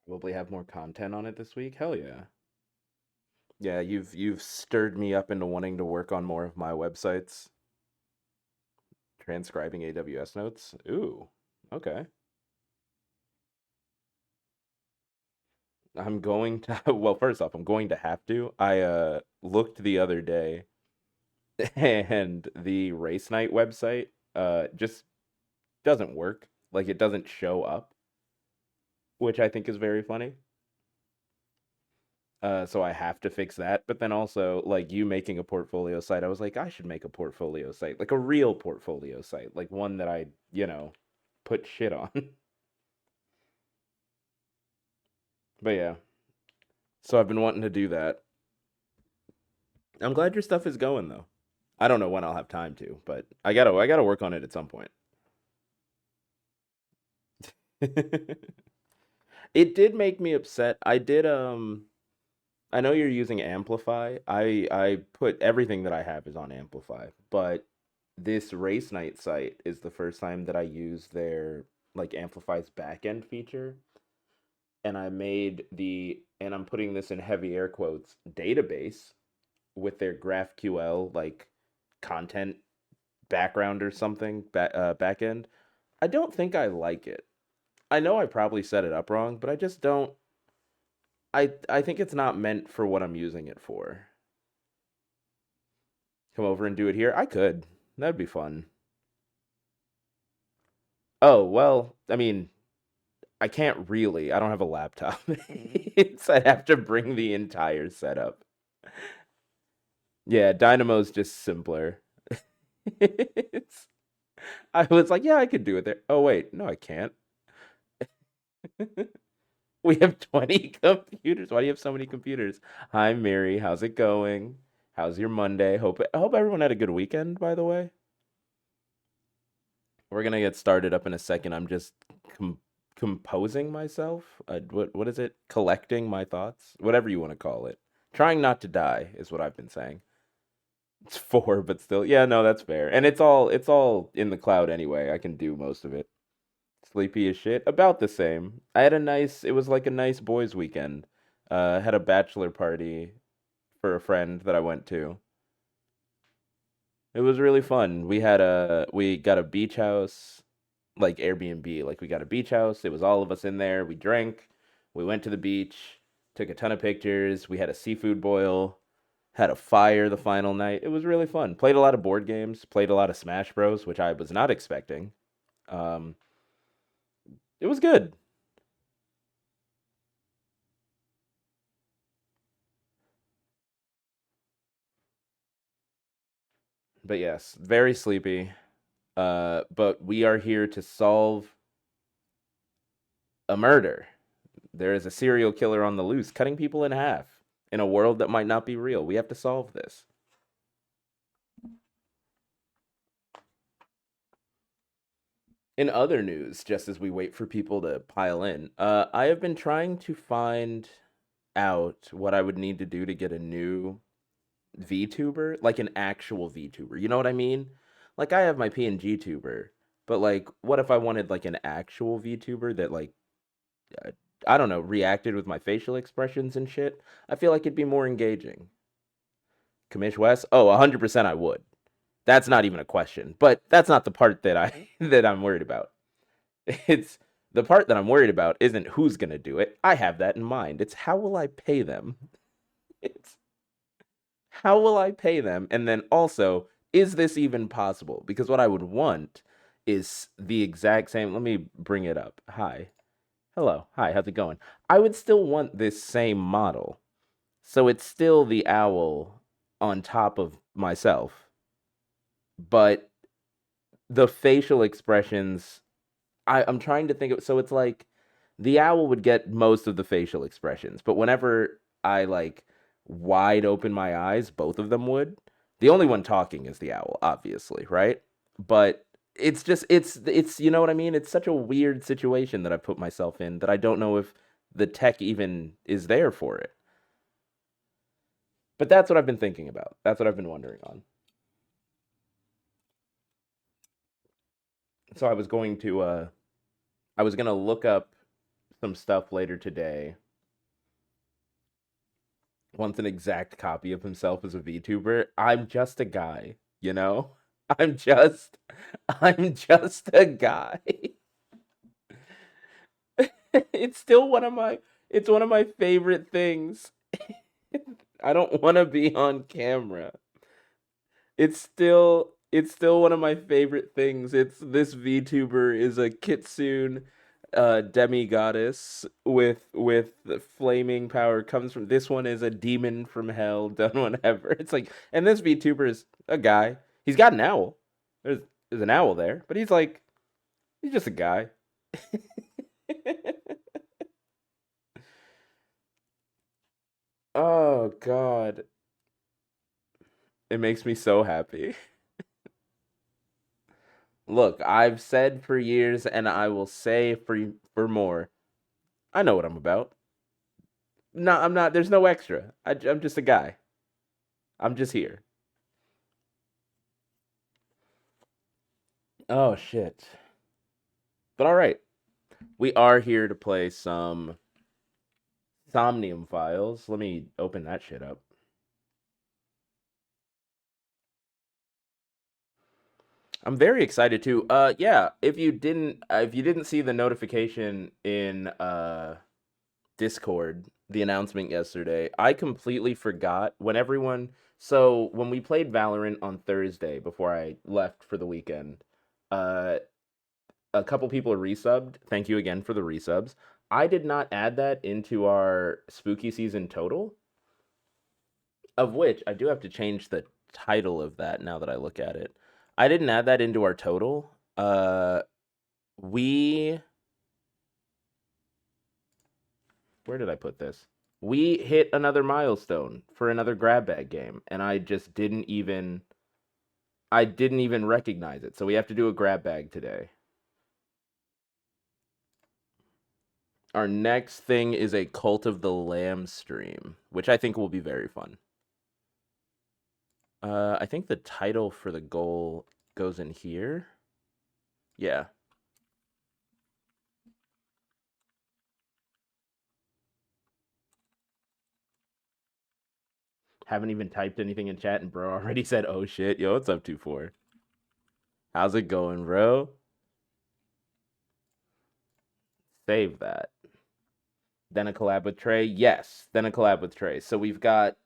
Probably have more content on it this week. Hell yeah. Yeah, you've stirred me up into wanting to work on more of my websites, transcribing AWS notes. Ooh, okay. I'm going to well, first off, I'm going to have to. I looked the other day and the race night website just doesn't work. Like it doesn't show up, which I think is very funny. So I have to fix that. But then also, like you making a portfolio site, I was like, I should make a portfolio site, like a real portfolio site, like one that I put shit on. But yeah, so I've been wanting to do that. I'm glad your stuff is going though. I don't know when I'll have time to, but I gotta work on it at some point. It did make me upset. I know you're using Amplify. I put everything that I have is on Amplify, but this race night site is the first time that I use their like Amplify's backend feature, and I'm putting this in heavy air quotes database with their GraphQL like content background or something backend. I don't think I like it. I know I probably set it up wrong, but I just don't. I think it's not meant for what I'm using it for. Come over and do it here. I could. That'd be fun. Oh, well, I mean, I can't really. I don't have a laptop. I'd have to bring the entire setup. Yeah, Dynamo's just simpler. It's, I was like, yeah, I could do it there. Oh, wait, no, I can't. We have 20 computers. Why do you have so many computers? Hi, Mary. How's it going? How's your Monday? I hope everyone had a good weekend, by the way. We're gonna get started up in a second. I'm just com composing myself. What is it? Collecting my thoughts, whatever you want to call it. Trying not to die is what I've been saying. It's four, but still, yeah, no, that's fair. And it's all in the cloud anyway. I can do most of it. Sleepy as shit. About the same. It was like a nice boys' weekend. Had a bachelor party for a friend that I went to. It was really fun. We got a beach house, like Airbnb. Like we got a beach house. It was all of us in there. We drank. We went to the beach, took a ton of pictures. We had a seafood boil, had a fire the final night. It was really fun. Played a lot of board games, played a lot of Smash Bros, which I was not expecting. Um, it was good. But yes, very sleepy. But we are here to solve a murder. There is a serial killer on the loose, cutting people in half in a world that might not be real. We have to solve this. In other news, just as we wait for people to pile in, I have been trying to find out what I would need to do to get a new VTuber, like an actual VTuber. You know what I mean? Like I have my PNG tuber, but like, what if I wanted like an actual VTuber that like uh, I don't know, reacted with my facial expressions and shit? I feel like it'd be more engaging. Commish West? Oh, 100% I would. That's not even a question. But that's not the part that I that I'm worried about. It's the part that I'm worried about isn't who's going to do it. I have that in mind. It's how will I pay them? It's how will I pay them? And then also, is this even possible? Because what I would want is the exact same. Let me bring it up. Hi. Hello. Hi, how's it going? I would still want this same model. So it's still the owl on top of myself, but the facial expressions I'm trying to think of, so it's like the owl would get most of the facial expressions, but whenever I like wide open my eyes, both of them would. The only one talking is the owl, obviously, right? But it's you know what I mean? It's such a weird situation that I put myself in that I don't know if the tech even is there for it. But that's what I've been thinking about. That's what I've been wondering on. So I was going to look up some stuff later today. Wants an exact copy of himself as a VTuber. I'm just a guy, you know? I'm just I'm just a guy. It's still one of my favorite things. I don't want to be on camera. It's still one of my favorite things. It's this VTuber is a kitsune demigoddess with flaming power, comes from this one is a demon from hell, done whatever. It's like, and this VTuber is a guy. He's got an owl. There's an owl there, but he's just a guy. Oh God. It makes me so happy. Look, I've said for years and I will say for more. I know what I'm about. No, I'm not. There's no extra. I'm just a guy. I'm just here. Oh shit. But all right, we are here to play some Somnium files. Let me open that shit up. I'm very excited too. Yeah, if you didn't see the notification in Discord, the announcement yesterday, I completely forgot when we played Valorant on Thursday before I left for the weekend, uh a couple people are resubbed. Thank you again for the resubs. I did not add that into our spooky season total, of which I do have to change the title of that now that I look at it. I didn't add that into our total. We Where did I put this? We hit another milestone for another grab bag game, and I didn't even recognize it. So we have to do a grab bag today. Our next thing is a Cult of the Lamb stream, which I think will be very fun. I think the title for the goal goes in here. Yeah. Haven't even typed anything in chat, and bro already said, "Oh shit, yo, what's up, 2-4? How's it going, bro?" Save that. Then a collab with Trey. Yes, then a collab with Trey. So we've got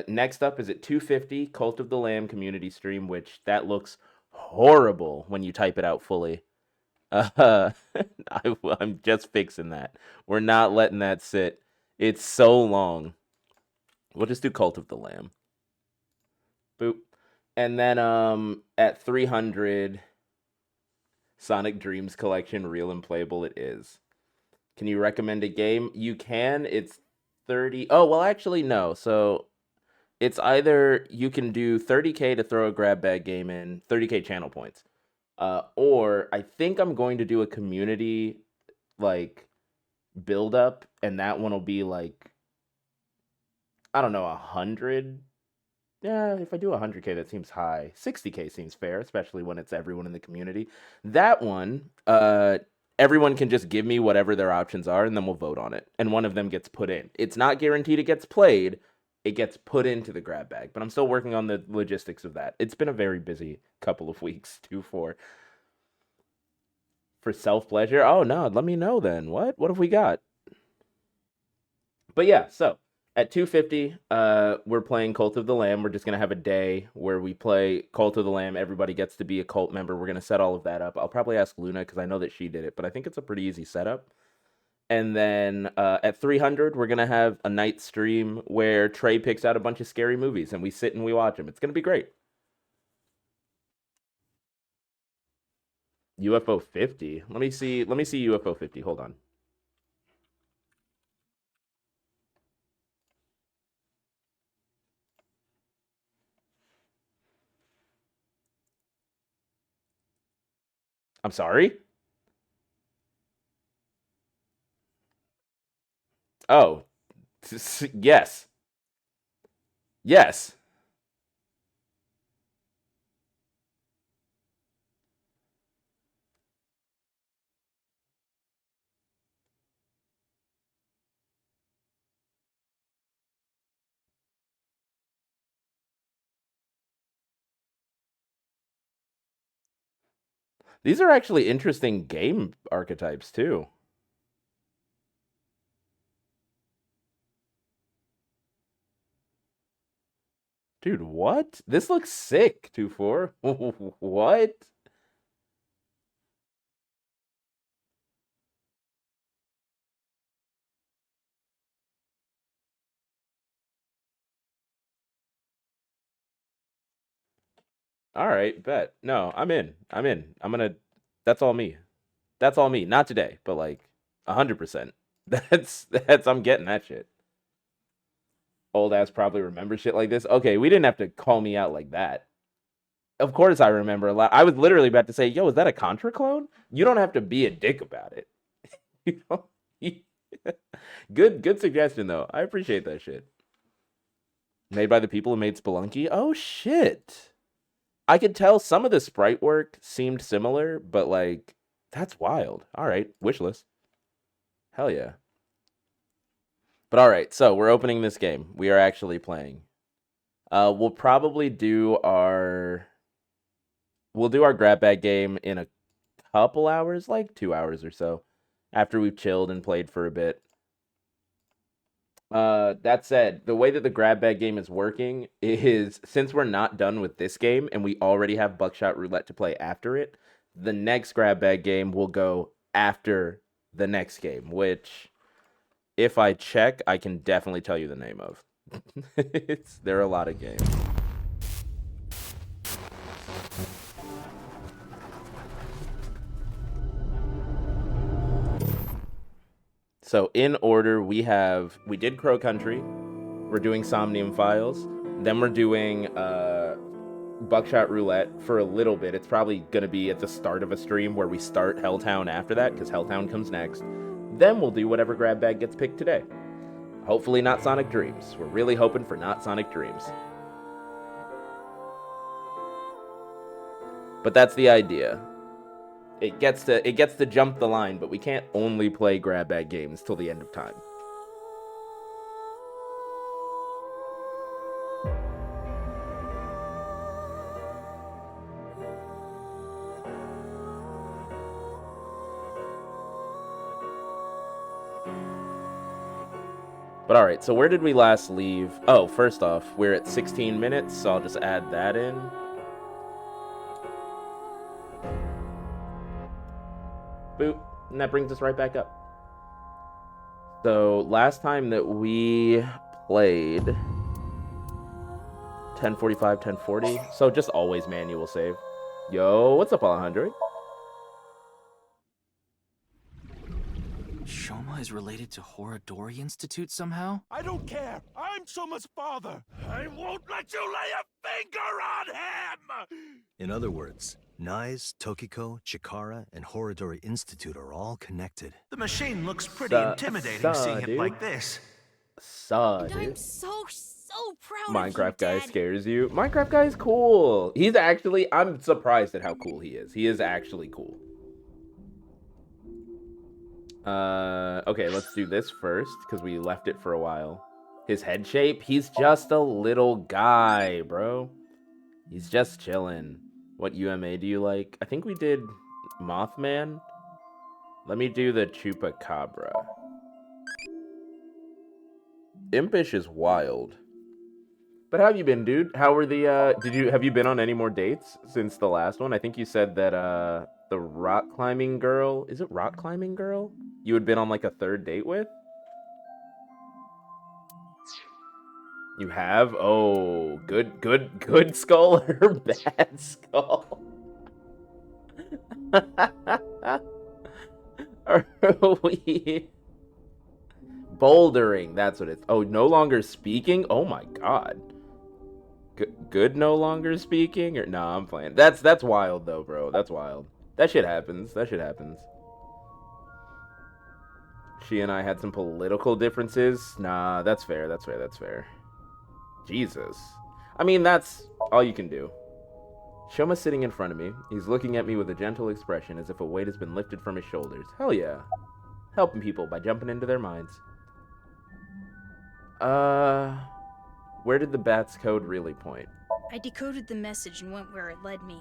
next up is at 250 Cult of the Lamb community stream, which that looks horrible when you type it out fully. Uh, I'm just fixing that. We're not letting that sit. It's so long. We'll just do Cult of the Lamb. Boop. And then at 300 Sonic Dreams Collection, real and playable it is. Can you recommend a game? You can. It's 30. Oh, well, actually, no. So it's either you can do 30K to throw a grab bag game in, 30K channel points. Or I think I'm going to do a community like build up, and that one will be like, I don't know, 100. Yeah, if I do 100K, that seems high. 60K seems fair, especially when it's everyone in the community. That one, everyone can just give me whatever their options are, and then we'll vote on it. And one of them gets put in. It's not guaranteed it gets played. It gets put into the grab bag, but I'm still working on the logistics of that. It's been a very busy couple of weeks, too, for self pleasure. Oh no, let me know then. What have we got? But yeah, so at 250, we're playing Cult of the Lamb. We're just gonna have a day where we play Cult of the Lamb. Everybody gets to be a cult member. We're gonna set all of that up. I'll probably ask Luna because I know that she did it, but I think it's a pretty easy setup. And then at 300, we're gonna have a night stream where Trey picks out a bunch of scary movies and we sit and we watch them. It's gonna be great. UFO 50. Let me see. Let me see UFO 50. Hold on. I'm sorry. Oh, yes, yes. These are actually interesting game archetypes, too. Dude, what? This looks sick, 2-4. What? All right, bet. No, I'm in. I'm in. I'm gonna. That's all me. That's all me. Not today, but like 100%. That's. I'm getting that shit. Old ass probably remember shit like this. Okay, we didn't have to call me out like that. Of course I remember a lot. I was literally about to say, "Yo, is that a Contra clone?" You don't have to be a dick about it. You know? Good suggestion though. I appreciate that shit. Made by the people who made Spelunky. Oh shit. I could tell some of the sprite work seemed similar, but like that's wild. All right, wish list. Hell yeah. But all right, so we're opening this game. We are actually playing. We'll probably do our grab bag game in a couple hours, like 2 hours or so, after we've chilled and played for a bit. That said, the way that the grab bag game is working is since we're not done with this game and we already have Buckshot Roulette to play after it, the next grab bag game will go after the next game, which if I check, I can definitely tell you the name of. There are a lot of games. So in order, we did Crow Country, we're doing Somnium Files, then we're doing Buckshot Roulette for a little bit. It's probably gonna be at the start of a stream where we start Helltown after that, because Helltown comes next. Then we'll do whatever grab bag gets picked today. Hopefully not Sonic Dreams. We're really hoping for not Sonic Dreams. But that's the idea. It gets to jump the line, but we can't only play grab bag games till the end of time. But all right, so where did we last leave? Oh, first off, we're at 16 minutes, so I'll just add that in. Boop, and that brings us right back up. So last time that we played 10:45, 10:40, so just always manual save. Yo, what's up, Alejandro? Shoma is related to Horadori Institute somehow? I don't care. I'm Soma's father. I won't let you lay a finger on him! In other words, Nyes, Tokiko, Chikara, and Horadori Institute are all connected. The machine looks pretty intimidating seeing it like this. Dude. I'm so proud Minecraft of you, guy Dad. scares you. Minecraft guy is cool. He's actually, I'm surprised at how cool he is. He is actually cool. Okay, let's do this first, because we left it for a while. His head shape, he's just a little guy, bro. He's just chilling. What UMA do you like? I think we did Mothman. Let me do the Chupacabra. Impish is wild. But how have you been, dude? How were the, have you been on any more dates since the last one? I think you said that, the rock climbing girl, is it rock climbing girl? You had been on like a third date with? You have? Oh, good skull or bad skull? Are we... Bouldering, that's what it's... Oh, no longer speaking? Oh my god. Good no longer speaking? Or nah, I'm playing. That's wild though, bro. That's wild. That shit happens. That shit happens. She and I had some political differences. Nah, that's fair. That's fair. That's fair. Jesus. I mean, that's all you can do. Shoma's sitting in front of me. He's looking at me with a gentle expression as if a weight has been lifted from his shoulders. Hell yeah. Helping people by jumping into their minds. Where did the bat's code really point? I decoded the message and went where it led me.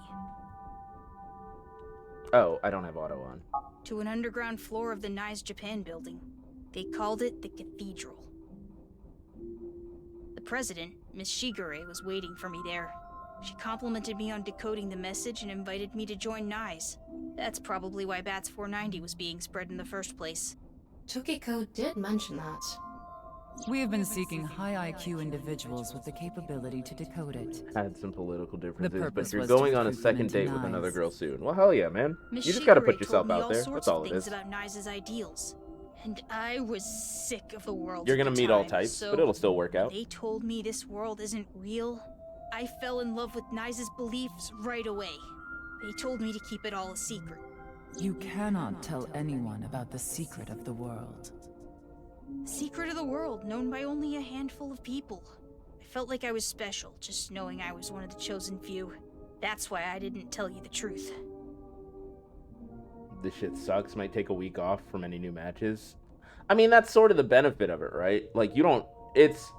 Oh, I don't have auto on. To an underground floor of the Nice Japan building. They called it the Cathedral. The president, Miss Shigure, was waiting for me there. She complimented me on decoding the message and invited me to join NICE. That's probably why Bats 490 was being spread in the first place. Tokiko did mention that. We have been seeking high IQ individuals with the capability to decode it. Had some political differences, but purpose you're was to going on a recruit them second into date with another NICE. girl soon. Well, hell yeah, man. Miss You just gotta Shigure put yourself told me out all there. sorts That's all of it things is. about NICE's ideals. And I was sick of the world. You're at gonna the meet all time, types, so but it'll still work when out. they told me this world isn't real, I fell in love with NICE's beliefs right away. They told me to keep it all a secret. You cannot tell anyone about the secret of the world. Secret of the world, known by only a handful of people. I felt like I was special, just knowing I was one of the chosen few. That's why I didn't tell you the truth. This shit sucks. Might take a week off from any new matches. I mean, that's sort of the benefit of it, right? Like, you don't... It's...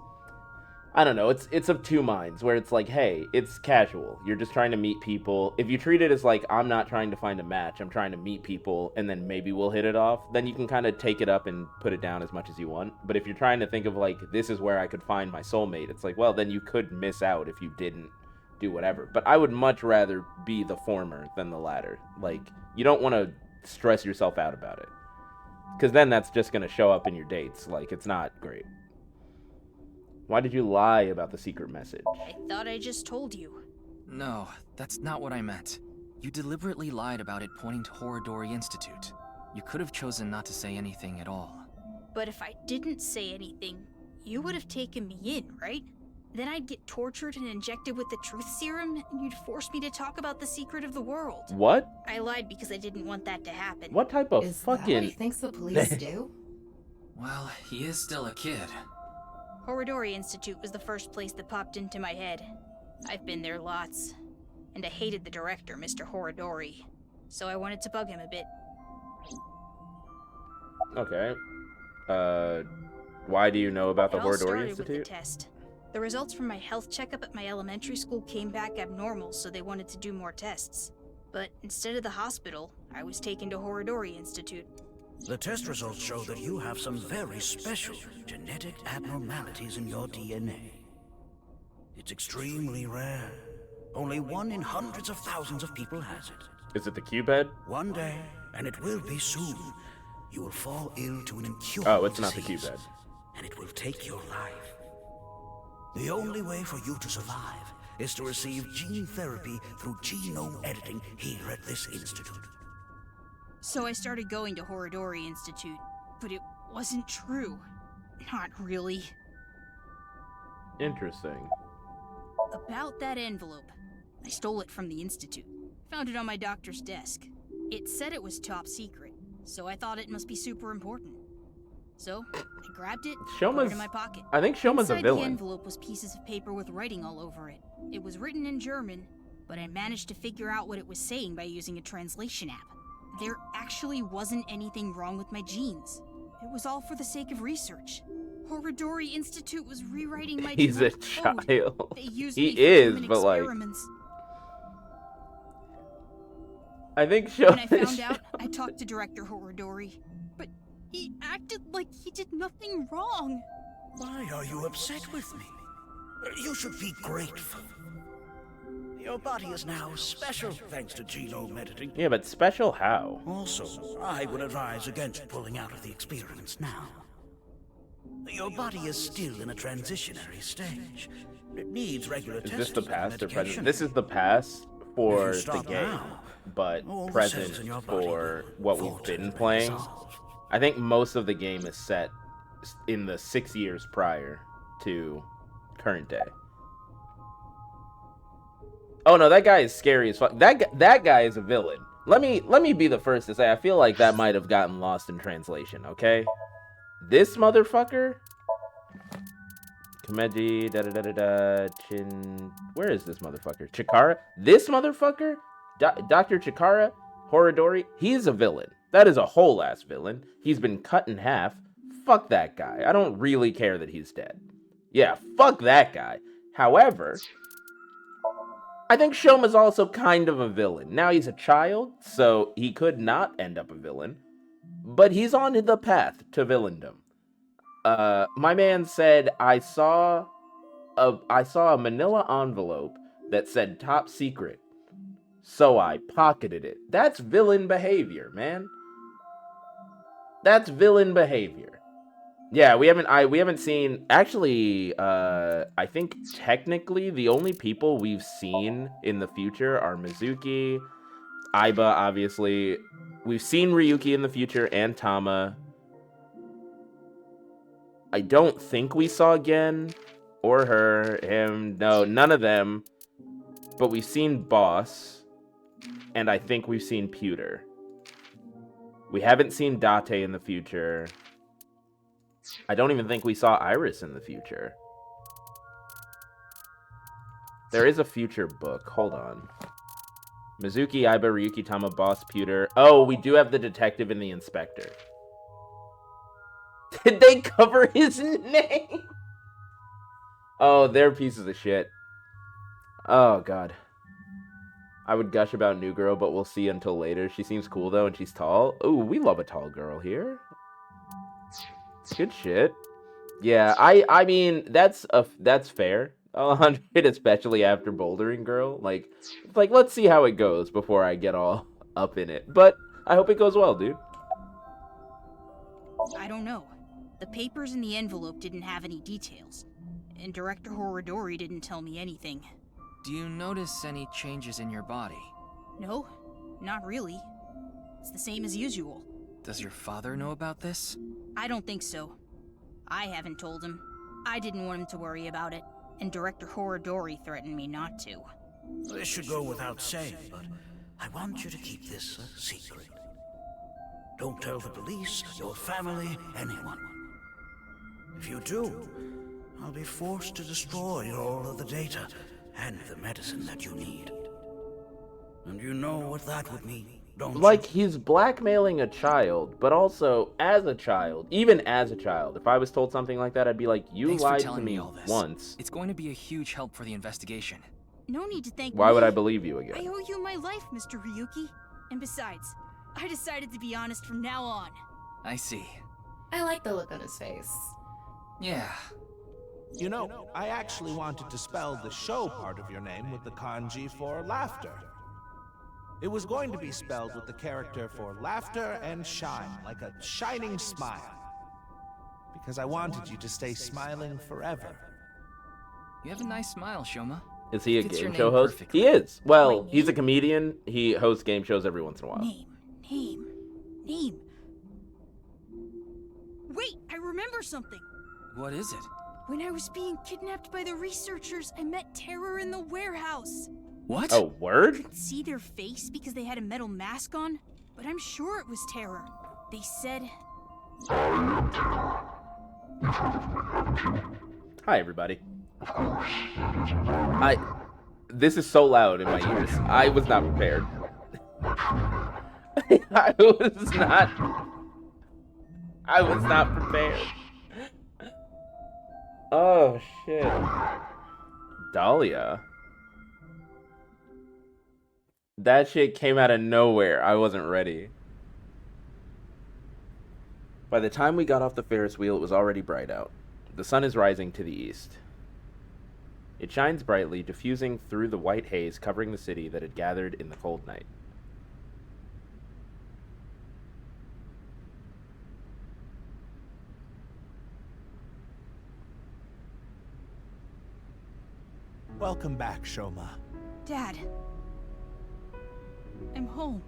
I don't know. It's of two minds, where it's like, hey, it's casual. You're just trying to meet people. If you treat it as like, I'm not trying to find a match, I'm trying to meet people, and then maybe we'll hit it off, then you can kind of take it up and put it down as much as you want. But if you're trying to think of like, this is where I could find my soulmate, it's like, well, then you could miss out if you didn't do whatever. But I would much rather be the former than the latter. Like, you don't want to stress yourself out about it, because then that's just going to show up in your dates. Like, it's not great. Why did you lie about the secret message? I thought I just told you. No, that's not what I meant. You deliberately lied about it pointing to Horodori Institute. You could have chosen not to say anything at all. But if I didn't say anything, you would have taken me in, right? Then I'd get tortured and injected with the truth serum, and you'd force me to talk about the secret of the world. What? I lied because I didn't want that to happen. What type of Is that what he fucking... thinks the police do? Well, he is still a kid. Horodori Institute was the first place that popped into my head. I've been there lots. And I hated the director, Mr. Horodori. So I wanted to bug him a bit. Okay. Why do you know about the It all Horodori started with the Institute? test. The results from my health checkup at my elementary school came back abnormal, so they wanted to do more tests. But instead of the hospital, I was taken to Horodori Institute. The test results show that you have some very special genetic abnormalities in your DNA. It's extremely rare. Only 1 in hundreds of thousands of people has it. Is it the Cubed? One day, and it will be soon, you will fall ill to an incurable Oh, it's not the disease, Cubed. and it will take your life. The only way for you to survive is to receive gene therapy through genome editing here at this institute. So I started going to Horodori Institute, but it wasn't true. Not really. Interesting. About that envelope. I stole it from the Institute. Found it on my doctor's desk. It said it was top secret, so I thought it must be super important. So, I grabbed it, put it Shoma's... in my pocket. I think Shoma's a Inside the villain. envelope was pieces of paper with writing all over it. It was written in German, but I managed to figure out what it was saying by using a translation app. There actually wasn't anything wrong with my genes. It was all for the sake of research. Horodori Institute was rewriting my He's a genetic code. child. They used He me for is, human but like... experiments. I think When I Shoma... found out, I talked to Director Horodori, but he acted like he did nothing wrong. Why are you upset with me? You should be grateful. Your body is now special thanks to genome editing. Yeah, but special how? Also, I would advise against pulling out of the experiments now. Your body is still in a transitionary stage. It needs regular Is testing this the and past or present? medication. This is the past for If you the stop game, now, but all the present cells in your body for will what we've falter been and playing. dissolve. I think most of the game is set in the 6 years prior to current day. Oh no, that guy is scary as fuck. That guy is a villain. Let me be the first to say I feel like that might have gotten lost in translation, okay? This motherfucker? Kameji, da da da da da, Chin... Where is this motherfucker? Chikara? This motherfucker? Dr. Chikara? Horodori? He's a villain. That is a whole-ass villain. He's been cut in half. Fuck that guy. I don't really care that he's dead. Yeah, fuck that guy. However... I think Shoma's also kind of a villain. Now he's a child, so he could not end up a villain, but he's on the path to villaindom. My man said, I saw a manila envelope that said top secret, so I pocketed it. That's villain behavior, man. That's villain behavior. Yeah, we haven't seen, actually, I think technically the only people we've seen in the future are Mizuki, Aiba, obviously. We've seen Ryuki in the future and Tama. I don't think we saw Gen or her, him, no, none of them. But we've seen Boss, and I think we've seen Pewter. We haven't seen Date in the future. I don't even think we saw Iris in the future. There is a future book. Hold on. Mizuki, Aiba, Ryuki, Tama, Boss, Pewter. Oh, we do have the detective and the inspector. Did they cover his name? Oh, they're pieces of shit. Oh, God. I would gush about New Girl, but we'll see until later. She seems cool, though, and she's tall. Ooh, we love a tall girl here. Good shit. Yeah, I mean, that's fair. 100, especially after Bouldering Girl. Like, let's see how it goes before I get all up in it. But I hope it goes well, dude. I don't know. The papers in the envelope didn't have any details, and Director Horodori didn't tell me anything. Do you notice any changes in your body? No, not really. It's the same as usual. Does your father know about this? I don't think so. I haven't told him. I didn't want him to worry about it, and Director Horodori threatened me not to. This should go without saying, but I want you to keep this a secret. Don't tell the police, your family, anyone. If you do, I'll be forced to destroy all of the data and the medicine that you need. And you know what that would mean, don't you? Like, he's blackmailing a child, but also, as a child, even as a child, if I was told something like that, I'd be like, you Thanks for lied to telling me all this. once. It's going to be a huge help for the investigation. No need to thank me. Why would I believe you I again? owe you my life, Mr. Ryuki. And besides, I decided to be honest from now on. I see. I like the look on his face. Yeah. You know, I actually wanted to spell the show part of your name with the kanji for laughter. It was going to be spelled with the character for laughter and shine, like a shining smile. Because I wanted you to stay smiling forever. You have a nice smile, Shoma. Is he a Fits your game show name host? perfectly. He is. Well, My he's a name? comedian. He hosts game shows every once in a while. Name. Wait, I remember something. What is it? When I was being kidnapped by the researchers, I met Terror in the warehouse. What? Oh, word? I could see their face because they had a metal mask on, but I'm sure it was Terror. They said, Hi, everybody. This is so loud in my ears. I was not prepared. I was not prepared. Oh, shit. Dahlia. That shit came out of nowhere. I wasn't ready. By the time we got off the Ferris wheel, it was already bright out. The sun is rising to the east. It shines brightly, diffusing through the white haze covering the city that had gathered in the cold night. Welcome back, Shoma. Dad, I'm home.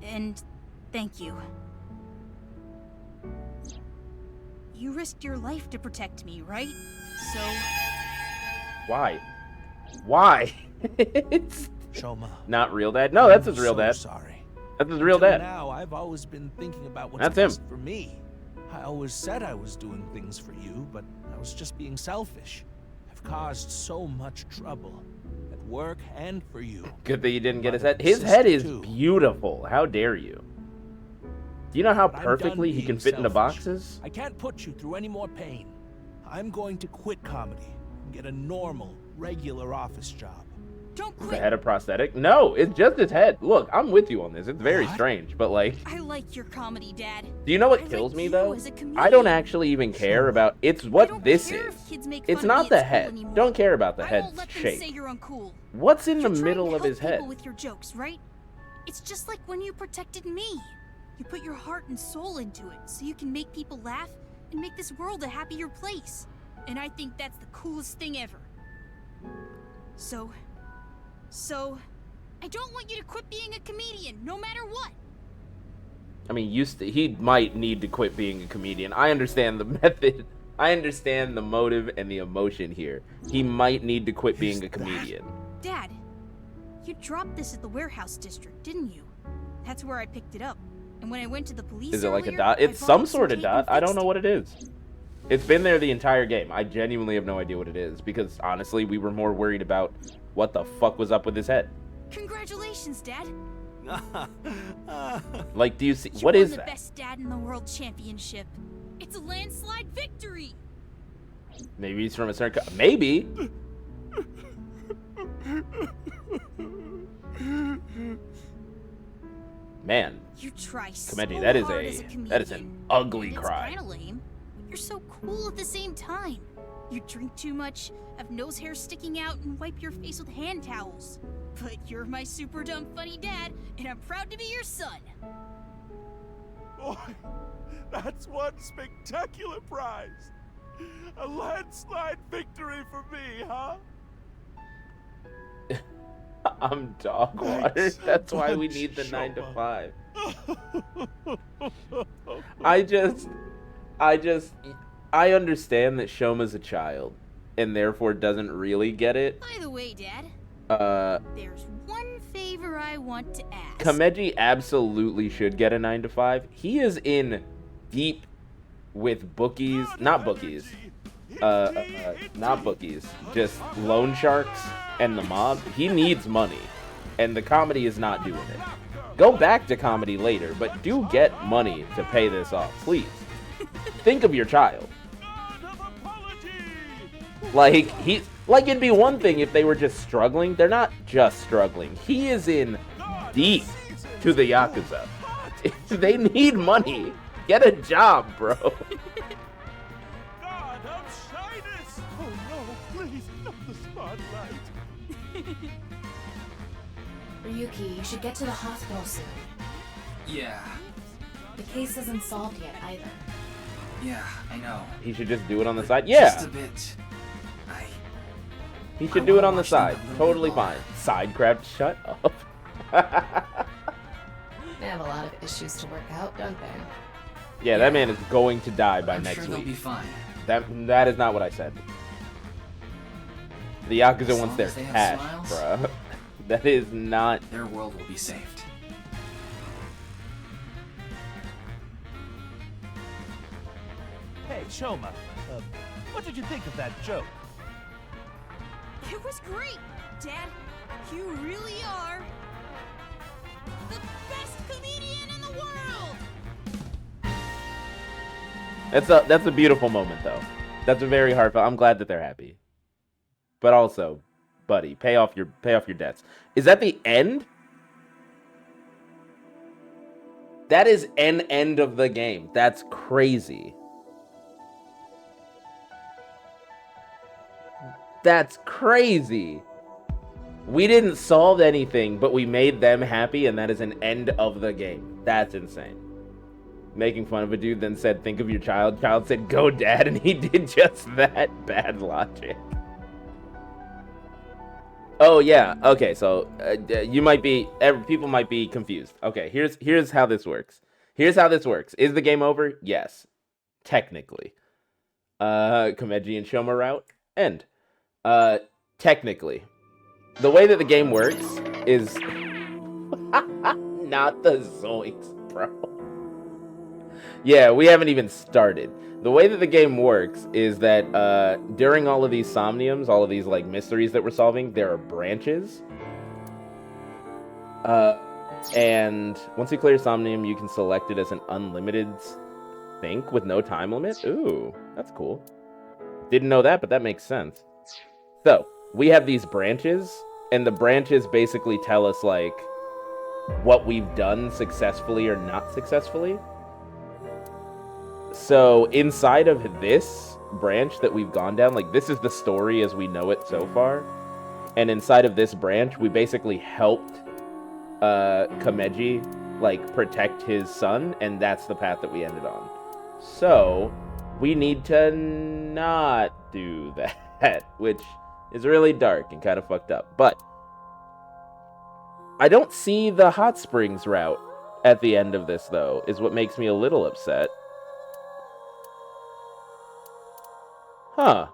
And thank you. You risked your life to protect me, right? So, Why? Why? It's Shoma. not real dad? No, that's his real I'm dad. so sorry. That's his real Until dad. Now, I've always been thinking about what's That's him. best for me. I always said I was doing things for you, but I was just being selfish. I've caused so much trouble at work and for you. Good that you didn't get his Mother head. and His head is sister, too. beautiful. How dare you? Do you know how But I'm perfectly done he can being fit into selfish. boxes? I can't put you through any more pain. I'm going to quit comedy and get a normal, regular office job. Don't The quit. head of prosthetic? No, it's just his head. Look, I'm with you on this. It's very strange, but like, I like your comedy, Dad. do you know what I kills like me you though? as a I don't comedian. actually even care about. It's I what don't this care is. if kids make It's fun of not me the at school head. anymore. Don't care about the I head won't let them shape. say you're uncool. What's in You're the trying middle to of help his head? people with your jokes, right? It's just like when you protected me. You put your heart and soul into it so you can make people laugh and make this world a happier place. And I think that's the coolest thing ever. So, I don't want you to quit being a comedian, no matter what. I mean, he might need to quit being a comedian. I understand the method. I understand the motive and the emotion here. He might need to quit being a comedian. Dad, you dropped this at the warehouse district, didn't you? That's where I picked it up. And when I went to the police Is it like a earlier, dot? I It's brought some up sort of tape dot. and I don't fixed know it. what it is. It's been there the entire game. I genuinely have no idea what it is because honestly, we were more worried about what the fuck was up with his head. Congratulations, Dad. Like, do you see? You What won is the that? best dad in the world championship. It's a landslide victory. Maybe he's from a certain. Maybe. Man, You try so Komeji, that is hard as a that is comedian. an ugly It's cry. kinda lame, but you're so cool at the same time. You drink too much, have nose hair sticking out, and wipe your face with hand towels. But you're my super dumb funny dad, and I'm proud to be your son. Boy, that's one spectacular prize. A landslide victory for me, huh? I'm dog water. Thanks a That's why we bunch, need the 9 to Shoma. 5. I understand that Shoma's a child and therefore doesn't really get it. By the way, Dad, Uh, there's one favor I want to ask. Komeji absolutely should get a 9 to 5. He is in deep with bookies, not bookies, not bookies, just loan sharks and the mob. He needs money, and the comedy is not doing it. Go back to comedy later, but do get money to pay this off, please. Think of your child. Like it'd be one thing if they were just struggling. They're not just struggling. He is in deep to the Yakuza. They need money. Get a job, bro. God of shyness! Oh no, please, not the spotlight. Ryuki, you should get to the hospital soon. Yeah, The case isn't solved yet either. yeah, I know. He should just do it on the side. Just Yeah, a bit. he should I do it wanna on the watch them side. a little bit Totally longer. fine. Sidecraft, shut up. They have a lot of issues to work out, don't they? Yeah, that man is going to die by I'm next sure they'll week. be fine. That is not what I said. The Yakuza As wants long their as they have cash, smiles. bruh. That is not. Their world will be saved. Hey, Shoma, what did you think of that joke? It was great, Dad. You really are the best comedian in the world. That's a beautiful moment though. That's a very heartfelt. I'm glad that they're happy. But also, buddy, pay off your debts. Is that the end? That is an end of the game. That's crazy. That's crazy. We didn't solve anything, but we made them happy, and that is an end of the game. That's insane. Making fun of a dude, then said, think of your child. Child said, go, Dad, and he did just that. Bad logic. Oh, yeah. Okay, so people might be confused. Okay, here's how this works. Here's how this works. Is the game over? Yes. Technically. Komeji and Shoma route? End. Technically. The way that the game works is... Not the zoinks, bro. Yeah, we haven't even started. The way that the game works is that during all of these Somniums, all of these like mysteries that we're solving, there are branches. And once you clear Somnium, you can select it as an unlimited think with no time limit. Ooh, that's cool. Didn't know that, but that makes sense. So, we have these branches, and the branches basically tell us, like, what we've done successfully or not successfully. So inside of this branch that we've gone down, like, this is the story as we know it so far. And inside of this branch, we basically helped Kameji, like, protect his son, and that's the path that we ended on. So we need to not do that, which is really dark and kind of fucked up. But I don't see the hot springs route at the end of this, though, is what makes me a little upset. Huh.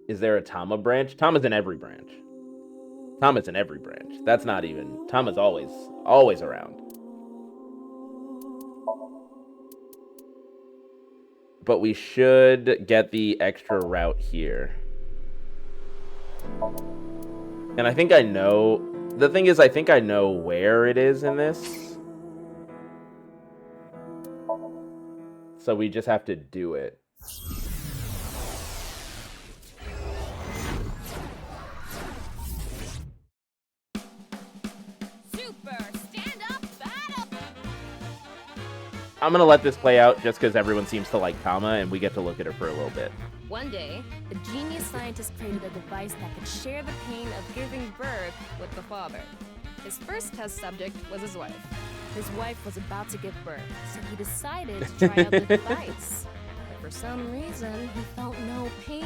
Is there a Tama branch? Tama's in every branch. Tama's in every branch. That's not even... Tama's always around. But we should get the extra route here. And I think I know... The thing is, I think I know where it is in this. So we just have to do it. I'm gonna let this play out just because everyone seems to like Tama and we get to look at her for a little bit. One day, a genius scientist created a device that could share the pain of giving birth with the father. His first test subject was his wife. His wife was about to give birth, so he decided to try out the device. But for some reason, he felt no pain.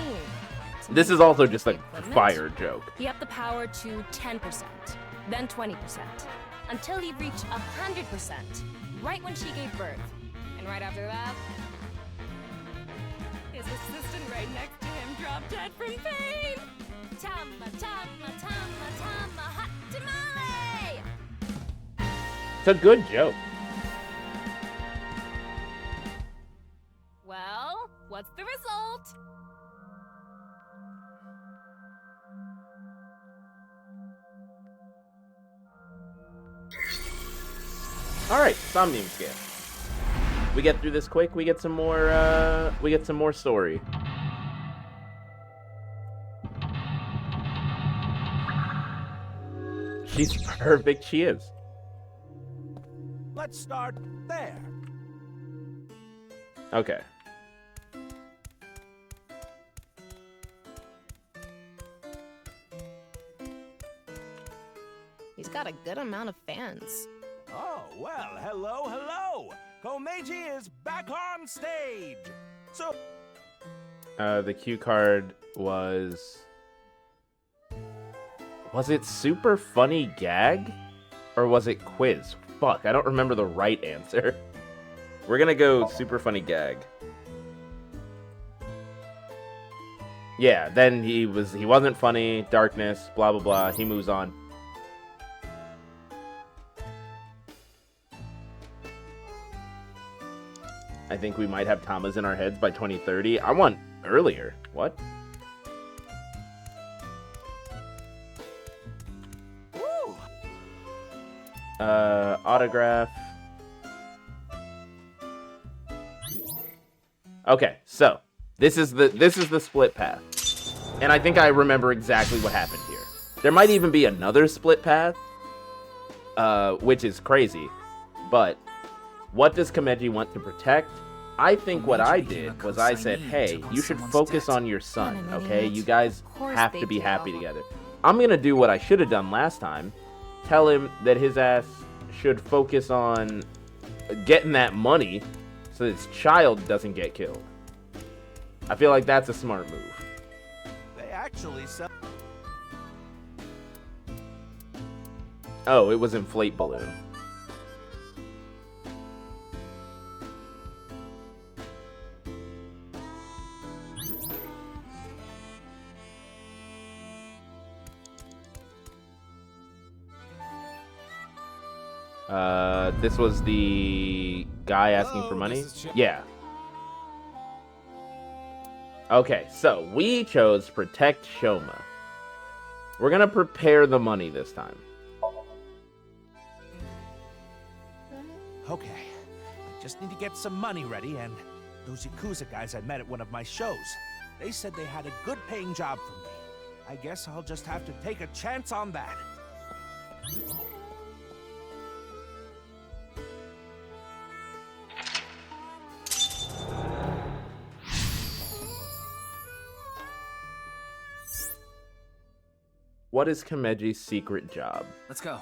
So this is also just a fire joke. He upped the power to 10%, then 20%, until he reached 100%, right when she gave birth. And right after that, his assistant right next to him dropped dead from pain. Tama, Tama, Tama, Tama, hot tamale! It's a good joke. Well, what's the result? Alright, Somnium scale. We get through this quick, we get some more story. She's perfect, she is. Let's start there. Okay. He's got a good amount of fans. Oh, well, hello. Komeiji is back on stage. So, The cue card was it super funny gag? Or was it quiz? Fuck, I don't remember the right answer. We're gonna go super funny gag. Yeah, then he wasn't funny, darkness, blah blah blah, he moves on. I think we might have Tamas in our heads by 2030. I want earlier. What? Woo. Autograph. Okay, so this is the split path. And I think I remember exactly what happened here. There might even be another split path, which is crazy. But what does Kameji want to protect? I think what I did was I said, hey, you should focus on your son, okay? You guys have to be happy together. I'm going to do what I should have done last time. Tell him that his ass should focus on getting that money so his child doesn't get killed. I feel like that's a smart move. They actually sell. Oh, it was Inflate Balloon. This was the guy asking for money? Yeah. Okay, so we chose Protect Shoma. We're gonna prepare the money this time. Okay, I just need to get some money ready, and those Yakuza guys I met at one of my shows. They said they had a good paying job for me. I guess I'll just have to take a chance on that. What is Komeji's secret job? Let's go.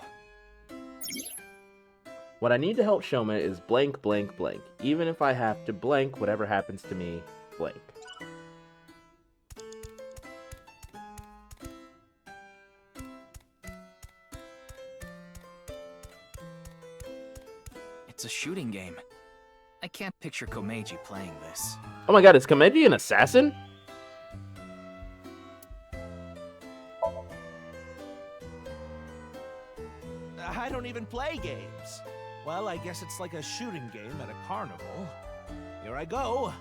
What I need to help Shoma is blank, blank, blank. Even if I have to blank, whatever happens to me, blank. It's a shooting game. I can't picture Komeiji playing this. Oh my god, is Komeji an assassin? I don't even play games. Well, I guess it's like a shooting game at a carnival. Here I go.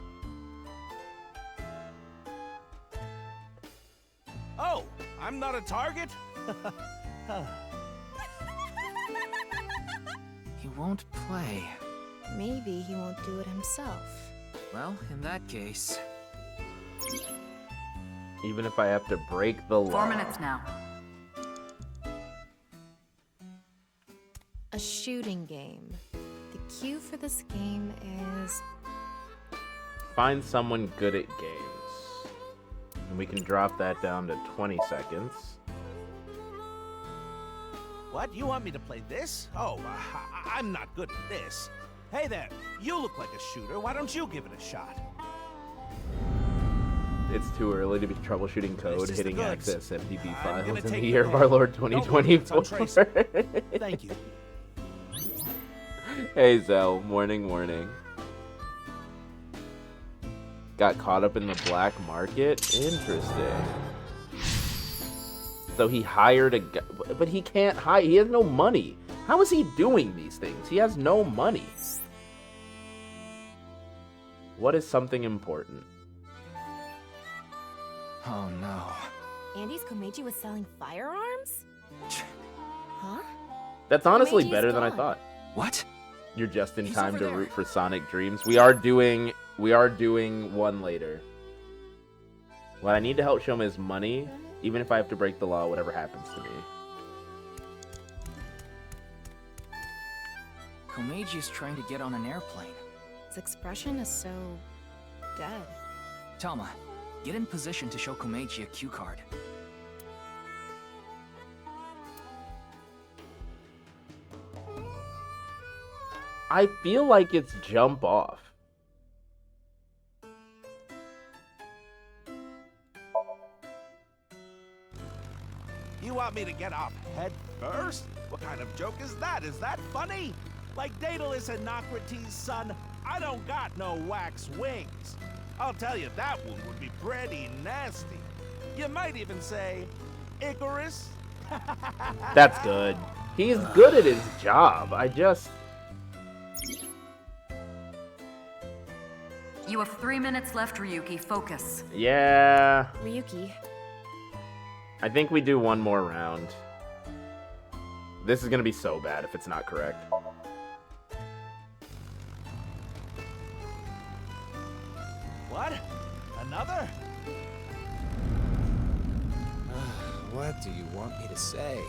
Oh, I'm not a target? He won't play. Maybe he won't do it himself. Well, in that case... Even if I have to break the law. 4 minutes now. A shooting game. The cue for this game is... Find someone good at games. And we can drop that down to 20 seconds. What? You want me to play this? Oh, I'm not good at this. Hey there, you look like a shooter. Why don't you give it a shot? It's too early to be troubleshooting code, just the hitting goods. access FTP I'm files gonna in the take year the of our hit. Lord Don't worry, it's 2024. untraceable. Thank you. Hey Zell, morning, morning. Got caught up in the black market? Interesting. So he hired a guy, but he can't hire, he has no money. How is he doing these things? He has no money. What is something important? Oh no. Andy's Komeiji was selling firearms? Huh? That's honestly Komeiji is better than I gone. thought. What? You're just in He's time over to there. root for Sonic Dreams. We are doing one later. What I need to help Shoma is money, even if I have to break the law, whatever happens to me. Komeiji is trying to get on an airplane. His expression is so... dead. Talma, get in position to show Komeiji a cue card. I feel like it's jump off. You want me to get off head first? What kind of joke is that? Is that funny? Like Daedalus and Nocrates' son, I don't got no wax wings. I'll tell you, that one would be pretty nasty. You might even say, Icarus? That's good. He's good at his job. I just... You have 3 minutes left, Ryuki. Focus. Yeah... Ryuki. I think we do one more round. This is gonna be so bad if it's not correct. What? Another? What do you want me to say?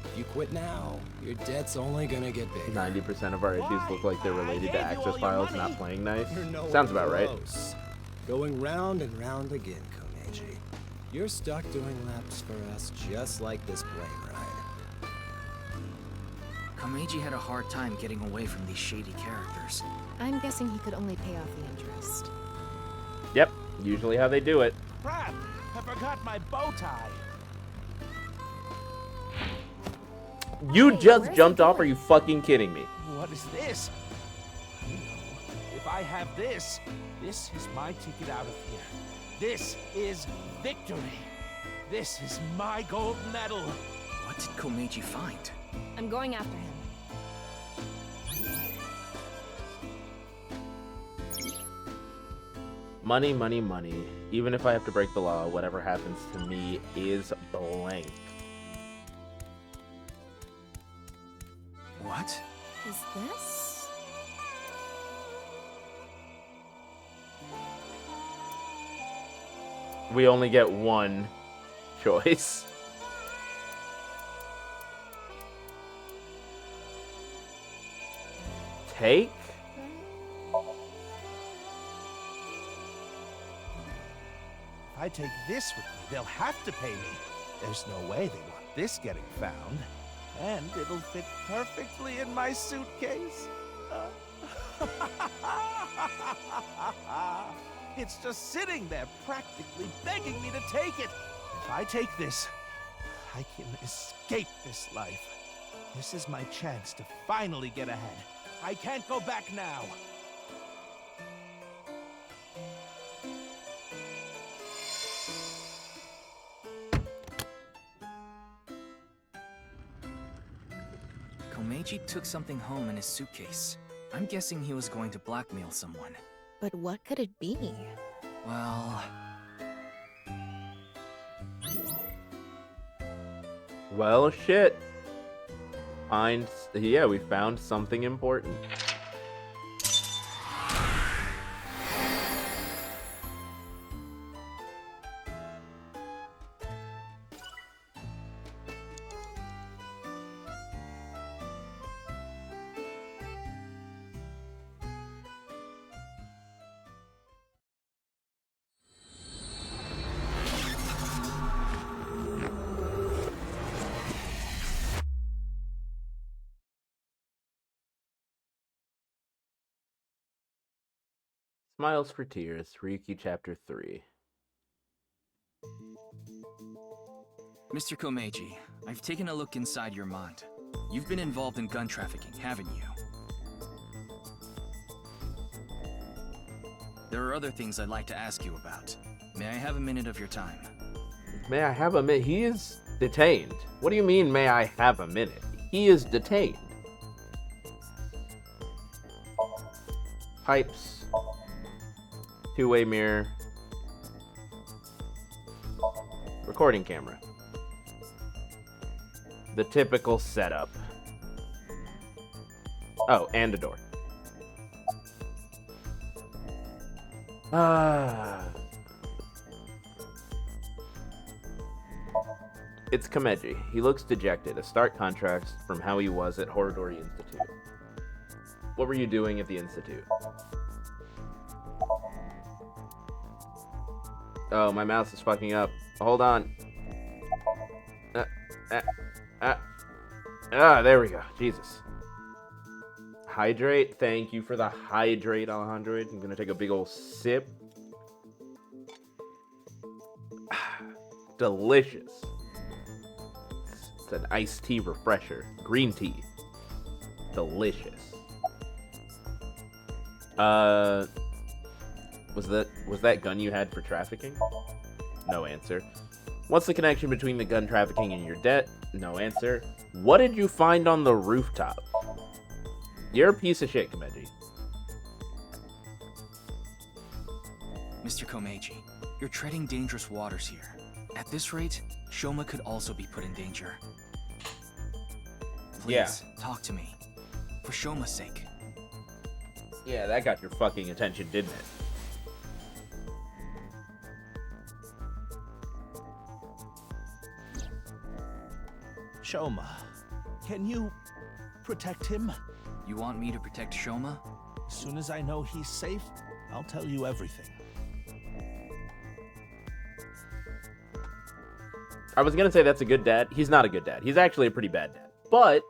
If you quit now, your debt's only gonna get bigger. 90% of our issues look like they're related to access files not playing nice. You're nowhere Sounds about right. close. Going round and round again, Komeiji. You're stuck doing laps for us just like this plane ride. Komeiji had a hard time getting away from these shady characters. I'm guessing he could only pay off the interest. Yep, usually how they do it. Crap! I forgot my bow tie. You Hey, just where's jumped he off, are going? you fucking kidding me? What is this? I know. If I have this, this is my ticket out of here. This is victory. This is my gold medal. What did Komeiji find? I'm going after him. Money, money, money. Even if I have to break the law, whatever happens to me is blank. What? Is this? we only get one choice. Take? If I take this with me, they'll have to pay me. There's no way they want this getting found. And it'll fit perfectly in my suitcase. It's just sitting there, practically begging me to take it. If I take this, I can escape this life. This is my chance to finally get ahead. I can't go back now. Komeiji took something home in his suitcase. I'm guessing he was going to blackmail someone. But what could it be? Well... Well, shit. Yeah, we found something important. Smiles for Tears, Ryuki Chapter 3. Mr. Komeiji, I've taken a look inside your mind. You've been involved in gun trafficking, haven't you? There are other things I'd like to ask you about. May I have a minute of your time? May I have a minute? He is detained. What do you mean, may I have a minute? He is detained. Pipes. Two-way mirror. Recording camera. The typical setup. Oh, and a door. It's Komeiji. He looks dejected, a stark contrast from how he was at Horodori Institute. What were you doing at the Institute? Oh, my mouse is fucking up. Hold on. There we go. Jesus. Hydrate. Thank you for the hydrate, Alejandro. I'm gonna take a big old sip. Delicious. It's an iced tea refresher. Green tea. Delicious. Was that gun you had for trafficking? No answer. What's the connection between the gun trafficking and your debt? No answer. What did you find on the rooftop? You're a piece of shit, Komeiji. Mr. Komeiji, you're treading dangerous waters here. At this rate, Shoma could also be put in danger. Please, talk to me. For Shoma's sake. Yeah, that got your fucking attention, didn't it? Shoma, can you protect him? You want me to protect Shoma? As soon as I know he's safe, I'll tell you everything. I was gonna say that's a good dad. He's not a good dad. He's actually a pretty bad dad. But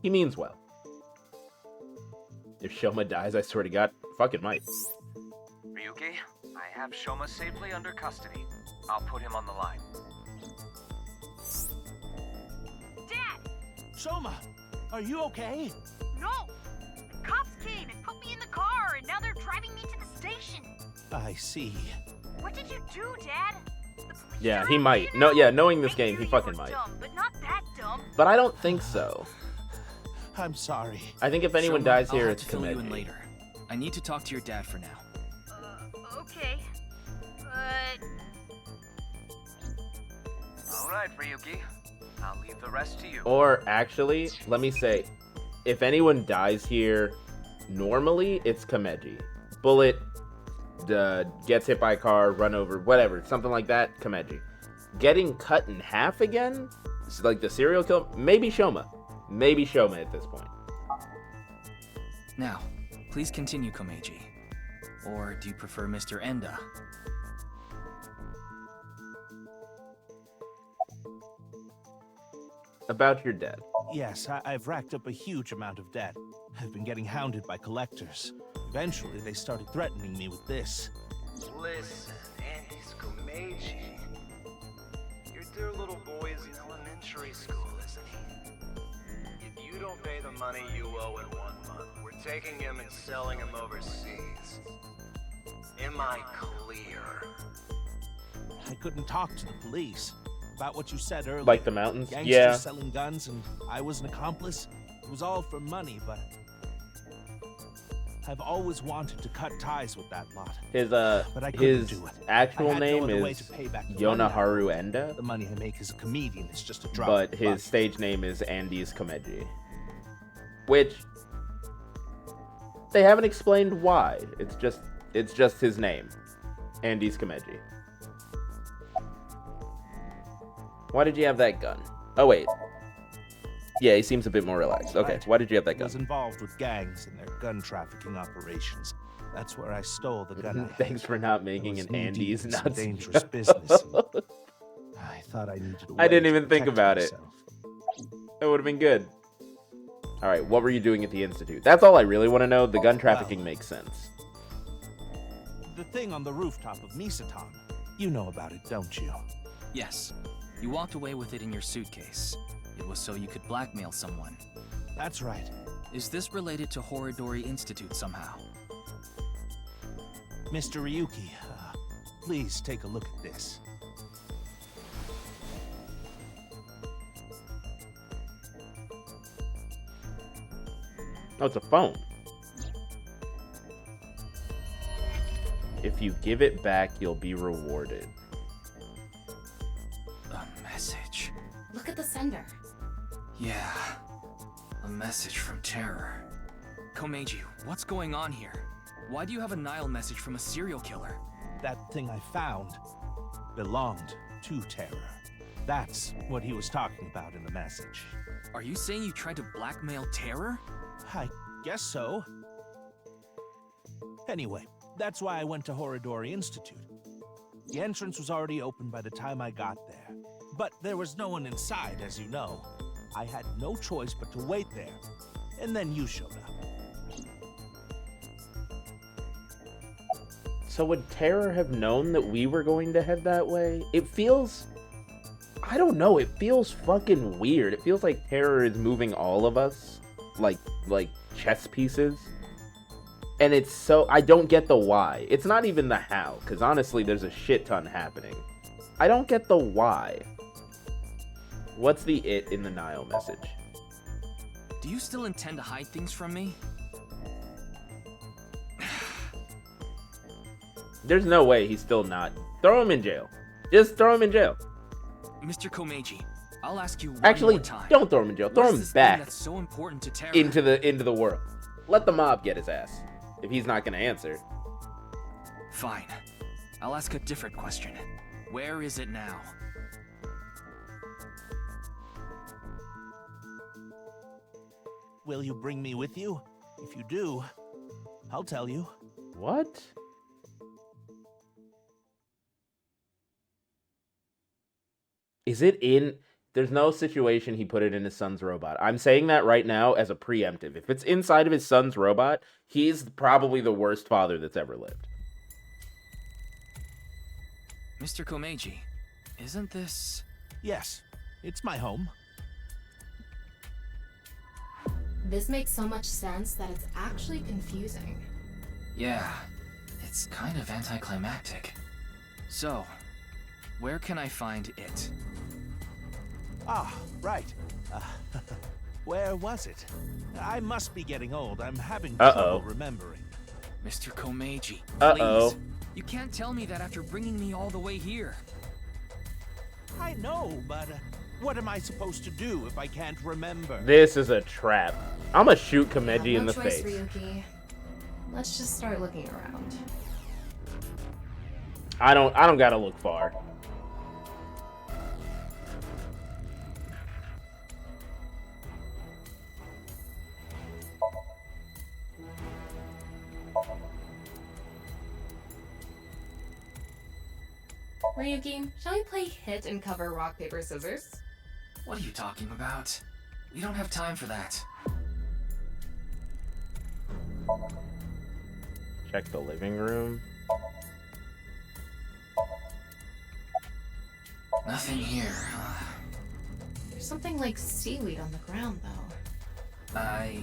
he means well. If Shoma dies, I swear to God, fucking might. Ryuki, I have Shoma safely under custody. I'll put him on the line. Dad! Shoma, are you okay? No! The cops came and put me in the car, and now they're driving me to the station. I see. What did you do, Dad? Yeah, he might. No, yeah, knowing this game, he fucking might. Dumb, but not that dumb. But I don't think so. I'm sorry. I think if anyone Shoma, dies here, I'll have it's to fill you in Komeiji. later. I need to talk to your dad for now. Okay. But... Alright, Ryuki. I'll leave the rest to you. Or, actually, let me say, if anyone dies here, normally, it's Komeiji. Bullet gets hit by a car, run over, whatever, something like that, Komeji. Getting cut in half again? It's like the serial killer? Maybe Shoma. Maybe Shoma at this point. Now, please continue, Komeiji. Or do you prefer Mr. Enda? About your debt. Yes, I've racked up a huge amount of debt. I've been getting hounded by collectors. Eventually, they started threatening me with this. Listen, Andy's Komeiji. Your dear little boy is in elementary school, isn't he? If you don't pay the money you owe in 1 month, we're taking him and selling him overseas. Am I clear? I couldn't talk to the police. About what you said earlier. Like the mountains? Gangsters Yeah. selling guns and I was an accomplice. It was all for money, but I've always wanted to cut ties with that lot. His but I couldn't do it. actual I had no name other way is to pay back the money. Yonaharu Enda, The money I make as a comedian is just a drop. but in the his bucket. stage name is Andy's Komeji. Which they haven't explained why. It's just his name. Andy's Komeji. Why did you have that gun? Oh wait. Yeah, he seems a bit more relaxed. Okay, Right. why did you have that I gun? was involved with gangs and their gun trafficking operations. That's where I stole the gun. I had. Thanks for not making was an knee-deep Andy's in some nuts. dangerous business. I thought I needed a I didn't way to even think protect about it. myself. That would have been good. All right, what were you doing at the Institute? That's all I really want to know. The gun trafficking makes sense. The thing on the rooftop of Misatan. You know about it, don't you? Yes. You walked away with it in your suitcase. It was so you could blackmail someone. That's right. Is this related to Horodori Institute somehow? Mr. Ryuki, please take a look at this. Oh, it's a phone. If you give it back, you'll be rewarded. A message. Look at the sender. Yeah. A message from Terror. Komeiji, what's going on here? Why do you have a Nile message from a serial killer? That thing I found belonged to Terror. That's what he was talking about in the message. Are you saying you tried to blackmail Terror? I guess so. Anyway, that's why I went to Horodori Institute. The entrance was already open by the time I got there. But there was no one inside, as you know. I had no choice but to wait there. And then you showed up. So would Terror have known that we were going to head that way? It feels... I don't know, it feels fucking weird. It feels like Terror is moving all of us like chess pieces. And it's so... I don't get the why. It's not even the how, because honestly, there's a shit ton happening. I don't get the why. What's the it in the Nile message? Do you still intend to hide things from me? There's no way he's still not. Throw him in jail. Just throw him in jail. Mr. Komeiji, I'll ask you one Actually, more time. don't throw him in jail. Throw What is him this thing back that's so important to Terror? into the world. Let the mob get his ass. If he's not gonna answer. Fine. I'll ask a different question. Where is it now? Will you bring me with you? If you do, I'll tell you. What? Is it in... There's no situation he put it in his son's robot. I'm saying that right now as a preemptive. If it's inside of his son's robot, he's probably the worst father that's ever lived. Mr. Komeiji, isn't this... Yes, it's my home. This makes so much sense that it's actually confusing. Yeah, it's kind of anticlimactic. So, where can I find it? Ah, right. Where was it? I must be getting old. I'm having trouble remembering. Mr. Komeiji, Uh-oh. please. You can't tell me that after bringing me all the way here. I know, but what am I supposed to do if I can't remember? This is a trap. I'm gonna shoot Komeji in the choice, face. Ryuki. Let's just start looking around. I don't gotta look far. Ryuki, shall we play hit and cover rock, paper, scissors? What are you talking about? We don't have time for that. Check the living room. Nothing here. There's something like seaweed on the ground, though. I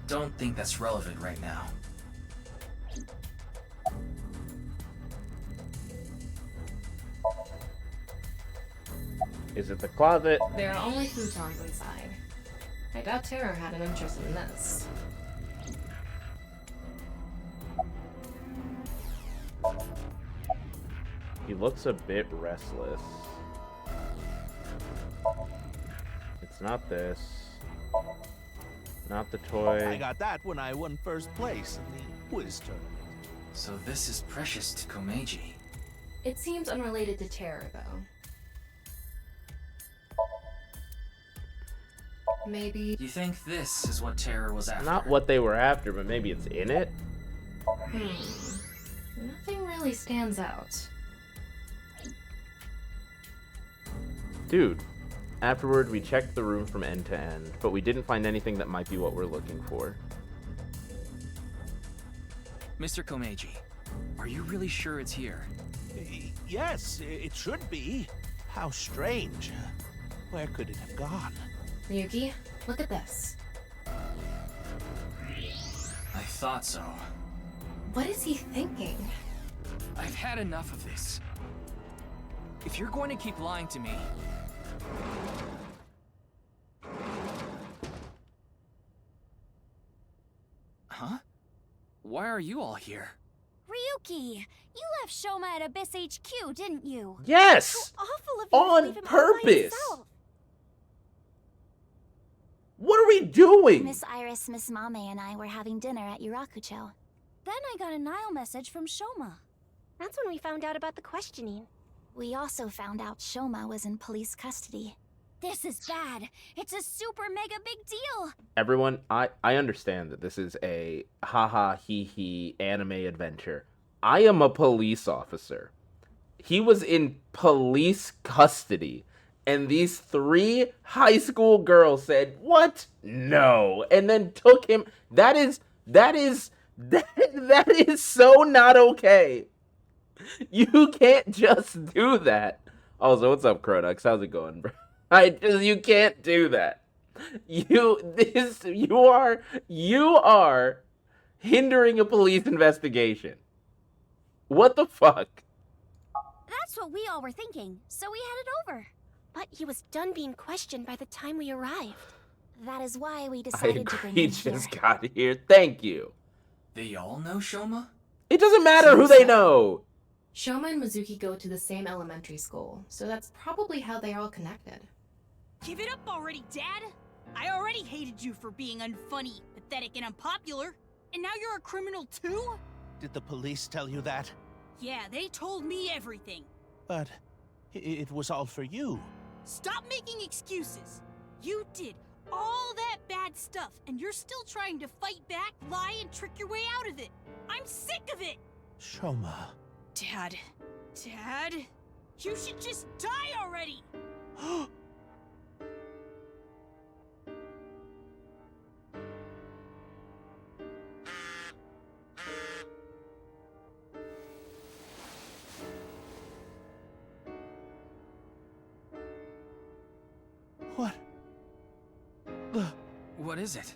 don't think that's relevant right now. Is it the closet? There are only futons inside. I doubt Terror had an interest in this. He looks a bit restless. It's not this. Not the toy. I got that when I won first place in the quiz tournament. So this is precious to Komeiji. It seems unrelated to Terror, though. Maybe... You think this is what Terror was after? Not what they were after, but maybe it's in it? Nothing really stands out. Dude, afterward we checked the room from end to end, but we didn't find anything that might be what we're looking for. Mr. Komeiji, are you really sure it's here? Yes, it should be. How strange. Where could it have gone? Ryuki, look at this. I thought so. What is he thinking? I've had enough of this. If you're going to keep lying to me... Huh? Why are you all here? Ryuki, you left Shoma at Abyss HQ, didn't you? Yes! How awful of you to On leave him all by purpose! himself. What are we doing? Miss Iris, Miss Mame, and I were having dinner at Yurakucho. Then I got a Nile message from Shoma. That's when we found out about the questioning. We also found out Shoma was in police custody. This is bad. It's a super mega big deal. Everyone, I understand that this is a haha hee hee anime adventure. I am a police officer. He was in police custody. And these 3 high school girls said, "What? No." And then took him. That is so not okay. You can't just do that. Also, what's up, Cronux? How's it going, bro? You can't do that. You are hindering a police investigation. What the fuck? That's what we all were thinking, so we headed over. But he was done being questioned by the time we arrived. That is why we decided to bring He him here. just got here. Thank you. They all know Shoma? It doesn't matter who they know. Shoma and Mizuki go to the same elementary school, so that's probably how they're all connected. Give it up already, Dad! I already hated you for being unfunny, pathetic, and unpopular. And now you're a criminal too? Did the police tell you that? Yeah, they told me everything. But it was all for you. Stop making excuses. You did all that bad stuff, and you're still trying to fight back, lie, and trick your way out of it. I'm sick of it! Shoma. Dad, you should just die already! What? What is it?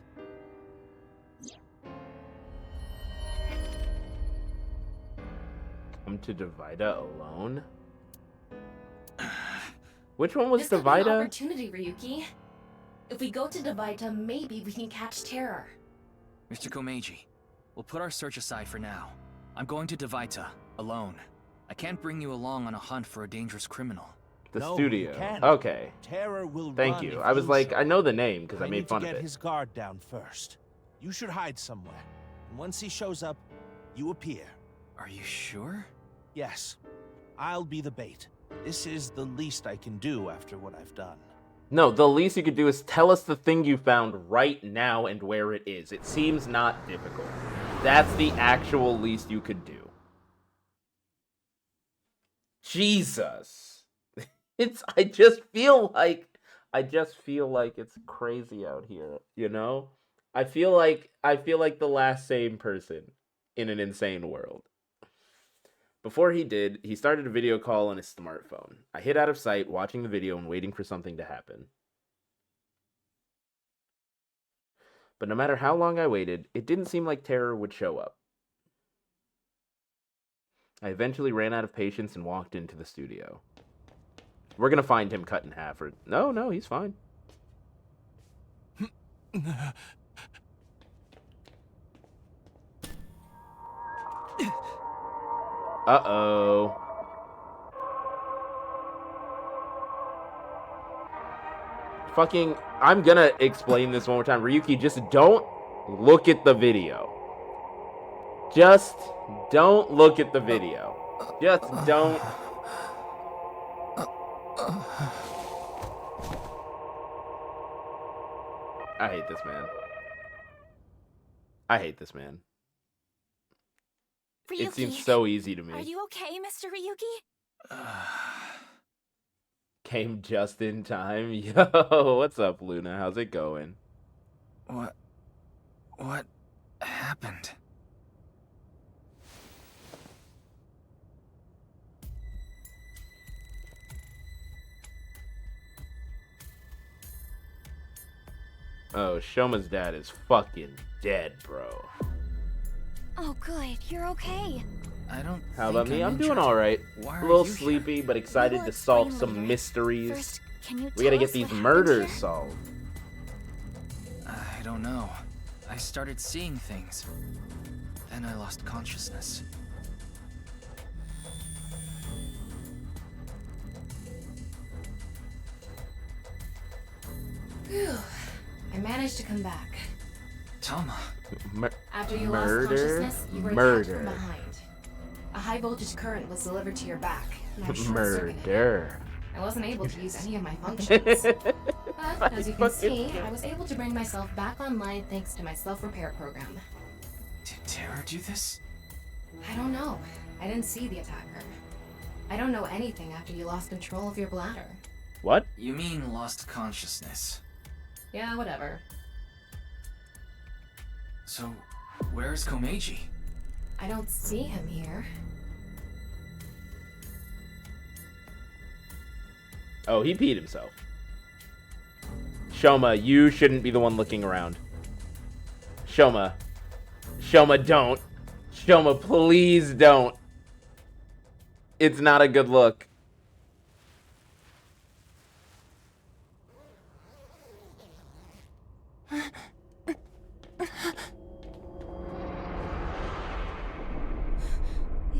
Come to Divida alone? Which one was This could be an Divida? opportunity, Ryuki. If we go to Divida, maybe we can catch Terror. Mr. Komeiji, we'll put our search aside for now. I'm going to Divaita, alone. I can't bring you along on a hunt for a dangerous criminal. The No, studio. you can't. Okay. Terror will Thank run you. if I was like, show I know up. the name because I I made need fun to of get it. his guard down first. You should hide somewhere. And once he shows up, you appear. Are you sure? Yes. I'll be the bait. This is the least I can do after what I've done. No, the least you could do is tell us the thing you found right now and where it is. It seems not difficult. That's the actual least you could do. Jesus. I just feel like it's crazy out here, you know? I feel like the last sane person in an insane world. Before he did, he started a video call on his smartphone. I hid out of sight, watching the video and waiting for something to happen. But no matter how long I waited, it didn't seem like Terror would show up. I eventually ran out of patience and walked into the studio. We're gonna find him cut in half, or... No, he's fine. Uh-oh. Fucking... I'm gonna explain this one more time. Ryuki, just don't look at the video. Just don't look at the video. Just don't... I hate this man. I hate this man. Ryuki, it seems so easy to me. Are you okay, Mr. Ryuki? Came just in time. Yo, what's up, Luna? How's it going? What happened? Oh, Shoma's dad is fucking dead, bro. Oh, good. You're okay. I don't. How about me? I'm doing injured. all right. Why A are little you sleepy, here? but excited will to solve explain some later. mysteries. First, can you We gotta tell get us these what happened murders here? solved. I don't know. I started seeing things. Then I lost consciousness. Phew. I managed to come back. Tama. After you lost consciousness, you were attacked from behind. A high voltage current was delivered to your back, and I'm short-circuited. Murder. I wasn't able to use any of my functions. But, as you can see, I was able to bring myself back online thanks to my self-repair program. Did Terra do this? I don't know. I didn't see the attacker. I don't know anything after you lost control of your bladder. What? You mean lost consciousness? Yeah, whatever. So, where's Komeiji? I don't see him here. Oh, he peed himself. Shoma, you shouldn't be the one looking around. Shoma. Shoma, don't. Shoma, please don't. It's not a good look.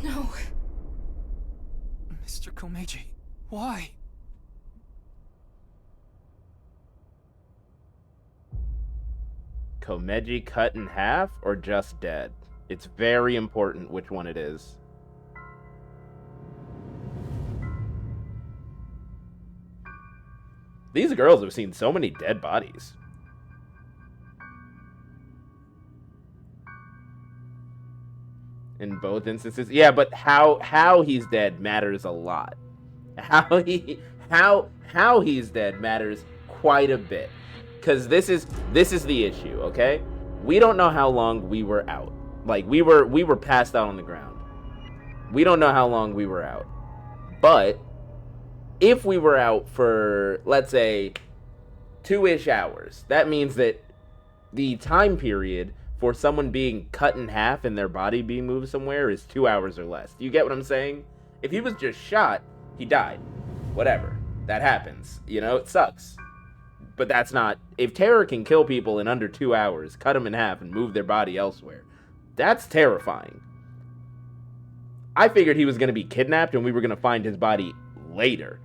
No. Mr. Komeiji, why? Komeiji cut in half or just dead? It's very important which one it is. These girls have seen so many dead bodies. In both instances. Yeah, but how he's dead matters a lot. How he's dead matters quite a bit. Cause this is the issue, okay? We don't know how long we were out. Like we were passed out on the ground. We don't know how long we were out. But if we were out for, let's say, 2-ish hours, that means that the time period for someone being cut in half and their body being moved somewhere is 2 hours or less. Do you get what I'm saying? If he was just shot, he died. Whatever. That happens. You know, it sucks. But that's not... If terror can kill people in under 2 hours, cut them in half, and move their body elsewhere, that's terrifying. I figured he was going to be kidnapped and we were going to find his body later.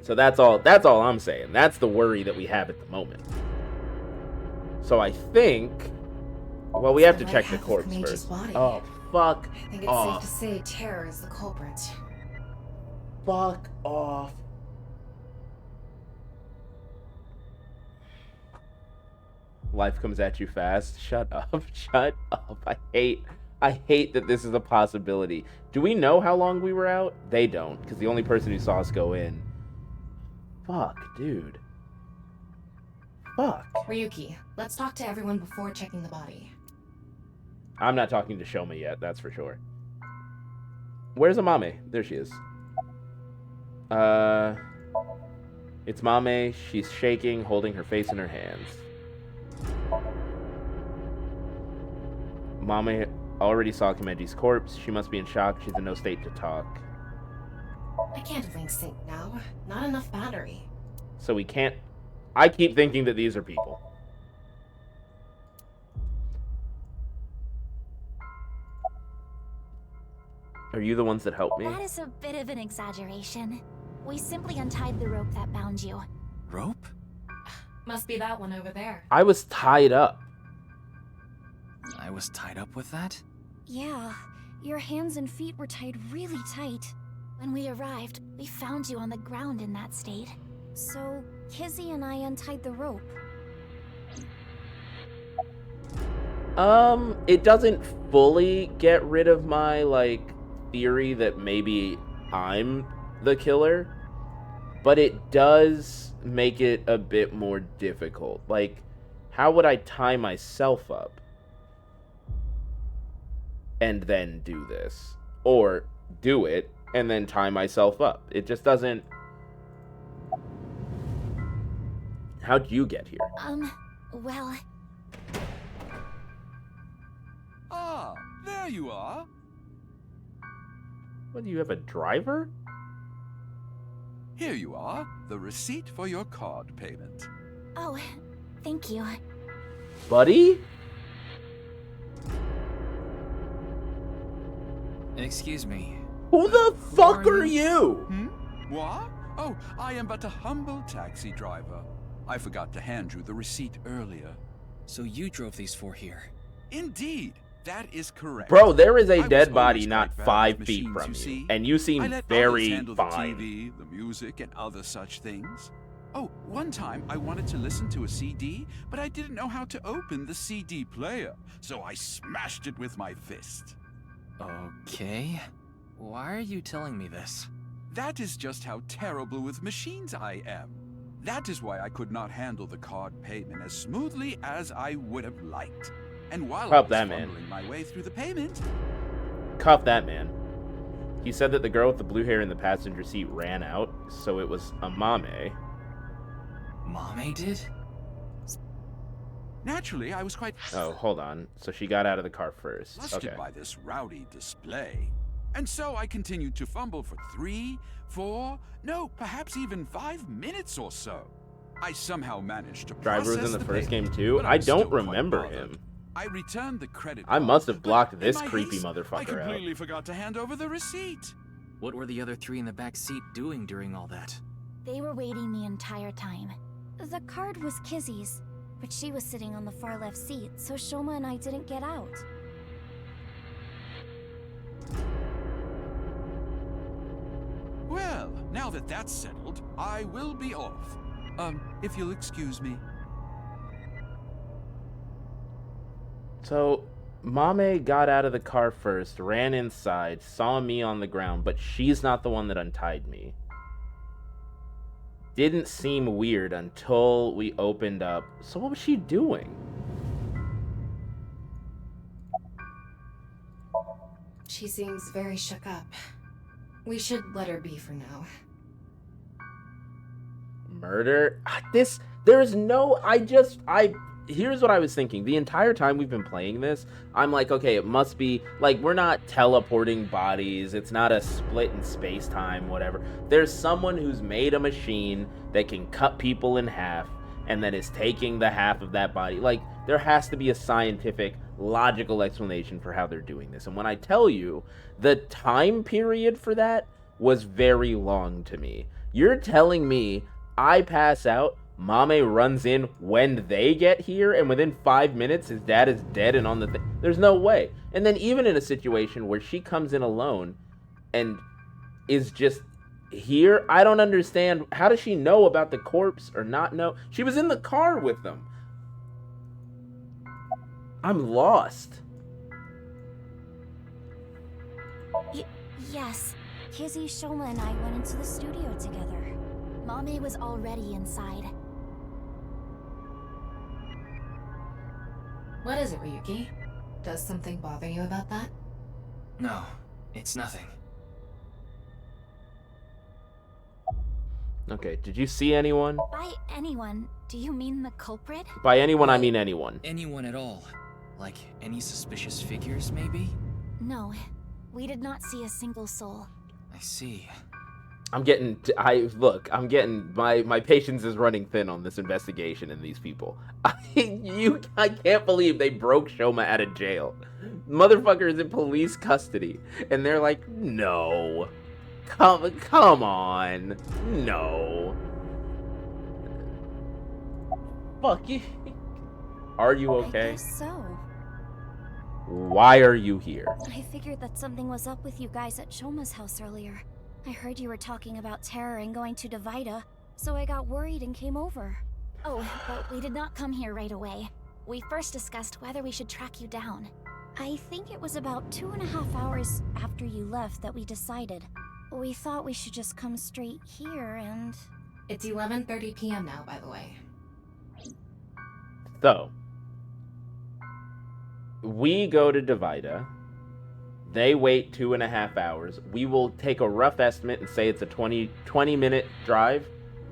So that's all I'm saying. That's the worry that we have at the moment. So I think... Well, we have to check the corpse first. Oh, Fuck I think it's off. safe to say Terror is the culprit. Fuck off. Life comes at you fast. Shut up. Shut up. I hate that this is a possibility. Do we know how long we were out? They don't, because the only person who saw us go in. Fuck, dude. Fuck. Ryuki, let's talk to everyone before checking the body. I'm not talking to Shoma yet, that's for sure. Where's Amame? There she is. It's Mame. She's shaking, holding her face in her hands. Mame already saw Komeji's corpse. She must be in shock. She's in no state to talk. I can't link sync now. Not enough battery. So we can't... I keep thinking that these are people. Are you the ones that helped me? That is a bit of an exaggeration. We simply untied the rope that bound you. Rope? Must be that one over there. I was tied up. I was tied up with that? Yeah, your hands and feet were tied really tight. When we arrived, we found you on the ground in that state. So, Kizzy and I untied the rope. It doesn't fully get rid of my, like, theory that maybe I'm the killer, but it does make it a bit more difficult. Like, how would I tie myself up and then do this? Or do it and then tie myself up? It just doesn't... How'd you get here? Well... Ah, there you are. What, do you have a driver? Here you are, the receipt for your card payment. Oh, thank you. Buddy? Excuse me. Who the fuck are you? What? Oh, I am but a humble taxi driver. I forgot to hand you the receipt earlier. So you drove these four here? Indeed, that is correct. Bro, there is a I dead was body always not quite bad 5 with feet machines, from you you, see. and you I seem let others very handle fine. The TV, the music, and other such things. Oh, one time I wanted to listen to a CD, but I didn't know how to open the CD player, so I smashed it with my fist. Okay. Why are you telling me this? That is just how terrible with machines I am. That is why I could not handle the card payment as smoothly as I would have liked. And while I was fumbling my way through the payment... Cuff that man. He said that the girl with the blue hair in the passenger seat ran out, so it was Amame. Mame did? Naturally, I was quite... Oh, hold on. So she got out of the car first. flustered Okay. by this rowdy display. And so I continued to fumble for 3, 4, no, perhaps even 5 minutes or so. I somehow managed to Driver was process in the the first payment, game too? but I I'm still don't quite remember bothered. him. I returned the credit I card, must have blocked but this in my creepy haste, I motherfucker out. completely forgot to hand over the receipt. What were the other three in the back seat doing during all that? They were waiting the entire time. The card was Kizzy's, but she was sitting on the far left seat, so Shoma and I didn't get out. Well, now that that's settled, I will be off. If you'll excuse me. So, Mame got out of the car first, ran inside, saw me on the ground, but she's not the one that untied me. Didn't seem weird until we opened up. So what was she doing? She seems very shook up. We should let her be for now. Murder? Here's what I was thinking. The entire time we've been playing this, I'm like, okay, it must be, like, we're not teleporting bodies, it's not a split in space-time, whatever. There's someone who's made a machine that can cut people in half, and that is taking the half of that body. Like, there has to be a scientific, logical explanation for how they're doing this. And when I tell you, the time period for that was very long to me. You're telling me I pass out, Mame runs in when they get here, and within 5 minutes, his dad is dead and on the thing. There's no way. And then even in a situation where she comes in alone and is just here, I don't understand. How does she know about the corpse or not know? She was in the car with them. I'm lost. Yes. Kizzy, Shoma, and I went into the studio together. Mame was already inside. What is it, Ryuki? Does something bother you about that? No, it's nothing. Okay, did you see anyone? By anyone, do you mean the culprit? By anyone, I mean anyone. Anyone at all? Like, any suspicious figures, maybe? No, we did not see a single soul. I see. I'm getting, my patience is running thin on this investigation and these people. I can't believe they broke Shoma out of jail. Motherfucker is in police custody, and they're like, no. Come on. No. Fuck you. Are you okay? I guess so. Why are you here? I figured that something was up with you guys at Shoma's house earlier. I heard you were talking about Terror and going to Divida, so I got worried and came over. Oh, but we did not come here right away. We first discussed whether we should track you down. I think it was about 2.5 hours after you left that we decided. We thought we should just come straight here and... It's 11:30 p.m. now, by the way. So, we go to Divida. They wait 2.5 hours. We will take a rough estimate and say it's a 20-minute drive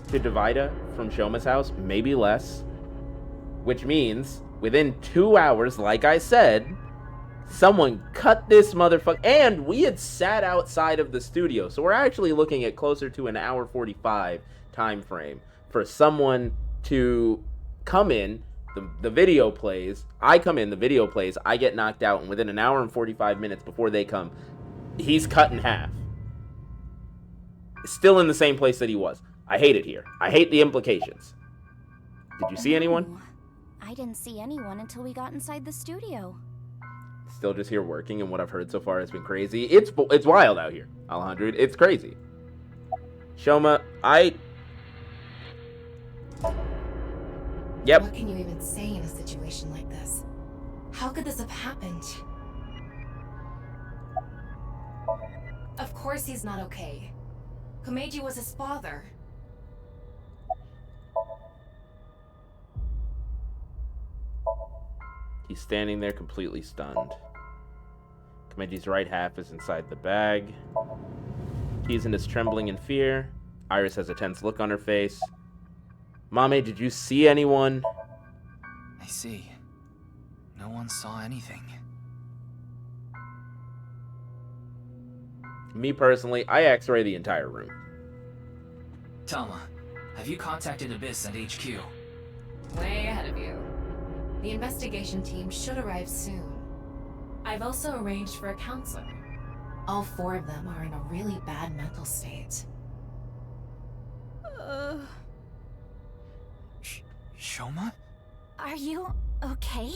to Divida from Shoma's house, maybe less. Which means, within 2 hours, like I said, someone cut this motherfucker. And we had sat outside of the studio, so we're actually looking at closer to an hour 45 time frame for someone to come in. The video plays, I come in, the video plays, I get knocked out, and within an hour and 45 minutes before they come, he's cut in half. Still in the same place that he was. I hate it here. I hate the implications. Did you see anyone? I didn't see anyone until we got inside the studio. Still just here working, and what I've heard so far has been crazy. It's wild out here, Alejandro. It's crazy. Shoma, Yep. What can you even say in a situation like this? How could this have happened? Of course he's not okay. Komeiji was his father. He's standing there completely stunned. Komeiji's right half is inside the bag. Kizan is trembling in fear. Iris has a tense look on her face. Mame, did you see anyone? I see. No one saw anything. Me personally, I x-ray the entire room. Tama, have you contacted Abyss at HQ? Way ahead of you. The investigation team should arrive soon. I've also arranged for a counselor. All 4 of them are in a really bad mental state. Shoma? Are you okay?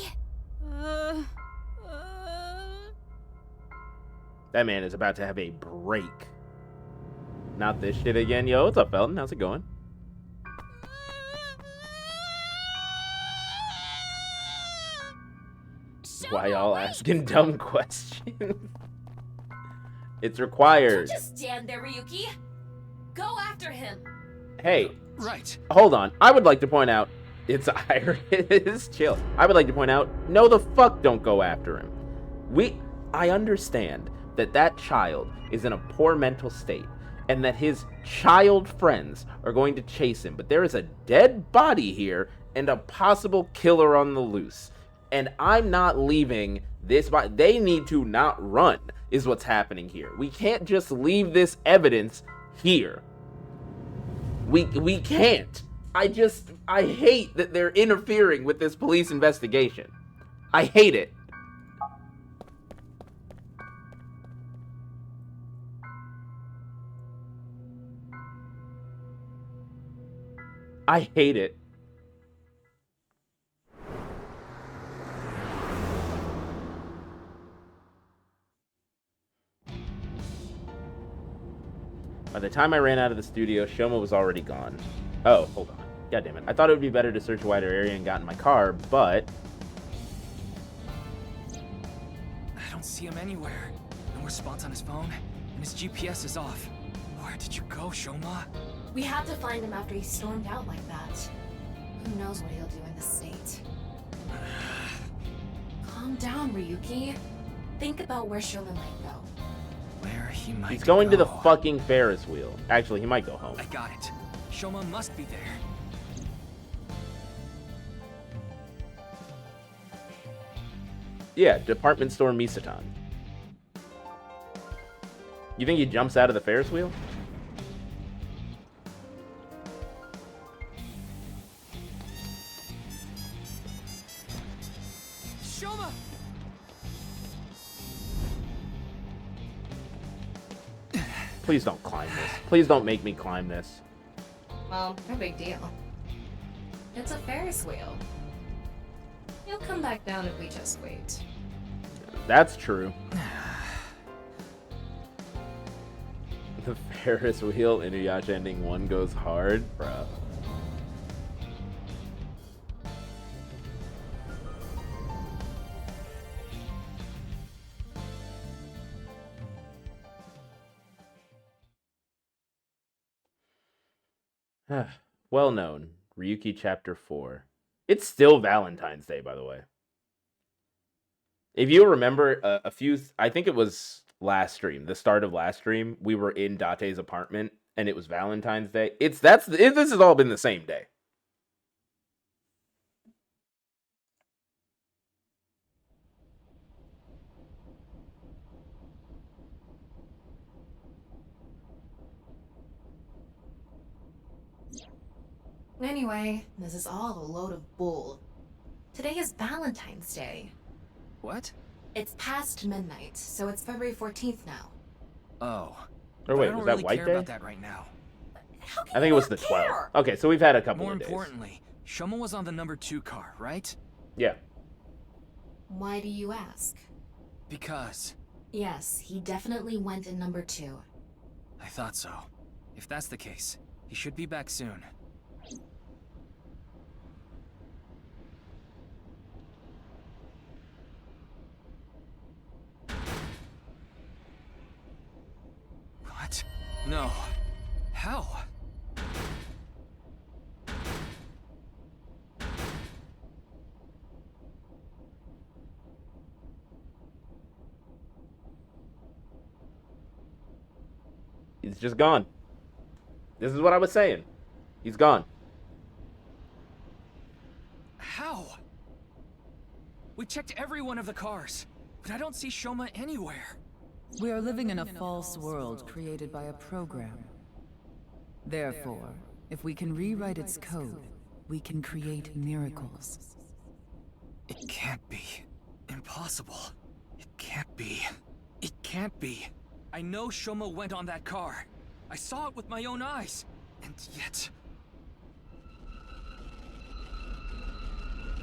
That man is about to have a break. Not this shit again. Yo, what's up, Felton? How's it going? Why y'all asking dumb questions? It's required. Don't just stand there, Ryuki. Go after him. Hey. Right. Hold on. I would like to point out, it's Iris. Chill. I would like to point out, no the fuck don't go after him. I understand that child is in a poor mental state and that his child friends are going to chase him, but there is a dead body here and a possible killer on the loose. And I'm not leaving this body. They need to not run, is what's happening here. We can't just leave this evidence here. We can't. I hate that they're interfering with this police investigation. I hate it. I hate it. By the time I ran out of the studio, Shoma was already gone. Oh, hold on. God damn it. I thought it would be better to search a wider area and got in my car, but... I don't see him anywhere. No response on his phone, and his GPS is off. Where did you go, Shoma? We had to find him after he stormed out like that. Who knows what he'll do in this state? Calm down, Ryuki. Think about where Shoma might go. Where he might He's going to the go. fucking Ferris wheel. Actually, he might go home. I got it. Shoma must be there. Yeah, department store Misatan. You think he jumps out of the Ferris wheel? Shoma! Please don't climb this. Please don't make me climb this. Well, no big deal. It's a Ferris wheel. He'll come back down if we just wait. That's true. The Ferris wheel, Inuyasha ending 1 goes hard, bro. Well known. Ryuki Chapter 4. It's still Valentine's Day, by the way. If you remember I think it was last stream, the start of last stream, we were in Date's apartment and it was Valentine's Day. This has all been the same day. Anyway, this is all a load of bull. Today is Valentine's Day. What? It's past midnight, so it's February 14th now. Oh. Or wait, I don't was that really White care Day? about that right now. I think it was the 12th. Okay, so we've had a couple More of days. importantly, Shoma was on the number 2 car, right? Yeah. Why do you ask? Because Yes, he definitely went in number 2. I thought so. If that's the case, he should be back soon. What? No. How? He's just gone. This is what I was saying. He's gone. How? We checked every one of the cars, but I don't see Shoma anywhere. We are living in a false world created by a program. Therefore, if we can rewrite its code, we can create miracles. It can't be. Impossible. It can't be. It can't be. I know Shoma went on that car. I saw it with my own eyes. And yet...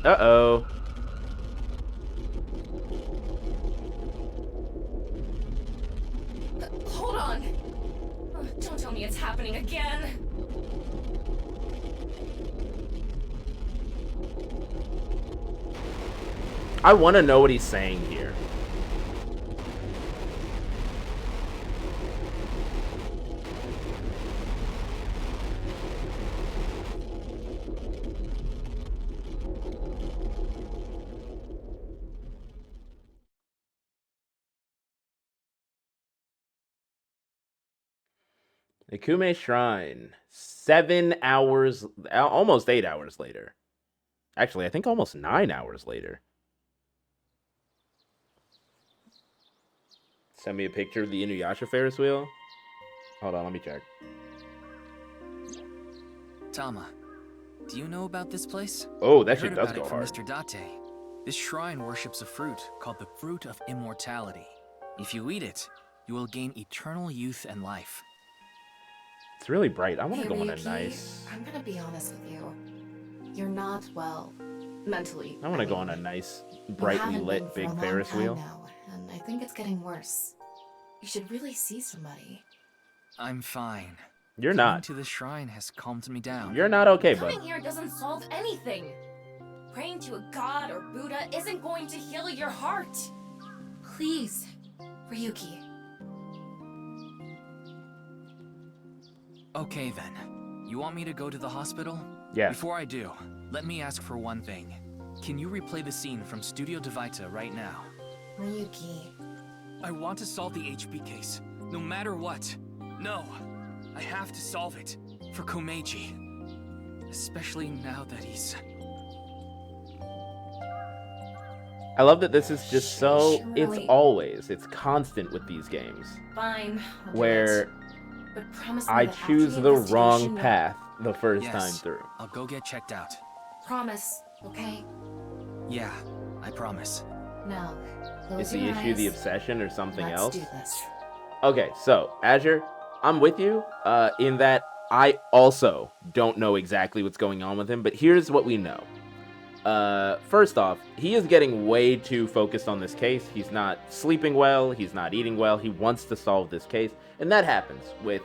Uh-oh. Hold on! Don't tell me it's happening again! I want to know what he's saying here. The Kume Shrine. 7 hours, almost 8 hours later. Actually, I think almost 9 hours later. Send me a picture of the Inuyasha Ferris wheel. Hold on, let me check. Tama, do you know about this place? Oh, that I shit heard does about go it from hard. Mr. Date. This shrine worships a fruit called the Fruit of Immortality. If you eat it, you will gain eternal youth and life. It's really bright. I want to Hey, go on a Ryuki, nice... I'm gonna be honest with you. You're not, well, mentally. I want to go on a nice, brightly You haven't lit been for big a long Ferris time wheel. now, and I think it's getting worse. You should really see somebody. I'm fine. You're Going not. to the shrine has calmed me down. You're not okay, bud. Coming here doesn't solve anything. Praying to a god or Buddha isn't going to heal your heart. Please, Ryuki. Okay then. You want me to go to the hospital? Yeah. Before I do, let me ask for one thing. Can you replay the scene from Studio Devita right now? Ryuki. I want to solve the HP case, no matter what. No, I have to solve it. For Komeiji. Especially now that he's... I love that this is just so... It's constant with these games. Fine. I'll do where it. But promise me I that after choose the wrong investigation, path the first Yes. time through. I'll go get checked out. Promise, okay? Yeah, I promise. Now, Is close the your issue the eyes. obsession or something Let's else? do this. Okay, so Azure, I'm with you in that I also don't know exactly what's going on with him, but here's what we know. First off, he is getting way too focused on this case. He's not sleeping well. He's not eating well. He wants to solve this case. And that happens with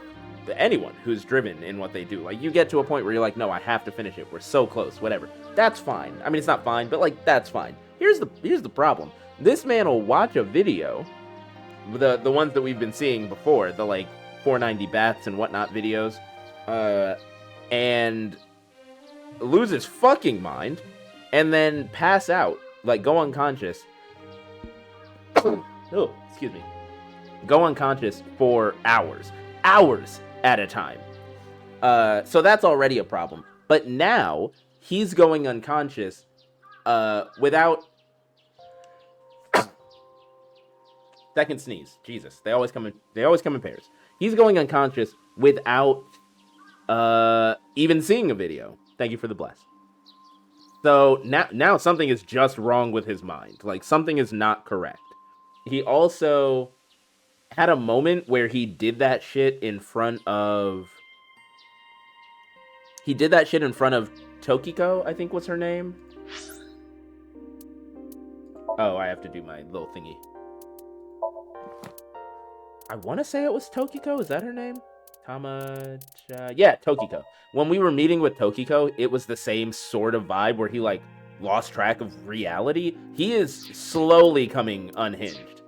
anyone who's driven in what they do. Like, you get to a point where you're like, no, I have to finish it. We're so close, whatever. That's fine. I mean, it's not fine, but like, that's fine. Here's the problem. This man will watch a video, the ones that we've been seeing before, the like 490 baths and whatnot videos, and lose his fucking mind, and then pass out, like go unconscious. Oh, excuse me. Go unconscious for hours at a time. So that's already a problem. But now he's going unconscious without... Second sneeze. Jesus, they always come in pairs. He's going unconscious without even seeing a video. Thank you for the bless. So now something is just wrong with his mind. Like, something is not correct. He also had a moment where he did that shit in front of... Tokiko, I think was her name. Oh, I have to do my little thingy. I want to say it was Tokiko. Is that her name? Yeah, Tokiko. When we were meeting with Tokiko, it was the same sort of vibe where he, like, lost track of reality. He is slowly coming unhinged.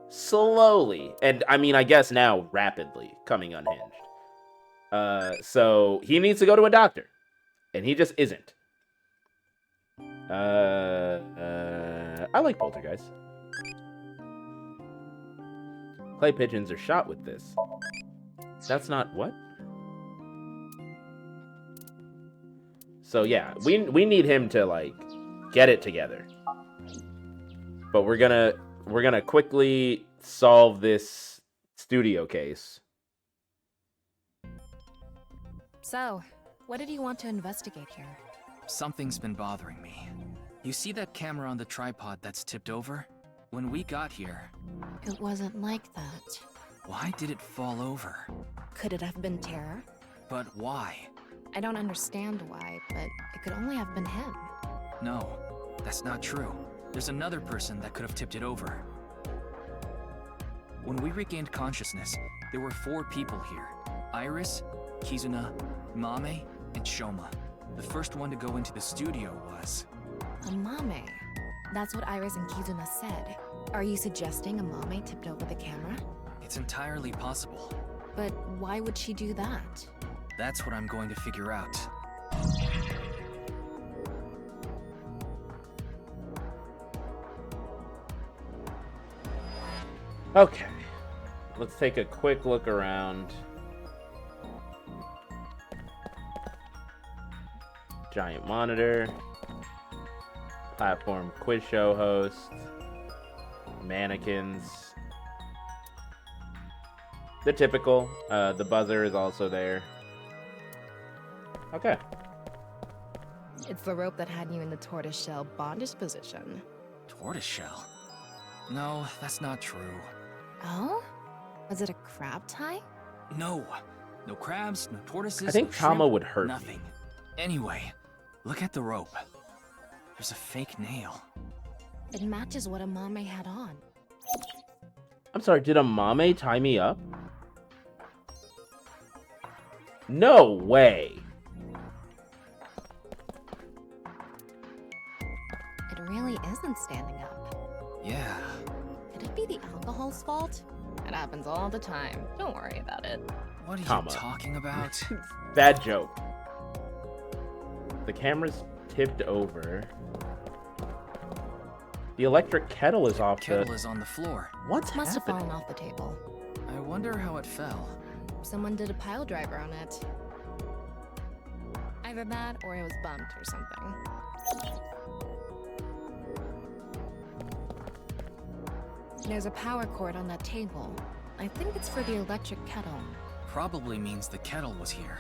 Slowly. And, I mean, I guess now rapidly coming unhinged. So he needs to go to a doctor. And he just isn't. I like Poltergeist. Clay pigeons are shot with this. That's not what? So yeah, we need him to like get it together. But we're gonna quickly solve this studio case. So, what did you want to investigate here? Something's been bothering me. You see that camera on the tripod that's tipped over? When we got here... It wasn't like that. Why did it fall over? Could it have been terror? But why? I don't understand why, but it could only have been him. No, that's not true. There's another person that could have tipped it over. When we regained consciousness, there were 4 people here. Iris, Kizuna, Mame, and Shoma. The first one to go into the studio was... Amame. That's what Iris and Kizuna said. Are you suggesting Amame tipped over the camera? It's entirely possible. But why would she do that? That's what I'm going to figure out. Okay. Let's take a quick look around. Giant monitor. Platform quiz show host. Mannequins. The typical. The buzzer is also there. Okay. It's the rope that had you in the tortoiseshell bondage position. Tortoiseshell? No, that's not true. Oh? Was it a crab tie? No. No crabs, no tortoises, I think no Tama shrimp, would hurt nothing. Anyway, look at the rope. There's a fake nail. It matches what Amame had on. I'm sorry, did Amame tie me up? No way. It really isn't standing up. Yeah. Could it be the alcohol's fault? It happens all the time. Don't worry about it. What are you talking about? Bad joke. The camera's tipped over. The electric kettle is off. Kettle is on the floor. What's Must have happening? fallen off the table. I wonder how it fell. Someone did a pile driver on it. Either that or it was bumped or something. There's a power cord on that table. I think it's for the electric kettle. Probably means the kettle was here.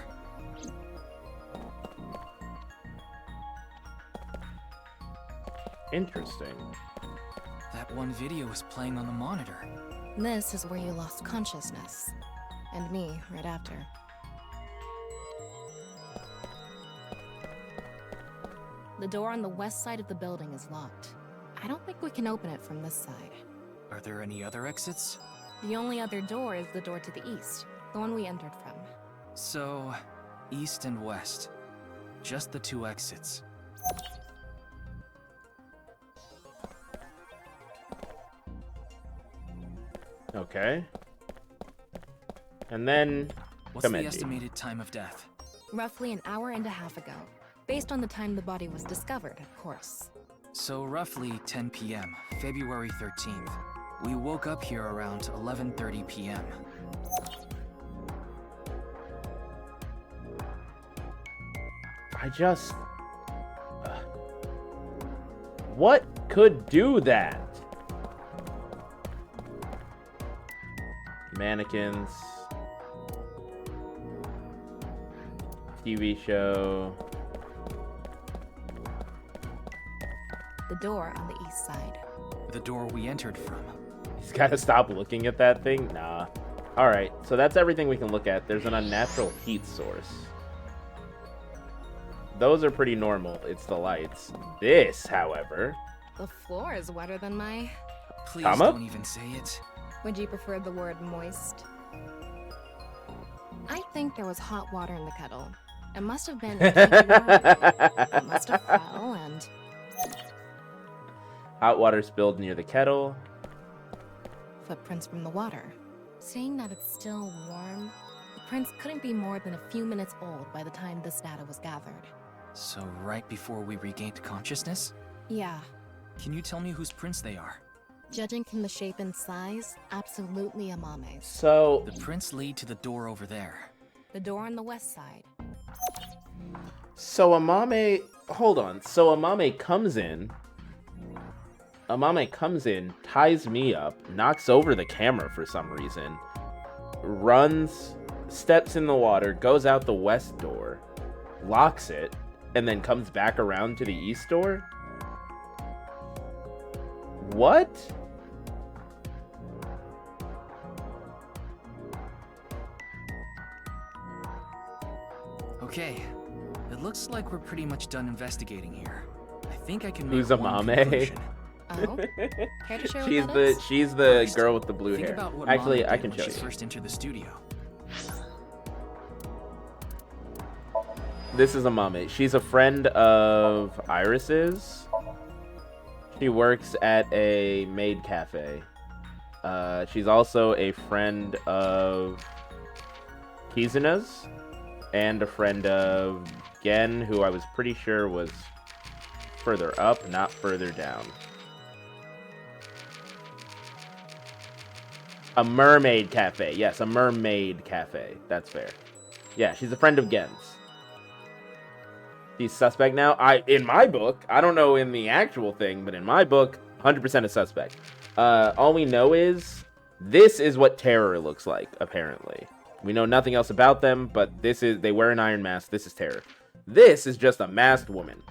Interesting. That one video is playing on the monitor. This is where you lost consciousness. And me right after. The door on the west side of the building is locked. I don't think we can open it from this side. Are there any other exits? The only other door is the door to the east, the one we entered from. So, east and west. Just the two exits. Okay. And then... What's the estimated time of death? Roughly an hour and a half ago. Based on the time the body was discovered, of course. So roughly 10 p.m., February 13th. We woke up here around 11:30 p.m. I just... What could do that? Mannequins. TV show. The door on the east side. The door we entered from. He's gotta stop looking at that thing? Nah. Alright, so that's everything we can look at. There's an unnatural heat source. Those are pretty normal. It's the lights. This, however... The floor is wetter than my... Please don't even say it. Would you prefer the word moist? I think there was hot water in the kettle. It must have been... It must have fell and... Hot water spilled near the kettle. Footprints from the water. Seeing that it's still warm, the prints couldn't be more than a few minutes old by the time this data was gathered. So right before we regained consciousness? Yeah. Can you tell me whose prints they are? Judging from the shape and size, absolutely Amame's. So... The prints lead to the door over there. The door on the west side. So Amame... Hold on. So Amame comes in... Amame comes in, ties me up, knocks over the camera for some reason, runs, steps in the water, goes out the west door, locks it, and then comes back around to the east door? What? Okay, it looks like we're pretty much done investigating here. I think I can make Who's one Amame? conclusion. Oh? Care to share what that is? She's the girl with the blue Think hair. about what Actually, Mama I did can when show she you. first entered the studio. This is Amame. She's a friend of Iris's. She works at a maid cafe. She's also a friend of Kizuna's and a friend of Gen, who I was pretty sure was further up, not further down. A mermaid cafe. Yes, a mermaid cafe. That's fair. Yeah, she's a friend of Gen's. She's suspect now. In my book, I don't know in the actual thing, but in my book, 100% a suspect. All we know is this is what Terror looks like, apparently. We know nothing else about them, but they wear an iron mask. This is Terror. This is just a masked woman.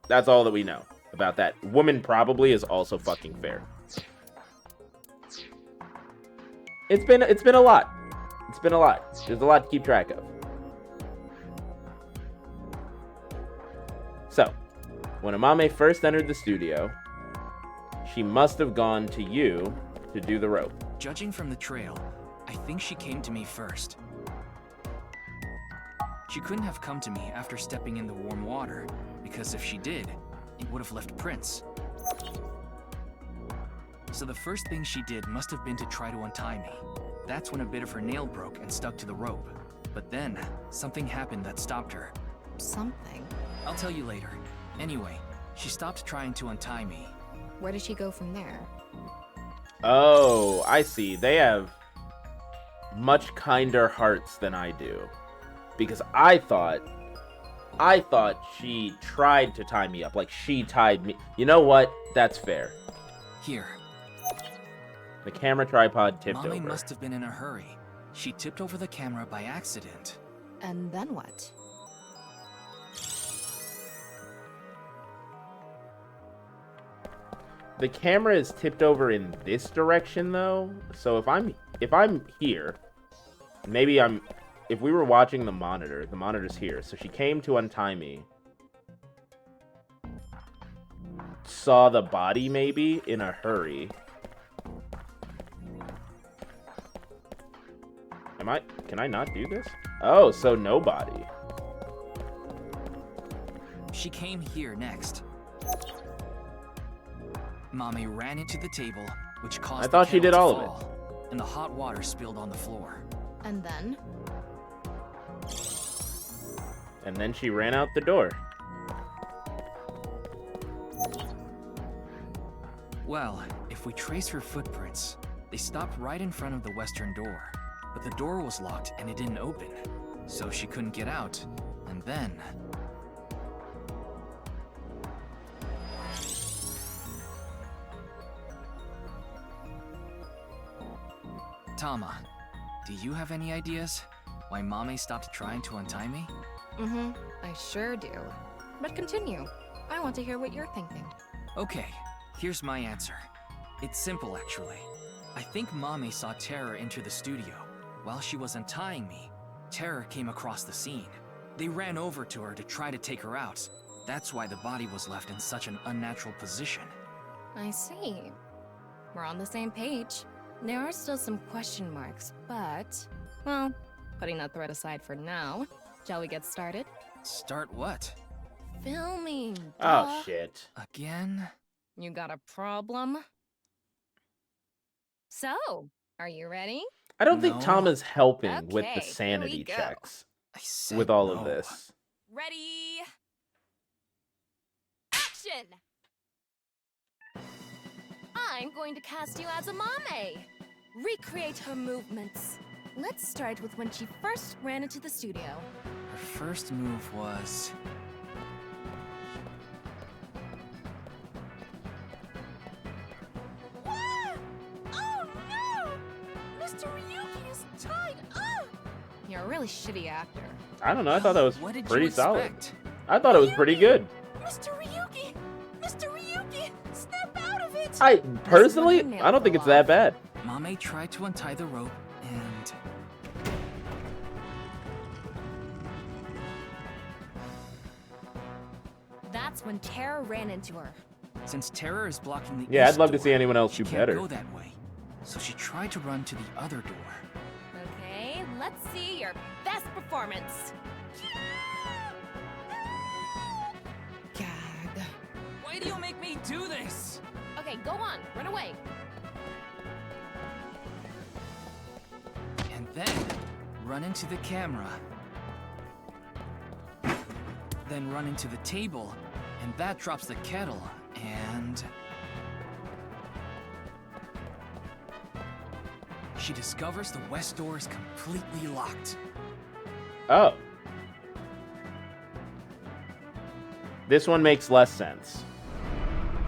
That's all that we know about that. Woman probably is also fucking fair. It's been a lot. It's been a lot. There's a lot to keep track of. So, when Amame first entered the studio, she must have gone to you to do the rope. Judging from the trail, I think she came to me first. She couldn't have come to me after stepping in the warm water, because if she did, it would have left prints. So the first thing she did must have been to try to untie me. That's when a bit of her nail broke and stuck to the rope. But then, something happened that stopped her. Something? I'll tell you later. Anyway, she stopped trying to untie me. Where did she go from there? Oh, I see. They have much kinder hearts than I do. Because I thought she tried to tie me up. Like, she tied me. You know what? That's fair. Here. The camera tripod tipped Mommy over. must have been in a hurry. She tipped over the camera by accident. And then what? The camera is tipped over in this direction, though. So if I'm here, maybe if we were watching the monitor's here. So she came to untie me. Saw the body, maybe, in a hurry. Can I not do this? Oh, so nobody. She came here next. Mommy ran into the table, which caused I thought the she did kettle all to of it. fall, and the hot water spilled on the floor. And then? And then she ran out the door. Well, if we trace her footprints, they stopped right in front of the western door. But the door was locked and it didn't open, so she couldn't get out. And then... Tama, do you have any ideas why Mommy stopped trying to untie me? Mm-hmm, I sure do. But continue. I want to hear what you're thinking. Okay, here's my answer. It's simple, actually. I think Mommy saw Terror enter the studio. While she was untying me, Terror came across the scene. They ran over to her to try to take her out. That's why the body was left in such an unnatural position. I see. We're on the same page. There are still some question marks, but... Well, putting that thread aside for now, shall we get started? Start what? Filming. Oh, shit. Again? You got a problem? So, are you ready? I don't think Tama's helping with the Okay, sanity here we go. checks I said with all of no. this. Ready? Action! I'm going to cast you as a Mame. Recreate her movements. Let's start with when she first ran into the studio. Her first move was... Oh no! Mr. Ryuki is tied up! You're a really shitty actor. I don't know. I thought that was What did pretty you solid. expect? I thought it was pretty good. Mr. Ryuki! Mr. Ryuki! Snap out of it! I personally, I don't think it's that bad. Mame tried to untie the rope, and... That's when Terror ran into her. Since Terror is blocking the Yeah, I'd east love to door, see anyone else she do can't better. go that way. So she tried to run to the other door. Okay, let's see your best performance. God. Why do you make me do this? Okay, go on, run away. And then, run into the camera. Then run into the table, and that drops the kettle, and... She discovers the west door is completely locked. Oh. This one makes less sense.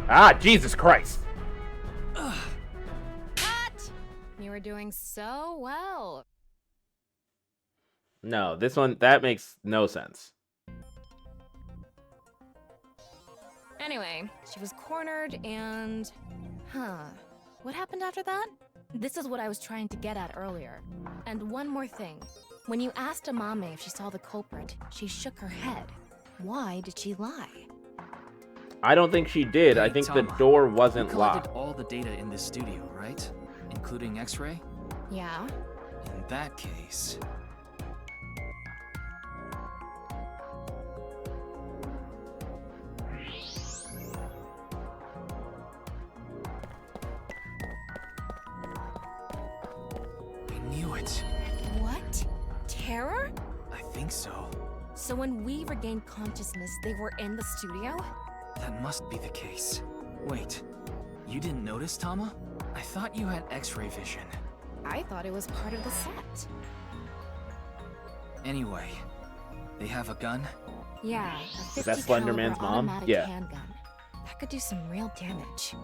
Ah, Jesus Christ. Cut! You were doing so well. No, this one, that makes no sense. Anyway, she was cornered and... What happened after that? This is what I was trying to get at earlier. And one more thing. When you asked Amame if she saw the culprit, she shook her head. Why did she lie? I don't think she did. I Hey, think the Tama, door You wasn't collected locked. all the data in this studio, right? Including X-ray? Yeah? In that case... Terror? I think so. So when we regained consciousness, they were in the studio? That must be the case. Wait, you didn't notice, Tama? I thought you had X-ray vision. I thought it was part of the set. Anyway, they have a gun? Yeah, a Is that 50 Slender caliber Man's mom? automatic Yeah. handgun. That could do some real damage.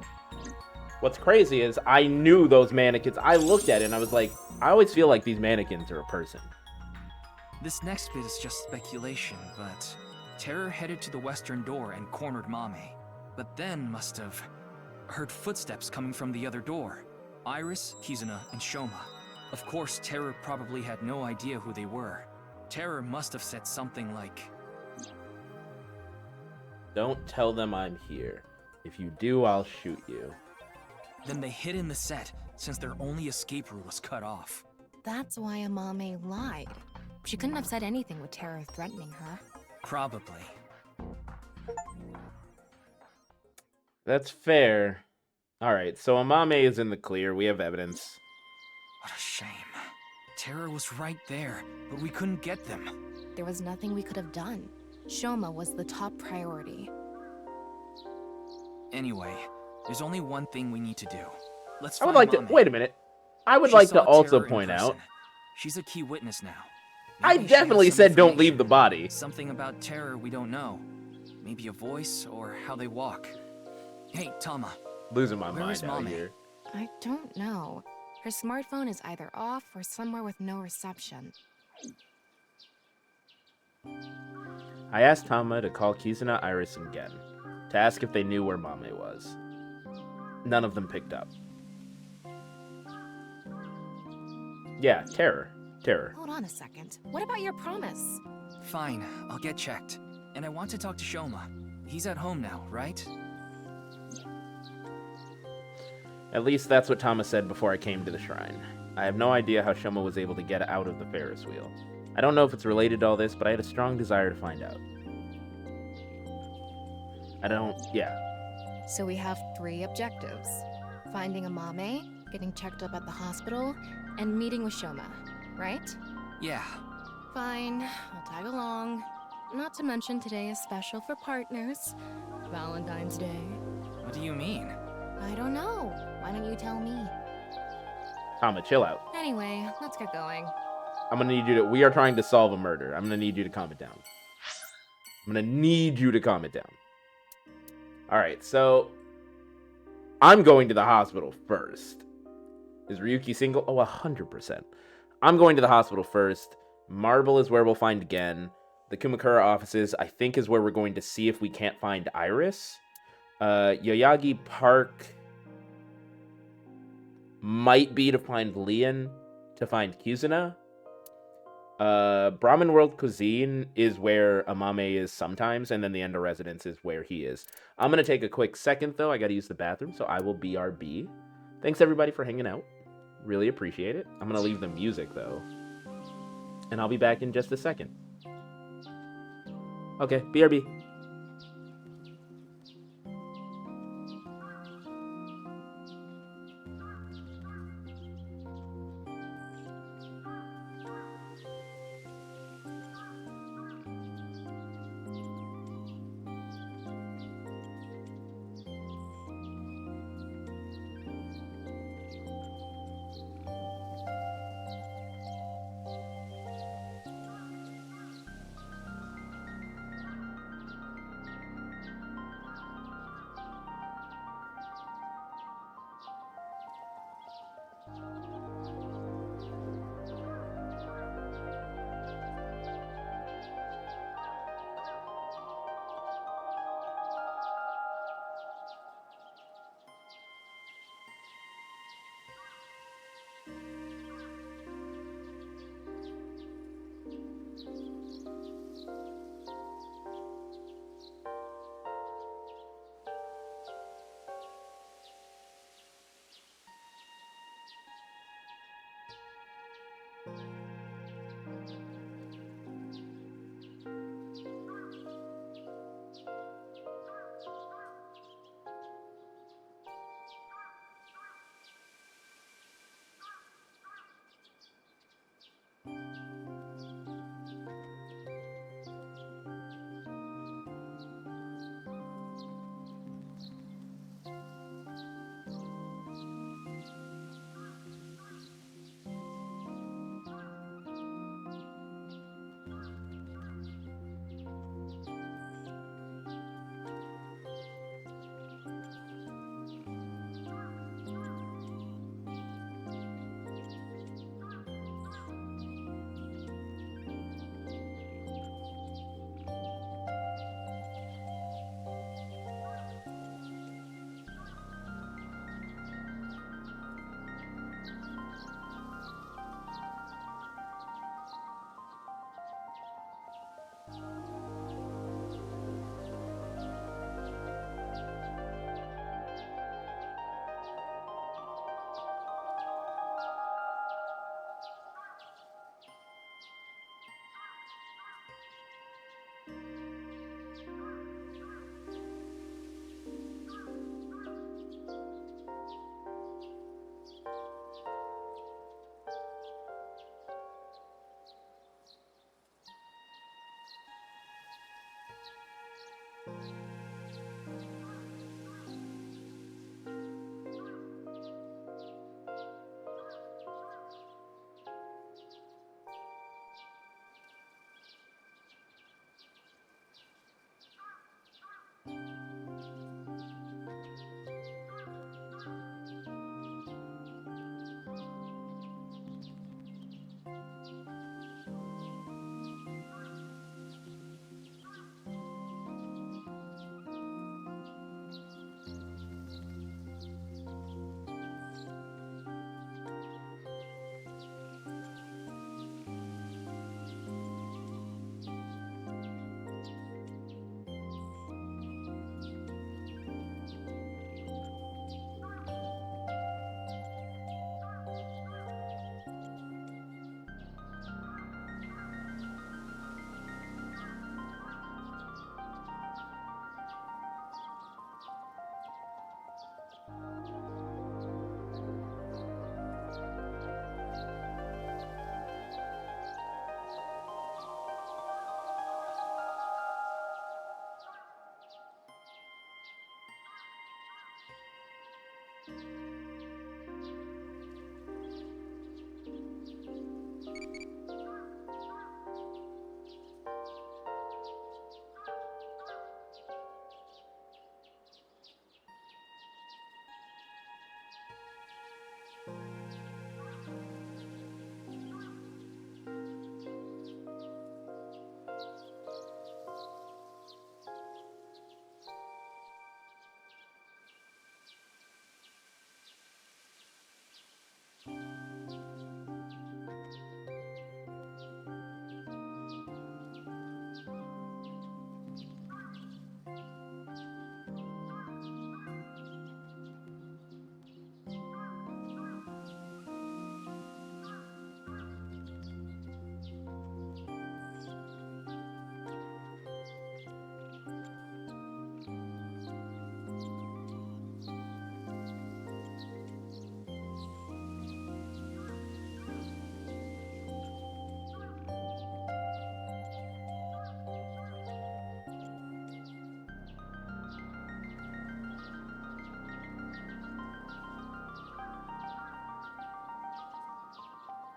What's crazy is I knew those mannequins. I looked at it and I was like, I always feel like these mannequins are a person. This next bit is just speculation, but Terror headed to the western door and cornered Mame, but then must have heard footsteps coming from the other door. Iris, Kizuna, and Shoma. Of course, Terror probably had no idea who they were. Terror must have said something like, Don't tell them I'm here. If you do, I'll shoot you. Then they hid in the set, since their only escape route was cut off. That's why Amame lied. She couldn't have said anything with Terror threatening her. Probably. That's fair. Alright, so Amame is in the clear. We have evidence. What a shame. Terror was right there, but we couldn't get them. There was nothing we could have done. Shoma was the top priority. Anyway, there's only one thing we need to do. Let's I would find like to... Mame. Wait a minute. I would She like to saw also Terror in point out... person. She's a key witness now. I Maybe she has definitely some said don't leave information. the body. Something about Terror we don't know. Maybe a voice or how they walk. Hey, Tama. Losing my Where mind is out Mame? here. I don't know. Her smartphone is either off or somewhere with no reception. I asked Tama to call Kizuna, Iris, and Gen to ask if they knew where Mame was. None of them picked up. Yeah, Terror. Terror. Hold on a second. What about your promise? Fine, I'll get checked. And I want to talk to Shoma. He's at home now, right? At least that's what Tama said before I came to the shrine. I have no idea how Shoma was able to get out of the Ferris wheel. I don't know if it's related to all this, but I had a strong desire to find out. Yeah. So we have 3 objectives. Finding Amame, getting checked up at the hospital, and meeting with Shoma, right? Yeah. Fine, I'll tag along. Not to mention today is special for partners. Valentine's Day. What do you mean? I don't know. Why don't you tell me? Tama, chill out. Anyway, let's get going. I'm gonna need you to... We are trying to solve a murder. I'm gonna need you to calm it down. I'm gonna need you to calm it down. Alright, so... I'm going to the hospital first. Is Ryuki single? Oh, 100%. I'm going to the hospital first. Marble is where we'll find Gen. The Kumakura offices, I think, is where we're going to see if we can't find Iris. Yoyagi Park might be to find Leon, to find Kizuna. Brahmin World Cuisine is where Amame is sometimes, and then the Endo Residence is where he is. I'm going to take a quick second, though. I got to use the bathroom, so I will BRB. Thanks, everybody, for hanging out. Really appreciate it. I'm going to leave the music, though. And I'll be back in just a second. Okay, BRB.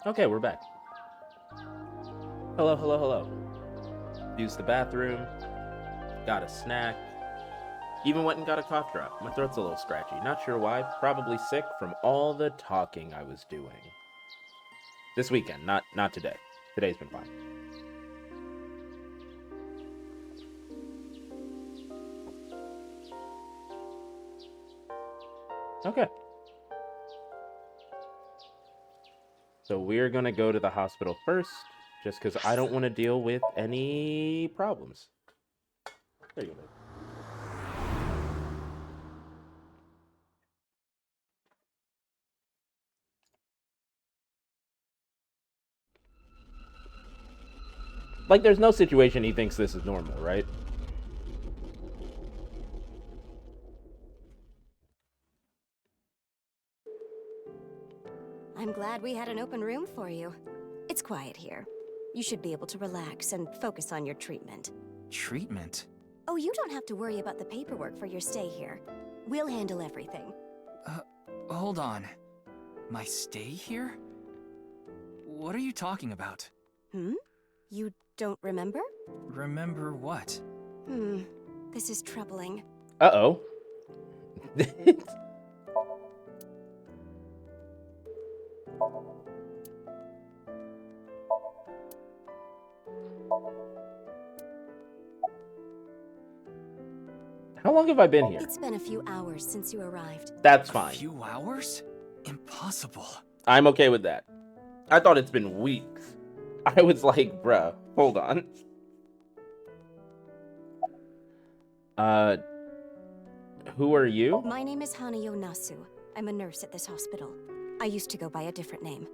Okay, we're back. Hello, hello, hello. Used the bathroom. Got a snack. Even went and got a cough drop. My throat's a little scratchy. Not sure why. Probably sick from all the talking I was doing. This weekend, not today. Today's been fine. Okay. So we're gonna go to the hospital first, just because I don't want to deal with any problems. There you go, babe. Like, there's no situation he thinks this is normal, right? I'm glad we had an open room for you. It's quiet here. You should be able to relax and focus on your treatment. Treatment? Oh, you don't have to worry about the paperwork for your stay here. We'll handle everything. Hold on. My stay here? What are you talking about? You don't remember? Remember what? This is troubling. Uh-oh. How long have I been here? It's been a few hours since you arrived. That's fine. A few hours? Impossible. I'm okay with that. I thought it's been weeks. I was like, bruh, hold on. Who are you? My name is Hanayo Nasu. I'm a nurse at this hospital. I used to go by a different name.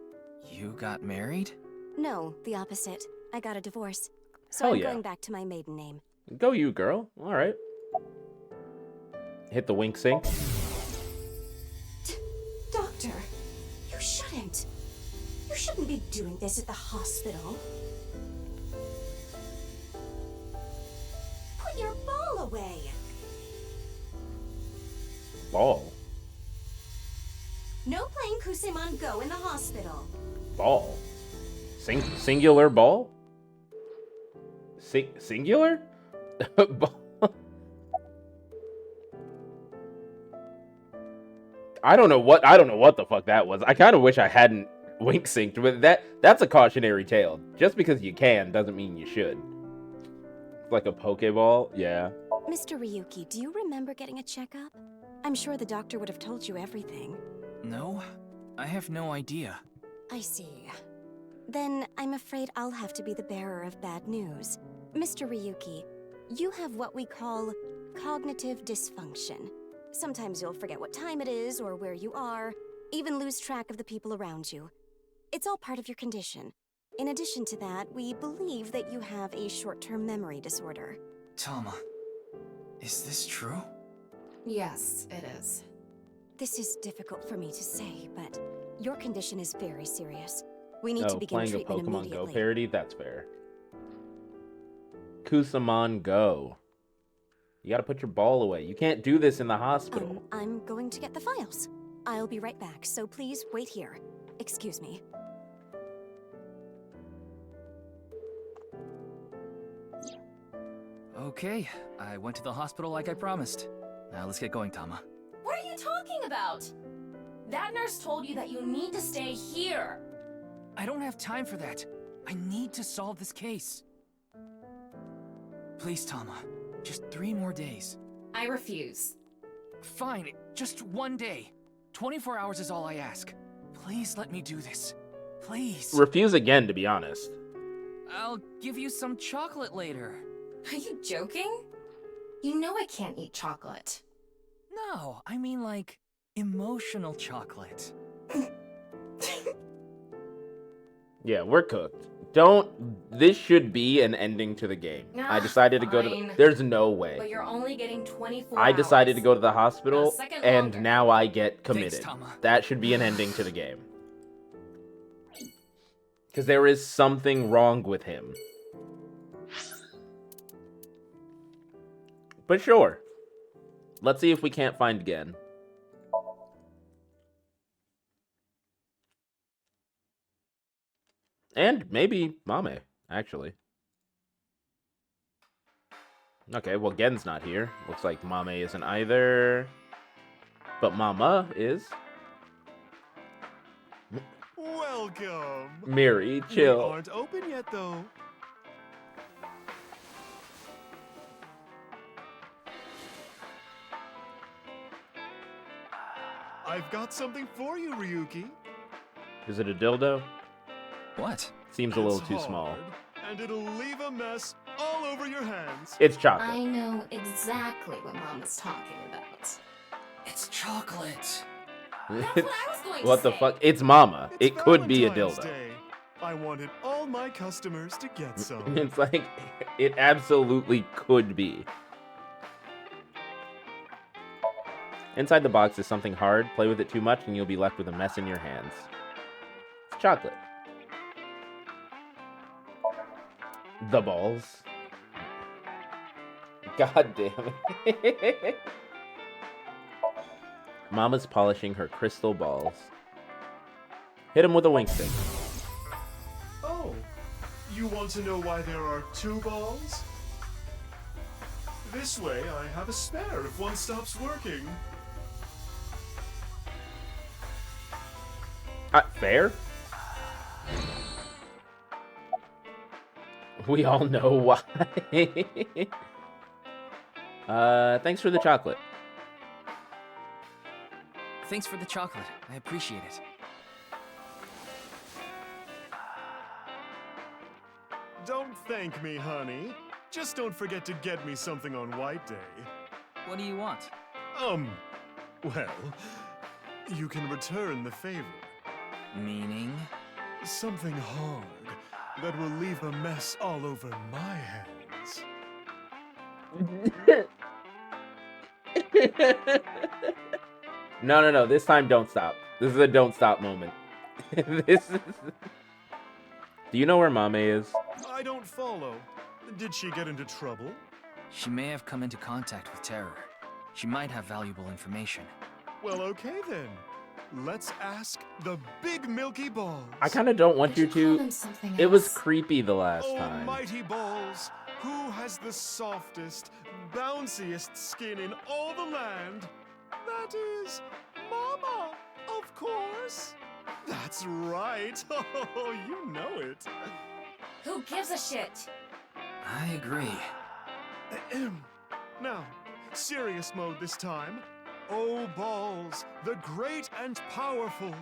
You got married? No, the opposite. I got a divorce. So Hell I'm yeah. going back to my maiden name. Go you, girl. All right. Hit the wink sync. Doctor, you shouldn't. You shouldn't be doing this at the hospital. Put your ball away. Ball. No playing Kusemon Go in the hospital. Ball. Singular ball? Singular? Ball. I don't know what the fuck that was. I kind of wish I hadn't wink synced, but that's a cautionary tale. Just because you can doesn't mean you should. Like a Pokeball? Yeah. Mr. Ryuki, do you remember getting a checkup? I'm sure the doctor would have told you everything. No, I have no idea. I see. Then I'm afraid I'll have to be the bearer of bad news. Mr. Ryuki, you have what we call cognitive dysfunction. Sometimes you'll forget what time it is or where you are, even lose track of the people around you. It's all part of your condition. In addition to that, we believe that you have a short-term memory disorder. Tama, is this true? Yes, it is. This is difficult for me to say, but your condition is very serious. We need to begin playing a treatment Pokemon immediately. Go parody? That's fair. Kusamon Go. You gotta put your ball away. You can't do this in the hospital. I'm going to get the files. I'll be right back, so please wait here. Excuse me. Okay, I went to the hospital like I promised. Now let's get going, Tama. What are you talking about? That nurse told you that you need to stay here. I don't have time for that. I need to solve this case. Please, Tama. Just 3 more days. I refuse. Fine, just 1 day. 24 hours is all I ask. Please let me do this. Please. Refuse again, to be honest. I'll give you some chocolate later. Are you joking? You know I can't eat chocolate. No, I mean like emotional chocolate. Yeah, we're cooked. This should be an ending to the game. Nah, I decided to go to fine. there's no way. But you're only getting 24 I decided hours. to go to the hospital, Not a second and longer. now I get committed. Thanks, Tama. That should be an ending to the game. Because there is something wrong with him. But sure. Let's see if we can't find Gen. And maybe Mame, actually. Okay, well, Gen's not here. Looks like Mame isn't either. But Mama is. Welcome. Miri, We chill. aren't open yet, though. I've got something for you, Ryuki. Is it a dildo? What? Seems a little It's too hard, small. And it'll leave a mess all over your hands. It's chocolate. I know exactly what Mom was talking about. It's chocolate. That's what I was going to What the say. fuck? It's Mama. It's It could be a Valentine's dildo. Day. I wanted all my customers to get some. It's like, it absolutely could be. Inside the box is something hard. Play with it too much and you'll be left with a mess in your hands. It's chocolate. The balls. God damn it. Mama's polishing her crystal balls. Hit him with a wink stick. Oh, you want to know why there are 2 balls? This way, I have a spare if one stops working. Fair? We all know why. Thanks for the chocolate. Thanks for the chocolate. I appreciate it. Don't thank me, honey. Just don't forget to get me something on White Day. What do you want? Well, you can return the favor. Meaning? Something hard that will leave a mess all over my hands. No. This time, don't stop. This is a don't stop moment. This is... Do you know where Mame is? I don't follow. Did she get into trouble? She may have come into contact with terror. She might have valuable information. Well, okay then. Let's ask the big milky balls. I kind of don't want you to. It was creepy the last time. Mighty balls, who has the softest, bounciest skin in all the land? That is Mama, of course. That's right. Oh, you know it. Who gives a shit? I agree. Now, serious mode this time. Oh, balls, the great and powerful.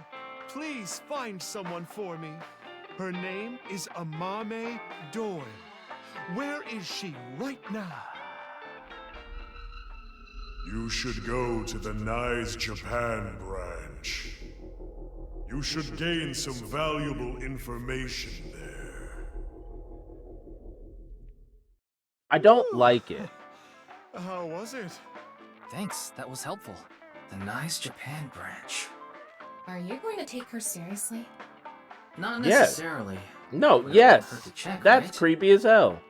Please find someone for me. Her name is Amame Doyle. Where is she right now? You should go to the Nice Japan branch. You should gain some valuable information there. I don't like it. How was it? Thanks, that was helpful. The Nice Japan branch. Are you going to take her seriously? Not Yes. necessarily. No, We're yes. gonna have to check, That's right? creepy as hell.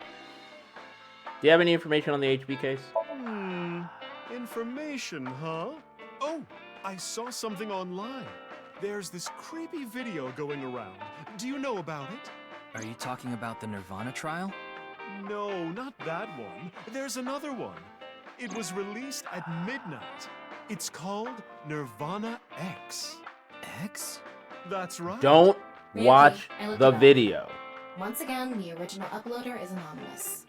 Do you have any information on the HB case? Information, huh? Oh, I saw something online. There's this creepy video going around. Do you know about it? Are you talking about the Nirvana trial? No, not that one. There's another one. It was released at midnight. It's called Nirvana X. X? That's right. Don't Ryuki, watch I looked the it up. video. Once again, the original uploader is anonymous.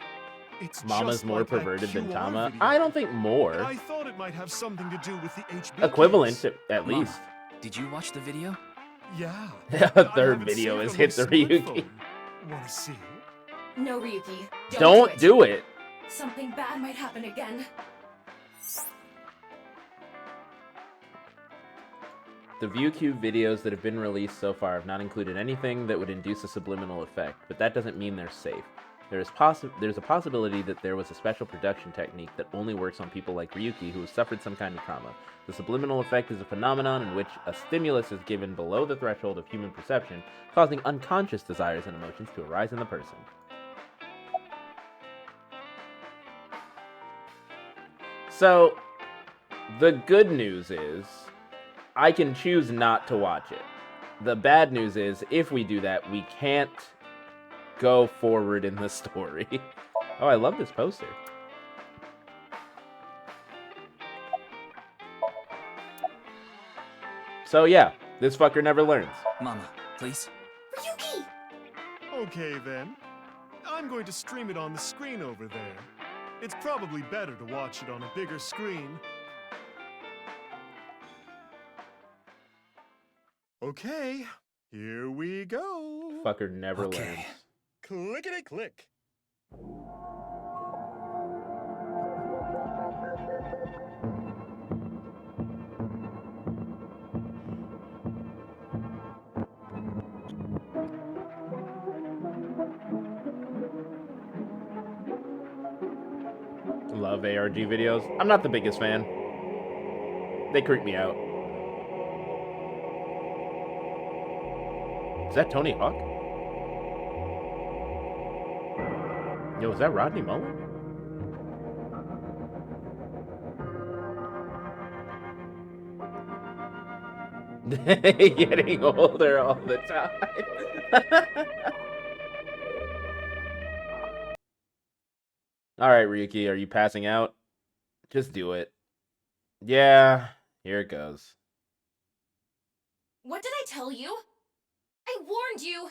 It's Mama's just more like that perverted than QR Tama. video. I don't think more. I thought it might have something to do with the HB Equivalent case. at Mama, least. did you watch the video? Yeah. A I third have it video saved is on hit the my Ryuki. smartphone. Wanna see? No, Ryuki. Don't do it. Something bad might happen again. The ViewQ videos that have been released so far have not included anything that would induce a subliminal effect, but that doesn't mean they're safe. There's a possibility that there was a special production technique that only works on people like Ryuki who have suffered some kind of trauma. The subliminal effect is a phenomenon in which a stimulus is given below the threshold of human perception, causing unconscious desires and emotions to arise in the person. So, the good news is, I can choose not to watch it. The bad news is, if we do that, we can't go forward in the story. Oh, I love this poster. So yeah, this fucker never learns. Mama, please. Ryuki! Okay then. I'm going to stream it on the screen over there. It's probably better to watch it on a bigger screen. Okay, here we go. Fucker never learns. Clickety-click. Love ARG videos. I'm not the biggest fan. They creep me out. Is that Tony Hawk? Yo, is that Rodney Mullen? Getting older all the time. Alright, Ryuki, are you passing out? Just do it. Yeah, here it goes. What did I tell you? I warned you!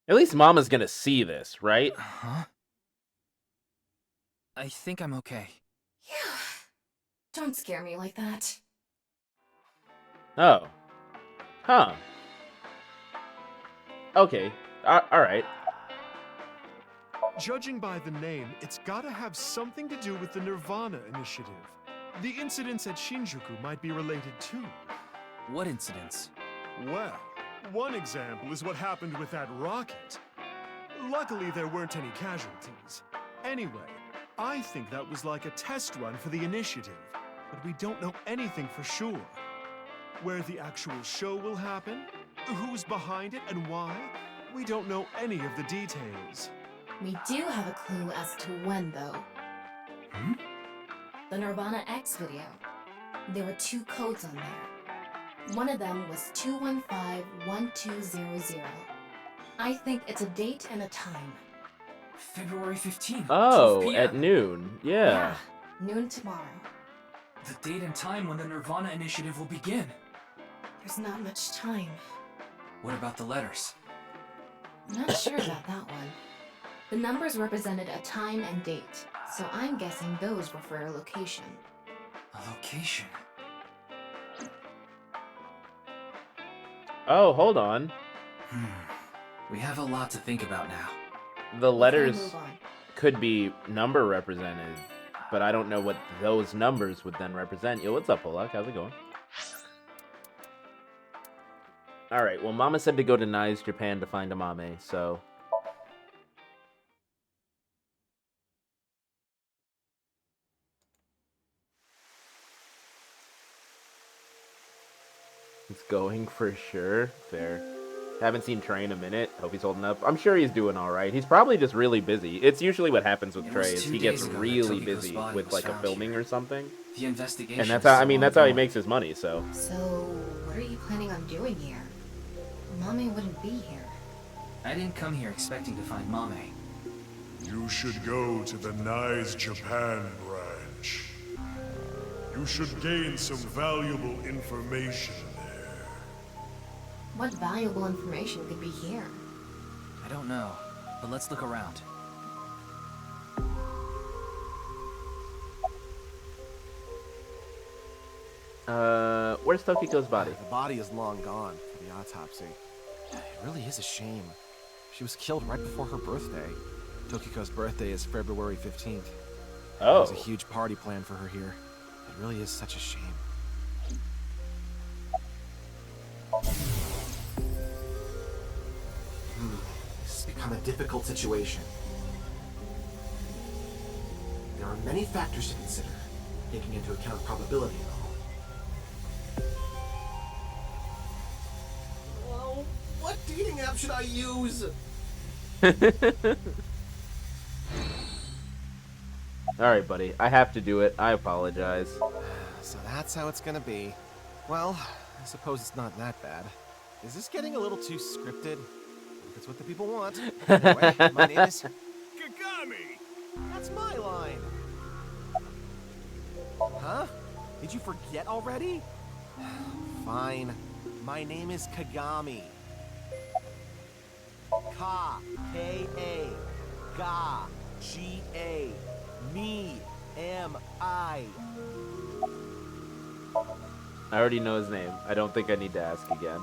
At least Mama's gonna see this, right? Huh? I think I'm okay. Yeah. Don't scare me like that. Oh. Huh. Okay. Alright. Judging by the name, it's gotta have something to do with the Nirvana initiative. The incidents at Shinjuku might be related too. What incidents? Well, one example is what happened with that rocket. Luckily, there weren't any casualties. Anyway, I think that was like a test run for the initiative, but we don't know anything for sure. Where the actual show will happen, who's behind it and why, we don't know any of the details. We do have a clue as to when, though. Hmm? The Nirvana X video. There were 2 codes on there. One of them was 215-1200. I think it's a date and a time. February 15th. Oh, 12 p.m. at noon. Yeah. Noon tomorrow. The date and time when the Nirvana initiative will begin. There's not much time. What about the letters? I'm not sure about that one. The numbers represented a time and date, so I'm guessing those were for a location. A location? Oh, hold on. We have a lot to think about now. The letters move on. could be number represented, but I don't know what those numbers would then represent. Yo, what's up, Polak? How's it going? Alright, well, Mama said to go to Nai's Japan to find Amame, so... It's going for sure. Fair. Haven't seen Trey in a minute. Hope he's holding up. I'm sure he's doing all right. He's probably just really busy. It's usually what happens with Trey is he gets really busy with like a filming or something. The investigation. And that's how that's how he makes his money. So. So, what are you planning on doing here? Mommy wouldn't be here. I didn't come here expecting to find Mame. You should go to the Nyes Japan branch. You should gain some valuable information there. What valuable information could be here? I don't know, but let's look around. Where's Tokiko's body? The body is long gone for the autopsy. It really is a shame. She was killed right before her birthday. Tokiko's birthday is February 15th. Oh. There's a huge party planned for her here. It really is such a shame. This has become a difficult situation. There are many factors to consider, taking into account probability and all. Oh, what dating app should I use? Alright, buddy. I have to do it. I apologize. So that's how it's gonna be. Well, I suppose it's not that bad. Is this getting a little too scripted? If it's what the people want. Anyway, my name is... Kagami! That's my line! Huh? Did you forget already? Fine. My name is Kagami. K-A. Ga. G-A. Me. M-I. I already know his name. I don't think I need to ask again.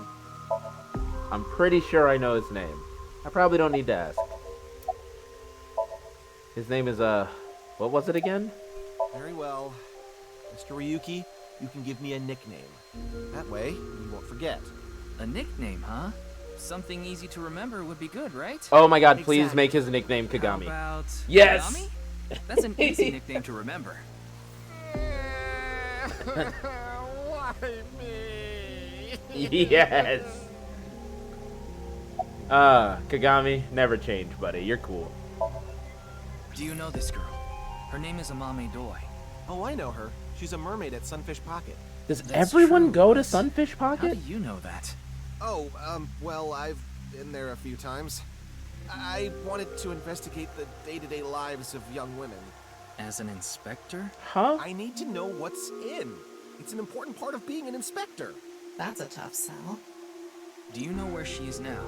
I'm pretty sure I know his name. I probably don't need to ask. His name is, what was it again? Very well. Mr. Ryuki, you can give me a nickname. That way, you won't forget. A nickname, huh? Something easy to remember would be good, right? Oh my god, please make his nickname Kagami. How about yes! Kagami? That's an easy nickname to remember. Why me? Yes! Kagami, never change, buddy. You're cool. Do you know this girl? Her name is Amame Doi. Oh, I know her. She's a mermaid at Sunfish Pocket. Does everyone go to Sunfish Pocket? How do you know that? Oh, well, I've been there a few times. I wanted to investigate the day-to-day lives of young women. As an inspector? Huh? I need to know what's in. It's an important part of being an inspector. That's a tough sell. Do you know where she is now?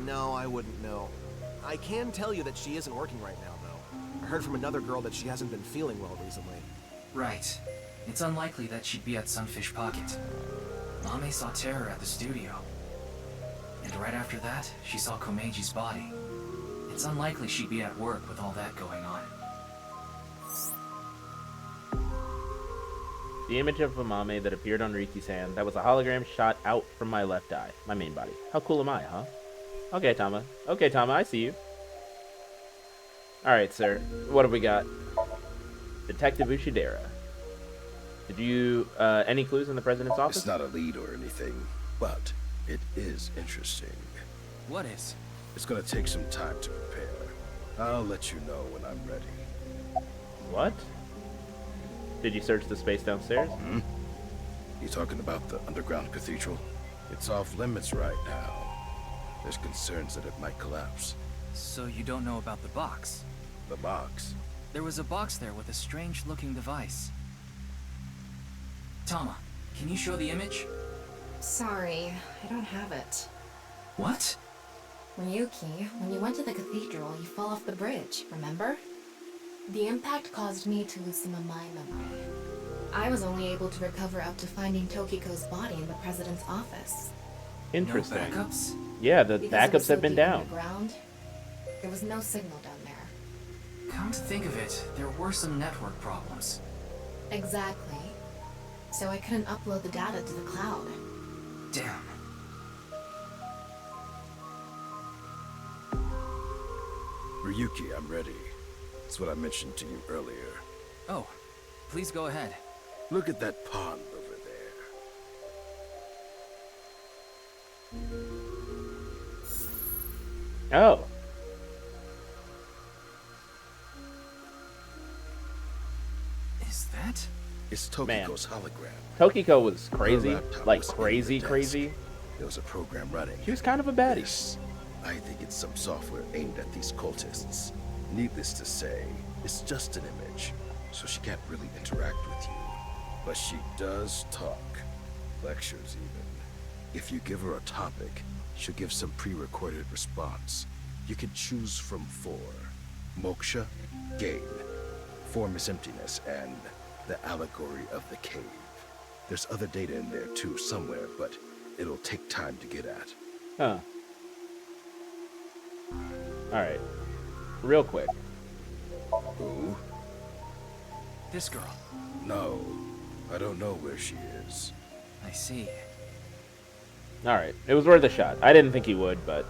No, I wouldn't know. I can tell you that she isn't working right now, though. I heard from another girl that she hasn't been feeling well recently. Right. It's unlikely that she'd be at Sunfish Pocket. Mame saw Terror at the studio. And right after that, she saw Komeji's body. It's unlikely she'd be at work with all that going on. The image of Amame that appeared on Riki's hand, that was a hologram shot out from my left eye, my main body. How cool am I, huh? Okay, Tama. Okay, Tama, I see you. Alright, sir. What have we got? Detective Ushidera. Did you, any clues in the president's office? It's not a lead or anything, but it is interesting. What is? It's gonna take some time to prepare. I'll let you know when I'm ready. What? Did you search the space downstairs? Hmm? You talking about the underground cathedral? It's off limits right now. There's concerns that it might collapse. So you don't know about the box? The box? There was a box there with a strange-looking device. Tama, can you show the image? Sorry, I don't have it. What? Ryuki, when you went to the cathedral, you fell off the bridge, remember? The impact caused me to lose some of my memory. I was only able to recover up to finding Tokiko's body in the president's office. Interesting. No backups? Yeah, the Because it backups was so have been deep down. underground, there was no signal down there. Come to think of it, there were some network problems. Exactly. So I couldn't upload the data to the cloud. Damn. Ryuki, I'm ready. That's what I mentioned to you earlier. Oh, please go ahead. Look at that pond over there. Oh. Is that? It's Tokiko's hologram. Tokiko was crazy. Her laptop Like was in crazy, her desk. crazy. There was a program running. She was kind of a baddie. This, I think it's some software aimed at these cultists. Needless to say, it's just an image, so she can't really interact with you. But she does talk. Lectures, even. If you give her a topic, she'll give some pre-recorded response. You can choose from 4. Moksha, gain. Formless emptiness, and the allegory of the cave. There's other data in there too somewhere, but it'll take time to get at. Huh. Alright. Real quick. Who? This girl. No. I don't know where she is. I see. Alright. It was worth a shot. I didn't think he would, but...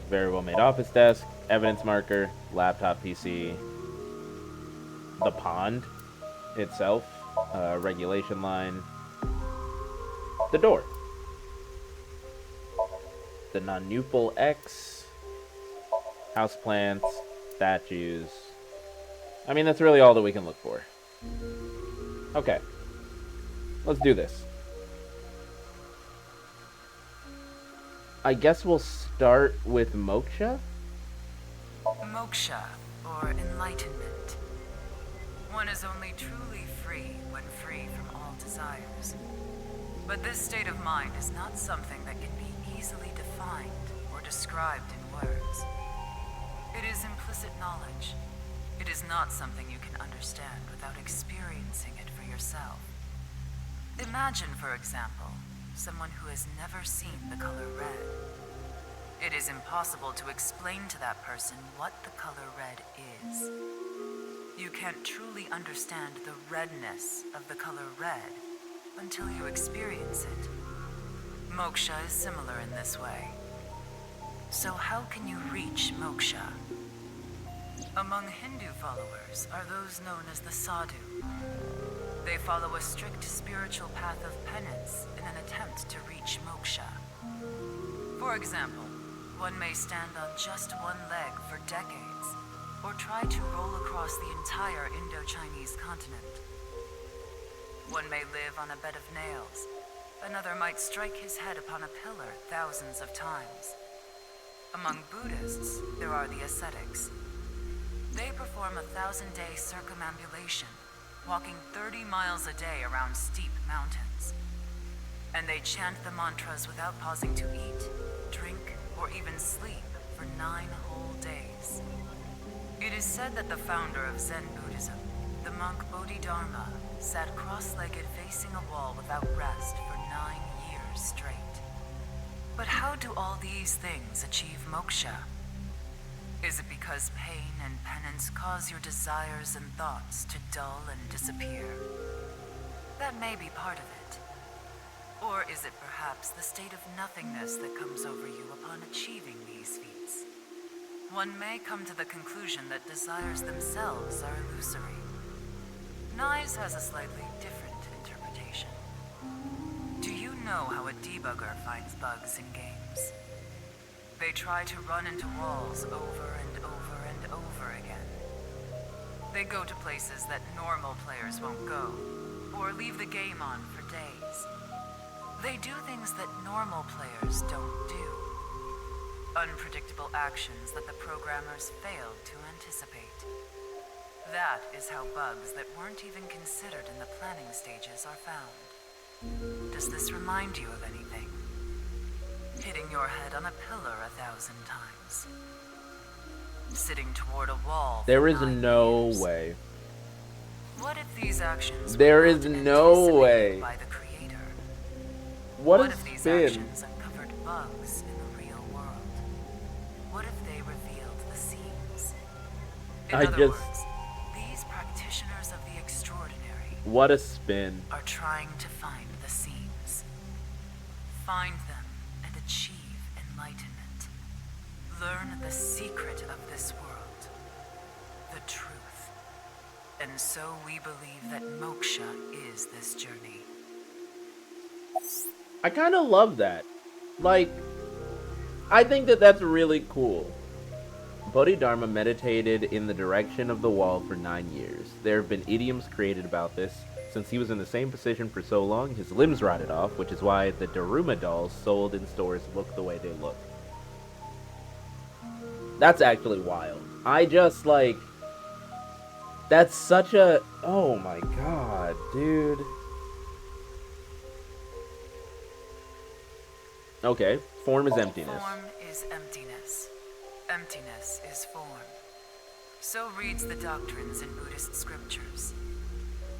Very well made office desk, evidence marker, laptop PC, the pond itself, regulation line, the door, the non-nupal X, houseplants, statues. I mean, that's really all that we can look for. Okay. Let's do this. I guess we'll start with Moksha? Moksha, or enlightenment. One is only truly free when free from all desires. But this state of mind is not something that can be easily defined or described in words. It is implicit knowledge. It is not something you can understand without experiencing it for yourself. Imagine, for example, someone who has never seen the color red. It is impossible to explain to that person what the color red is. You can't truly understand the redness of the color red until you experience it. Moksha is similar in this way. So how can you reach moksha? Among Hindu followers are those known as the sadhu. They follow a strict spiritual path of penance in an attempt to reach moksha. For example, one may stand on just one leg for decades, or try to roll across the entire Indo-Chinese continent. One may live on a bed of nails. Another might strike his head upon a pillar thousands of times. Among Buddhists, there are the ascetics. They perform a 1,000-day circumambulation, walking 30 miles a day around steep mountains. And they chant the mantras without pausing to eat, drink, or even sleep for 9 whole days. It is said that the founder of Zen Buddhism, the monk Bodhidharma, sat cross-legged facing a wall without rest for 9 years straight. But how do all these things achieve moksha? Is it because pain and penance cause your desires and thoughts to dull and disappear? That may be part of it. Or is it perhaps the state of nothingness that comes over you upon achieving these feats? One may come to the conclusion that desires themselves are illusory. Nyes has a slightly different interpretation. Do you know how a debugger finds bugs in games? They try to run into walls over and over and over again. They go to places that normal players won't go, or leave the game on for days. They do things that normal players don't do. Unpredictable actions that the programmers failed to anticipate. That is how bugs that weren't even considered in the planning stages are found. Does this remind you of anything? Hitting your head on a pillar 1,000 times. Sitting toward a wall. There is no way. What if these actions There is no way. by the creator? What a if these spin. actions uncovered bugs in the real world? What if they revealed the seams? In other words, these practitioners of the extraordinary What a spin. are trying to find the seams. Find them and achieve enlightenment. Learn the secret of this world. The truth. And so we believe that moksha is this journey. I kind of love that. Like, I think that that's really cool. Bodhidharma meditated in the direction of the wall for 9 years. There have been idioms created about this. Since he was in the same position for so long, his limbs rotted off, which is why the Daruma dolls sold in stores look the way they look. That's actually wild. I just, like... That's such a... Oh my god, dude. Okay, form is emptiness. Form is emptiness. Emptiness is form. So reads the doctrines in Buddhist scriptures.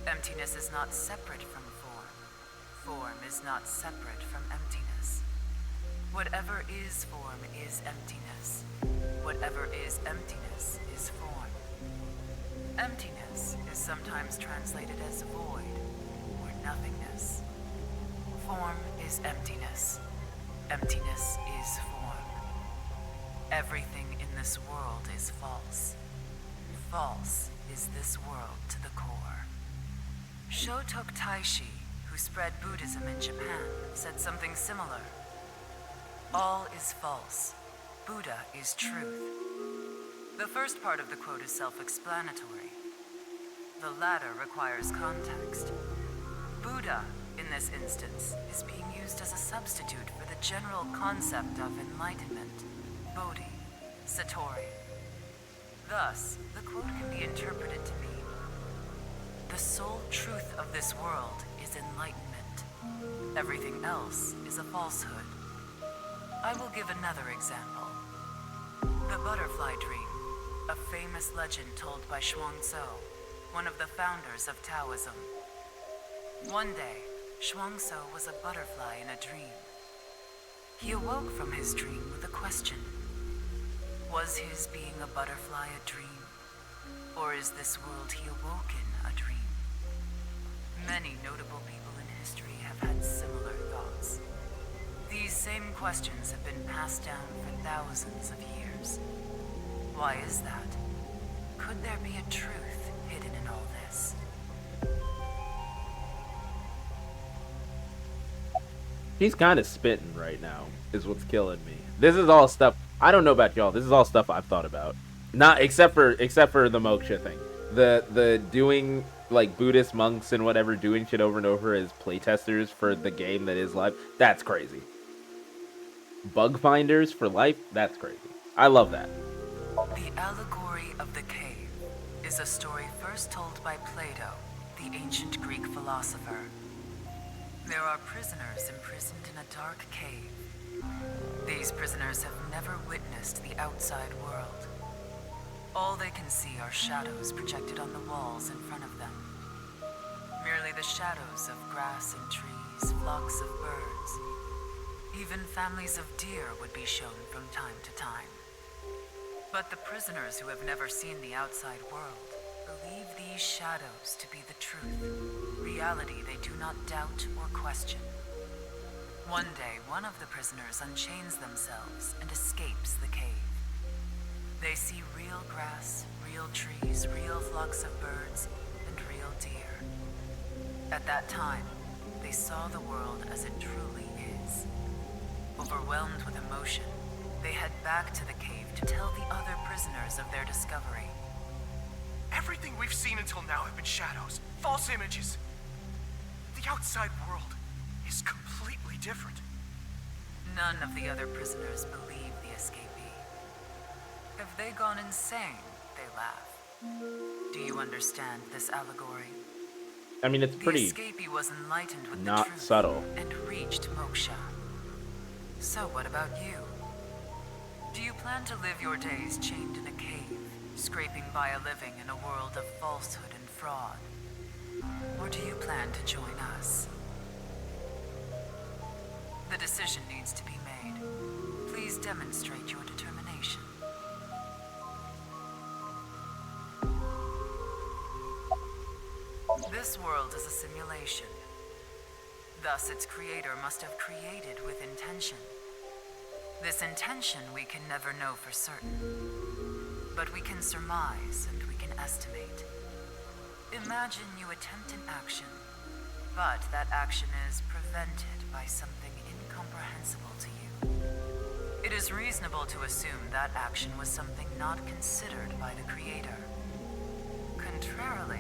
Emptiness is not separate from form. Form is not separate from emptiness. Whatever is form is emptiness. Whatever is emptiness is form. Emptiness is sometimes translated as void or nothingness. Form is emptiness. Emptiness is form. Everything in this world is false. False is this world to the core. Shotok Taishi, who spread Buddhism in Japan, said something similar. All is false. Buddha is truth. The first part of the quote is self-explanatory. The latter requires context. Buddha, in this instance, is being used as a substitute for the general concept of enlightenment, Bodhi, Satori. Thus, the quote can be interpreted to mean, the sole truth of this world is enlightenment. Everything else is a falsehood. I will give another example. The butterfly dream, a famous legend told by Xuanzou, one of the founders of Taoism. One day, Xuanzou was a butterfly in a dream. He awoke from his dream with a question. Was his being a butterfly a dream? Or is this world he awoke in a dream? Many notable people in history have had similar thoughts. These same questions have been passed down for thousands of years. Why is that? Could there be a truth hidden in all this? He's kind of spitting right now, is what's killing me. This is all stuff, I don't know about y'all, this is all stuff I've thought about. Not, except for the moksha thing. The doing, like, Buddhist monks and whatever, doing shit over and over as playtesters for the game that is live, that's crazy. Bug finders for life, that's crazy. I love that. The allegory of the cave is a story first told by Plato, the ancient Greek philosopher. There are prisoners imprisoned in a dark cave. These prisoners have never witnessed the outside world. All they can see are shadows projected on the walls in front of them. Merely the shadows of grass and trees, flocks of birds. Even families of deer would be shown from time to time. But the prisoners who have never seen the outside world believe these shadows to be the truth, reality they do not doubt or question. One day, one of the prisoners unchains themselves and escapes the cave. They see real grass, real trees, real flocks of birds, and real deer. At that time, they saw the world as it truly is. Overwhelmed with emotion, they head back to the cave to tell the other prisoners of their discovery. Everything we've seen until now have been shadows, false images. The outside world is completely different. None of the other prisoners believe the escapee. Have they gone insane? They laugh. Do you understand this allegory? I mean, it's pretty The escapee was enlightened with not the truth subtle. and reached moksha. So what about you? Do you plan to live your days chained in a cave, scraping by a living in a world of falsehood and fraud? Or do you plan to join us? The decision needs to be made. Please demonstrate your determination. This world is a simulation. Thus, its creator must have created with intention. This intention we can never know for certain. But we can surmise and we can estimate. Imagine you attempt an action, but that action is prevented by something incomprehensible to you. It is reasonable to assume that action was something not considered by the creator. Contrarily,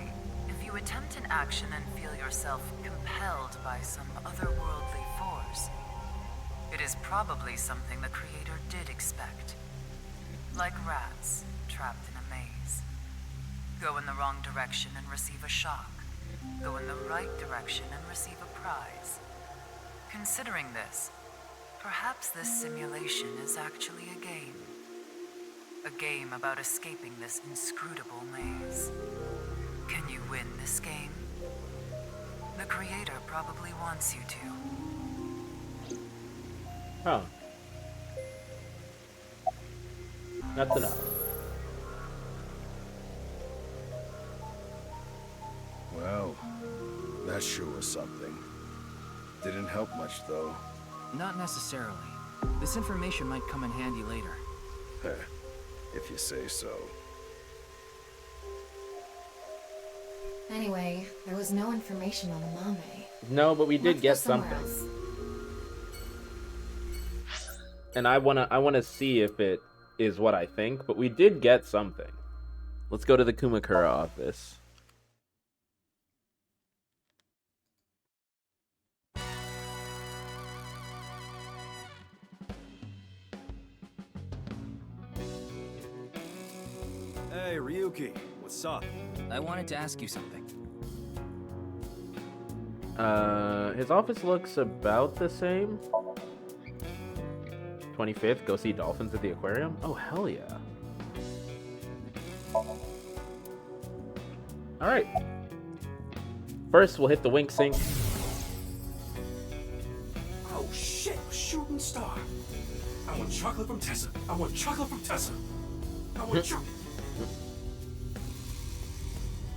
if you attempt an action and feel yourself compelled by some otherworldly force, it is probably something the creator did expect. Like rats trapped in a maze. Go in the wrong direction and receive a shock. Go in the right direction and receive a prize. Considering this, perhaps this simulation is actually a game. A game about escaping this inscrutable maze. Can you win this game? The creator probably wants you to. Oh. That's enough. Well, that sure was something. Didn't help much, though. Not necessarily. This information might come in handy later. If you say so. Anyway, there was no information on the Mame. No, but we did get somewhere something. else. And I wanna see if it is what I think, but we did get something. Let's go to the Kumakura office. Hey, Ryuki, what's up? I wanted to ask you something. His office looks about the same. 25th, go see dolphins at the aquarium? Oh, hell yeah. Alright. First, we'll hit the wink sink. Oh shit, shooting star. I want chocolate from Tessa. I want chocolate from Tessa. I want chocolate.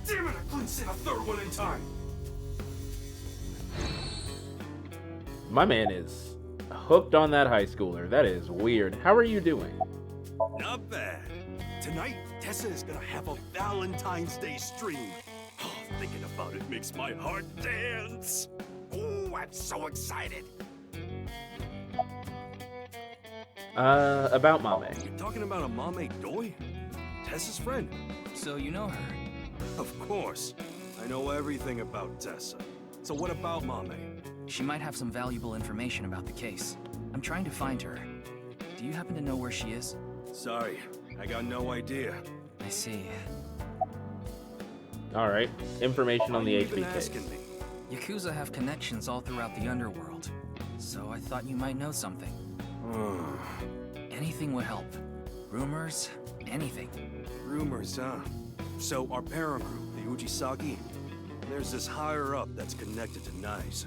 Damn it, I couldn't say a third one in time. My man is hooked on that high schooler. That is weird. How are you doing? Not bad. Tonight, Tessa is gonna have a Valentine's Day stream. Oh, thinking about it makes my heart dance. Oh, I'm so excited. About Mame. You're talking about a Mame Doi? Tessa's friend. So you know her? Of course. I know everything about Tessa. So what about Mame? She might have some valuable information about the case. I'm trying to find her. Do you happen to know where she is? Sorry, I got no idea. I see. Alright. Information on the HP case. Yakuza have connections all throughout the underworld. So I thought you might know something. Anything would help. Rumors, anything. Rumors, huh? So our parent group, the Ujisaki, there's this higher up that's connected to NICE.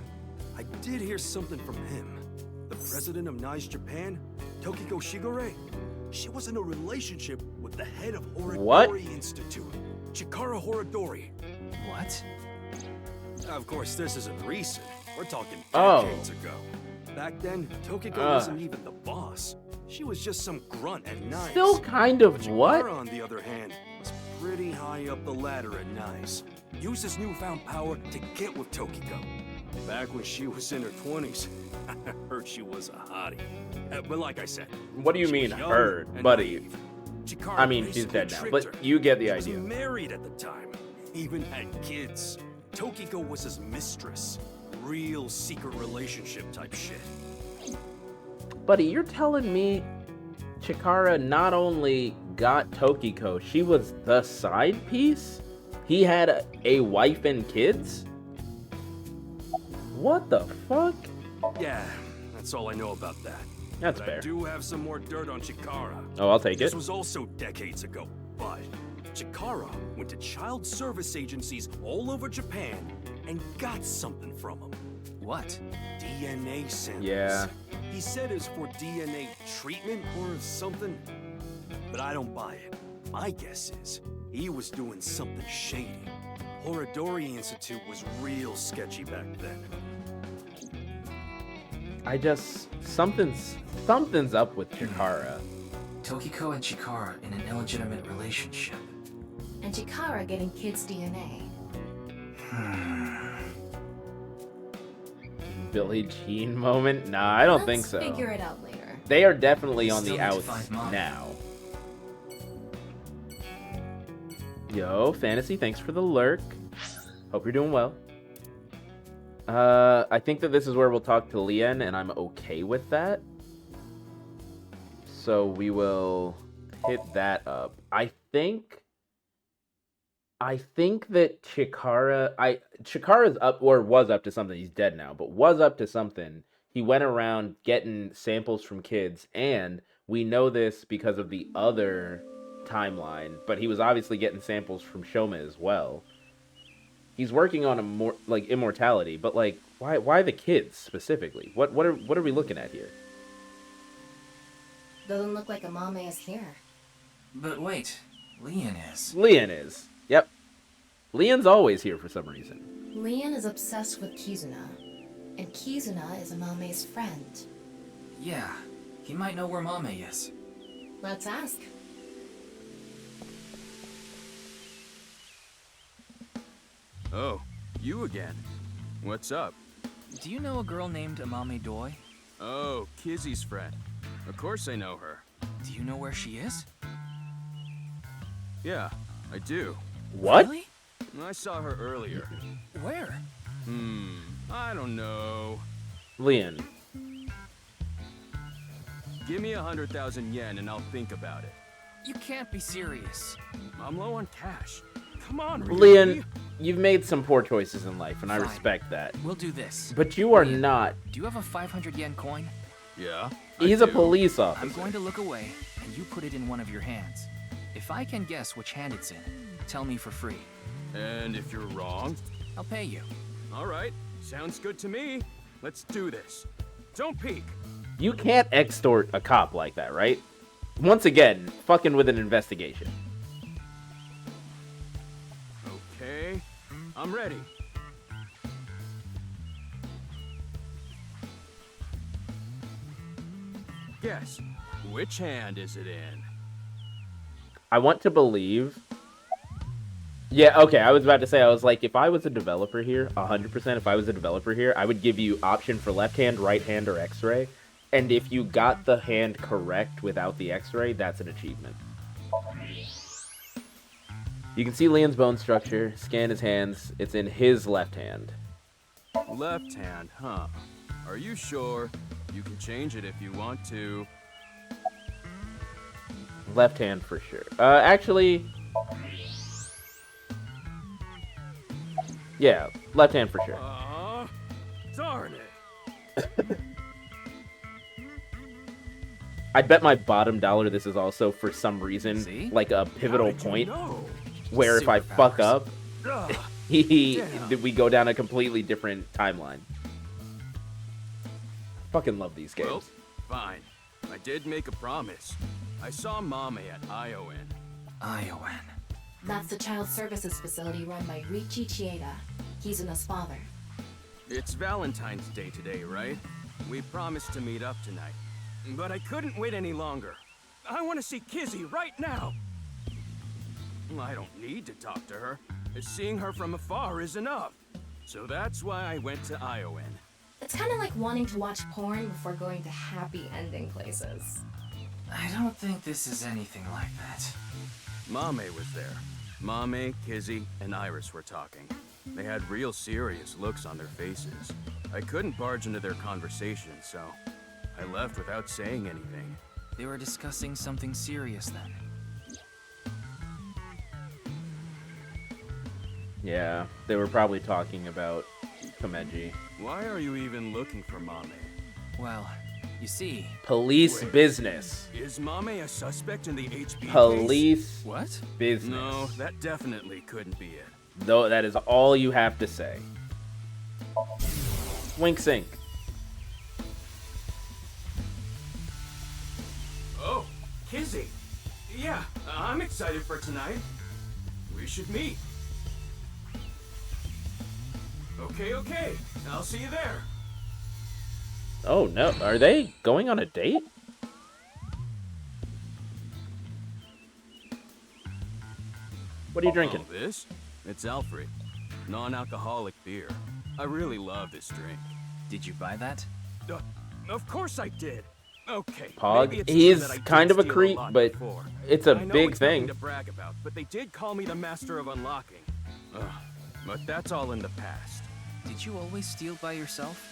I did hear something from him. The president of NICE Japan, Tokiko Shigure, she was in a relationship with the head of Horodori Institute, Chikara Horodori. What? Of course, this isn't recent. We're talking Oh. decades ago. Back then, Tokiko wasn't even the boss. She was just some grunt at NICE. Still kind of But what? Chikara, on the other hand, was pretty high up the ladder at NICE. Used his newfound power to get with Tokiko. Back when she was in her 20s, I heard she was a hottie. But like I said, What do you she mean, was young heard, and buddy? naive. Chikara I mean, she's basically dead now, tricked but her. you get the She was idea. married at the time, even had kids. Tokiko was his mistress. Real secret relationship type shit. Buddy, you're telling me Chikara not only got Tokiko, she was the side piece? He had a wife and kids? What the fuck? Yeah, that's all I know about that. That's But fair. I do have some more dirt on Chikara. Oh, I'll take This it. was also decades ago, but Chikara went to child service agencies all over Japan and got something from them. What? DNA samples. Yeah. He said it's for DNA treatment or something, but I don't buy it. My guess is he was doing something shady. Horodori Institute was real sketchy back then. Something's up with Chikara. Tokiko and Chikara in an illegitimate relationship. And Chikara getting kids' DNA. Billie Jean moment? Nah, I don't think Let's so. figure it out later. They are definitely We on still the need to outs find Mom. now. Yo, Fantasy, thanks for the lurk. Hope you're doing well. I think that this is where we'll talk to Lien, and I'm okay with that. So we will hit that up. I think that Chikara's up, or was up to something. He's dead now, but was up to something. He went around getting samples from kids, and we know this because of the other timeline, but he was obviously getting samples from Shoma as well. He's working on a more like immortality, but like why the kids specifically? What are we looking at here? Doesn't look like Amame is here. But wait, Lien is. Lien is. Yep. Lien's always here for some reason. Lien is obsessed with Kizuna, and Kizuna is Amame's friend. Yeah, he might know where Mame is. Let's ask. Oh, you again. What's up? Do you know a girl named Amame Doi? Oh, Kizzy's friend. Of course I know her. Do you know where she is? Yeah, I do. What? Really? I saw her earlier. Where? I don't know. Lien. Give me 100,000 yen and I'll think about it. You can't be serious. I'm low on cash. Come on, Ryuki. Lien, you've made some poor choices in life, and I Fine. respect that. We'll do this. But you are Lien, not. Do you have a 500 yen coin? Yeah. He's a police officer. I'm going to look away, and you put it in one of your hands. If I can guess which hand it's in, tell me for free. And if you're wrong? I'll pay you. All right. Sounds good to me. Let's do this. Don't peek. You can't extort a cop like that, right? Once again, fucking with an investigation. Okay. I'm ready. Guess. Which hand is it in? I want to believe. Yeah, okay, I was about to say, I was like, if I was a developer here, 100%, if I was a developer here, I would give you option for left hand, right hand, or x-ray. And if you got the hand correct without the x-ray, that's an achievement. You can see Lien's bone structure, scan his hands, it's in his left hand. Left hand, huh? Are you sure? You can change it if you want to. Left hand for sure. Actually... yeah, left hand for sure. Darn it. I'd bet my bottom dollar this is also, for some reason, like a pivotal point where if I fuck up, we go down a completely different timeline. Fucking love these games. Well, fine. I did make a promise. I saw Mame at Iowan. Iowan. That's the child services facility run by Ryuki Chieda, Kizuna's father. It's Valentine's Day today, right? We promised to meet up tonight. But I couldn't wait any longer. I want to see Kizzy right now. I don't need to talk to her. Seeing her from afar is enough. So that's why I went to Iowan. It's kind of like wanting to watch porn before going to happy ending places. I don't think this is anything like that. Mame was there. Mame, Kizzy, and Iris were talking. They had real serious looks on their faces. I couldn't barge into their conversation, so I left without saying anything. They were discussing something serious then. Yeah, they were probably talking about Komeji. Why are you even looking for Mame? Well, you see... Police business. Is Mame a suspect in the HB Police case? What? business. No, that definitely couldn't be it. Though that is all you have to say. Wink sink. Oh, Kizzy. Yeah, I'm excited for tonight. We should meet. Okay. I'll see you there. Oh no, are they going on a date? What are you drinking? Oh, this? It's Alfred. Non-alcoholic beer. I really love this drink. Did you buy that? Of course I did. Okay, Pog. maybe it's He true is that I did kind of a steal creep, lot but before. it's a I know big it's nothing thing. to brag about, but they did call me the master of unlocking. Ugh, but that's all in the past. Did you always steal by yourself?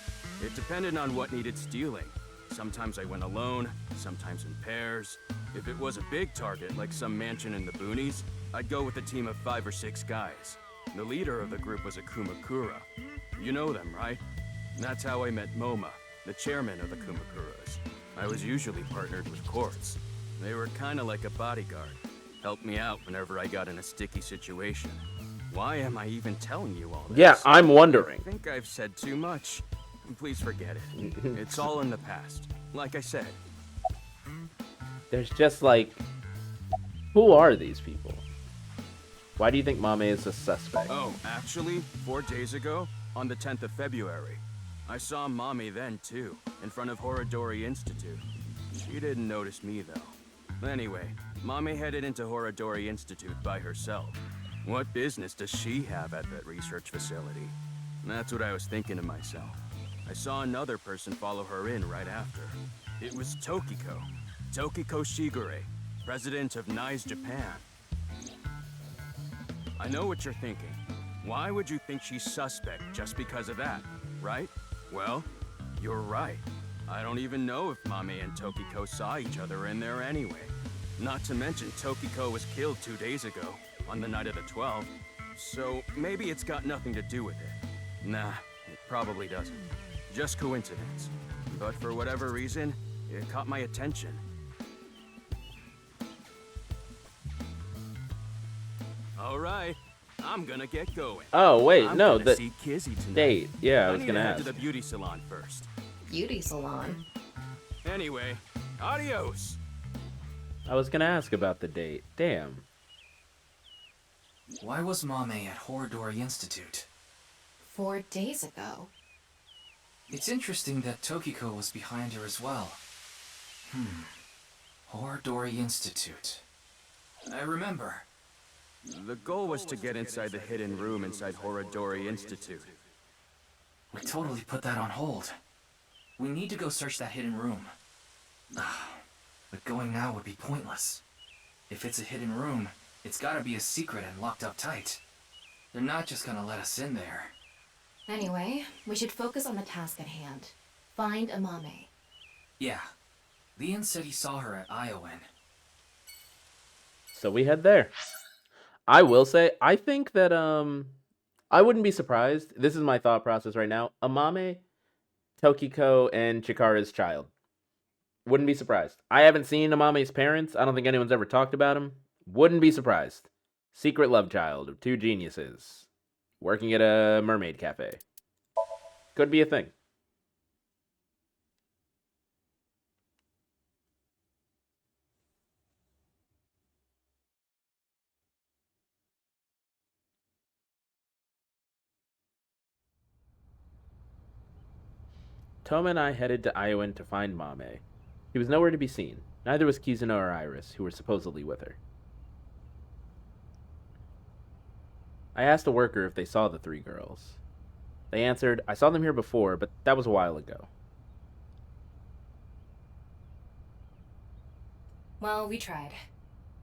It depended on what needed stealing. Sometimes I went alone, sometimes in pairs. If it was a big target, like some mansion in the boonies, I'd go with a team of 5 or 6 guys. The leader of the group was a Kumakura. You know them, right? That's how I met Moma, the chairman of the Kumakuras. I was usually partnered with Quartz. They were kinda like a bodyguard. Helped me out whenever I got in a sticky situation. Why am I even telling you all this? Yeah, I'm wondering. I think I've said too much. Please forget it. It's all in the past. Like I said. There's just like, who are these people? Why do you think Mame is a suspect? Oh, actually, 4 days ago, on the 10th of February, I saw Mommy then too, in front of Horadori Institute. She didn't notice me though. Anyway, Mommy headed into Horadori Institute by herself. What business does she have at that research facility? That's what I was thinking to myself. I saw another person follow her in right after. It was Tokiko. Tokiko Shigure, president of NICE Japan. I know what you're thinking. Why would you think she's suspect just because of that, right? Well, you're right. I don't even know if Mame and Tokiko saw each other in there anyway. Not to mention Tokiko was killed 2 days ago, on the night of the 12th. So maybe it's got nothing to do with it. Nah, it probably doesn't. Just coincidence. But for whatever reason, it caught my attention. All right, I'm gonna get going. Oh wait, no, the date. Yeah, I was gonna head ask. to the beauty salon first. Beauty salon? Anyway, adios. I was gonna ask about the date. Damn. Why was Mame at Horadori Institute? 4 days ago. It's interesting that Tokiko was behind her as well. Horadori Institute. I remember. The goal was to get inside the hidden room inside Horadori Institute. We totally put that on hold. We need to go search that hidden room. But going now would be pointless. If it's a hidden room, it's gotta be a secret and locked up tight. They're not just gonna let us in there. Anyway, we should focus on the task at hand. Find Amame. Yeah. Leon said he saw her at Iowan. So we head there. I will say, I think that I wouldn't be surprised. This is my thought process right now. Amame, Tokiko, and Chikara's child. Wouldn't be surprised. I haven't seen Amame's parents. I don't think anyone's ever talked about him. Wouldn't be surprised. Secret love child of 2 geniuses. Working at a mermaid cafe. Could be a thing. Toma and I headed to Iowan to find Mame. He was nowhere to be seen. Neither was Kizuno or Iris, who were supposedly with her. I asked a worker if they saw the 3 girls. They answered, I saw them here before, but that was a while ago. Well, we tried.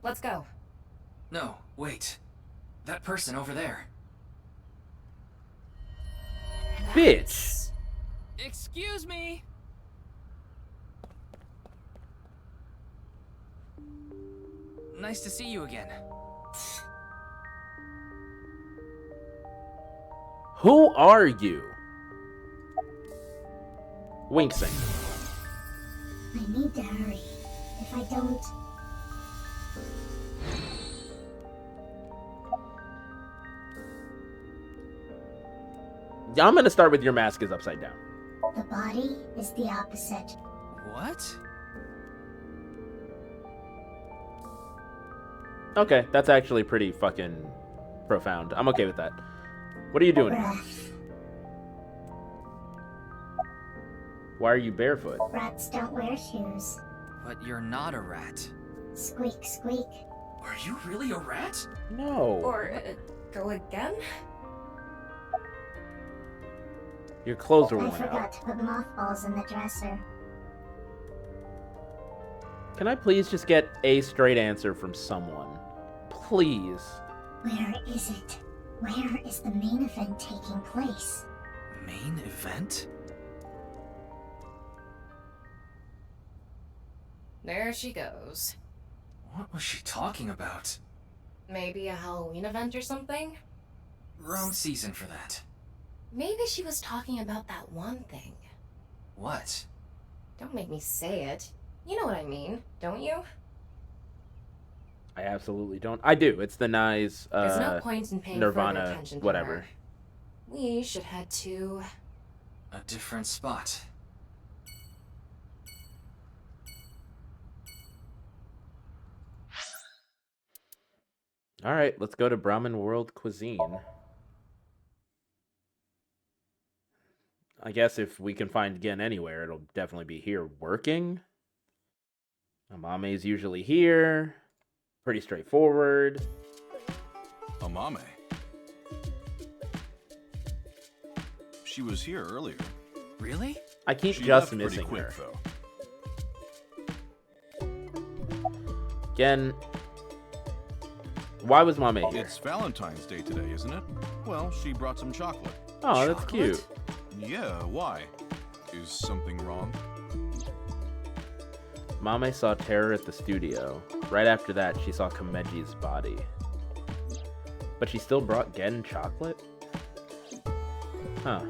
Let's go. No, wait. That person over there. Bitch! Excuse me! Nice to see you again. Who are you? Winksing. I need to hurry. If I don't... I'm gonna start with your mask is upside down. The body is the opposite. What? Okay, that's actually pretty fucking profound. I'm okay with that. What are you doing? Breath. Why are you barefoot? Rats don't wear shoes. But you're not a rat. Squeak, squeak. Are you really a rat? No. Or, go again? Your clothes are I worn forgot out. to put mothballs in the dresser. Can I please just get a straight answer from someone? Please. Where is it? Where is the main event taking place? Main event? There she goes. What was she talking about? Maybe a Halloween event or something? Wrong season for that. Maybe she was talking about that one thing. What? Don't make me say it. You know what I mean, don't you? I absolutely don't. I do. It's the Nye's, There's no point in paying Nirvana, further attention to whatever. her. We should head to... A different spot. Alright, let's go to Brahmin World Cuisine. I guess if we can find Gen anywhere, it'll definitely be here working. Amame's usually here. Pretty straightforward. Amame? She was here earlier. Really? I keep She just left pretty missing quick, her. though. Gen, why was Mame here? It's Valentine's Day today, isn't it? Well, she brought some chocolate. Oh, that's cute. Yeah, why? Is something wrong? Mame saw terror at the studio. Right after that, she saw Komeji's body. But she still brought Gen chocolate? Huh.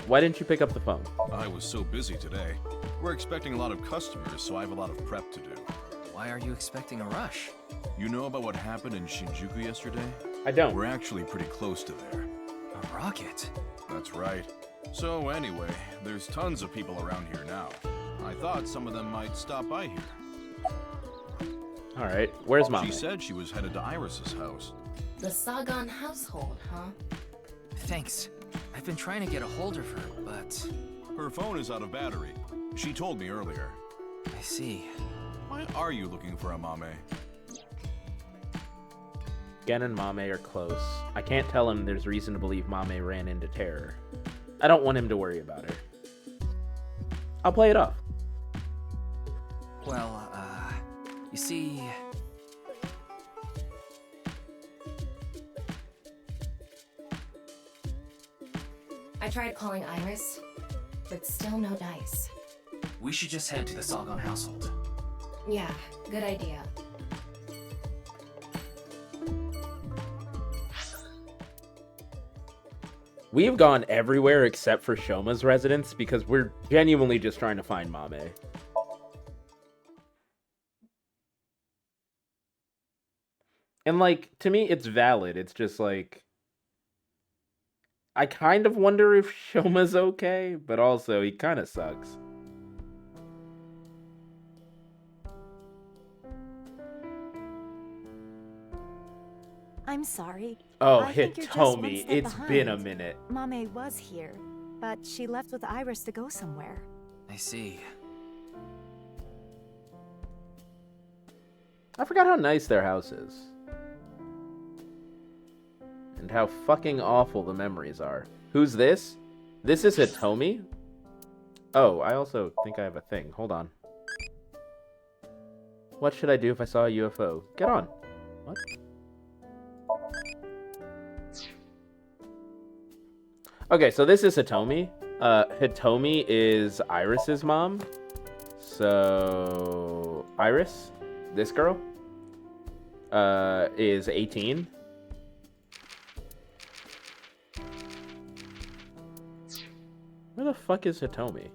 Why didn't you pick up the phone? I was so busy today. We're expecting a lot of customers, so I have a lot of prep to do. Why are you expecting a rush? You know about what happened in Shinjuku yesterday? I don't. We're actually pretty close to there. A rocket? That's right. So anyway, there's tons of people around here now. I thought some of them might stop by here. Alright, where's Mame? She said she was headed to Iris's house. The Sagan household, huh? Thanks. I've been trying to get a hold of her, but... Her phone is out of battery. She told me earlier. I see. Why are you looking for a Mame? Gen and Mame are close. I can't tell him there's reason to believe Mame ran into terror. I don't want him to worry about her. I'll play it off. Well, you see... I tried calling Iris, but still no dice. We should just head to the Sagan household. Yeah, good idea. We have gone everywhere except for Shoma's residence because we're genuinely just trying to find Mame. And, like, to me, it's valid. It's just, like... I kind of wonder if Shoma's okay, but also, he kind of sucks. I'm sorry. Oh, I think you're just one Hitomi, step it's been a behind. minute. Mame was here, but she left with Iris to go somewhere. I see. I forgot how nice their house is. And how fucking awful the memories are. Who's this? This is Hitomi? Oh, I also think I have a thing. Hold on. What should I do if I saw a UFO? Get on. What? Okay, so this is Hitomi. Hitomi is Iris's mom. So, Iris, this girl, is 18. Where the fuck is Hitomi?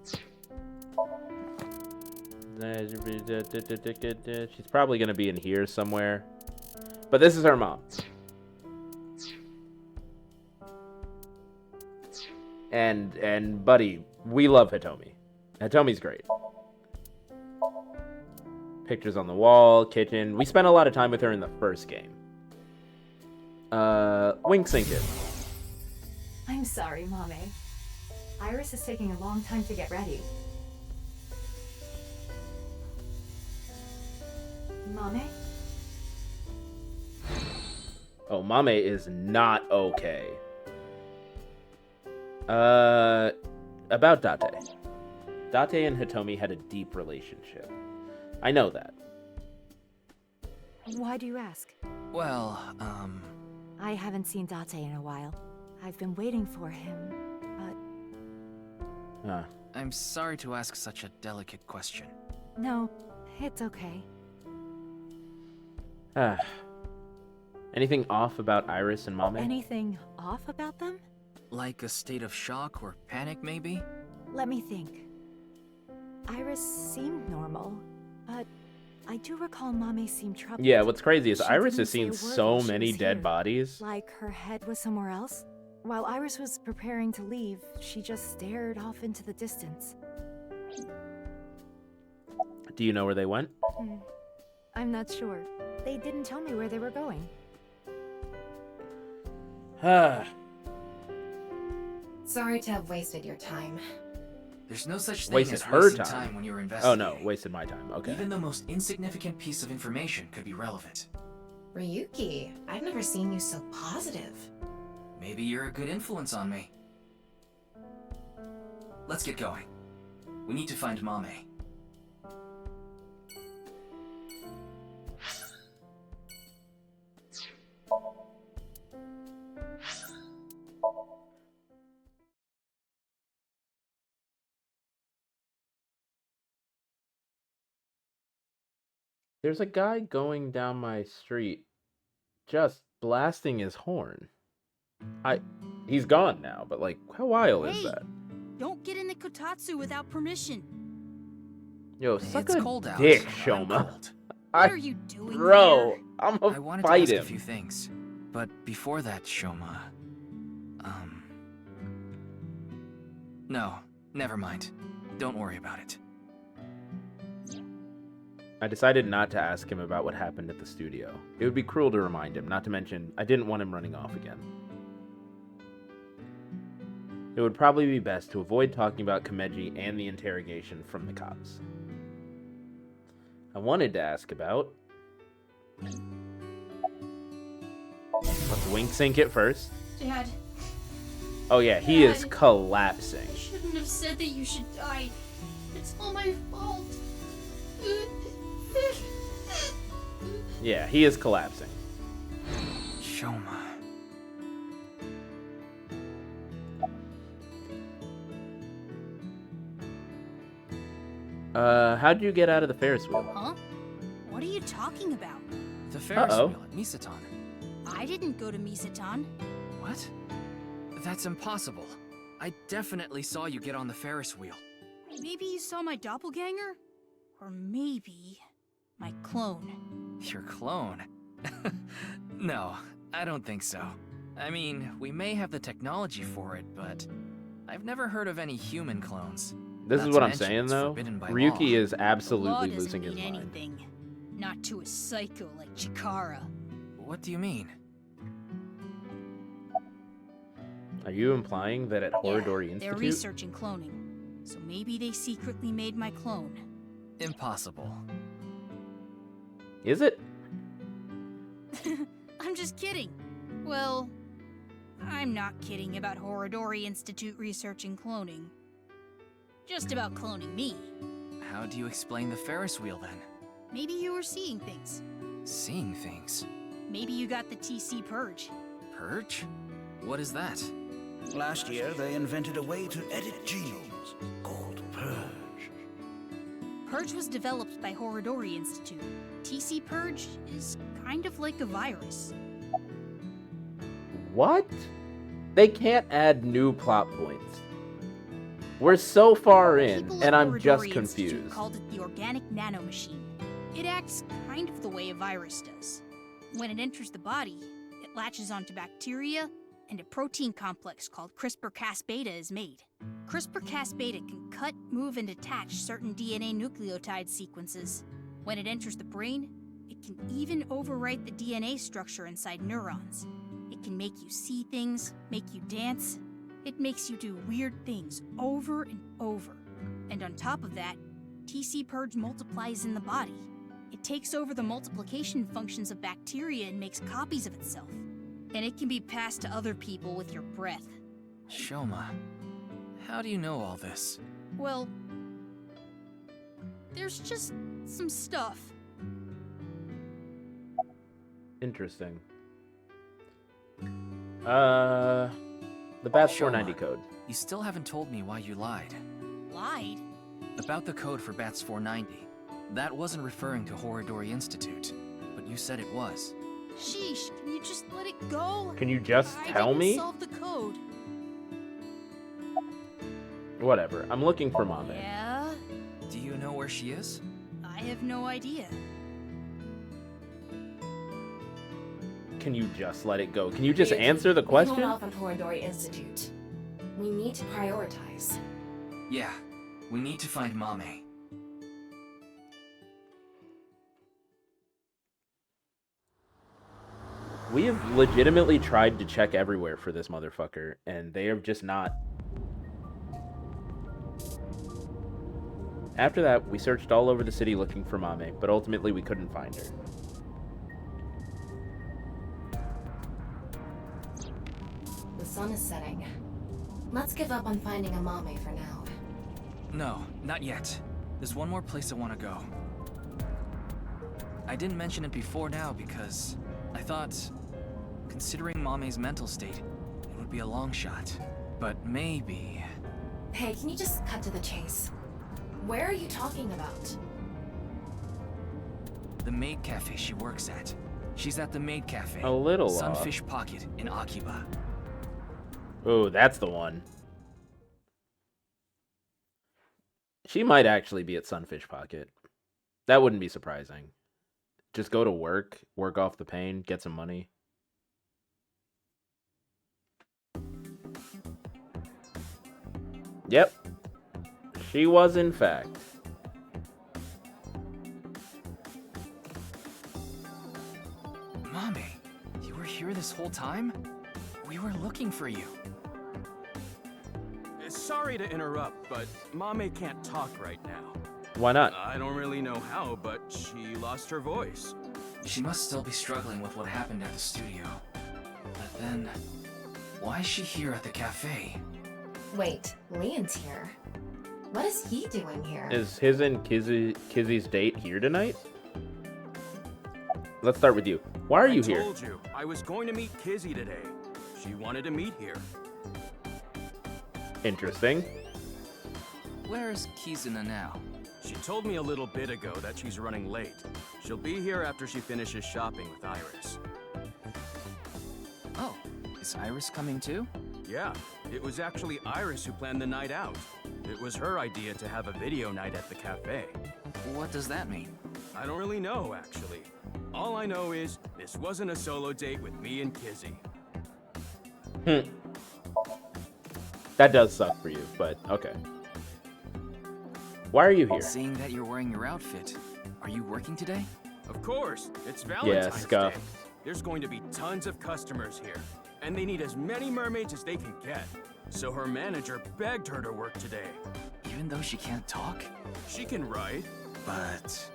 She's probably gonna be in here somewhere. But this is her mom. And buddy, we love Hitomi. Hitomi's great. Pictures on the wall, kitchen. We spent a lot of time with her in the first game. Wink Sink it. I'm sorry, Mame. Iris is taking a long time to get ready. Mame? Oh, Mame is not okay. About Date. Date and Hitomi had a deep relationship. I know that. Why do you ask? Well, I haven't seen Date in a while. I've been waiting for him, but... I'm sorry to ask such a delicate question. No, it's okay. Anything off about Iris and Mame? Anything off about them? Like a state of shock or panic, maybe? Let me think. Iris seemed normal, but I do recall Mame seemed troubled. Yeah, what's crazy is She Iris didn't has say a seen word so while she many was dead here. bodies. Like her head was somewhere else. While Iris was preparing to leave, she just stared off into the distance. Do you know where they went? I'm not sure. They didn't tell me where they were going. Sorry to have wasted your time. There's no such thing Wasted as her wasting time. when you're Oh investigating. no, wasted my time. Okay. Even the most insignificant piece of information could be relevant. Ryuki, I've never seen you so positive. Maybe you're a good influence on me. Let's get going. We need to find Mame. There's a guy going down my street just blasting his horn. He's gone now, but like, how wild is Hey, that? Don't get in the kotatsu without permission. Yo, suck It's a cold out. dick, I'm Shoma. cold. What are you doing Bro, here? I'm I gonna wanted to fight ask him. a few things, but before that, Shoma. No, never mind. Don't worry about it. I decided not to ask him about what happened at the studio. It would be cruel to remind him, not to mention, I didn't want him running off again. It would probably be best to avoid talking about Komeji and the interrogation from the cops. I wanted to ask about... Let's wink sync it first. Dad. Oh yeah, he is Dad. collapsing. I shouldn't have said that you should die. It's all my fault. Yeah, he is collapsing. Shoma. How'd you get out of the Ferris wheel? Huh? What are you talking about? The Ferris Uh-oh. wheel at Misatan. I didn't go to Misatan. What? That's impossible. I definitely saw you get on the Ferris wheel. Maybe you saw my doppelganger? Or maybe my clone. Your clone? No, I don't think so. I mean, we may have the technology for it, but I've never heard of any human clones. This Not is to what I'm mention saying, it's though. forbidden by Ryuki law. is The law absolutely doesn't losing his mean mind. anything. Not to a psycho like Chikara. What do you mean? Are you implying that at Horodori They're Institute? researching cloning. So maybe they secretly made my clone. Impossible. Is it? I'm just kidding. Well, I'm not kidding about Horodori Institute researching cloning. Just about cloning me. How do you explain the Ferris wheel then? Maybe you were seeing things. Seeing things. Maybe you got the TC Purge. Purge? What is that? Last year, they invented a way to edit genomes called Purge. Purge was developed by Horodori Institute. TC Purge is kind of like a virus. What? They can't add new plot points. We're so far in, People and at I'm just Horodori Institute confused. called it the organic nanomachine. It acts kind of the way a virus does. When it enters the body, it latches onto bacteria, and a protein complex called CRISPR-Cas-beta is made. CRISPR-Cas-beta can cut, move, and attach certain DNA nucleotide sequences. When it enters the brain, it can even overwrite the DNA structure inside neurons. It can make you see things, make you dance. It makes you do weird things over and over. And on top of that, TC Purge multiplies in the body. It takes over the multiplication functions of bacteria and makes copies of itself. And it can be passed to other people with your breath. Shoma, how do you know all this? Well, There's just some stuff. Interesting. The Bats 490 code. You still haven't told me why you lied. Lied? About the code for Bats 490. That wasn't referring to Horodori Institute, but you said it was. Sheesh, can you just let it go? Can you just tell I me? didn't solve the code. Whatever. I'm looking for Mame. Yeah? Do you know where she is? I have no idea. Can you just let it go? Can you just Ryuki, answer the we question? hold off on Horodori Institute. We need to prioritize. Yeah, we need to find Mame. We have legitimately tried to check everywhere for this motherfucker, and they have just not. After that, we searched all over the city looking for Mame, but ultimately we couldn't find her. The sun is setting. Let's give up on finding a Mame for now. No, not yet. There's one more place I want to go. I didn't mention it before now because I thought, considering Mame's mental state, it would be a long shot. But maybe... Hey, can you just cut to the chase? Where are you talking about? The maid cafe she works at. She's at the maid cafe. A little Sunfish Pocket in Akiba. Oh, that's the one. She might actually be at Sunfish Pocket. That wouldn't be surprising. Just go to work off the pain, get some money. Yep. She was, in fact. Mame, you were here this whole time? We were looking for you. Sorry to interrupt, but Mame can't talk right now. Why not? I don't really know how, but she lost her voice. She must still be struggling with what happened at the studio. But then, why is she here at the cafe? Wait, Leon's here. What is he doing here? Is his and Kizzy's date here tonight? Let's start with you. Why are you here? I told you, I was going to meet Kizzy today. She wanted to meet here. Interesting. Where is Kizuna now? She told me a little bit ago that she's running late. She'll be here after she finishes shopping with Iris. Oh, is Iris coming too? Yeah, it was actually Iris who planned the night out. It was her idea to have a video night at the cafe. What does that mean? I don't really know, actually. All I know is, this wasn't a solo date with me and Kizzy. That does suck for you, but okay. Why are you here? Seeing that you're wearing your outfit, are you working today? Of course, it's Valentine's Day. Scuff. There's going to be tons of customers here, and they need as many mermaids as they can get. So her manager begged her to work today. Even though she can't talk? She can write, but...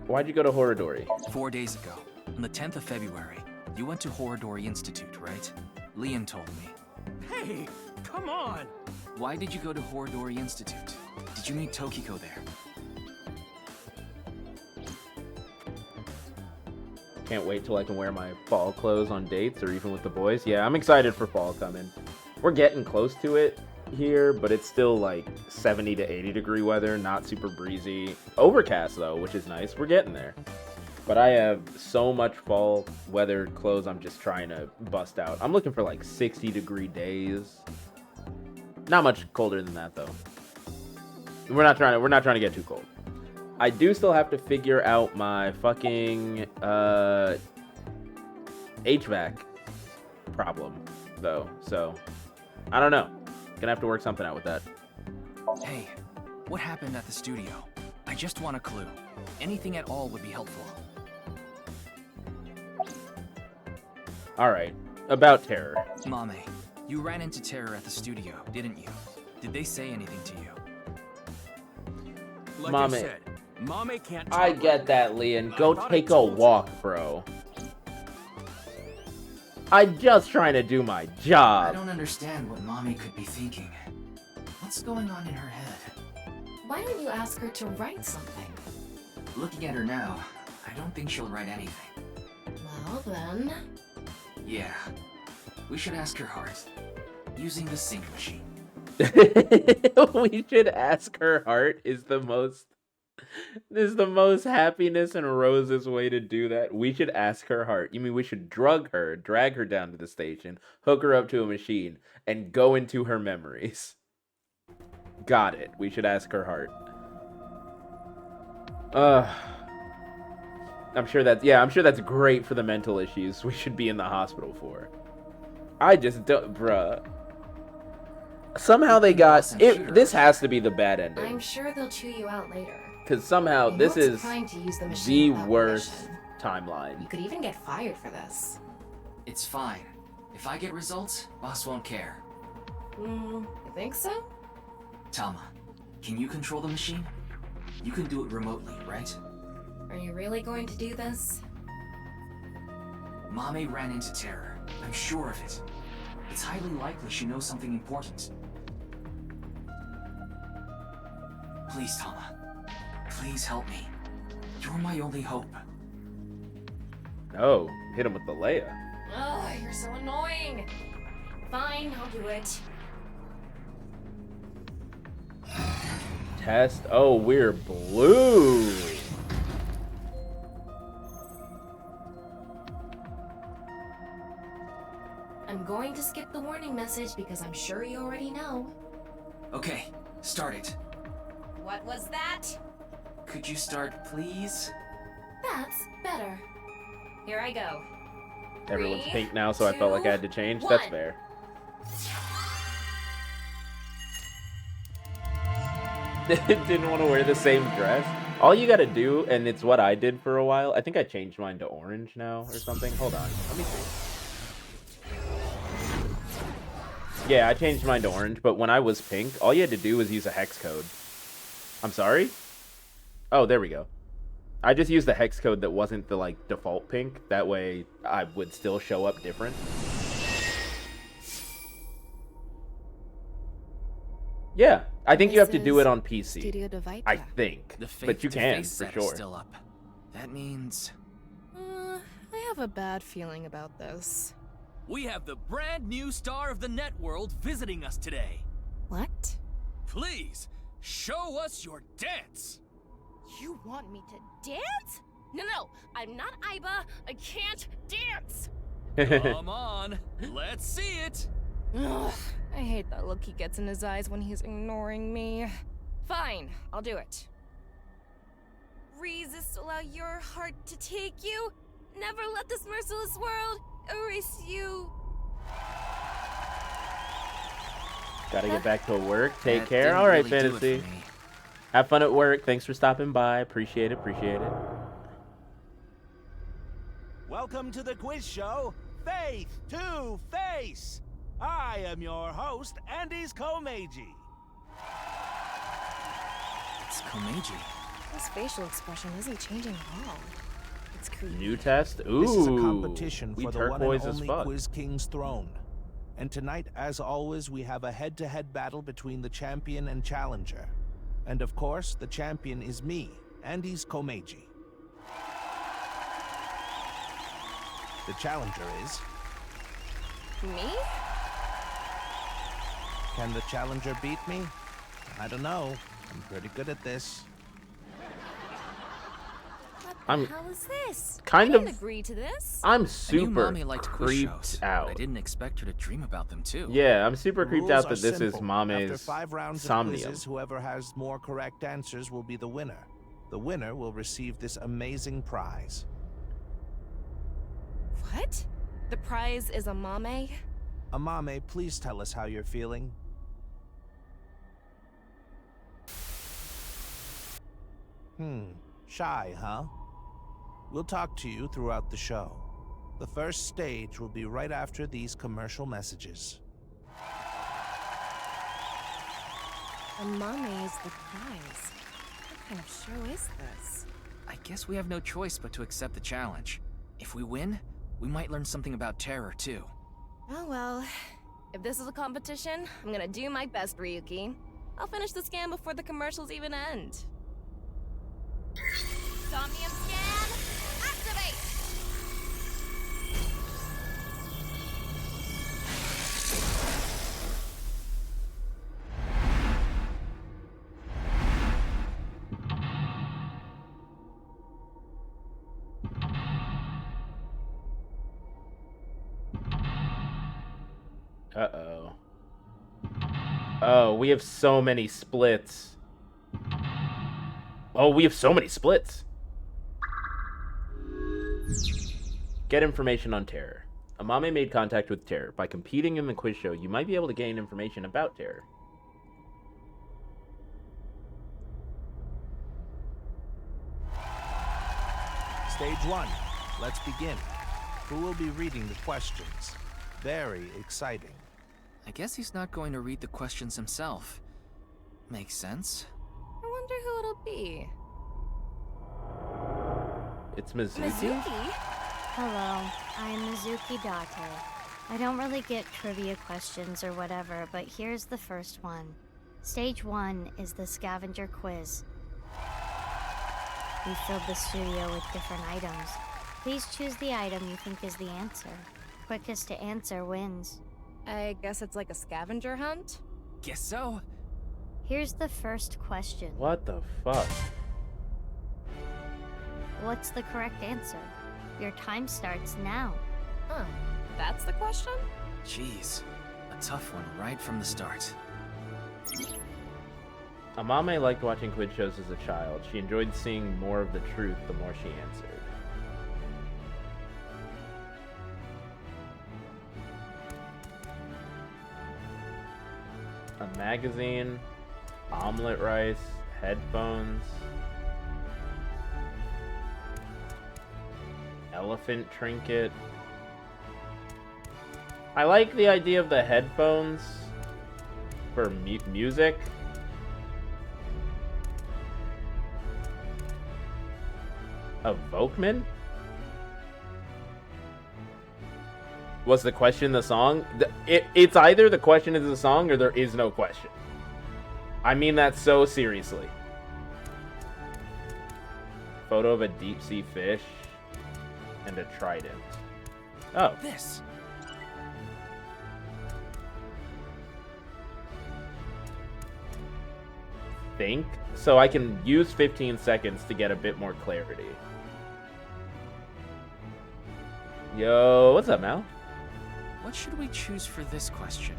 Why'd you go to Horodori? 4 days ago, on the 10th of February, you went to Horodori Institute, right? Leon told me. Hey, come on! Why did you go to Horodori Institute? Did you meet Tokiko there? Can't wait till I can wear my fall clothes on dates or even with the boys. Yeah, I'm excited for fall coming. We're getting close to it here, but it's still like 70 to 80 degree weather, not super breezy. Overcast though, which is nice. We're getting there. But I have so much fall weather clothes I'm just trying to bust out. I'm looking for like 60 degree days. Not much colder than that though. We're not trying to get too cold. I do still have to figure out my fucking HVAC problem though. So I don't know. Gonna have to work something out with that. Hey, what happened at the studio? I just want a clue. Anything at all would be helpful. Alright, about Terror. Mame, you ran into Terror at the studio, didn't you? Did they say anything to you? Like Mame. I said, Mame can't talk I get that, Leon. Go take a walk, bro. I'm just trying to do my I job. don't understand what Mommy could be thinking. What's going on in her head? Why don't you ask her to write something? Looking at her now, I don't think she'll write anything. Well then... Yeah, we should ask her heart, using the sync machine. We should ask her heart is the most happiness and roses way to do that. We should ask her heart. You mean we should drug her, drag her down to the station, hook her up to a machine, and go into her memories. Got it. We should ask her heart. I'm sure that's great for the mental issues we should be in the hospital for. I just don't, bruh. Somehow they got it. This has to be the bad ending. I'm sure they'll chew you out later. Because somehow I know this it's is trying to use the the machine without worst permission. timeline. You could even get fired for this. It's fine. If I get results, boss won't care. You think so? Tama, can you control the machine? You can do it remotely, right? Are you really going to do this? Mame ran into terror. I'm sure of it. It's highly likely she knows something important. Please, Tama. Please help me. You're my only hope. Oh, hit him with the Leia. Ugh, you're so annoying. Fine, I'll do it. Test. Oh, we're blue. I'm going to skip the warning message because I'm sure you already know. Okay, start it. What was that? Could you start, please? That's better. Here I go. Everyone's 3, pink now, so I felt like I had to change. That's 1. fair. Didn't want to wear the same dress. All you gotta do, and it's what I did for a while. I think I changed mine to orange now or something. Hold on, let me see. Yeah, I changed mine to orange, but when I was pink, all you had to do was use a hex code. I'm sorry? Oh, there we go. I just used the hex code that wasn't the like default pink. That way I would still show up different. Yeah, I think you have to do it on PC. Studio de Viper. I think, The but you can face-to-face for set is sure. still up. That means I have a bad feeling about this. We have the brand new star of the networld visiting us today. What? Please, show us your dance. You want me to dance? No, I'm not Aiba. I can't dance. Come on, let's see it. Ugh, I hate that look he gets in his eyes when he's ignoring me. Fine, I'll do it. Resist, allow your heart to take you. Never let this merciless world erase you. Gotta get back to work. Take That care. didn't All right, really do it Fantasy. for me. Have fun at work. Thanks for stopping by. Appreciate it. Appreciate it. Welcome to the quiz show, Faith to Face. I am your host, Andy's Komeiji. It's Komeiji. His facial expression isn't changing at all. It's creepy. New test. Ooh. This is a competition we for the one and turquoise as only fuck. Quiz King's throne. And tonight, as always, we have a head-to-head battle between the champion and challenger. And of course, the champion is me, Andy's Komeiji. The challenger is... Me? Can the challenger beat me? I don't know. I'm pretty good at this. I'm How is this? kind I of. didn't agree to this. I'm I knew super Mommy liked quiz creeped shows, out. but I didn't expect her to dream about them too. Yeah, I'm super The creeped rules out are that this is simple. Mame's After 5 rounds of Somnium. quizzes, whoever has more correct answers will be the winner. The winner will receive this amazing prize. What? The prize is a mame? Amame, please tell us how you're feeling. Shy, huh? We'll talk to you throughout the show. The first stage will be right after these commercial messages. A mame is the prize. What kind of show is this? I guess we have no choice but to accept the challenge. If we win, We might learn something about terror, too. Oh well. If this is a competition, I'm gonna do my best, Ryuki. I'll finish the scan before the commercials even end. Somnium scan, activate! Uh-oh. Oh, we have so many splits. Oh, we have so many splits. Get information on terror. Amame made contact with terror. By competing in the quiz show, you might be able to gain information about terror. Stage 1. Let's begin. Who will be reading the questions? Very exciting. I guess he's not going to read the questions himself. Makes sense. I wonder who it'll be. It's Mizuki? Mizuki? Hello, I'm Mizuki Date. I don't really get trivia questions or whatever, but here's the first one. Stage 1 is the scavenger quiz. We filled the studio with different items. Please choose the item you think is the answer. Quickest to answer wins. I guess it's like a scavenger hunt? Guess so. Here's the first question. What the fuck? What's the correct answer? Your time starts now. Huh, that's the question? Jeez, a tough one right from the start. Amame liked watching quiz shows as a child. She enjoyed seeing more of the truth the more she answered. A magazine, omelet rice, headphones, elephant trinket. I like the idea of the headphones for music. A Volkman? Was the question the song? It's either the question is the song or there is no question. I mean that so seriously. Photo of a deep sea fish and a trident. Oh. This. Think? So I can use 15 seconds to get a bit more clarity. Yo, what's up, Mal? What should we choose for this question?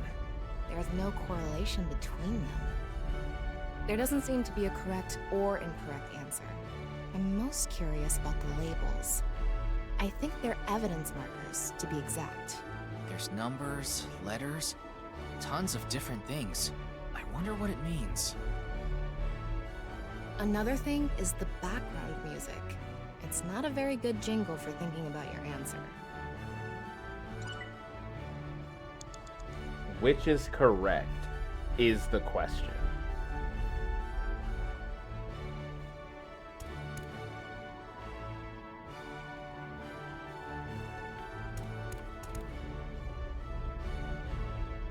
There's no correlation between them. There doesn't seem to be a correct or incorrect answer. I'm most curious about the labels. I think they're evidence markers, to be exact. There's numbers, letters, tons of different things. I wonder what it means. Another thing is the background music. It's not a very good jingle for thinking about your answer. Which is correct is the question.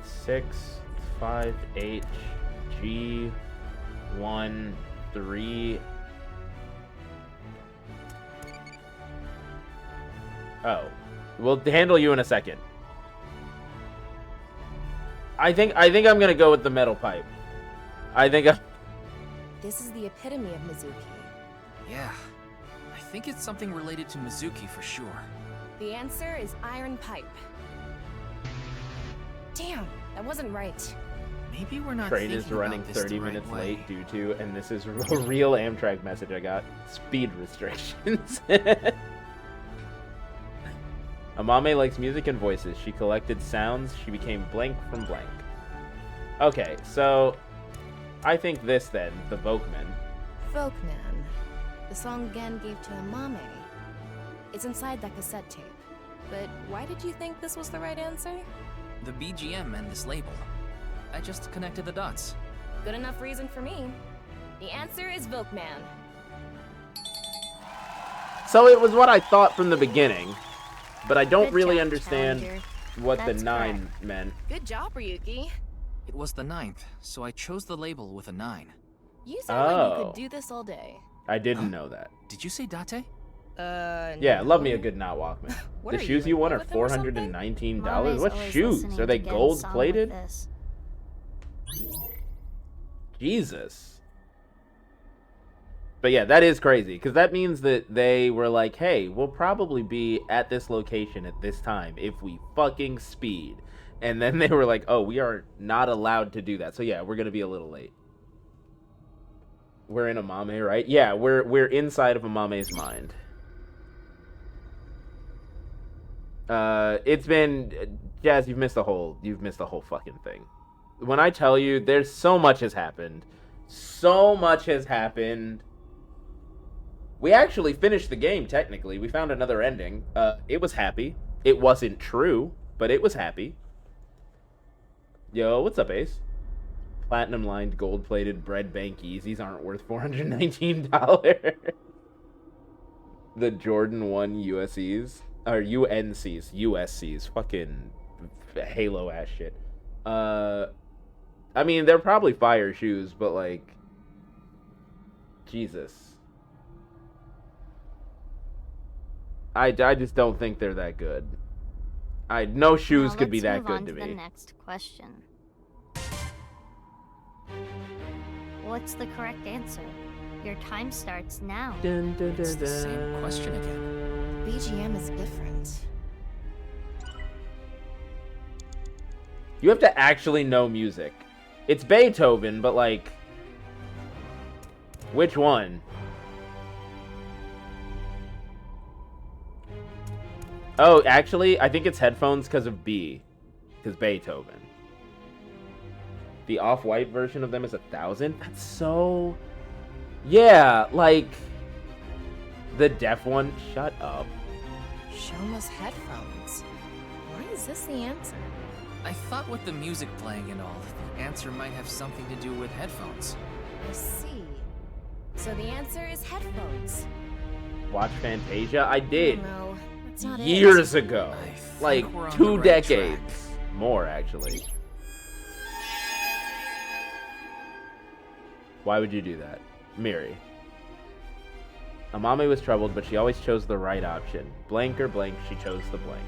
Six, 5, H, G, 1, 3. Oh, we'll handle you in a second. I think I'm gonna go with the metal pipe. This is the epitome of Mizuki. Yeah, I think it's something related to Mizuki for sure. The answer is iron pipe. Damn, that wasn't right. Maybe we're not Train thinking is running about this 30 the right minutes way. late due to, and this is a real Amtrak message I got, speed restrictions. Amame likes music and voices. She collected sounds. She became blank from blank. Okay, so I think this then, the Volkman. Folkman. The song Gen gave to Amame. It's inside that cassette tape. But why did you think this was the right answer? The BGM and this label. I just connected the dots. Good enough reason for me. The answer is Volkman. So it was what I thought from the beginning. but I don't Good really job, understand Challenger. what That's the 9 meant. Good job, Ryuki. It was the 9th, so I chose the label with a 9. You sound like you Oh. could do this all day. I didn't know that. Did you say Date? Yeah, love me a good knot Walkman. What The are shoes you, you in want love are with him or something? $419. Mommy's What always shoes? listening Are they to getting gold song with plated? this. Jesus. But yeah, that is crazy, because that means that they were like, hey, we'll probably be at this location at this time if we fucking speed. And then they were like, oh, we are not allowed to do that. So yeah, we're going to be a little late. We're in Amame, right? Yeah, we're inside of Amame's mind. It's been Jazz, you've missed the whole fucking thing. When I tell you there's so much has happened. So much has happened. We actually finished the game technically. We found another ending. It was happy. It wasn't true, but it was happy. Yo, what's up, Ace? Platinum lined, gold plated bread bank Yeezys aren't worth $419. The Jordan 1 USCs or USCs, fucking Halo ass shit. I mean, they're probably fire shoes, but like, Jesus. I just don't think they're that good. No shoes Now could be let's that move good on to the me. next question. What's the correct answer? Your time starts now. Dun, dun, dun, It's the same question again. BGM is different. You have to actually know music. It's Beethoven, but like, which one? Oh, actually, I think it's headphones because of B, because Beethoven. The off-white version of them is 1,000. That's so. Yeah, like the deaf one. Shut up. Shoma's headphones. Why is this the answer? I thought with the music playing and all, the answer might have something to do with headphones. I see. So the answer is headphones. Watch Fantasia. I did. No, that's not Years it. ago, think like we're on 2 the right decades, more actually. Why would you do that, Miri? Amame was troubled, but she always chose the right option. Blank or blank, she chose the blank.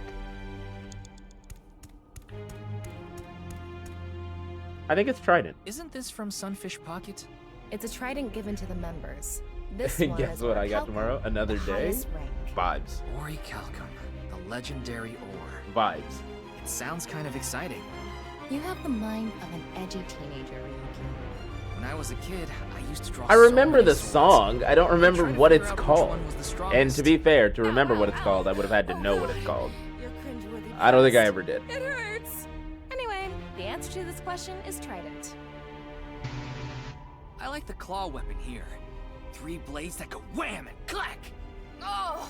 I think it's Trident. Isn't this from Sunfish Pocket? It's a trident given to the members. This one Guess is what I got Orichalcum, tomorrow? Another the day? highest rank. Vibes. Orichalcum, the legendary ore. Vibes. It sounds kind of exciting. You have the mind of an edgy teenager, Ryuki. When I was a kid, I used to draw I remember so many the swords. song. I don't remember tried to what figure it's out which called. one was the And strongest. to be fair, to remember what it's called, I would have had to know what it's called. I don't think I ever did. It hurts. Anyway, the answer to this question is trident. I like the claw weapon here. 3 blades that go wham and clack. Oh,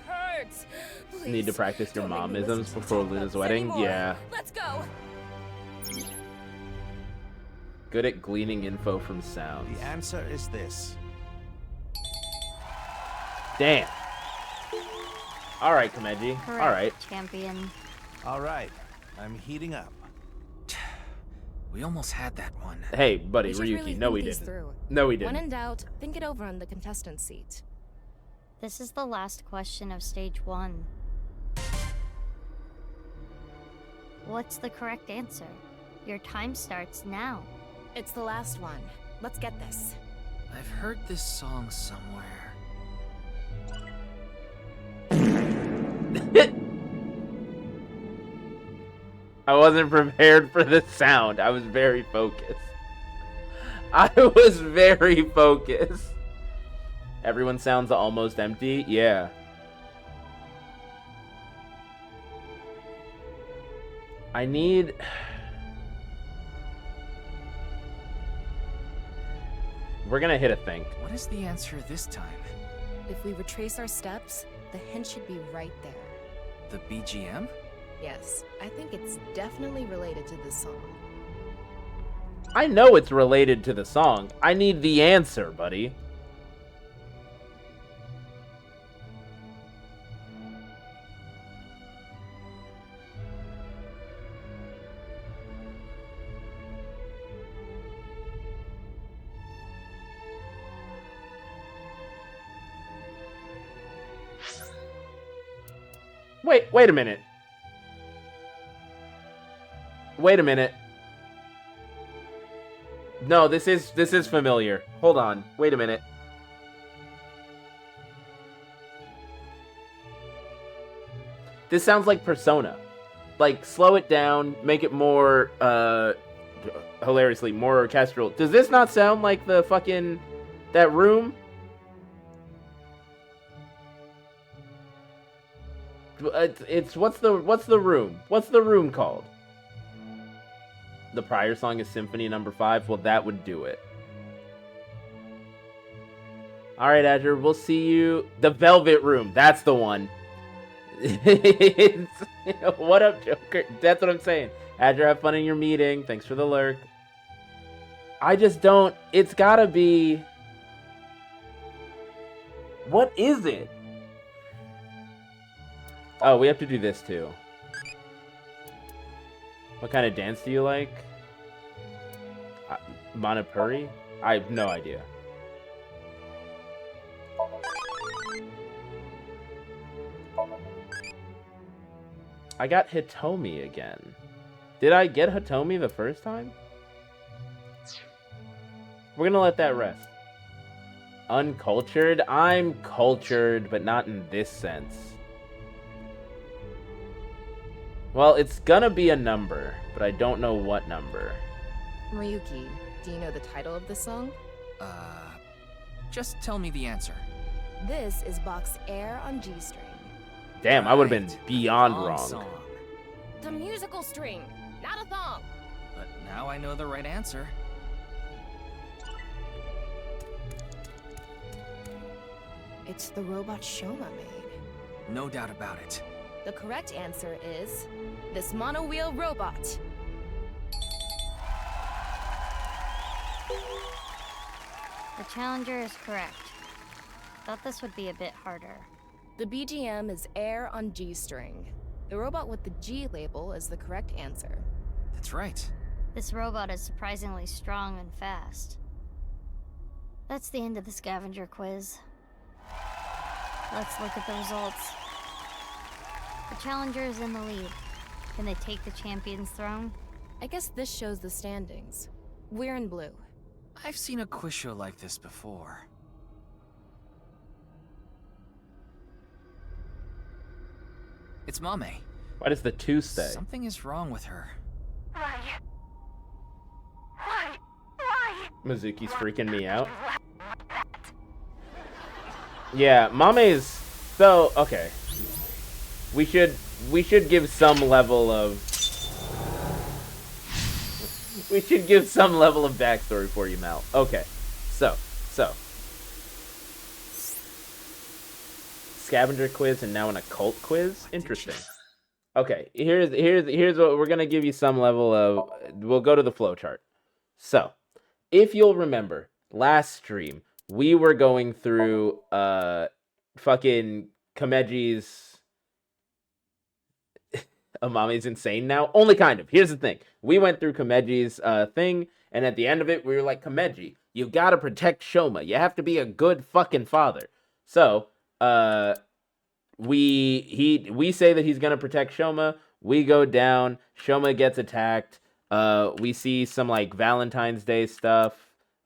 it hurts. Please, Need to practice your don't make me momisms listen to before talk about Luna's this wedding? anymore. Yeah. Let's go. Good at gleaning info from sounds. The answer is this. Damn. All right, Komeji. Correct, All right. champion. All right, I'm heating up. We almost had that one. Hey, buddy, We should Ryuki. really No, think we these didn't. through. No, we When didn't. in doubt, think it over on the contestant seat. This is the last question of stage 1. What's the correct answer? Your time starts now. It's the last one. Let's get this. I've heard this song somewhere. I wasn't prepared for this sound. I was very focused. I was very focused. Everyone sounds almost empty? Yeah. I need... We're gonna hit a think. What is the answer this time? If we retrace our steps, the hint should be right there. The BGM? Yes, I think it's definitely related to this song. I know it's related to the song. I need the answer, buddy. Wait a minute. Wait a minute. No, this is familiar. Hold on. Wait a minute. This sounds like Persona. Like, slow it down, make it more, hilariously, more orchestral. Does this not sound like the fucking, that room? It's what's the room? What's the room called? The prior song is Symphony Number 5. Well, that would do it. All right, Azure, we'll see you. The Velvet Room. That's the one. What up, Joker? That's what I'm saying. Azure, have fun in your meeting. Thanks for the lurk. I just don't. It's gotta be. What is it? Oh, we have to do this too. What kind of dance do you like? Manipuri? I have no idea. I got Hitomi again. Did I get Hitomi the first time? We're gonna let that rest. Uncultured? I'm cultured, but not in this sense. Well, it's gonna be a number, but I don't know what number. Ryuki, do you know the title of this song? Just tell me the answer. This is Bach's Air on G string. Damn, I would have been beyond Long wrong. song. The musical string, not a thong. But now I know the right answer. It's the robot Shoma made. No doubt about it. The correct answer is this mono-wheel robot. The challenger is correct. Thought this would be a bit harder. The BGM is Air on G string. The robot with the G label is the correct answer. That's right. This robot is surprisingly strong and fast. That's the end of the scavenger quiz. Let's look at the results. The challenger is in the lead. Can they take the champion's throne? I guess this shows the standings. We're in blue. I've seen a quiz show like this before. It's Mame. Why does the 2 stay? Something is wrong with her. Why? Mizuki's freaking me out. Yeah, Mame's so okay. We should give some level of backstory for you, Mal. Okay. So scavenger quiz and now an occult quiz? Interesting. Okay, here's what we're gonna give you some level of. We'll go to the flowchart. So, if you'll remember, last stream we were going through fucking Kameji's. Amami's insane now. Only kind of. Here's the thing: we went through Kameji's thing, and at the end of it, we were like, Kameji, you gotta protect Shoma. You have to be a good fucking father. So, we say that he's gonna protect Shoma. We go down. Shoma gets attacked. We see some like Valentine's Day stuff.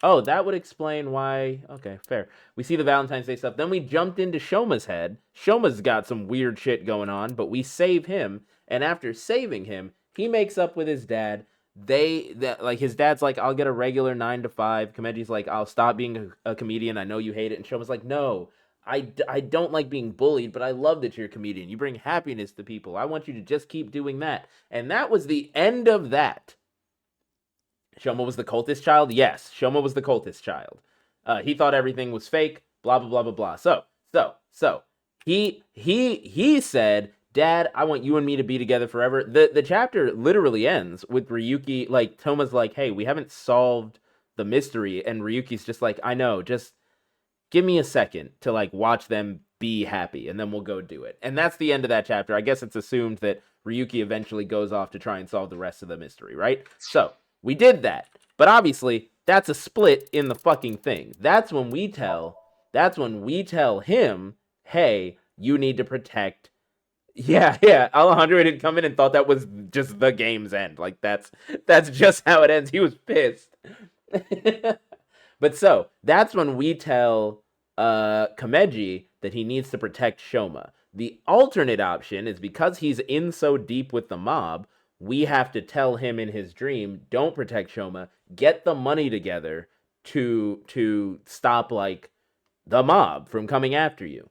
Oh, that would explain why. Okay, fair. We see the Valentine's Day stuff. Then we jumped into Shoma's head. Shoma's got some weird shit going on, but we save him. And after saving him, he makes up with his dad. His dad's like, I'll get a regular 9 to 5. Kameji's like, I'll stop being a comedian. I know you hate it. And Shoma's like, no. I don't like being bullied, but I love that you're a comedian. You bring happiness to people. I want you to just keep doing that. And that was the end of that. Shoma was the cultist child? Yes, Shoma was the cultist child. He thought everything was fake, blah, blah, blah, blah, blah. So, he said, Dad, I want you and me to be together forever. The chapter literally ends with Ryuki, like, Toma's like, hey, we haven't solved the mystery. And Ryuki's just like, I know, just give me a second to, like, watch them be happy, and then we'll go do it. And that's the end of that chapter. I guess it's assumed that Ryuki eventually goes off to try and solve the rest of the mystery, right? So, we did that. But obviously, that's a split in the fucking thing. That's when we tell him, hey, you need to protect Yeah, yeah. Alejandro had come in and thought that was just the game's end. Like that's just how it ends. He was pissed. But so that's when we tell Kameji that he needs to protect Shoma. The alternate option is because he's in so deep with the mob, we have to tell him in his dream, don't protect Shoma, get the money together to stop like the mob from coming after you.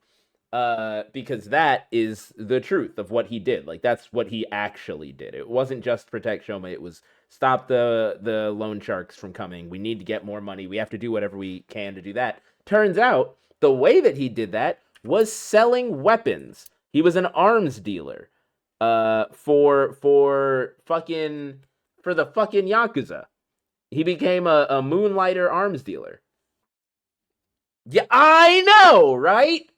Because that is the truth of what he did. Like that's what he actually did. It wasn't just protect Shoma. It was stop the loan sharks from coming. We need to get more money. We have to do whatever we can to do that. Turns out the way that he did that was selling weapons. He was an arms dealer. For the fucking Yakuza. He became a moonlighter arms dealer. Yeah, I know, right?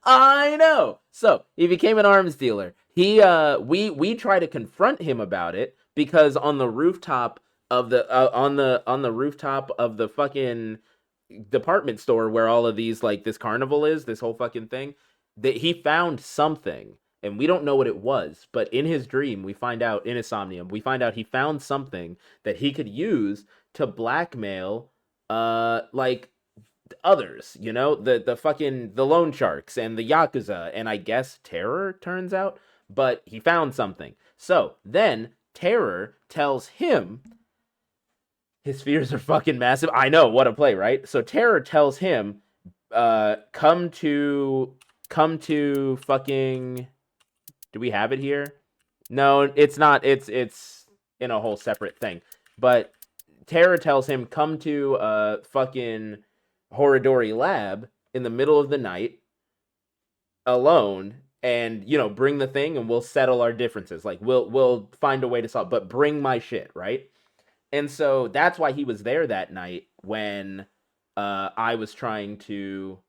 I know. So he became an arms dealer. We try to confront him about it because on the rooftop of the rooftop of the fucking department store where all of these like this carnival is, this whole fucking thing, that he found something and we don't know what it was, but in his dream we find out, in his Somnium, we find out he found something that he could use to blackmail like others, you know, the fucking the loan sharks and the Yakuza and I guess Terror, turns out, but he found something. So then Terror tells him his fears are fucking massive. I know, what a play, right? So Terror tells him come to fucking, do we have it here? No, it's not. It's in a whole separate thing. But Terror tells him come to fucking Horidori lab in the middle of the night alone and, you know, bring the thing and we'll settle our differences. Like we'll find a way to solve, but bring my shit, right? And so that's why he was there that night when I was trying to,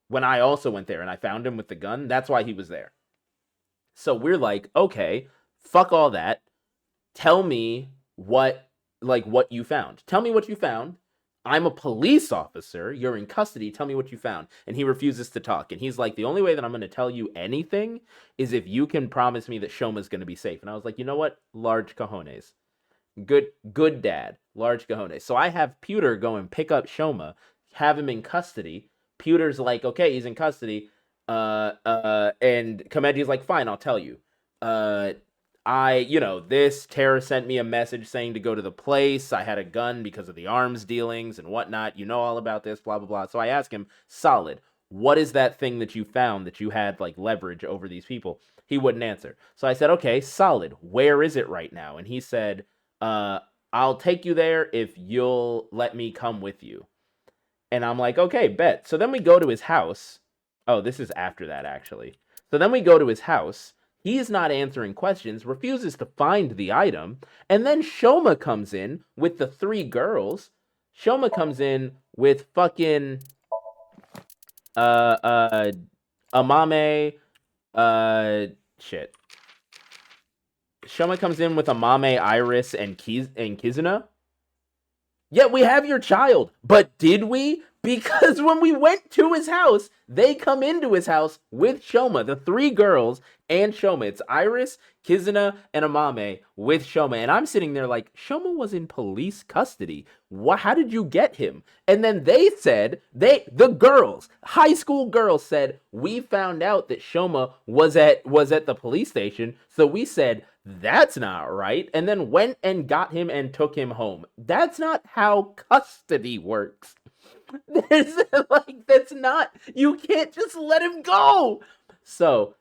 when I also went there and I found him with the gun. That's why he was there. So we're like, okay, fuck all that. Tell me what you found. Tell me what you found. I'm a police officer. You're in custody. Tell me what you found. And he refuses to talk. And he's like, the only way that I'm going to tell you anything is if you can promise me that Shoma's going to be safe. And I was like, you know what? Large cojones. Good dad. Large cojones. So I have Pewter go and pick up Shoma, have him in custody. Pewter's like, okay, he's in custody. And Kameji's like, fine, I'll tell you. This Terror sent me a message saying to go to the place. I had a gun because of the arms dealings and whatnot. You know all about this, blah, blah, blah. So I asked him, solid, what is that thing that you found that you had like leverage over these people? He wouldn't answer. So I said, okay, solid. Where is it right now? And he said, I'll take you there if you'll let me come with you. And I'm like, okay, bet. So then we go to his house. Oh, this is after that, actually. So then we go to his house. He's not answering questions, refuses to find the item, and then Shoma comes in with the 3 girls. Shoma comes in with fucking Amame, shit. Shoma comes in with Amame, Iris, and Kizuna. Yeah, we have your child, but did we? Because when we went to his house, they come into his house with Shoma, the 3 girls, and Shoma. It's Iris, Kizuna, and Amame with Shoma. And I'm sitting there like, Shoma was in police custody. How did you get him? And then they said, the girls, high school girls said, we found out that Shoma was at the police station. So we said, that's not right. And then went and got him and took him home. That's not how custody works. That's not, you can't just let him go. So,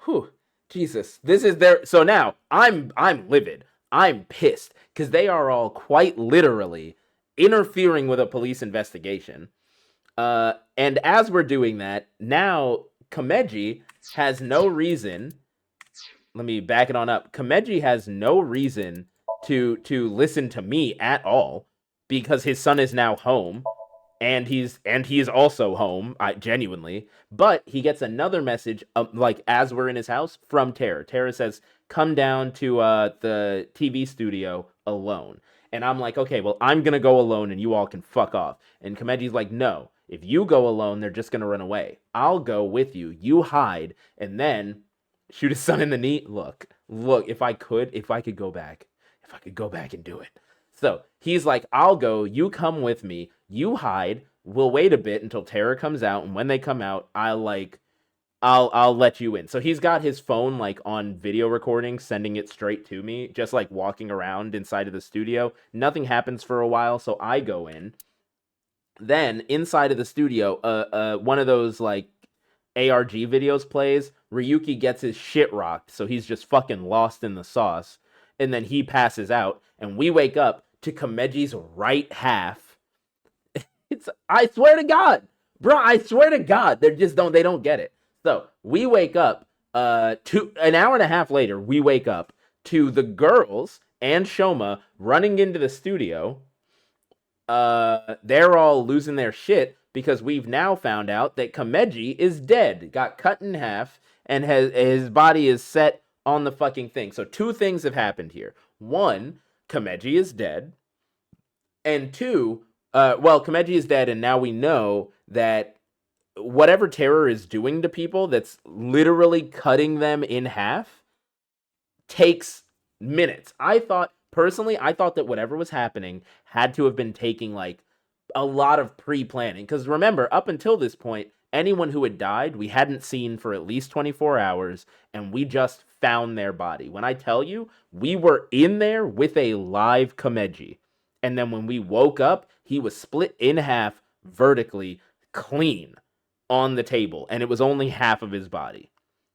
whew, Jesus, this is their, so now I'm livid. I'm pissed because they are all quite literally interfering with a police investigation. And as we're doing that, now Kameji has no reason, let me back it on up. Kameji has no reason to listen to me at all because his son is now home and he is also home, genuinely, but he gets another message like as we're in his house from Terror. Terror says, come down to the TV studio alone. And I'm like, okay, well, I'm going to go alone and you all can fuck off. And Komeji's like, no, if you go alone, they're just going to run away. I'll go with you. You hide and then shoot his son in the knee. Look, if I could go back and do it. So he's like, I'll go, you come with me, you hide, we'll wait a bit until Terror comes out, and when they come out, I'll let you in. So he's got his phone like on video recording, sending it straight to me, just like walking around inside of the studio. Nothing happens for a while, so I go in. Then inside of the studio, one of those like ARG videos plays. Ryuki gets his shit rocked, so he's just fucking lost in the sauce. And then he passes out, and we wake up to Komeji's right half. I swear to God, bro, I swear to God, they don't get it. So we wake up, an hour and a half later, we wake up to the girls and Shoma running into the studio. They're all losing their shit because we've now found out that Komeji is dead, got cut in half, and his body is set on the fucking thing. So 2 things have happened here. 1, Komeji is dead. And 2, Komeji is dead, and now we know that whatever Terror is doing to people that's literally cutting them in half takes minutes. I thought that whatever was happening had to have been taking like a lot of pre-planning. Because remember, up until this point, anyone who had died, we hadn't seen for at least 24 hours, and we just found their body. When I tell you, we were in there with a live Komeji. And then when we woke up, he was split in half vertically, clean, on the table. And it was only half of his body.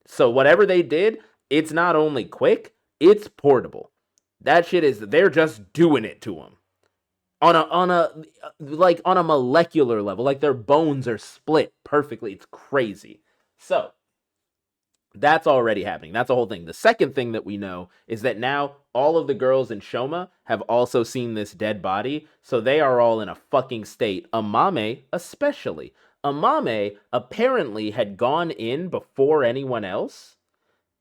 So whatever they did, it's not only quick, it's portable. That shit is, they're just doing it to him. On a molecular level, like their bones are split perfectly. It's crazy. So that's already happening. That's the whole thing. The second thing that we know is that now all of the girls in Shoma have also seen this dead body, so they are all in a fucking state. Amame especially. Amame apparently had gone in before anyone else.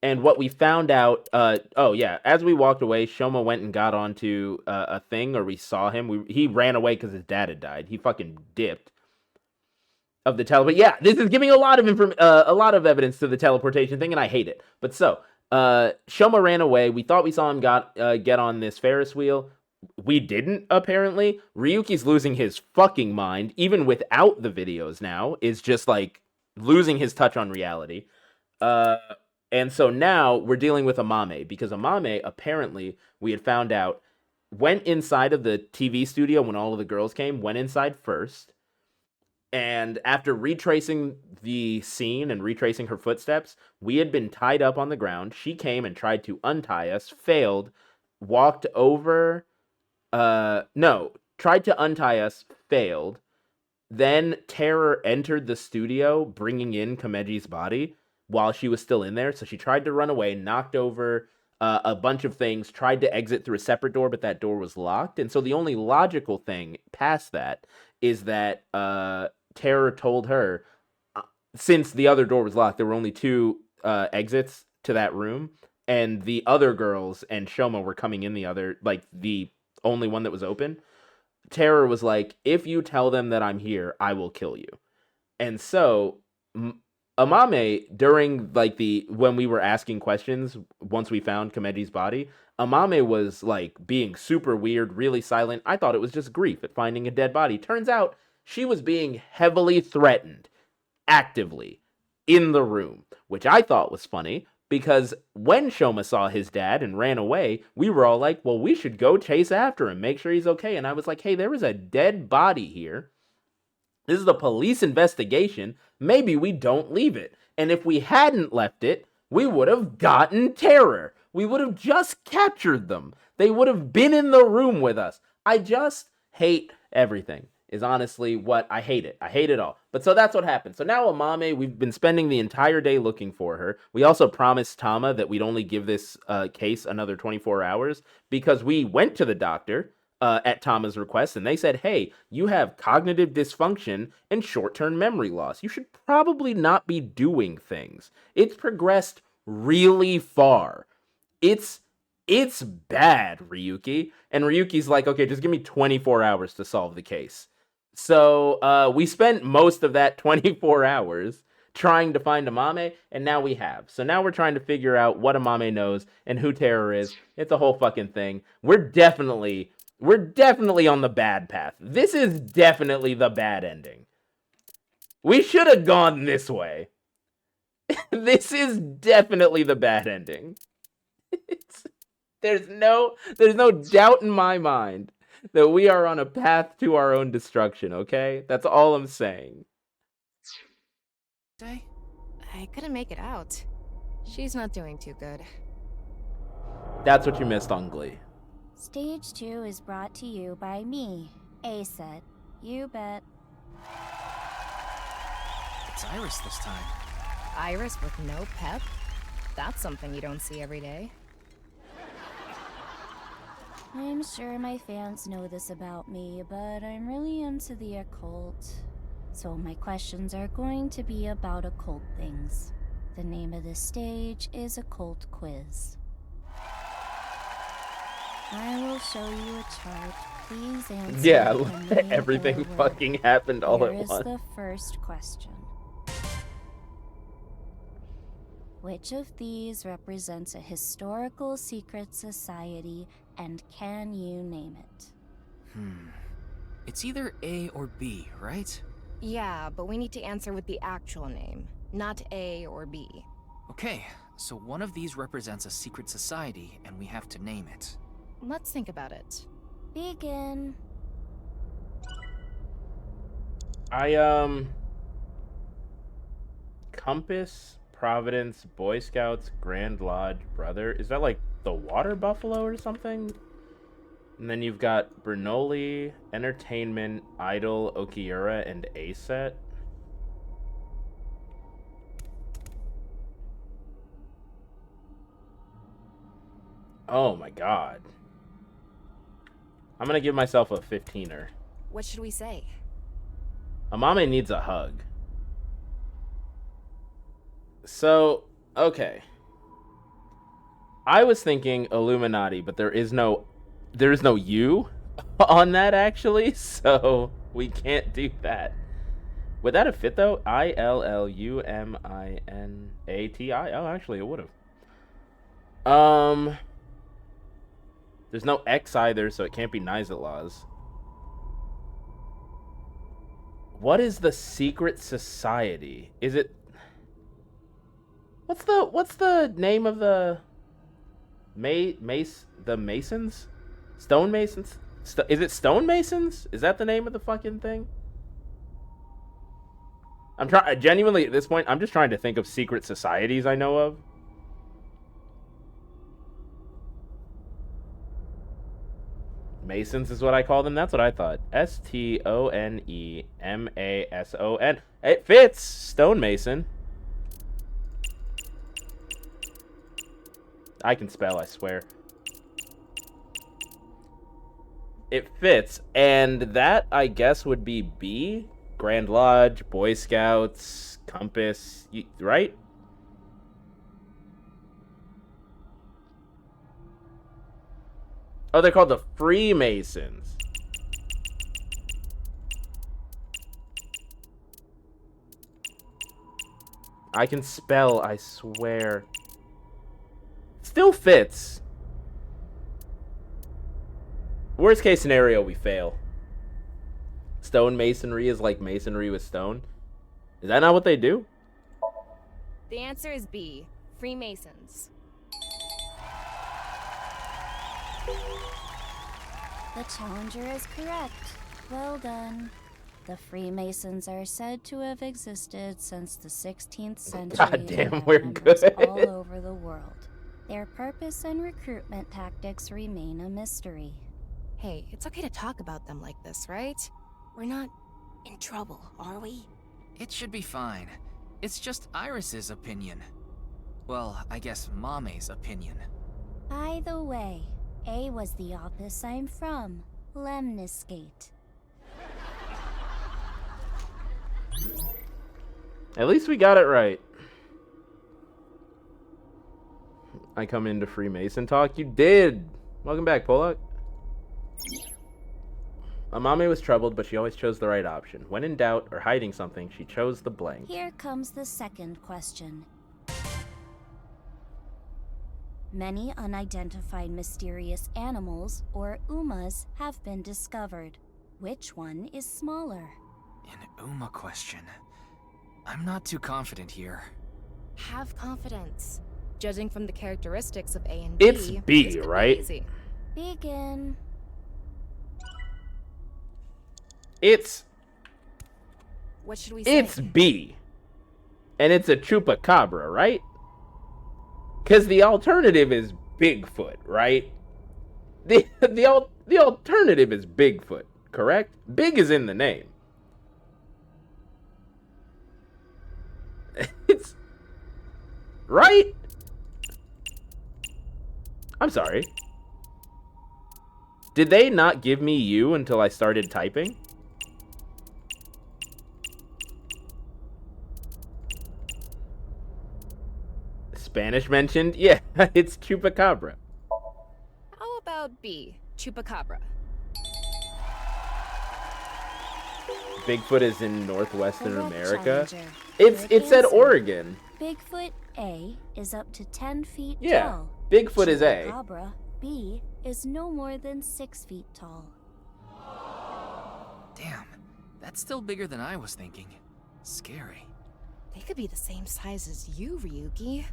And what we found out, as we walked away, Shoma went and got onto a thing, or we saw him. He ran away because his dad had died. He fucking dipped of the but yeah, this is giving a lot of evidence to the teleportation thing, and I hate it. But so, Shoma ran away. We thought we saw him get on this Ferris wheel. We didn't, apparently. Ryuki's losing his fucking mind, even without the videos now, is just like losing his touch on reality. And so now we're dealing with Amame, because Amame, apparently, we had found out, went inside of the TV studio when all of the girls came, went inside first, and after retracing the scene and retracing her footsteps, we had been tied up on the ground. She came and tried to untie us, failed, walked over, tried to untie us, failed. Then Terror entered the studio, bringing in Komeji's body while she was still in there. So she tried to run away, knocked over a bunch of things, tried to exit through a separate door, but that door was locked. And so the only logical thing past that is that Terror told her, since the other door was locked, there were only 2 exits to that room, and the other girls and Shoma were coming in the only one that was open. Terror was like, if you tell them that I'm here, I will kill you. And so Amame, during when we were asking questions, once we found Komeji's body, Amame was like being super weird, really silent. I thought it was just grief at finding a dead body. Turns out she was being heavily threatened, actively, in the room, which I thought was funny, because when Shoma saw his dad and ran away, we were all like, well, we should go chase after him, make sure he's okay. And I was like, hey, there is a dead body here. This is a police investigation. Maybe we don't leave it. And if we hadn't left it, we would have gotten Terror. We would have just captured them. They would have been in the room with us. I just hate everything, is honestly what I hate it. I hate it all. But so that's what happened. So now Amame, we've been spending the entire day looking for her. We also promised Tama that we'd only give this case another 24 hours because we went to the doctor at Tama's request, and they said, hey, you have cognitive dysfunction and short-term memory loss. You should probably not be doing things. It's progressed really far. It's It's bad, Ryuki. And Ryuki's like, okay, just give me 24 hours to solve the case. So we spent most of that 24 hours trying to find Amame, and now we have. So now we're trying to figure out what Amame knows and who Terror is. It's a whole fucking thing. We're definitely on the bad path. This is definitely the bad ending. We should have gone this way. This is definitely the bad ending. There's no doubt in my mind that we are on a path to our own destruction, okay? That's all I'm saying. I couldn't make it out. She's not doing too good. That's what you missed on Glee. Stage 2 is brought to you by me, A-Set. You bet. It's Iris this time. Iris with no pep? That's something you don't see every day. I'm sure my fans know this about me, but I'm really into the occult. So my questions are going to be about occult things. The name of this stage is Occult Quiz. I will show you a chart. Please answer. Yeah, everything fucking happened all at once. Here is the first question. Which of these represents a historical secret society, and can you name it? It's either A or B, right? Yeah, but we need to answer with the actual name, not A or B. Okay, so one of these represents a secret society, and we have to name it. Let's think about it. Begin. Compass, Providence, Boy Scouts, Grand Lodge, Brother. Is that like the Water Buffalo or something? And then you've got Bernoulli, Entertainment, Idol, Okiura, and A-Set. Oh my god. I'm gonna give myself a 15er. What should we say? Amame needs a hug. So, okay. I was thinking Illuminati, but there is no U on that actually, so we can't do that. Would that have fit though? Illuminati. Oh, actually it would have. There's no X either, so it can't be Nizatlaws. What is the secret society? Is it... What's the name of the the Masons? Stonemasons? Is it Stonemasons? Is that the name of the fucking thing? I'm trying genuinely at this point, I'm just trying to think of secret societies I know of. Masons is what I call them. That's what I thought. Stonemasson. It fits. Stonemason. I can spell, I swear. It fits. And that, I guess, would be B. Grand Lodge, Boy Scouts, Compass, right? Oh, they're called the Freemasons. I can spell, I swear. Still fits. Worst case scenario, we fail. Stonemasonry is like masonry with stone. Is that not what they do? The answer is B. Freemasons. The challenger is correct. Well done. The Freemasons are said to have existed since the 16th century. God damn, and we're members good. all over the world. Their purpose and recruitment tactics remain a mystery. Hey, it's okay to talk about them like this, right? We're not in trouble, are we? It should be fine. It's just Iris's opinion. Well, I guess Mame's opinion. By the way, A was the office I'm from, Lemniscate. At least we got it right. I come into Freemason talk? You did! Welcome back, Pollock. Amame was troubled, but she always chose the right option. When in doubt or hiding something, she chose the blank. Here comes the second question. Many unidentified mysterious animals, or UMAs, have been discovered. Which one is smaller? An UMA question. I'm not too confident here. Have confidence. Judging from the characteristics of A and B, It's B, this could right? Be easy. Begin. What should we say? It's B. And it's a chupacabra, right? Because the alternative is Bigfoot, right? The alternative is Bigfoot, correct? Big is in the name. It's... Right? I'm sorry. Did they not give me you until I started typing? Spanish mentioned? Yeah, it's chupacabra. How about B, chupacabra? Bigfoot is in northwestern Correct, America. Challenger. It Correct said answer. Oregon. Bigfoot A is up to 10 feet Yeah, tall. Bigfoot is A. Chupacabra B is no more than 6 feet tall. Damn, that's still bigger than I was thinking. Scary. They could be the same size as you, Ryuki.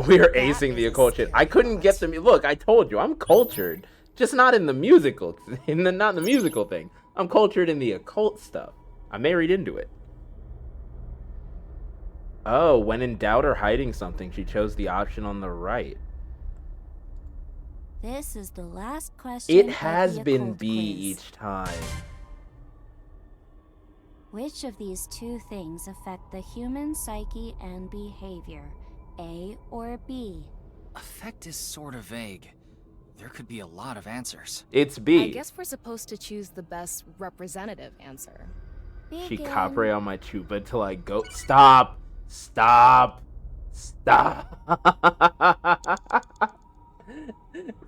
We are acing the occult shit. I couldn't get the look. I told you I'm cultured, just not in the musical, not in the musical thing. I'm cultured in the occult stuff. I married into it. Oh, when in doubt or hiding something, she chose the option on the right. This is the last question. It of has the been occult B quiz. each time. Which of these two things affect the human psyche and behavior? A or B? Affect is sort of vague. There could be a lot of answers. It's B. I guess we're supposed to choose the best representative answer. She capre on my chupa till I go. Stop! Stop! Stop!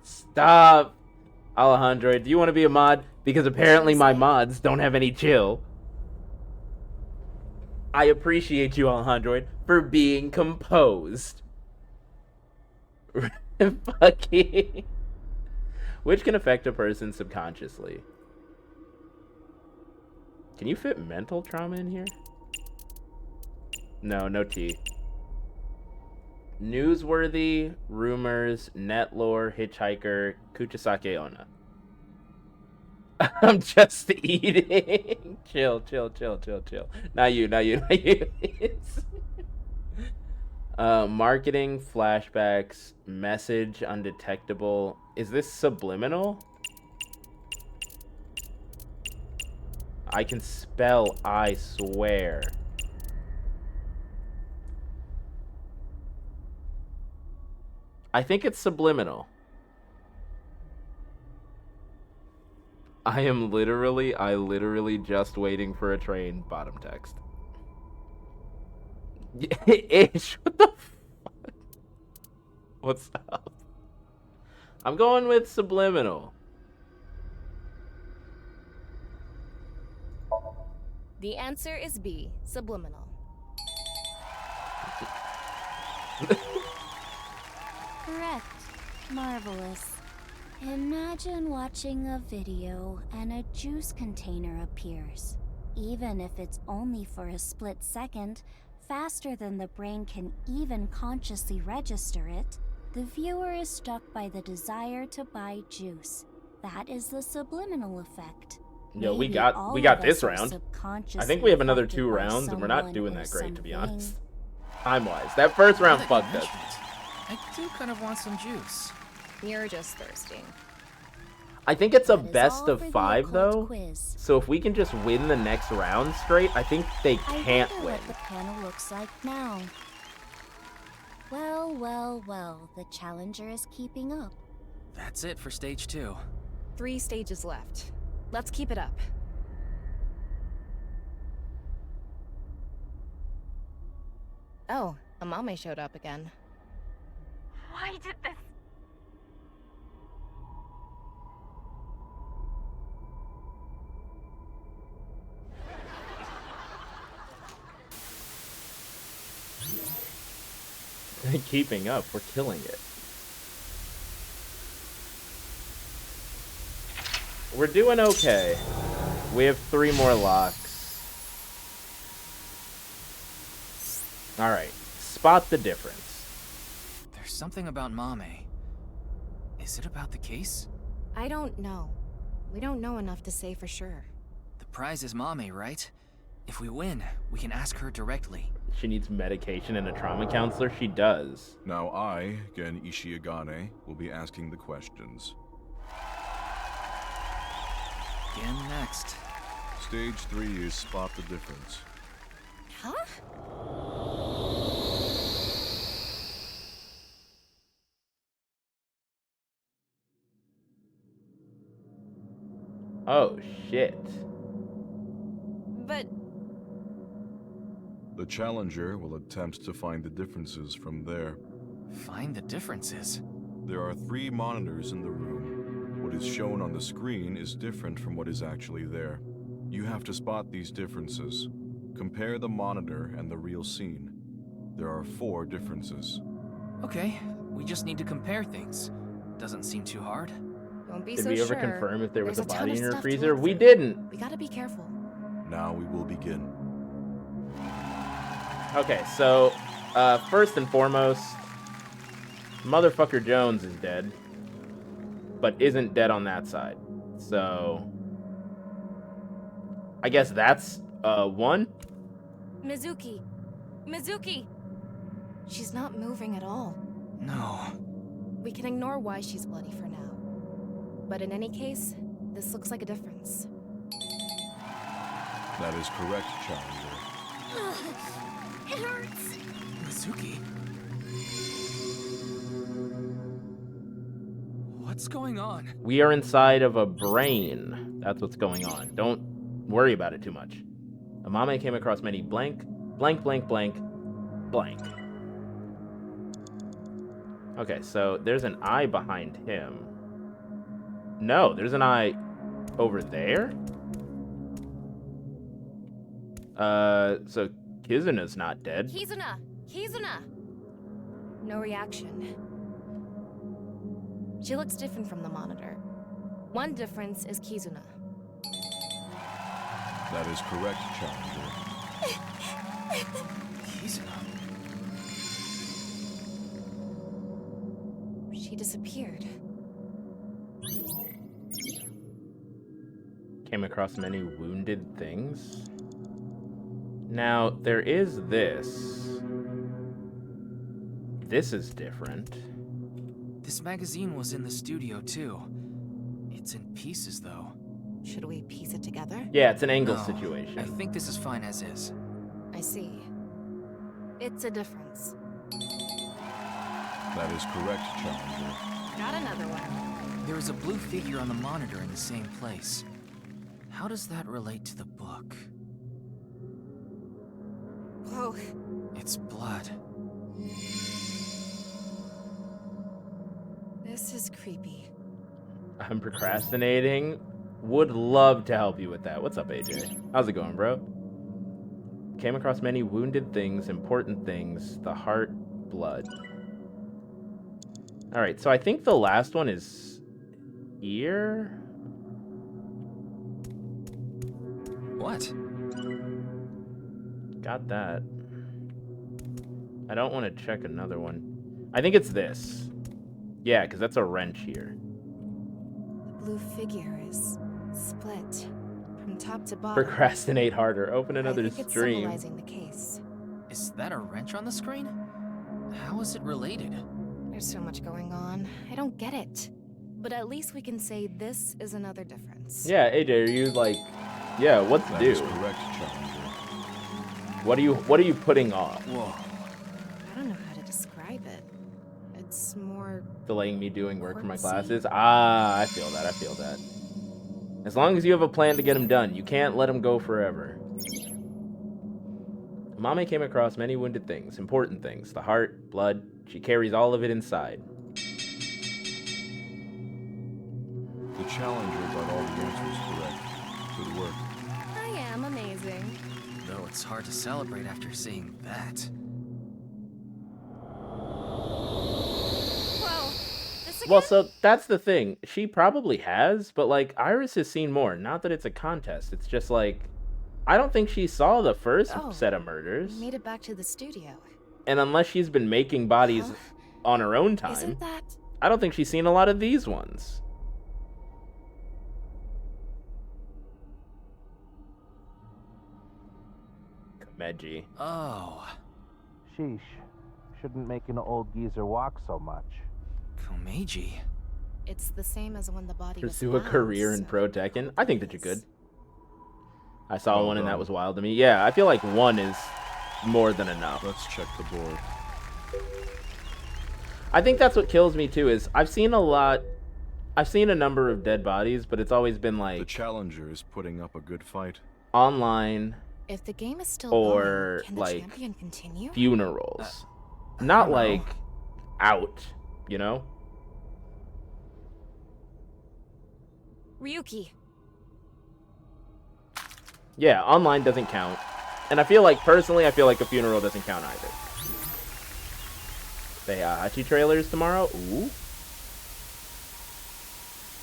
Stop! Alejandro, do you want to be a mod? Because apparently my mods don't have any chill. I appreciate you, Alejandro, for being composed. Fucking. Which can affect a person subconsciously. Can you fit mental trauma in here? No, no T. Newsworthy, rumors, net lore, hitchhiker, Kuchisake Onna. I'm just eating. Chill. Not you. Marketing, flashbacks, message, undetectable. Is this subliminal? I can spell, I swear. I think it's subliminal. I literally just waiting for a train. Bottom text. Ish, what the fuck? What's up? I'm going with subliminal. The answer is B, subliminal. Correct. Marvelous. Imagine watching a video and a juice container appears. Even if it's only for a split second, faster than the brain can even consciously register it, the viewer is struck by the desire to buy juice. That is the subliminal effect. Yo, we Maybe got all of this us are round. I subconsciously think we have another affected 2 by rounds, and we're not someone doing or that great, to be something. honest. Time-wise, that first round Now that you fucked us. mention it, I do kind of want some juice. You're just thirsty. I think it's a That is best all of for the 5, occult though. quiz. So if we can just win the next round straight, I think they I can't wonder win. what the panel looks like now. Well, the challenger is keeping up. That's it for stage 2. 3 stages left. Let's keep it up. Oh, Amame showed up again. Why did this Keeping up. We're killing it. We're doing okay. We have 3 more locks. Alright. Spot the difference. There's something about Mame. Is it about the case? I don't know. We don't know enough to say for sure. The prize is Mame, right? If we win, we can ask her directly. She needs medication and a trauma counselor? She does. Now I, Gen Ishiagane, will be asking the questions. Gen next. Stage 3 is spot the difference. Huh? Oh, shit. But... The challenger will attempt to find the differences from there. Find the differences? There are 3 monitors in the room. What is shown on the screen is different from what is actually there. You have to spot these differences. Compare the monitor and the real scene. There are 4 differences. Okay, we just need to compare things. Doesn't seem too hard. Don't be Did so we ever sure. confirm if there was There's a ton body of in your stuff to freezer? look We through. didn't. We gotta be careful. Now we will begin. Okay, so, first and foremost, Motherfucker Jones is dead, but isn't dead on that side. So, I guess that's, 1? Mizuki! Mizuki! She's not moving at all. No. We can ignore why she's bloody for now. But in any case, this looks like a difference. That is correct, challenger. It hurts. Mizuki? What's going on? We are inside of a brain. That's what's going on. Don't worry about it too much. Amame came across many blank. Okay, so there's an eye behind him. No, there's an eye over there? So Kizuna's not dead. Kizuna! Kizuna! No reaction. She looks different from the monitor. One difference is Kizuna. That is correct, challenger. Kizuna? She disappeared. Came across many wounded things. Now, there is this. This is different. This magazine was in the studio, too. It's in pieces, though. Should we piece it together? Yeah, it's an angle No, situation. I think this is fine as is. I see. It's a difference. That is correct, challenger. Got another one. There is a blue figure on the monitor in the same place. How does that relate to the book? Whoa. It's blood. This is creepy. I'm procrastinating. Would love to help you with that. What's up, AJ? How's it going, bro? Came across many wounded things, important things, the heart, blood. Alright, so I think the last one is here? What? Got that. I don't want to check another one. I think it's this. Yeah, because that's a wrench here. The blue figure is split from top to bottom. Procrastinate harder. Open another I think it's stream. symbolizing the case. Is that a wrench on the screen? How is it related? There's so much going on. I don't get it. But at least we can say this is another difference. Yeah, AJ, are you like, yeah, what to That do? is correct, challenger. What are you putting off? Whoa. I don't know how to describe it. It's more... Delaying me doing work for my Quartzy? classes? Ah, I feel that, I feel that. As long as you have a plan to get them done, you can't let them go forever. Mame came across many wounded things, important things, the heart, blood. She carries all of it inside. The challenger got all the answers correct. Good work. I am amazing. Though it's hard to celebrate after seeing that. Well, so that's the thing. She probably has, but like Iris has seen more. Not that it's a contest. It's just like I don't think she saw the first set of murders. Made it back to the studio. And unless she's been making bodies on her own time, Isn't that... I don't think she's seen a lot of these ones. Komeji. Oh. Sheesh. Shouldn't make an old geezer walk so much. Komeji. It's the same as when the body Pursue was a found, career in so Pro Tekken. I think that you could. I saw Well one and that done. was wild to me. Yeah, I feel like one is more than enough. Let's check the board. I think that's what kills me too, is I've seen a number of dead bodies, but it's always been The like challenger is putting up a good fight. online If the game is still or going, can the like champion continue? funerals. Not like out, you know? Ryuki. Yeah, online doesn't count. And I feel like, personally, I feel like a funeral doesn't count either. The Hachi trailers tomorrow? Ooh.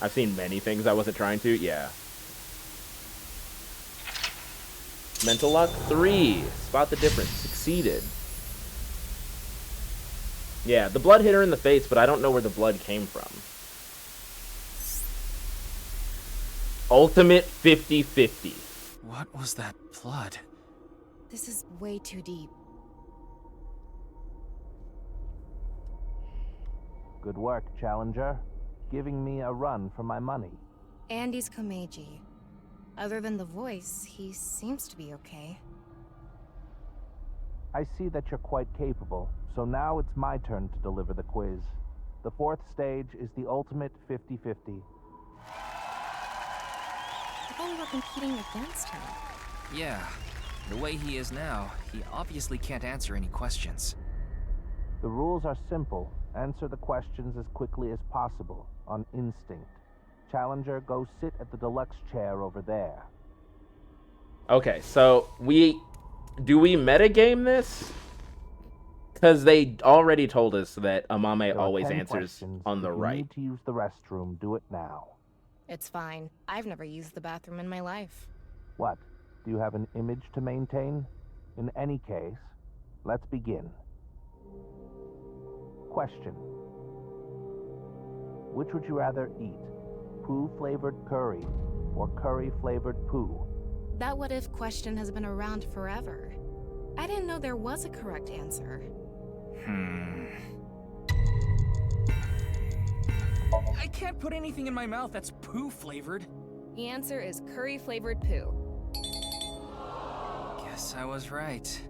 I've seen many things I wasn't trying to. Yeah. Mental Lock 3. Spot the difference. Succeeded. Yeah, the blood hit her in the face, but I don't know where the blood came from. Ultimate 50-50. What was that blood? This is way too deep. Good work, challenger. Giving me a run for my money. Andy's Komeiji. Other than the voice, he seems to be okay. I see that you're quite capable, so now it's my turn to deliver the quiz. The fourth stage is the ultimate 50-50. I thought we were competing against him. Yeah. The way he is now, he obviously can't answer any questions. The rules are simple. Answer the questions as quickly as possible, on instinct. Challenger, go sit at the deluxe chair over there. Okay, so do we metagame this? Because they already told us that Amame There are always 10 answers questions. on the If you right. need to use the restroom, do it now. It's fine. I've never used the bathroom in my life. What? Do you have an image to maintain? In any case, let's begin. Question. Which would you rather eat? Poo-flavored curry or curry-flavored poo? That what if question has been around forever. I didn't know there was a correct answer. I can't put anything in my mouth that's poo flavored. The answer is curry-flavored poo. Guess I was right.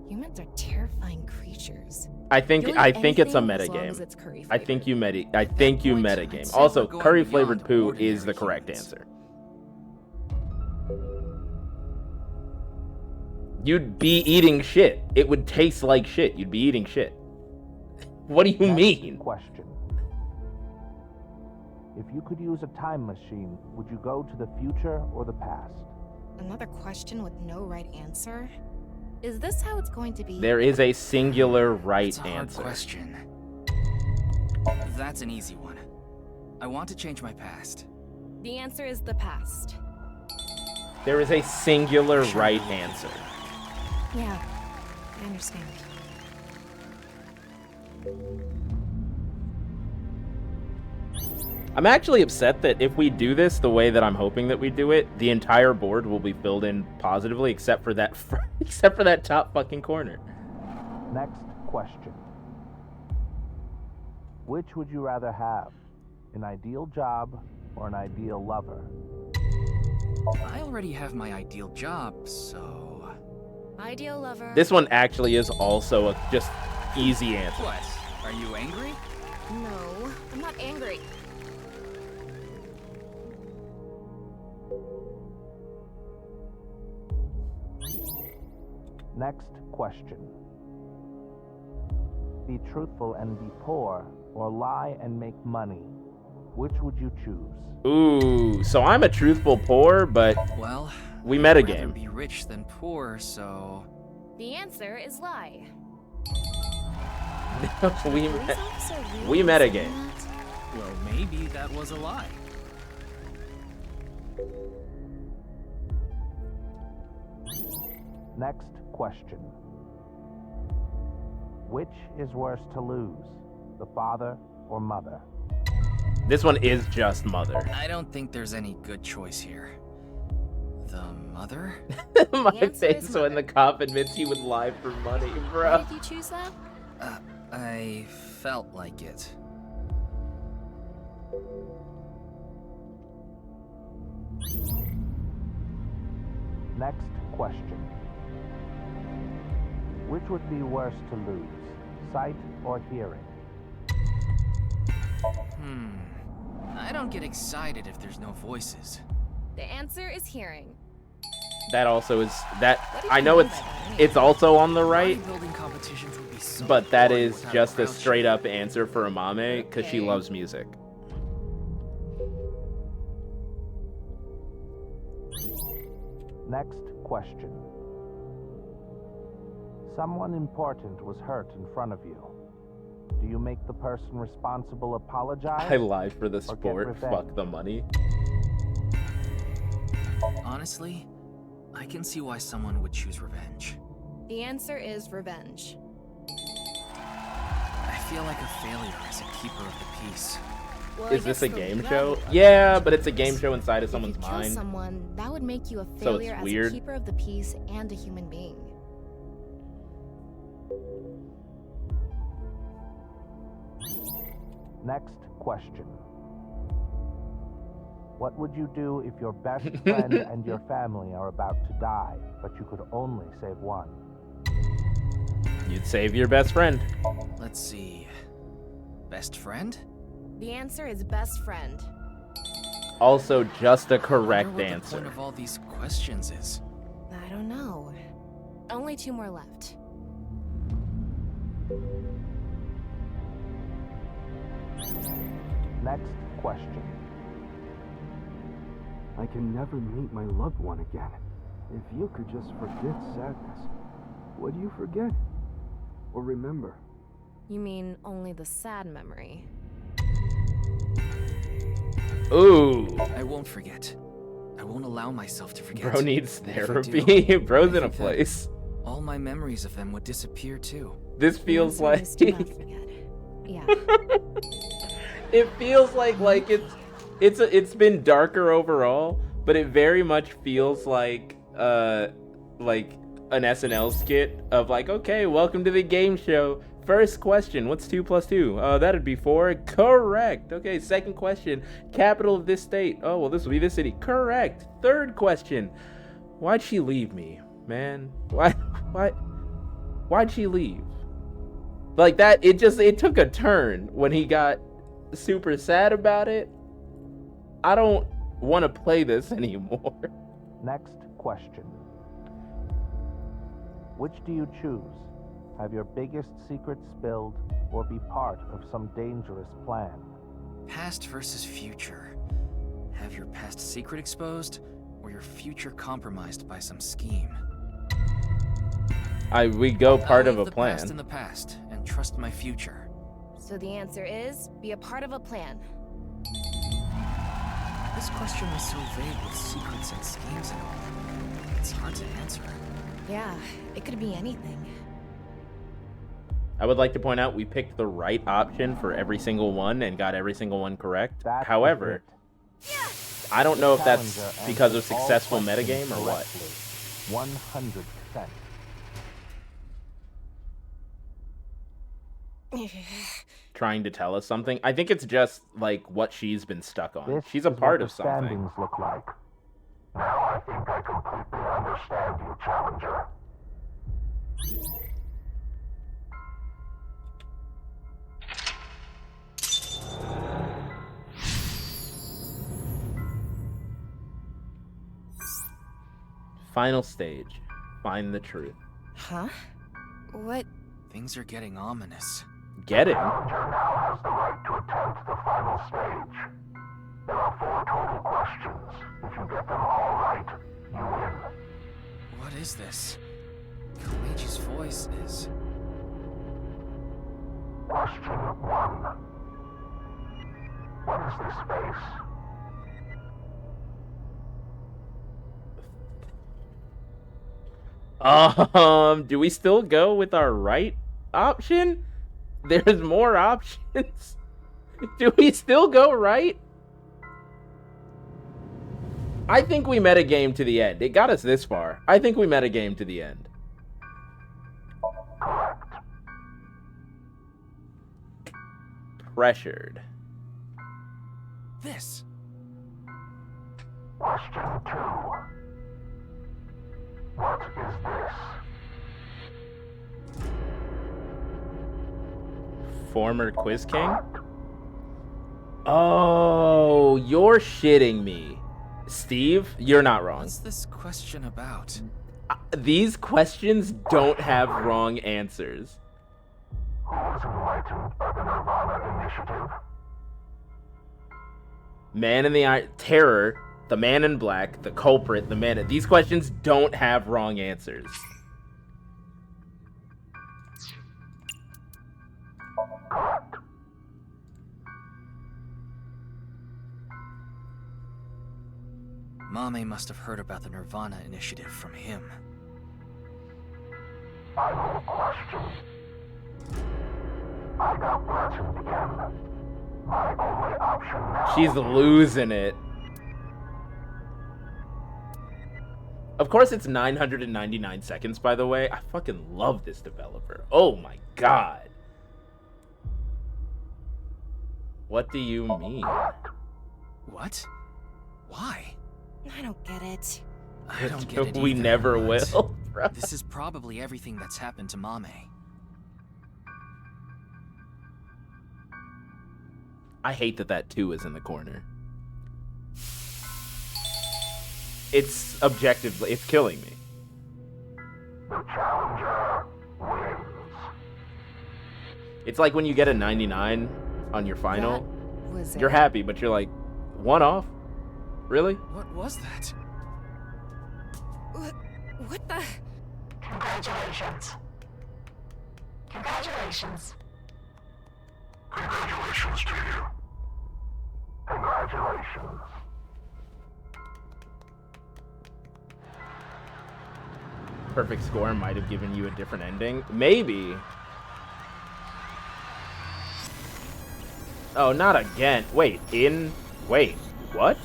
Humans are terrifying creatures. I think You'll it's eat a anything as long as metagame. it's curry I think you metagame. say Also, we're going curry flavored beyond poo ordinary is the correct humans. answer. You'd be eating shit. It would taste like shit. You'd be eating shit. What do you Next mean? question. If you could use a time machine, would you go to the future or the past? Another question with no right answer? Is this how it's going to be? There is a singular right That's a hard answer. question. That's an easy one. I want to change my past. The answer is the past. There is a singular right answer. Yeah, I understand. I'm actually upset that if we do this the way that I'm hoping that we do it, the entire board will be filled in positively, except for that except for that top fucking corner. Next question. Which would you rather have? An ideal job or an ideal lover? I already have my ideal job, so... Ideal lover. This one actually is also a just easy answer. What? Are you angry? No, I'm not angry. Next question. Be truthful and be poor, or lie and make money. Which would you choose? Ooh, so I'm a truthful poor, but Well, we I'd rather metagame. be rich than poor, so... The answer is lie. we Police officer really we was saying metagame. that? Well, maybe that was a lie. Next question. Which is worse to lose, the father or mother? This one is just mother. I don't think there's any good choice here. The mother? My face when the cop admits he would lie for money, bro. Why did you choose that? I felt like it. Next question. Which would be worse to lose, sight or hearing? I don't get excited if there's no voices. The answer is hearing. That also is that I know it's also on the right, Competitions would be so but that boring is without just a crowd straight up answer for Amame because she loves music. Next question. Someone important was hurt in front of you. Do you make the person responsible apologize? I lie for the or get sport, revenge? fuck the money. Honestly, I can see why someone would choose revenge. The answer is revenge. I feel like a failure as a keeper of the peace. Well, Is I this guess a the game level show? of Yeah, revenge but it's a game is, show inside of if someone's you kill mind. someone, that would make you a So failure it's as weird. a keeper of the peace and a human being. Next question. What would you do if your best friend and your family are about to die, but you could only save one? You'd save your best friend. Let's see. Best friend? The answer is best friend. Also, just a I correct wonder what answer. the point of all these questions is. I don't know. Only 2 more left. Next question. I can never meet my loved one again. If you could just forget sadness, what do you forget? Or remember? You mean only the sad memory? Ooh. I won't forget. I won't allow myself to forget. Bro needs And if I therapy. do, Bro's I in a think that place. All my memories of them would disappear too. This feels like Yeah. it feels like it's been darker overall, but it very much feels like an SNL skit of like, okay, welcome to the game show. First question, what's 2 plus 2? That'd be 4. Correct. Okay, second question, capital of this state. Oh, well, this will be this city. Correct. Third question, why'd she leave me, man? Why'd she leave? Like that, it took a turn when he got super sad about it. I don't want to play this anymore. Next question. Which do you choose? Have your biggest secret spilled or be part of some dangerous plan? Past versus future. Have your past secret exposed, or your future compromised by some scheme? We go part I'll of a leave the past plan. in the past and trust my future. So the answer is be a part of a plan. This question was so vague with secrets and schemes and all. It's hard to answer. Yeah, it could be anything. I would like to point out we picked the right option for every single one and got every single one correct. However, I don't know if that's Challenger because of answered all successful questions metagame or what. correctly. 100%. Trying to tell us something. I think it's just like what she's been stuck on. This She's a is part what of the something. standings look like. Now I think I completely understand you, Challenger. Final stage. Find the truth. Huh? What? Things are getting ominous. Get it. Challenger now has the right to attempt the final stage. There are 4 total questions. If you get them all right, you win. What is this? Kaleji's voice is... Question 1. What is this space? Do we still go with our right option? There's more options. Do we still go right? I think we metagame to the end. It got us this far. I think we metagame to the end. Pressured. This. Question 2. What is this? Former Quiz King? Oh, you're shitting me. Steve, you're not wrong. What's this question about? These questions don't have wrong answers. Who was enlightened by the Nirvana initiative? Man in the Eye, Terror, the Man in Black, the Culprit, the Man. These questions don't have wrong answers. Mame must have heard about the Nirvana initiative from him. I will question. I got threatened again. My only option now. She's losing it. Of course, it's 999 seconds, by the way. I fucking love this developer. Oh my god. What do you mean? What? Why? I don't get it. I don't get it We either, never but will, bro. This is probably everything that's happened to Mame. I hate that that 2 is in the corner. It's objectively, it's killing me. The challenger wins. It's like when you get a 99 on your final, Was you're it? happy, but you're like, 1 off? Really? What was that? What the? Congratulations. Congratulations. Congratulations to you. Congratulations. Perfect score might have given you a different ending. Maybe. Oh, not again. Wait, wait, what?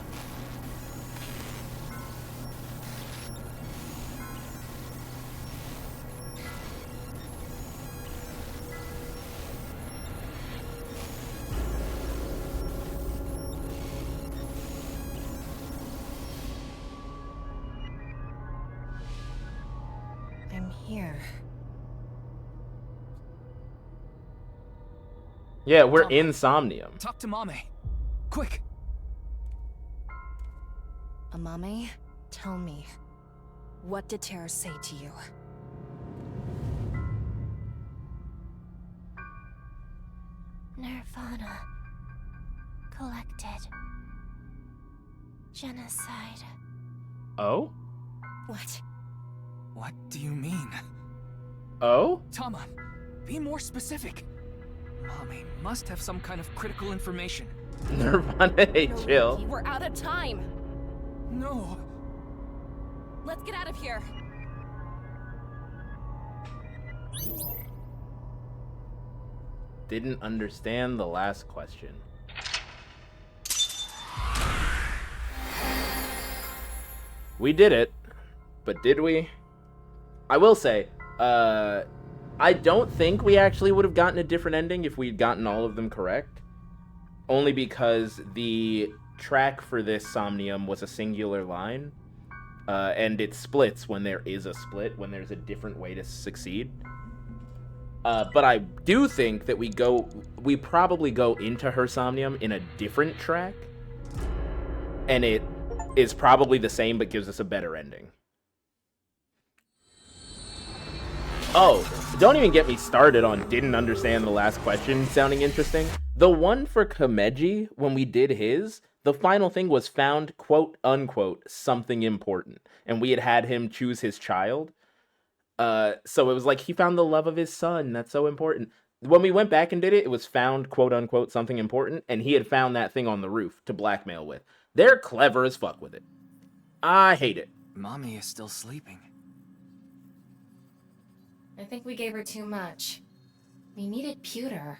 I'm here. Yeah, we're in Somnium. Talk to Mame. Quick. Amame, tell me. What did Terra say to you? Nirvana. Collected. Genocide. Oh? What? What do you mean? Oh? Tama, be more specific. Mame must have some kind of critical information. Nirvana, hey, chill. Ryuki, we're out of time. No. Let's get out of here. Didn't understand the last question. We did it, but did we? I will say, I don't think we actually would have gotten a different ending if we'd gotten all of them correct. Only because the track for this Somnium was a singular line, and it splits when there is a split, when there's a different way to succeed. But I do think that we probably go into her Somnium in a different track, and it is probably the same but gives us a better ending. Oh, don't even get me started on didn't understand the last question sounding interesting. The one for Kameji, when we did his, the final thing was found, quote unquote, something important. And we had him choose his child. So it was like he found the love of his son. That's so important. When we went back and did it, it was found, quote unquote, something important, and he had found that thing on the roof to blackmail with. They're clever as fuck with it. I hate it. Mommy is still sleeping. I think we gave her too much. We needed pewter.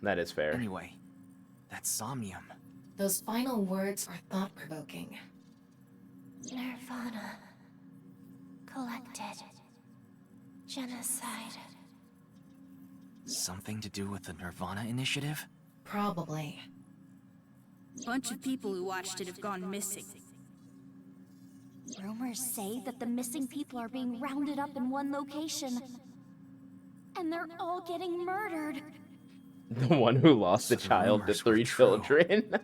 That is fair. Anyway, that's Somnium. Those final words are thought-provoking. Nirvana. Collected. Genocide. Something to do with the Nirvana initiative? Probably. Bunch of people who watched it have gone missing. Rumors say that the missing people are being rounded up in one location. And they're all getting murdered. The one who lost the child to rumors 3 were true. children.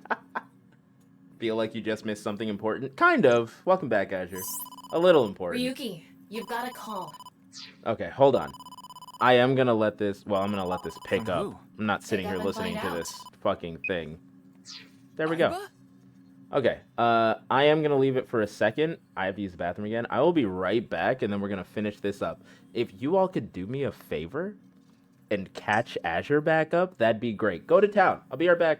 Feel like you just missed something important? Kind of. Welcome back, Azure. A little important. Ryuki, you've got a call. Okay, hold on. I am gonna let this... Well, I'm gonna let this pick From up. who? I'm not sitting Pick here up and listening find to out. this fucking thing. There we go. Aiba? Okay, I am gonna leave it for a second. I have to use the bathroom again. I will be right back, and then we're gonna finish this up. If you all could do me a favor and catch Azure back up, that'd be great. Go to town. I'll be right back.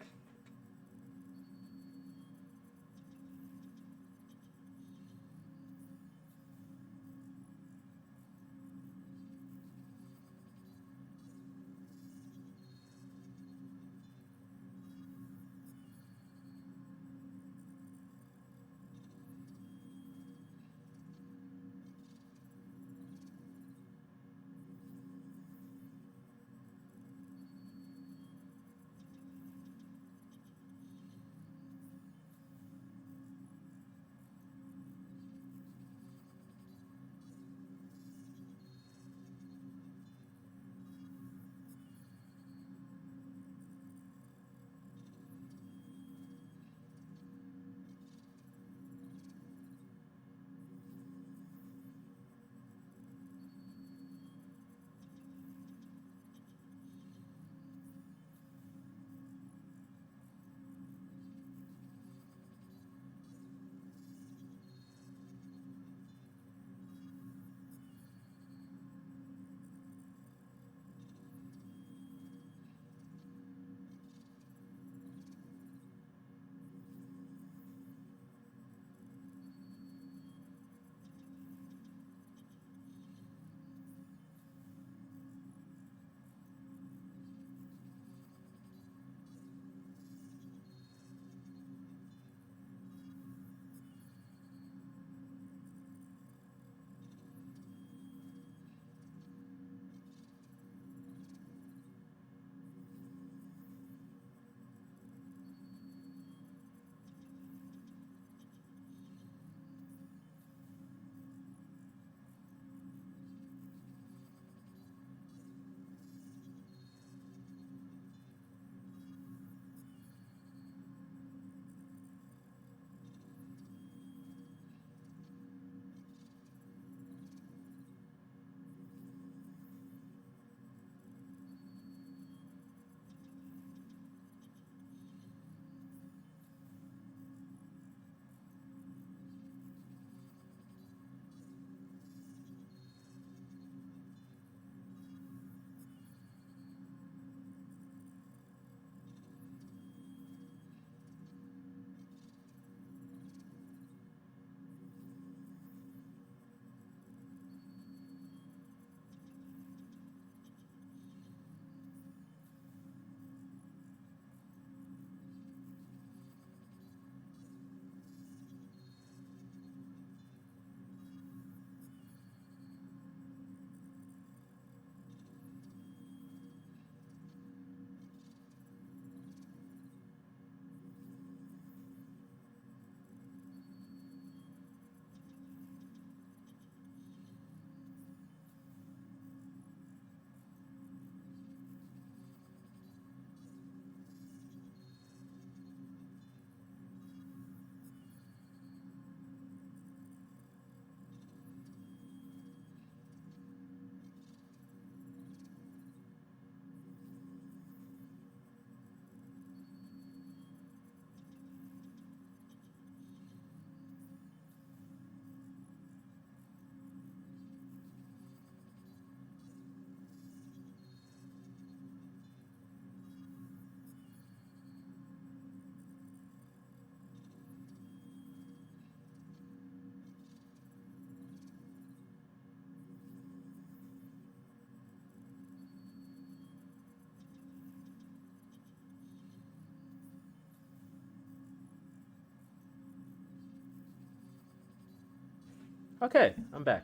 Okay, I'm back.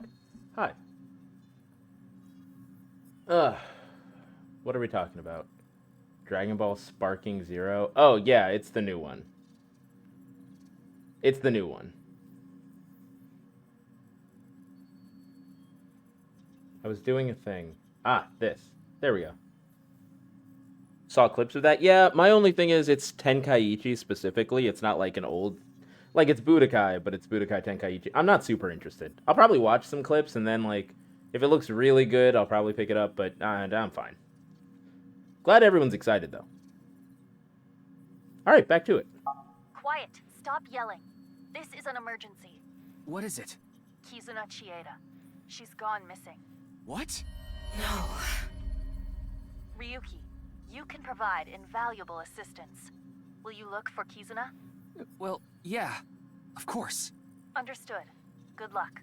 Hi. What are we talking about? Dragon Ball Sparking Zero? Oh, yeah, it's the new one. It's the new one. I was doing a thing. Ah, this. There we go. Saw clips of that. Yeah, my only thing is it's Tenkaichi specifically. It's not like an old... Like, it's Budokai, but it's Budokai Tenkaichi. I'm not super interested. I'll probably watch some clips, and then, like, if it looks really good, I'll probably pick it up, but I'm fine. Glad everyone's excited, though. Alright, back to it. Quiet. Stop yelling. This is an emergency. What is it? Kizuna Chieda. She's gone missing. What? No. Ryuki, you can provide invaluable assistance. Will you look for Kizuna? Well, yeah. Of course. Understood. Good luck.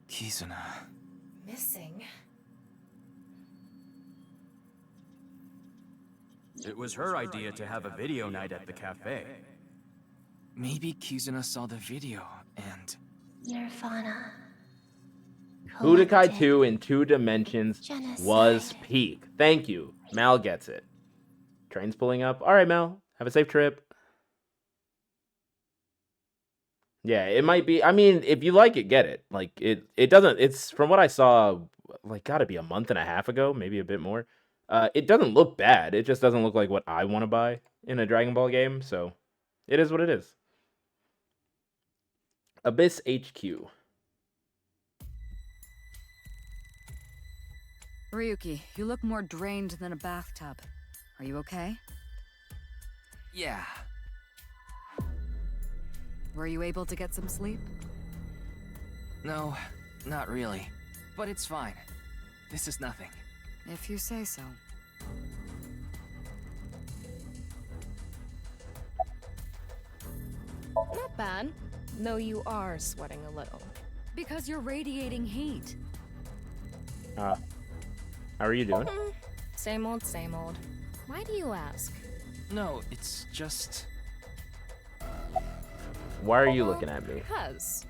Kizuna. Missing? It was her idea to have a video night at the cafe. Maybe Kizuna saw the video and... Nirvana. Budokai 2 in 2 dimensions was peak. Thank you. Mal gets it. Train's pulling up. Alright, Mal. Have a safe trip. Yeah, it might be... I mean, if you like it, get it. Like, it doesn't... It's, from what I saw, like, gotta be a month and a half ago, maybe a bit more. It doesn't look bad. It just doesn't look like what I want to buy in a Dragon Ball game, so it is what it is. Abyss HQ. Ryuki, you look more drained than a bathtub. Are you okay? Yeah. Were you able to get some sleep? No, not really. But it's fine. This is nothing. If you say so. Not bad. Though you are sweating a little. Because you're radiating heat. How are you doing? Same old, same old. Why do you ask? No, it's just... Why are you looking at me? Because.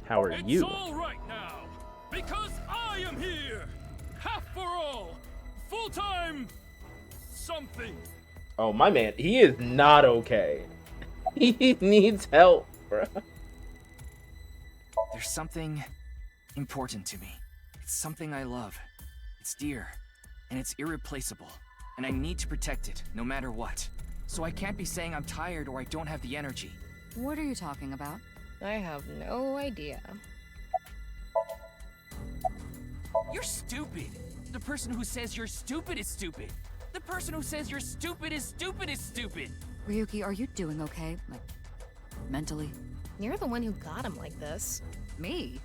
How are you? It's all right now, because I am here. Half for all, full-time something. Oh, my man, he is not okay. He needs help, bro. There's something important to me. It's something I love. It's dear, and it's irreplaceable. And I need to protect it, no matter what. So I can't be saying I'm tired or I don't have the energy. What are you talking about? I have no idea. You're stupid. The person who says you're stupid is stupid. The person who says you're stupid is stupid is stupid. Ryuki, are you doing okay? Like, mentally? You're the one who got him like this. Me?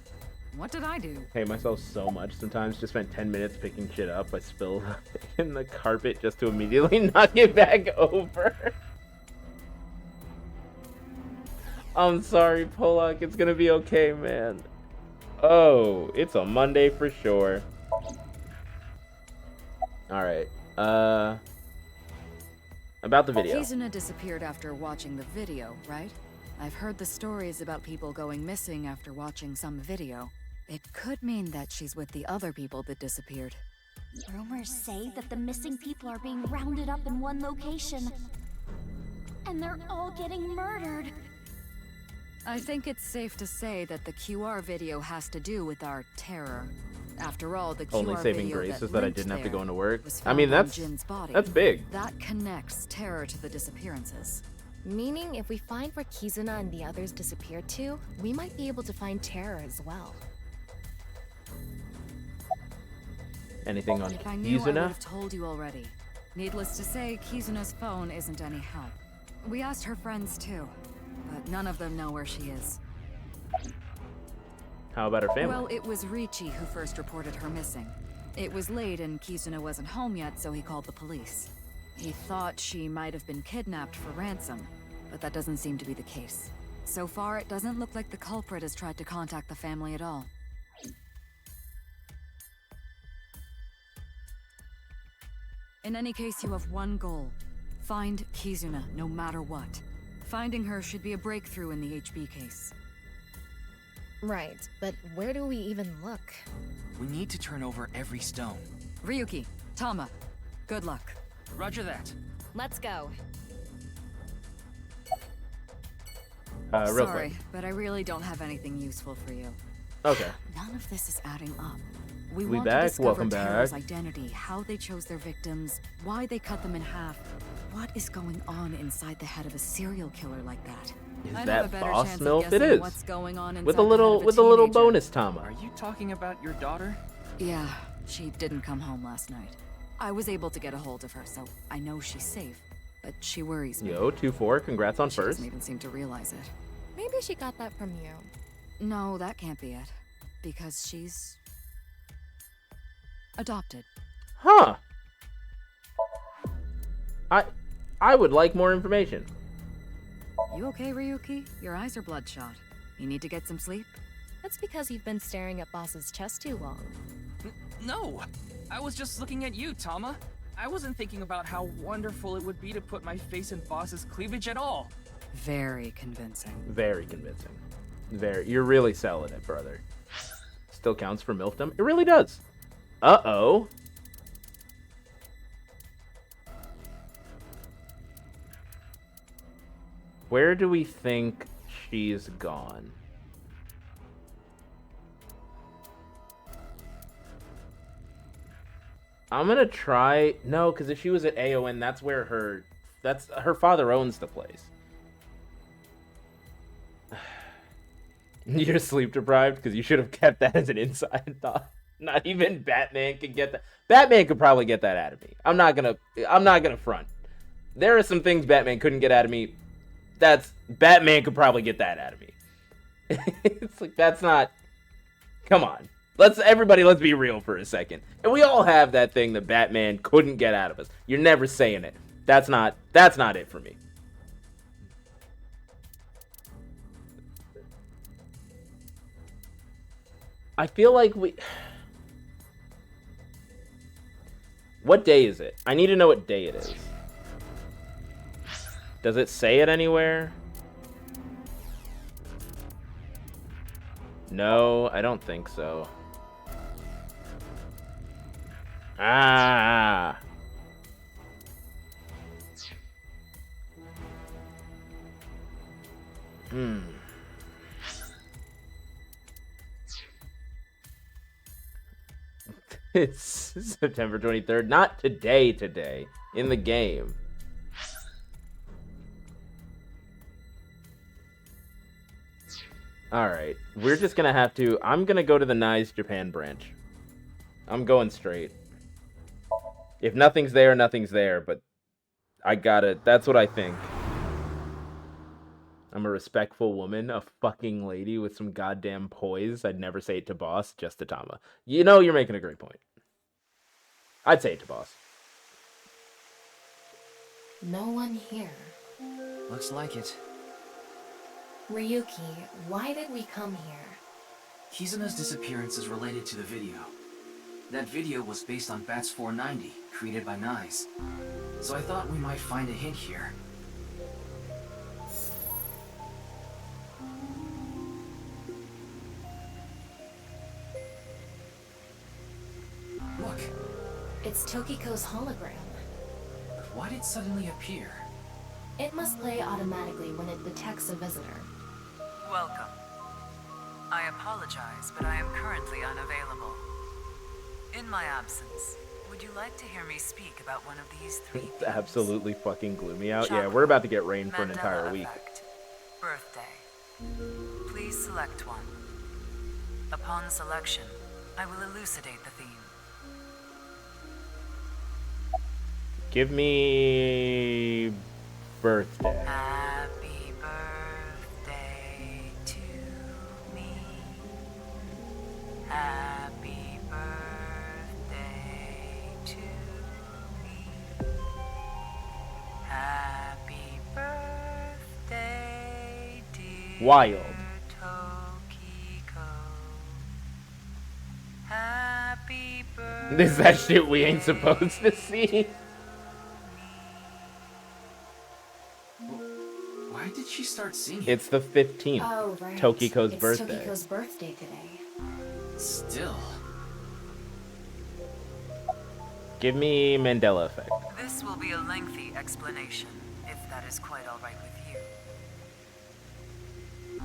What did I do? I hate myself so much sometimes. Just spent 10 minutes picking shit up. I spill in the carpet just to immediately knock it back over. I'm sorry, Polak. It's gonna be okay, man. Oh, it's a Monday for sure. Alright. About the video. Kizuna disappeared after watching the video, right? I've heard the stories about people going missing after watching some video. It could mean that she's with the other people that disappeared. Rumors say that the missing people are being rounded up in one location. And they're all getting murdered. I think it's safe to say that the QR video has to do with our terror. After all, the Only QR saving video grace that is that I linked didn't have to there go into work. was I mean, found on that's Jin's body. big. That connects terror to the disappearances. Meaning, if we find where Kizuna and the others disappeared to, we might be able to find Terror as well. Anything on If I knew, I would Kizuna? have told you already. Needless to say, Kizuna's phone isn't any help. We asked her friends too, but none of them know where she is. How about her family? Well, it was Ryuki who first reported her missing. It was late and Kizuna wasn't home yet, so he called the police. He thought she might have been kidnapped for ransom, but that doesn't seem to be the case. So far, it doesn't look like the culprit has tried to contact the family at all. In any case, you have one goal. Find Kizuna, no matter what. Finding her should be a breakthrough in the HB case. Right, but where do we even look? We need to turn over every stone. Ryuki, Tama, good luck. Roger that. Let's go. Real Sorry, quick. but I really don't have anything useful for you. Okay. None of this is adding up. We We want back? to discover Welcome Terror's back. identity, how they chose their victims, why they cut them in half. What is going on inside the head of a serial killer like that? Is I'd have that a better boss chance of milk? It guessing is. what's going on With a inside the head little of with a little teenager. bonus, Tama. Are you talking about your daughter? Yeah, she didn't come home last night. I was able to get a hold of her, so I know she's safe. But she worries me. Yo, 2-4. Congrats on She first. doesn't even seem to realize it. Maybe she got that from you. No, that can't be it. Because she's... adopted. Huh. I would like more information. You okay, Ryuki? Your eyes are bloodshot. You need to get some sleep? That's because you've been staring at Boss's chest too long. No! I was just looking at you, Tama. I wasn't thinking about how wonderful it would be to put my face in Boss's cleavage at all. Very convincing. Very convincing. You're really selling it, brother. Still counts for milfdom? It really does. Uh-oh. Where do we think she's gone? I'm gonna try... No, because if she was at AON, that's where her... her father owns the place. You're sleep deprived because you should have kept that as an inside thought. Not even Batman can get that. Batman could probably get that out of me. I'm not gonna front. There are some things Batman couldn't get out of me. Batman could probably get that out of me. It's like, that's not... Come on. Let's be real for a second. And we all have that thing that Batman couldn't get out of us. You're never saying it. That's not it for me. I feel like What day is it? I need to know what day it is. Does it say it anywhere? No, I don't think so. Ah. It's September 23rd. Not today. In the game. Alright. We're just gonna have to... I'm gonna go to the Nice Japan branch. I'm going straight. If nothing's there, nothing's there. But I gotta... That's what I think. I'm a respectful woman, a fucking lady with some goddamn poise. I'd never say it to boss, just to Tama. You know, you're making a great point. I'd say it to boss. No one here. Looks like it. Ryuki, why did we come here? Kizuna's disappearance is related to the video. That video was based on Bats 490, created by Nyes. So I thought we might find a hint here. Look. It's Tokiko's hologram. But why did it suddenly appear? It must play automatically when it detects a visitor. Welcome. I apologize, but I am currently unavailable. In my absence, would you like to hear me speak about one of these three? It's absolutely fucking gloomy out. Yeah, we're about to get rain for an Mandela entire week. effect. Birthday. Please select one. Upon selection, I will elucidate the theme. Give me... birthday. Happy birthday to me. Happy birthday to me. Happy birthday, dear Wild. Tokiko. Happy birthday. This is that shit we ain't supposed to see. Why did she start singing? It's the 15th. Oh, right. Tokiko's It's birthday. Tokiko's birthday today. Still. Give me Mandela effect. This will be a lengthy explanation, if that is quite all right with you.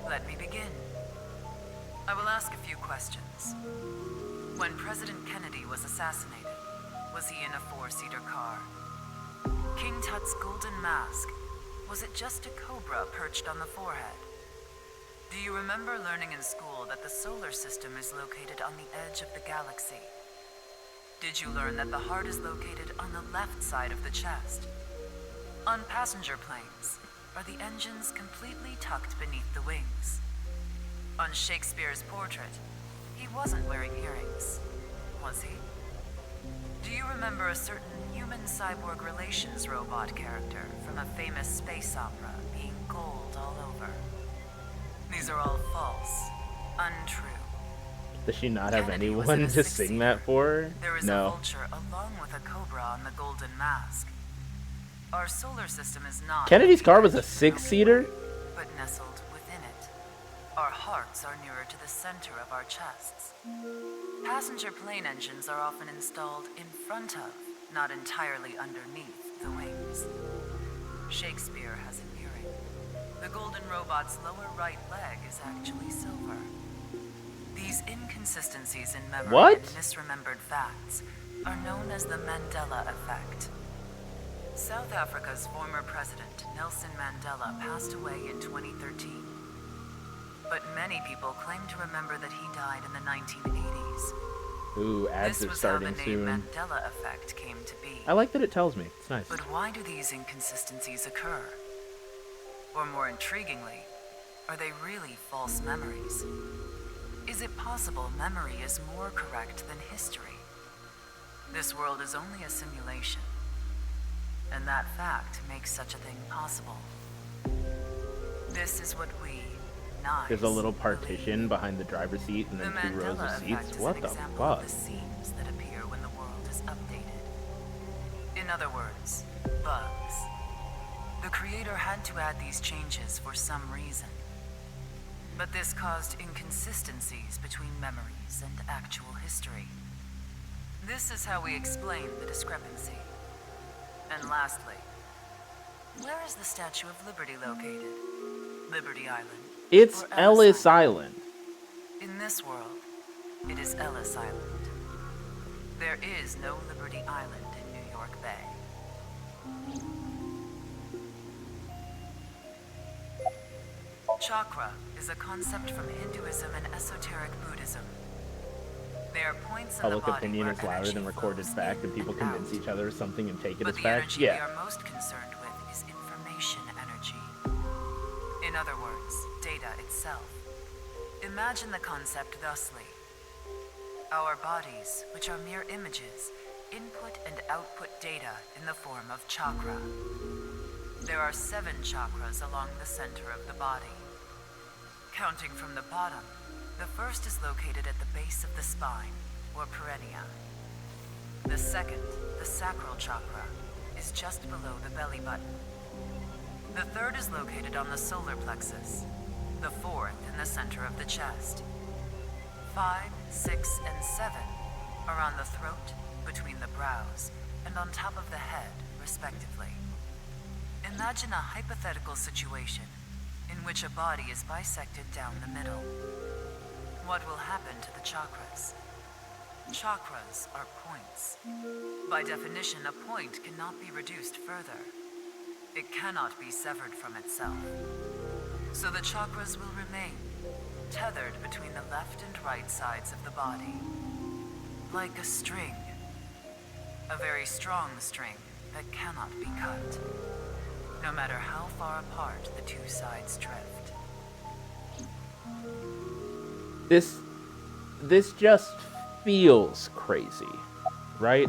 Let me begin. I will ask a few questions. When President Kennedy was assassinated, was he in a four-seater car? King Tut's golden mask, was it just a cobra perched on the forehead? Do you remember learning in school that the solar system is located on the edge of the galaxy? Did you learn that the heart is located on the left side of the chest? On passenger planes, are the engines completely tucked beneath the wings? On Shakespeare's portrait, he wasn't wearing earrings, was he? Do you remember a certain human-cyborg relations robot character from a famous space opera being gold all over? These are all false, untrue. Does she not have Kennedy was anyone in a to sing that for her? There is a No. vulture along with a cobra on the golden mask. Our solar system is not Kennedy's car was a 6-seater? but nestled within it. Our hearts are nearer to the center of our chests. Passenger plane engines are often installed in front of, not entirely underneath, the wings. Shakespeare has an earring. The golden robot's lower right leg is actually silver. These inconsistencies in memory What? and misremembered facts are known as the Mandela effect. South Africa's former president, Nelson Mandela, passed away in 2013. But many people claim to remember that he died in the 1980s. Ooh, ads This are was starting how the soon. name Mandela effect came to be. I like that it tells me. It's nice. But why do these inconsistencies occur? Or more intriguingly, are they really false memories? Is it possible memory is more correct than history? This world is only a simulation, and that fact makes such a thing possible. This is what we, Knives, There's a little partition behind the driver's seat and then the 2 rows Mandela of effect seats. is What an the example of fuck? the seams that appear when the world is updated. In other words, bugs. The creator had to add these changes for some reason. But this caused inconsistencies between memories and actual history. This is how we explain the discrepancy. And lastly, where is the Statue of Liberty located? Liberty Island? It's or Ellis Island. In this world, it is Ellis Island. There is no Liberty Island in New York Bay. Chakra is a concept from Hinduism and esoteric Buddhism. They are points in the Public body opinion where is louder energy than recorded flows fact, in and people and out. convince each other of something and take it But as the fact. energy we Yeah. are most concerned with is information energy. In other words, data itself. Imagine the concept thusly. Our bodies, which are mere images, input and output data in the form of chakra. There are 7 chakras along the center of the body. Counting from the bottom, the first is located at the base of the spine, or perineum. The second, the sacral chakra, is just below the belly button. The third is located on the solar plexus. The fourth in the center of the chest. 5, 6, and 7 are on the throat, between the brows, and on top of the head, respectively. Imagine a hypothetical situation in which a body is bisected down the middle. What will happen to the chakras? Chakras are points. By definition, a point cannot be reduced further. It cannot be severed from itself. So the chakras will remain, tethered between the left and right sides of the body. Like a string. A very strong string that cannot be cut. No matter how far apart the two sides drift. This just feels crazy, right?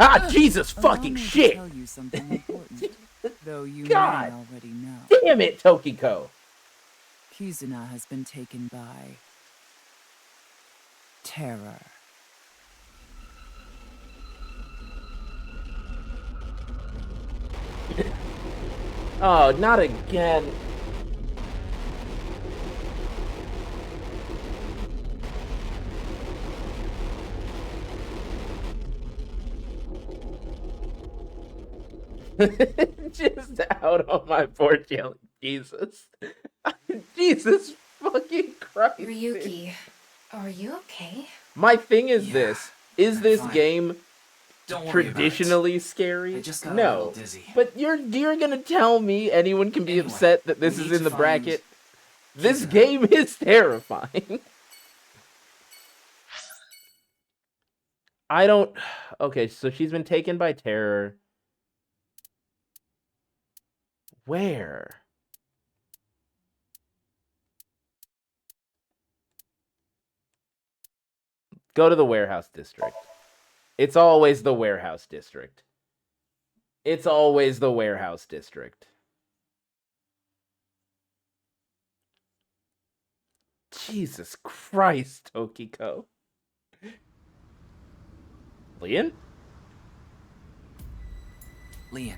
Ah, Jesus fucking Allow me to shit! tell you something important, though you God may already know. damn it, Tokiko! Kizuna has been taken by terror. Oh, not again. Just out on my porch yelling, Jesus. Jesus fucking Christ. Ryuki, are you okay? My thing is this. Is I'm this fine. game Don't worry about it. traditionally scary? I just got a little No. dizzy. But you're gonna tell me anyone can be Anyway, upset that this we is need in to the bracket? find This Kizuna. game is terrifying. I don't... Okay, so she's been taken by terror. Where? Go to the warehouse district. It's always the warehouse district. It's always the warehouse district. Jesus Christ, Tokiko. Leon? Leon,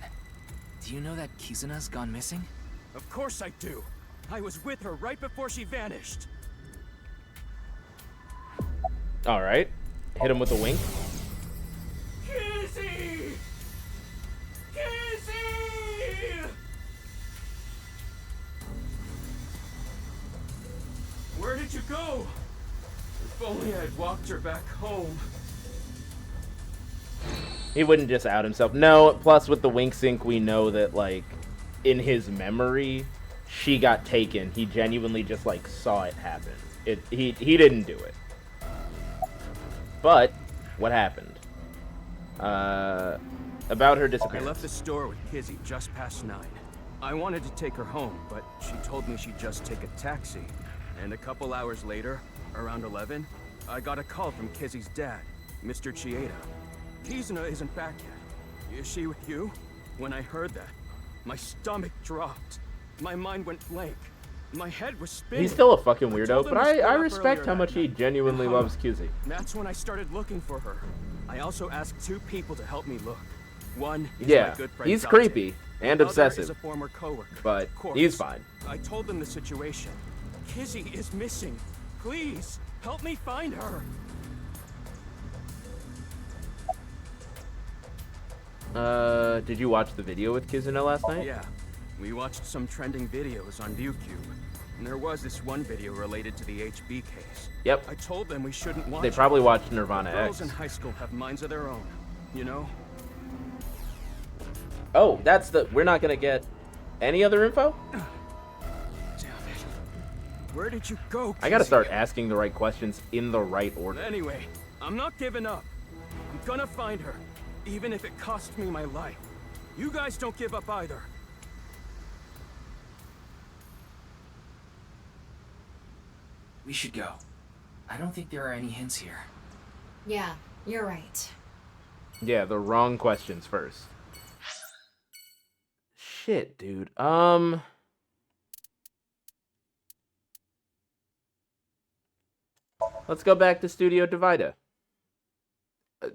do you know that Kizuna's gone missing? Of course I do. I was with her right before she vanished. Alright. Hit him with a wink. Kizzy! Kizzy! Where did you go? If only I'd walked her back home. He wouldn't just out himself. No, plus with the wink sync, we know that, like, in his memory, she got taken. He genuinely just, like, saw it happen. He didn't do it. But, what happened? About her I disappearance. left the store with Kizzy just past 9. I wanted to take her home, but she told me she'd just take a taxi. And a couple hours later, around 11, I got a call from Kizzy's dad, Mr. Chieda. Kizuna isn't back yet. Is she with you? When I heard that, my stomach dropped. My mind went blank. My head was spinning. He's still a fucking I weirdo, told but them to split I up respect earlier how that much he night. genuinely And hung loves up. Kizzy. That's when I started looking for her. I also asked 2 people to help me look. One is Yeah, my good friend he's Dante. creepy and The other obsessive, is a former coworker. but Of course. he's fine. I told them the situation. Kizzy is missing. Please, help me find her. Did you watch the video with Kizuna last night? Yeah, we watched some trending videos on Ryuki. And there was this one video related to the HB case. Yep. I told them we shouldn't watch They it. probably watched Nirvana Girls X. in high school have minds of their own, you know? Oh, that's the... We're not gonna get any other info? Damn it. Where did you go, I gotta Kizzy? start asking the right questions in the right order. Anyway, I'm not giving up. I'm gonna find her, even if it costs me my life. You guys don't give up either. We should go. I don't think there are any hints here. Yeah, you're right. Yeah, the wrong questions first. Shit, dude. Let's go back to Studio Divida.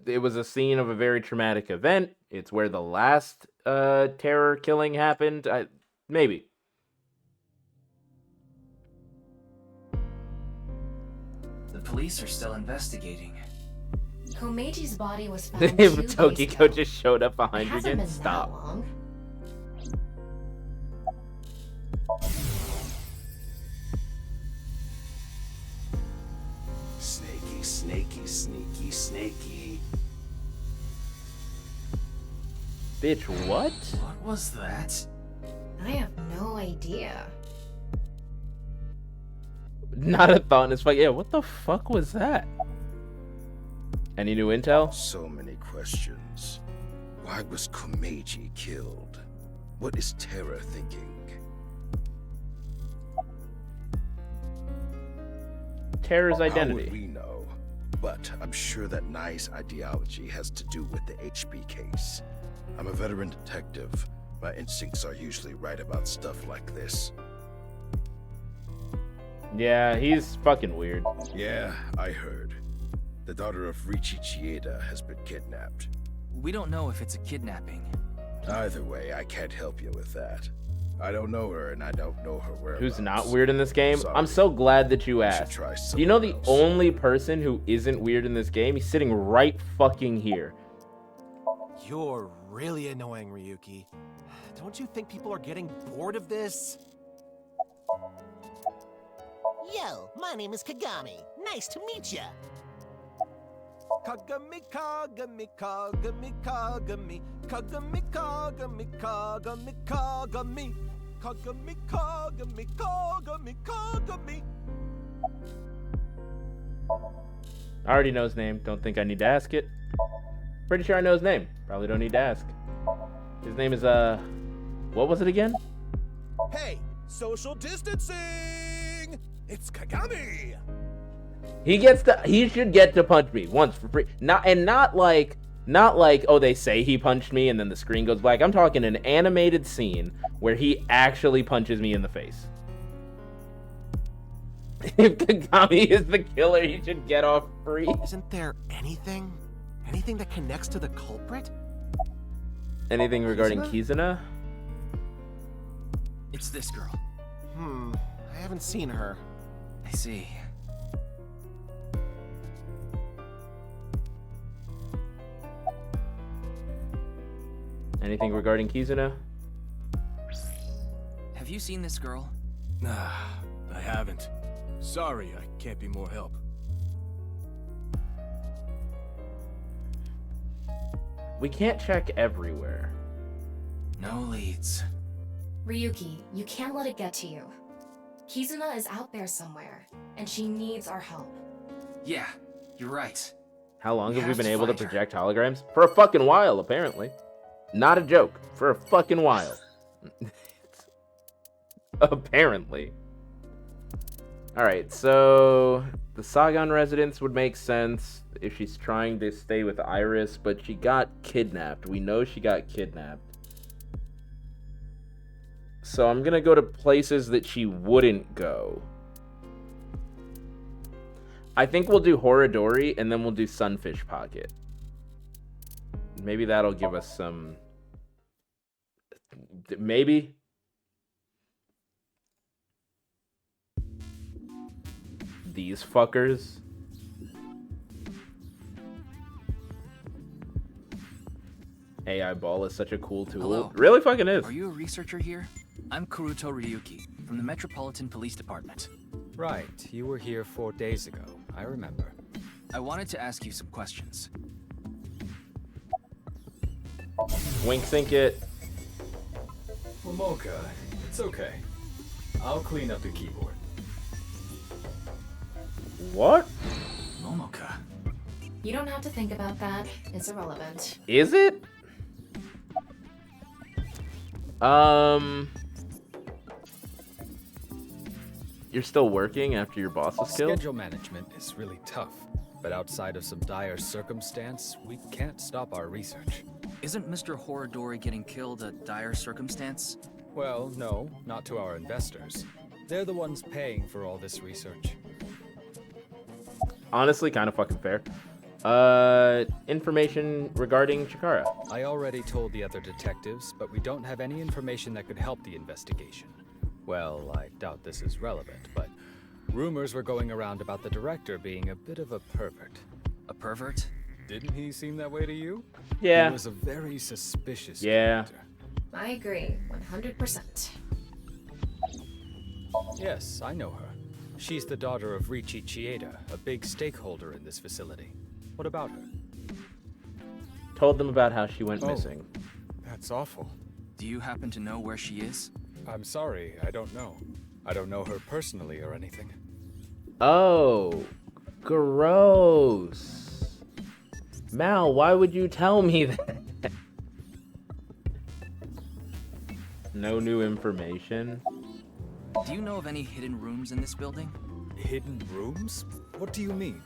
It was a scene of a very traumatic event. It's where the last terror killing happened. Maybe. The police are still investigating. Komeji's body was found If 2 days Tokiko ago. just showed up behind It her hasn't again, been stop. that long. Snaky, snaky, sneaky, snaky. Bitch, what? What was that? I have no idea. Not a thought in his fuck. Yeah, what the fuck was that? Any new intel? So many questions. Why was Komeji killed? What is Terra thinking? Terror's How identity. would we know? but I'm sure that Nye's ideology has to do with the HB case. I'm a veteran detective. My instincts are usually right about stuff like this. Yeah, he's fucking weird. Yeah, I heard. The daughter of Ryuki Chieda has been kidnapped. We don't know if it's a kidnapping. Either way, I can't help you with that. I don't know her, and I don't know her whereabouts. Who's not weird in this game? Sorry. I'm so glad that you should asked. try You know the someone else. only person who isn't weird in this game? He's sitting right fucking here. You're really annoying, Ryuki. Don't you think people are getting bored of this? Yo, my name is Kagami. Nice to meet ya. Kagami, Kagami, Kagami, Kagami, Kagami, Kagami, Kagami, Kagami, Kagami, Kagami, Kagami, Kagami. I already know his name. Don't think I need to ask it. Pretty sure I know his name. Probably don't need to ask. His name is, what was it again? Hey, social distancing! It's Kagami! He should get to punch me once for free. Not like, oh, they say he punched me and then the screen goes black. I'm talking an animated scene where he actually punches me in the face. If Kagami is the killer, he should get off free. Isn't there anything that connects to the culprit? Anything regarding Kizuna? It's this girl. I haven't seen her. I see. Anything regarding Kizuna? Have you seen this girl? Nah, I haven't. Sorry, I can't be more help. We can't check everywhere. No leads. Ryuki, you can't let it get to you. Kizuna is out there somewhere, and she needs our help. Yeah, you're right. How long We have we have been to able to find her. project holograms? For a fucking while, apparently. Not a joke. For a fucking while. Apparently. Alright, so the Sagan residence would make sense if she's trying to stay with Iris, but she got kidnapped. We know she got kidnapped. So I'm gonna go to places that she wouldn't go. I think we'll do Horadori, and then we'll do Sunfish Pocket. Maybe that'll give us some... Maybe? These fuckers. AI Ball is such a cool tool. Hello. It really fucking is. Are you a researcher here? I'm Kuruto Ryuki from the Metropolitan Police Department. Right, you were here 4 days ago. I remember. I wanted to ask you some questions. Wink sync it. Momoka, it's okay. I'll clean up the keyboard. What? Momoka. You don't have to think about that. It's irrelevant. Is it? You're still working after your boss is killed? Schedule management is really tough, but outside of some dire circumstance, we can't stop our research. Isn't Mr. Horadori getting killed a dire circumstance? Well, no, not to our investors. They're the ones paying for all this research. Honestly, kind of fucking fair. Information regarding Chikara. I already told the other detectives, but we don't have any information that could help the investigation. Well, I doubt this is relevant, but rumors were going around about the director being a bit of a pervert. A pervert? Didn't he seem that way to you? Yeah. He was a very suspicious Yeah. character. I agree, 100%. Yes, I know her. She's the daughter of Ryuki Chieda, a big stakeholder in this facility. What about her? Told them about how she went missing. That's awful. Do you happen to know where she is? I'm sorry, I don't know. I don't know her personally or anything. Oh, gross. Mal, why would you tell me that? No new information. Do you know of any hidden rooms in this building? Hidden rooms? What do you mean?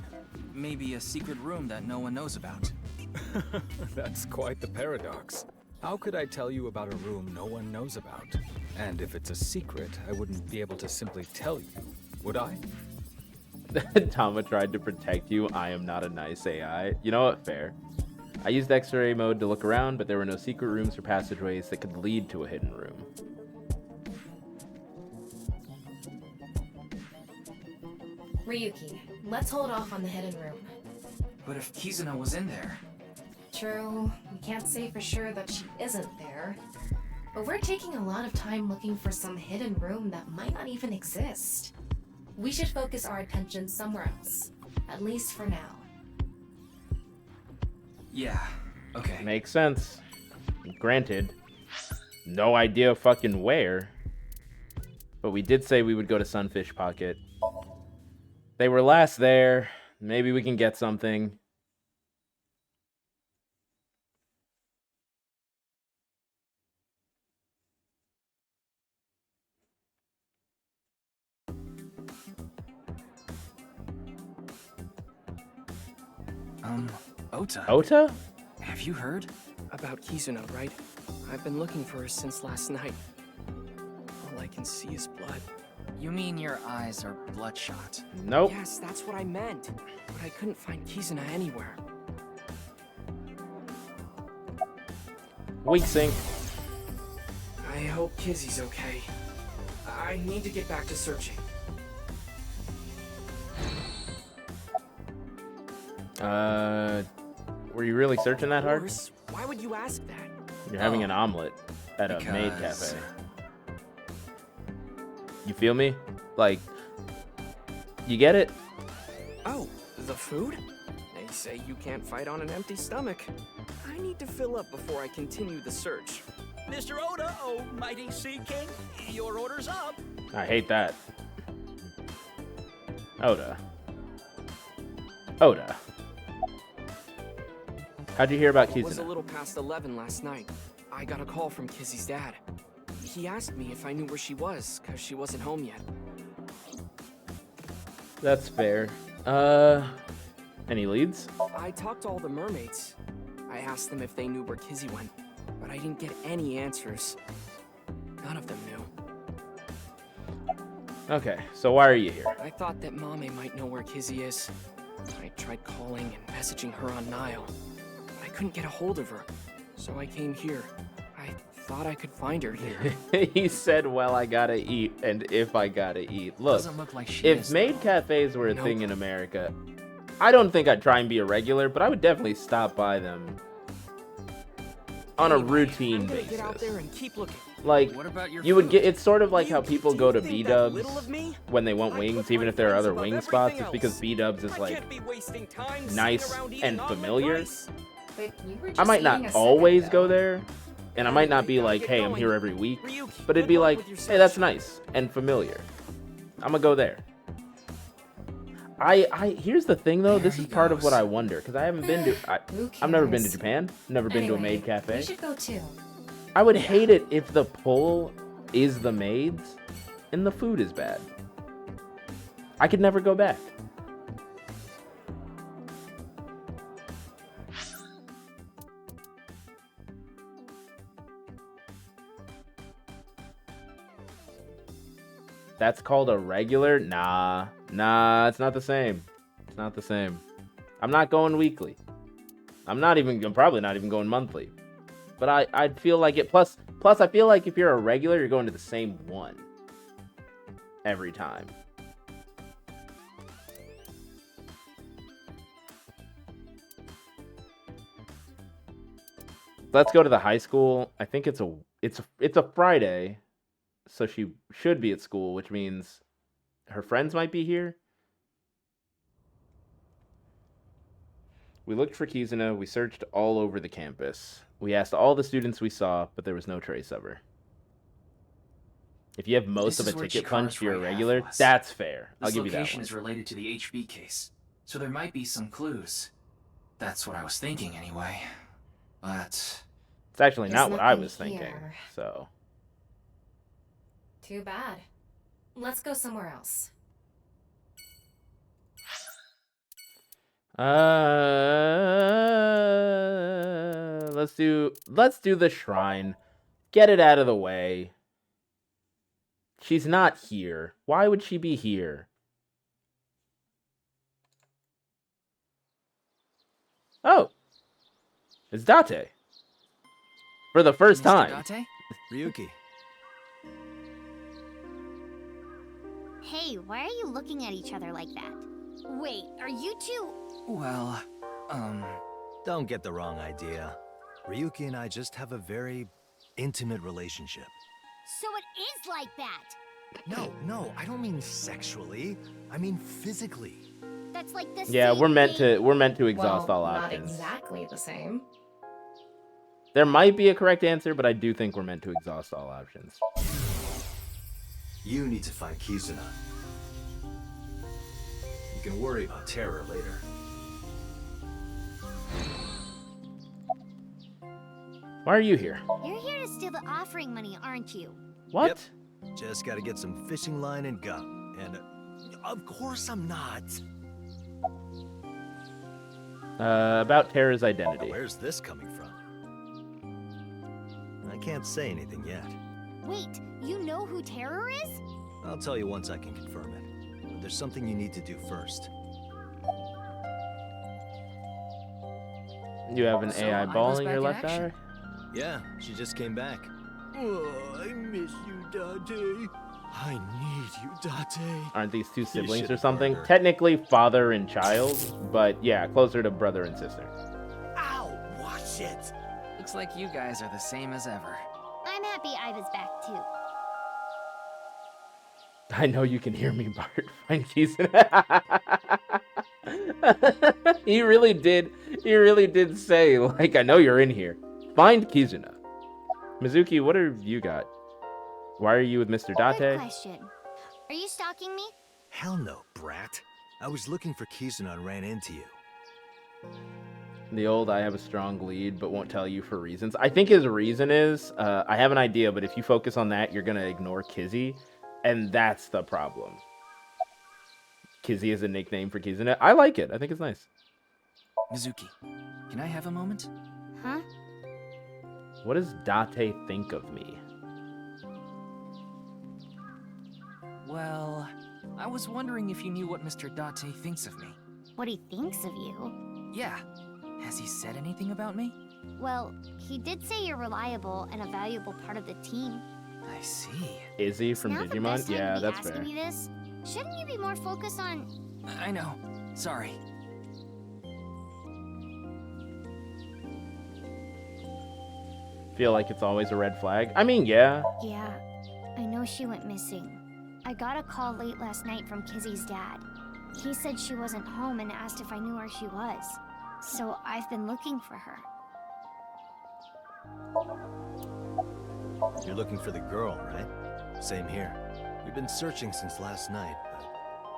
maybe a secret room that no one knows about. That's quite the paradox. How could I tell you about a room no one knows about? And if it's a secret, I wouldn't be able to simply tell you, would I? Tama tried to protect you. I am not a nice AI. You know what? Fair. I used X-ray mode to look around, but there were no secret rooms or passageways that could lead to a hidden room. Ryuki, let's hold off on the hidden room. But if Kizuna was in there... True, we can't say for sure that she isn't there. But we're taking a lot of time looking for some hidden room that might not even exist. We should focus our attention somewhere else, at least for now. Yeah, okay. Makes sense. Granted, no idea fucking where. But we did say we would go to Sunfish Pocket. They were last there. Maybe we can get something. Ota. Ota? Have you heard? About Kizuna, right? I've been looking for her since last night. All I can see is blood. You mean your eyes are bloodshot? Nope. Yes, that's what I meant. But I couldn't find Kizuna anywhere. Weak sync. I hope Kizzy's okay. I need to get back to searching. Were you really searching that hard? Why would you ask that? You're having an omelet at a maid cafe. You feel me? Like, you get it? Oh, the food? They say you can't fight on an empty stomach. I need to fill up before I continue the search. Mr. Oda, oh mighty Sea King, your order's up. I hate that. Oda. Oda. How'd you hear about Kizuna? It was a little past 11 last night. I got a call from Kizzy's dad. He asked me if I knew where she was, because she wasn't home yet. That's fair. Any leads? I talked to all the mermaids. I asked them if they knew where Kizzy went, but I didn't get any answers. None of them knew. Okay, so why are you here? I thought that Mame might know where Kizzy is. I tried calling and messaging her on Nile, but I couldn't get a hold of her. So I came here. I thought I could find her here. He said, well, I gotta eat, and if I gotta eat. Look, Doesn't look like she if is, maid cafes were a thing in America, I don't think I'd try and be a regular, but I would definitely stop by them on a routine basis. Get out there and keep looking. Like, What about your you would food? get, it's sort of like how people go to think that B-dubs little of me? when they want wings, even if there are other above wing spots. everything It's because else. B-dubs is I like can't be wasting time nice sitting around eating and omelet familiar. rice. But you were just I might eating not a second always ago. go there, and I might not be like, hey, I'm here every week, but it'd be like, hey, that's nice and familiar. I'm gonna go there. Here's the thing though, this is part of what I wonder, because I haven't been to, I've never been to Japan, never been to a maid cafe. We should go too. I would hate it if the pull is the maids and the food is bad. I could never go back. That's called a regular? Nah, it's not the same. It's not the same. I'm not going weekly. I'm probably not even going monthly. But I'd feel like it. Plus, I feel like if you're a regular, you're going to the same one every time. Let's go to the high school. I think it's a Friday, so she should be at school, which means her friends might be here. We looked for Kizuna. We searched all over the campus. We asked all the students we saw, but there was no trace of her. If you have most This of is a where ticket Chikara's punch, you're a right half regular. was. That's fair. I'll This give you that location one. is related to the HB case, so there might be some clues. That's what I was thinking anyway. But It's actually not There's what I nothing was thinking. here. So, Too bad. Let's go somewhere else. Let's do the shrine. Get it out of the way. She's not here. Why would she be here? Oh. It's Date. For the first time. Date? Ryuki. Hey, why are you looking at each other like that? Wait, are you two... Well, Don't get the wrong idea. Ryuki and I just have a very intimate relationship. So it is like that! No, I don't mean sexually. I mean physically. That's like the Yeah, same we're meant thing. to exhaust all not options. exactly the same. There might be a correct answer, but I do think we're meant to exhaust all options. You need to find Kizuna. You can worry about Terror later. Why are you here? You're here to steal the offering money, aren't you? What? Yep. Just gotta get some fishing line and gum. And of course I'm not. About Terra's identity. Where's this coming from? I can't say anything yet. Wait, you know who Terror is? I'll tell you once I can confirm it. But there's something you need to do first. You have an So AI I ball was in back your in left eye? action. Yeah, she just came back. Oh, I miss you, Date. I need you, Date. Aren't these two siblings shit or something? burger. Technically father and child, but yeah, closer to brother and sister. Ow! Watch it! looks like you guys are the same as ever. I'm happy Iva's back too. I know you can hear me, Bart. Find Kizuna. He really did say, like, I know you're in here. Find Kizuna. Mizuki, what have you got? Why are you with Mr. Good Date? question. Are you stalking me? Hell no, brat. I was looking for Kizuna and ran into you. The old I have a strong lead but won't tell you for reasons. I think his reason is, I have an idea, but if you focus on that, you're going to ignore Kizzy. And that's the problem. Kizzy is a nickname for Kizuna. I like it. I think it's nice. Mizuki, can I have a moment? Huh? What does Date think of me? Well, I was wondering if you knew what Mr. Date thinks of me. What he thinks of you? Yeah. Has he said anything about me? Well, he did say you're reliable and a valuable part of the team. I see. Izzy from Now the Digimon? best time Yeah, to be that's asking fair. me this? Shouldn't you be more focused on... I know. Sorry. Feel like it's always a red flag? I mean, yeah. Yeah, I know she went missing. I got a call late last night from Kizzy's dad. He said she wasn't home and asked if I knew where she was. So I've been looking for her. You're looking for the girl, right? Same here. We've been searching since last night, but...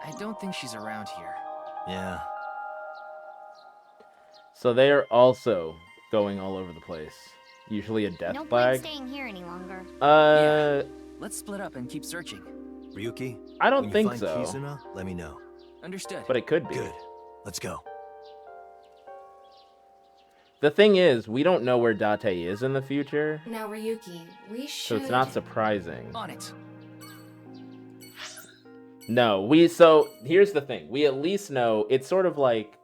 I don't think she's around here. Yeah. So they are also going all over the place. Usually a death No point flag. staying here any longer. Yeah. Let's split up and keep searching. Ryuki? I don't when you think find so. Kizuna, let me know. Understood. But it could be. Good. Let's go. The thing is, we don't know where Date is in the future. Now, Ryuki, we So should... it's not surprising. On it. No, so here's the thing. We at least know it's sort of like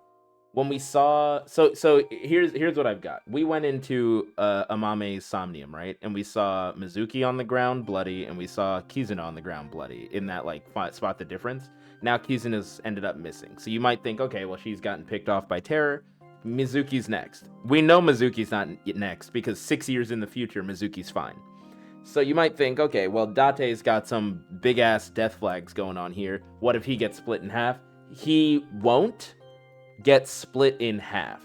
when we saw so here's what I've got. We went into Amame's Somnium, right? And we saw Mizuki on the ground bloody and we saw Kizuna on the ground bloody in that like spot the difference. Now Kizuna's ended up missing. So you might think, okay, well she's gotten picked off by Terror. Mizuki's next. We know Mizuki's not next because 6 years in the future Mizuki's fine. So you might think, okay, well, Date's got some big-ass death flags going on here. What if he gets split in half? He won't get split in half.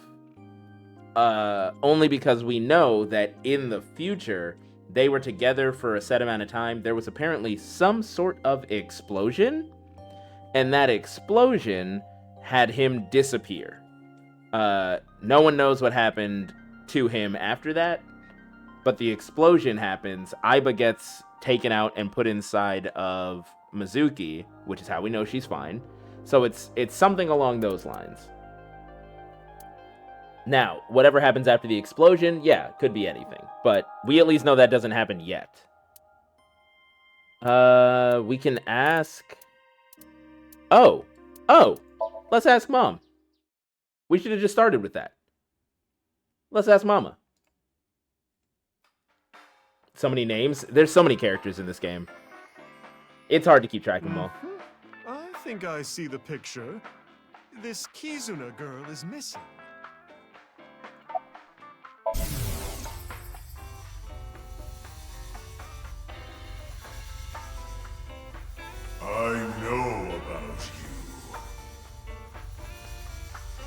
Only because we know that in the future, they were together for a set amount of time. There was apparently some sort of explosion, and that explosion had him disappear. No one knows what happened to him after that. But the explosion happens, Aiba gets taken out and put inside of Mizuki, which is how we know she's fine. So it's something along those lines. Now, whatever happens after the explosion, yeah, could be anything. But we at least know that doesn't happen yet. We can ask... Oh! Let's ask Mom. We should have just started with that. Let's ask Mama. So many names. There's so many characters in this game. It's hard to keep track of them all. I think I see the picture. This Kizuna girl is missing. I know about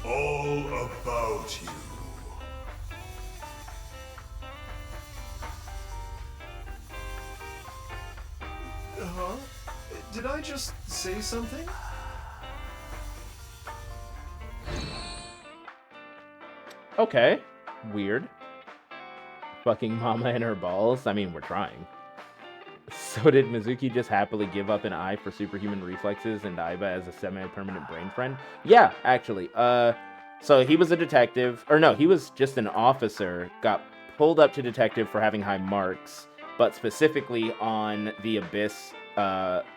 you. All about you. Huh? Did I just say something? Okay. Weird. Fucking Mama and her balls. I mean, we're trying. So did Mizuki just happily give up an eye for superhuman reflexes and Aiba as a semi-permanent brain friend? Yeah, actually. So he was a detective. Or no, he was just an officer. Got pulled up to detective for having high marks. But specifically on the Abyss,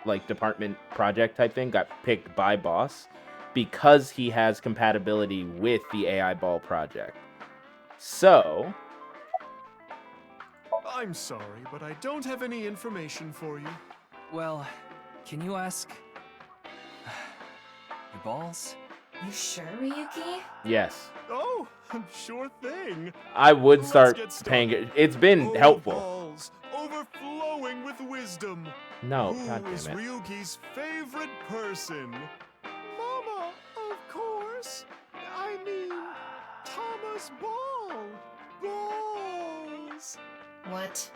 like, department project type thing, got picked by boss because he has compatibility with the AI Ball project. So... I'm sorry, but I don't have any information for you. Well, can you ask... your balls? You sure, Ryuki? Yes. Oh, sure thing. I would Let's start get started. paying it. It's been Oh, helpful. balls, overflowing with wisdom. No, Who God damn is it. Ryuki's favorite person? Mama, of course. I mean, Thomas Ball. Balls. What?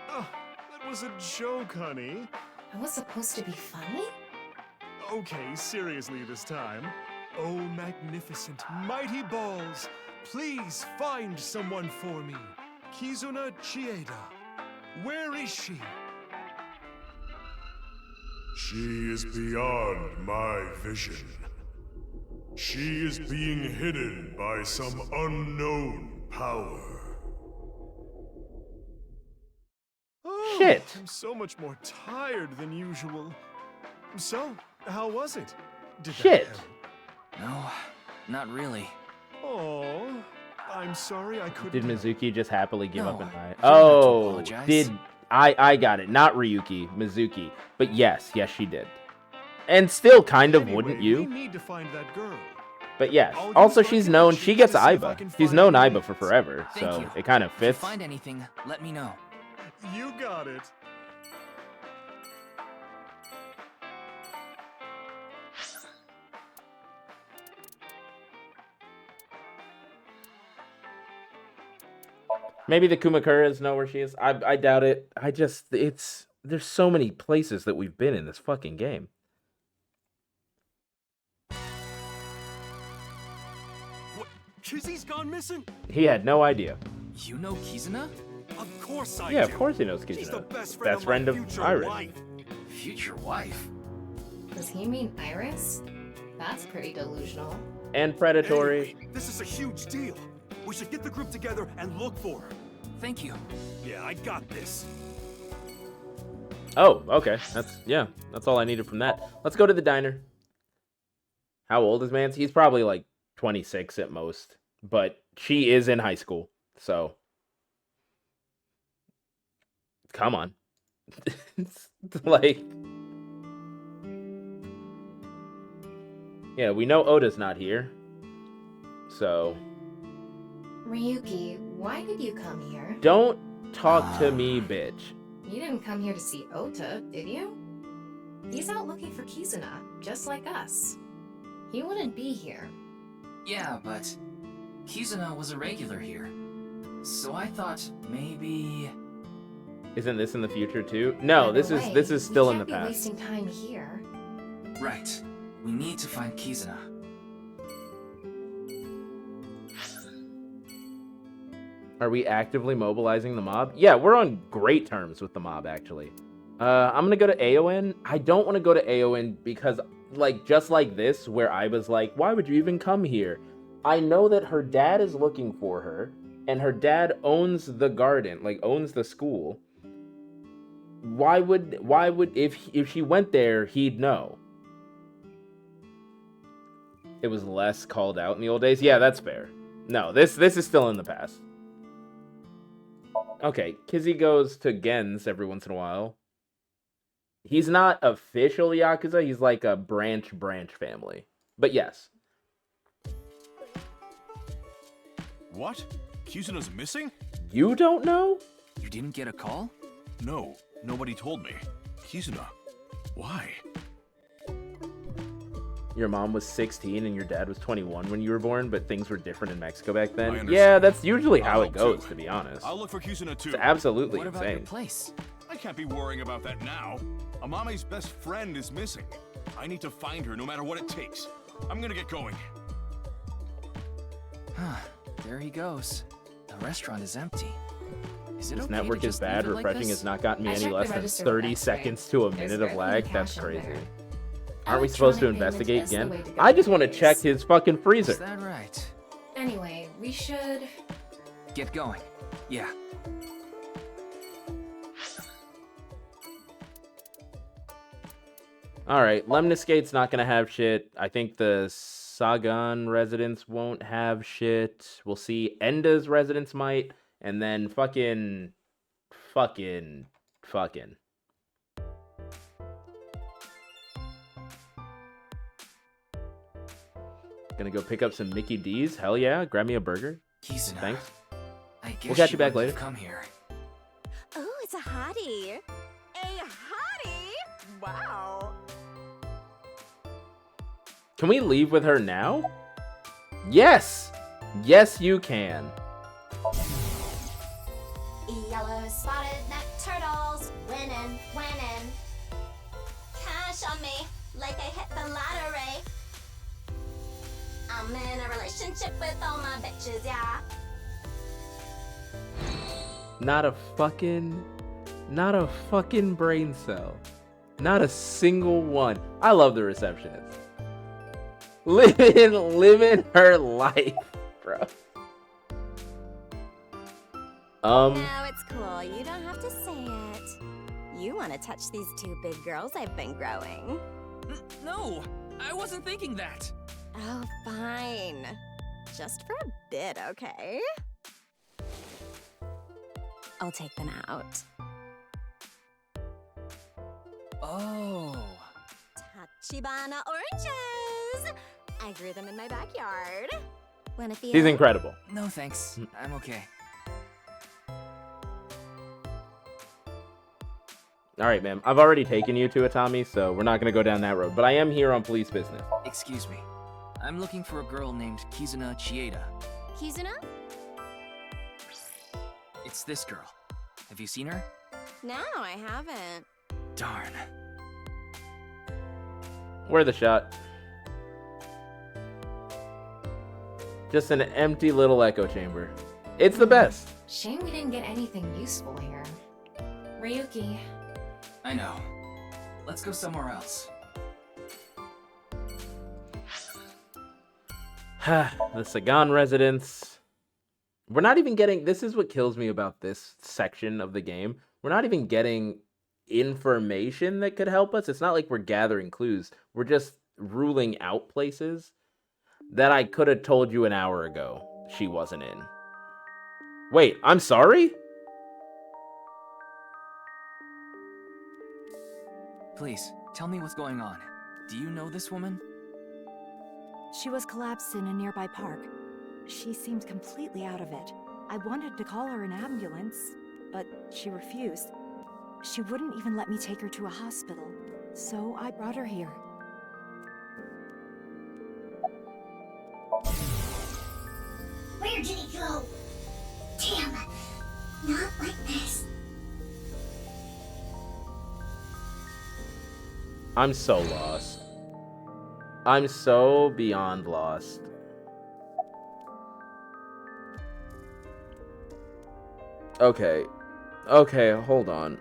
Oh, that was a joke, honey. I was supposed to be funny? Okay, seriously this time. Oh, magnificent, mighty balls. Please find someone for me. Kizuna Chieda. Where is she? She is beyond my vision. She is being hidden by some unknown power. Oh, Shit. I'm so much more tired than usual. So, how was it? Did that Shit. help? No, not really. Oh, I'm sorry I couldn't. Did Mizuki just happily give up an eye? have to Oh, apologize. did I got it. Not Ryuki, Mizuki. But yes, she did. And still kind of, wouldn't We you? need to find that girl. But yes. I'll Also, use my she's known, she connections gets to see if I Aiba. can She's find known her Aiba for leads. forever, Thank so you. it kind of If you fits. find anything, let me know. You got it. Maybe the Kumakuras know where she is. I doubt it. There's so many places that we've been in this fucking game. What? Kizzy's gone missing? He had no idea. You know Kizuna? Of course I Yeah, do. of course he knows She's the Kizuna. best Best friend friend of my of future Iris. wife. Future wife? Does he mean Iris? That's pretty delusional. And predatory. Anyway, this is a huge deal. We should get the group together and look for her. Thank you. Yeah, I got this. Oh, okay. That's all I needed from that. Let's go to the diner. How old is Mance? He's probably like 26 at most. But she is in high school, so come on. Like, yeah, we know Oda's not here. So Ryuki, why did you come here? don't talk to me, bitch. You didn't come here to see Ota, did you? He's out looking for Kizuna, just like us. He wouldn't be here. Yeah, but Kizuna was a regular here. So I thought maybe... Isn't this in the future too? No, Either this way, is still in the we can't be past. wasting time here. Right. We need to find Kizuna. Are we actively mobilizing the mob? Yeah, we're on great terms with the mob, actually. I'm gonna go to Aon. I don't want to go to Aon because, like, just like this, where I was like, why would you even come here? I know that her dad is looking for her, and her dad owns the garden, like owns the school. Why would if she went there, he'd know? It was less called out in the old days. Yeah, that's fair. No, this is still in the past. Okay, Kizzy goes to Gens every once in a while. He's not official Yakuza, he's like a branch family. But yes. What? Kizuna's missing? You don't know? You didn't get a call? No, nobody told me. Kizuna, why? Your mom was 16 and your dad was 21 when you were born, but things were different in Mexico back I then. understand. Yeah, that's usually how I'll it goes, too. to be honest. I'll look for Kizuna too. It's absolutely What about insane. your place? I can't be worrying about that now. Amame's best friend is missing. I need to find her no matter what it takes. I'm gonna get going. There he goes. The restaurant is empty. Is it This okay network to is just bad. leave it like Refreshing this? has not gotten me I any checked the less than register 30 with seconds to a There's minute of barely lag. any That's cash on crazy. there. Aren't we supposed to Electronic investigate payment is the again? way to go I just want to these check days. his fucking freezer. Is that right? Anyway, we should... Get going. Yeah. Alright, Lemniscate's not gonna have shit. I think the Sagan residents won't have shit. We'll see. Enda's residents might. And then fucking. Gonna go pick up some Mickey D's? Hell yeah. Grab me a burger. Kizuna. Thanks. I guess We'll catch she you back wouldn't later. have Come here. Oh, it's a hottie. A hottie? Wow. Can we leave with her now? Yes! Yes, you can. Yellow spotted neck turtles, winning. Cash on me, like I hit the lottery. I'm in a relationship with all my bitches, yeah. Not a fucking brain cell. Not a single one. I love the receptionist. Living her life, bro. No, it's cool. You don't have to say it. You want to touch these two big girls I've been growing. No, I wasn't thinking that. Oh, fine. Just for a bit, okay? I'll take them out. Oh. Tachibana oranges! I grew them in my backyard. Wanna feel? He's incredible. No, thanks. I'm okay. Alright, ma'am. I've already taken you to Atami, so we're not going to go down that road. But I am here on police business. Excuse me. I'm looking for a girl named Kizuna Chieda. Kizuna? It's this girl. Have you seen her? No, I haven't. Darn. Where the shot? Just an empty little echo chamber. It's the best. Shame we didn't get anything useful here. Ryuki. I know. Let's go somewhere else. The Sagan residence. We're not even getting... This is what kills me about this section of the game. We're not even getting information that could help us. It's not like we're gathering clues. We're just ruling out places that I could have told you an hour ago she wasn't in. Wait, I'm sorry? Please, tell me what's going on. Do you know this woman? She was collapsed in a nearby park. She seemed completely out of it. I wanted to call her an ambulance, but she refused. She wouldn't even let me take her to a hospital, so I brought her here. Where did he go? Damn, not like this. I'm so lost. I'm so beyond lost. Okay. Okay, hold on.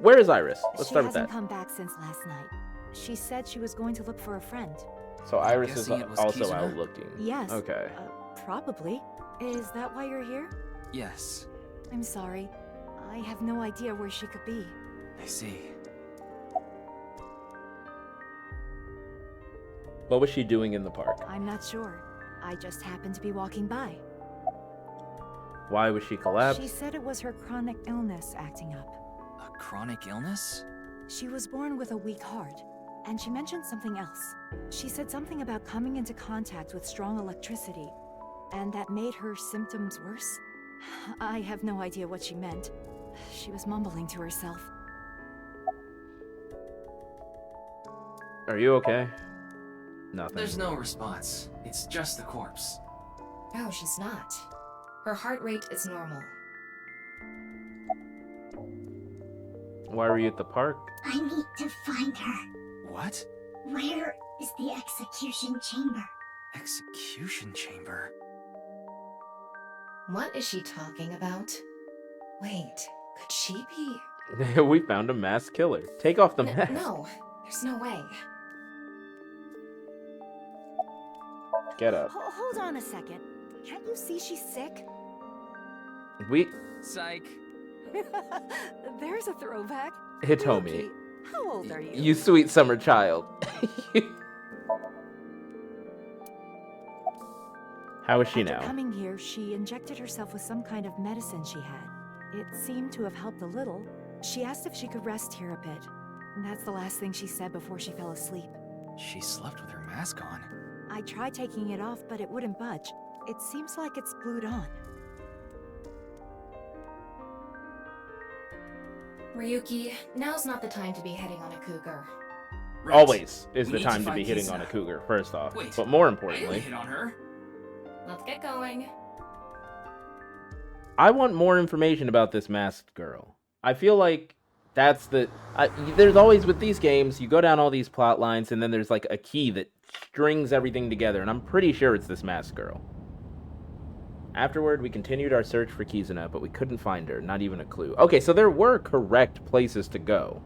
Where is Iris? Let's start with She hasn't that. come back since last night. She said she was going to look for a friend. So Iris is Guessing it was also Kizuna? out looking. Yes. Okay. Probably. Is that why you're here? Yes, I'm sorry. I have no idea where she could be. I see. What was she doing in the park? I'm not sure. I just happened to be walking by. Why was she collapsed? She said it was her chronic illness acting up. A chronic illness? She was born with a weak heart, and she mentioned something else. She said something about coming into contact with strong electricity, and that made her symptoms worse. I have no idea what she meant. She was mumbling to herself. Are you okay? Nothing. There's no response. It's just the corpse. No, she's not. Her heart rate is normal. Why were you at the park? I need to find her. What? Where is the execution chamber? Execution chamber? What is she talking about? Wait, could she be? We found a masked killer. Take off the mask. No, there's no way. Get up. Hold on a second. Can't you see she's sick? We... Psych. There's a throwback. Hitomi. Ryuki, how old are you? You sweet summer child. How is she After now? coming here, she injected herself with some kind of medicine she had. It seemed to have helped a little. She asked if she could rest here a bit. And that's the last thing she said before she fell asleep. She slept with her mask on. I tried taking it off, but it wouldn't budge. It seems like it's glued on. Ryuki, now's not the time to be hitting on a cougar. Right. Always is We the need time to find be hitting Kizuna. on a cougar, first off. Wait, But more I didn't importantly, hit on her. Let's get going. I want more information about this masked girl. I feel like that's the... there's always, with these games, you go down all these plot lines, and then there's like a key that strings everything together, and I'm pretty sure it's this masked girl. Afterward, we continued our search for Kizuna, but we couldn't find her, not even a clue. Okay, so there were correct places to go.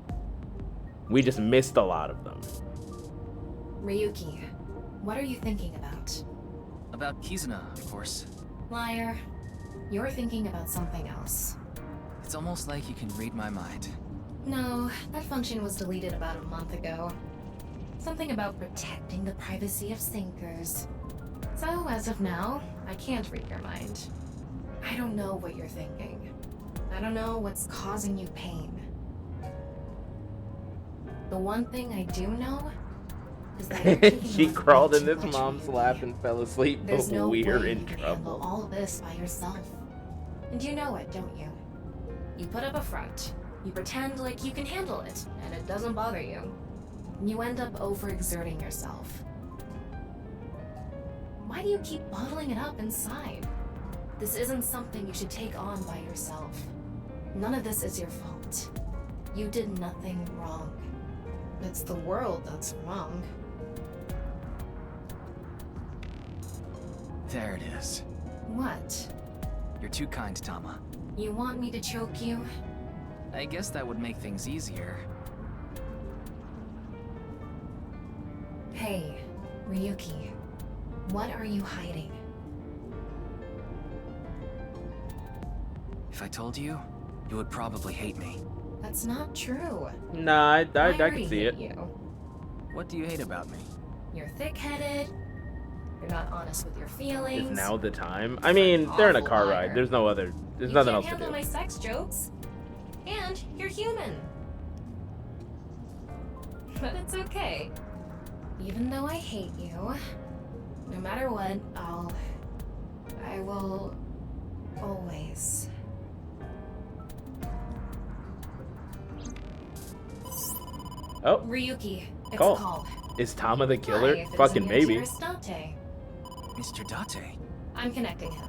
We just missed a lot of them. Ryuki, what are you thinking about? About Kizuna, of course. Liar. You're thinking about something else. It's almost like you can read my mind. No, that function was deleted about a month ago. Something about protecting the privacy of sinkers. So, as of now, I can't read your mind. I don't know what you're thinking. I don't know what's causing you pain. The one thing I do know is that you're taking She on crawled way in too this much mom's Ryuki. lap and fell asleep, There's but no we're way in you can handle trouble. all this by yourself. And you know it, don't you? You put up a front. You pretend like you can handle it, and it doesn't bother you. And you end up overexerting yourself. Why do you keep bottling it up inside? This isn't something you should take on by yourself. None of this is your fault. You did nothing wrong. It's the world that's wrong. There it is. What? You're too kind, Tama. You want me to choke you? I guess that would make things easier. Hey, Ryuki. What are you hiding? If I told you, you would probably hate me. That's not true. Nah, I already can see hate it. You. What do you hate about me? You're thick-headed. You're not honest with your feelings. Is now the time? I mean, they're in a Awful car liar. ride. There's no other... There's You nothing can't else to handle do. my sex jokes. And you're human. But it's okay. Even though I hate you, no matter what, I will always. Oh, Ryuki, it's call. a call. Is Tama the killer? Hi, if it Fucking isn't maybe. your dearest Date. Mr. Date. I'm connecting him.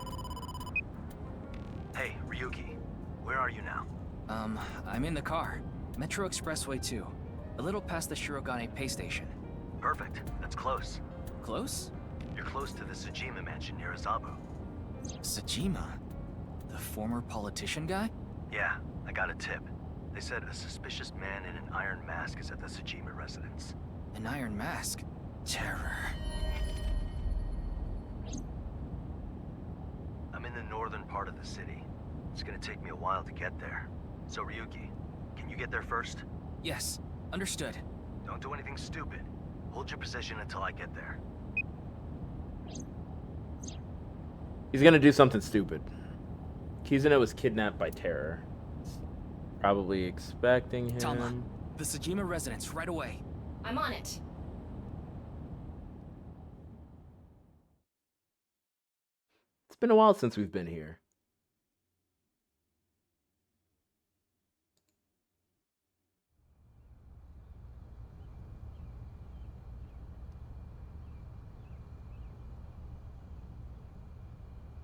Hey, Ryuki. Where are you now? I'm in the car. Metro Expressway 2. A little past the Shirogane pay station. Perfect. That's close. Close? You're close to the Tsujima mansion near Azabu. Tsujima? The former politician guy? Yeah, I got a tip. They said a suspicious man in an iron mask is at the Tsujima residence. An iron mask? Terror. I'm in the northern part of the city. It's gonna take me a while to get there. So Ryuki, can you get there first? Yes, understood. Don't do anything stupid. Hold your position until I get there. He's gonna do something stupid. Kizuno was kidnapped by Terror. Probably expecting him. Tama, the Sajima residence, right away. I'm on it. It's been a while since we've been here.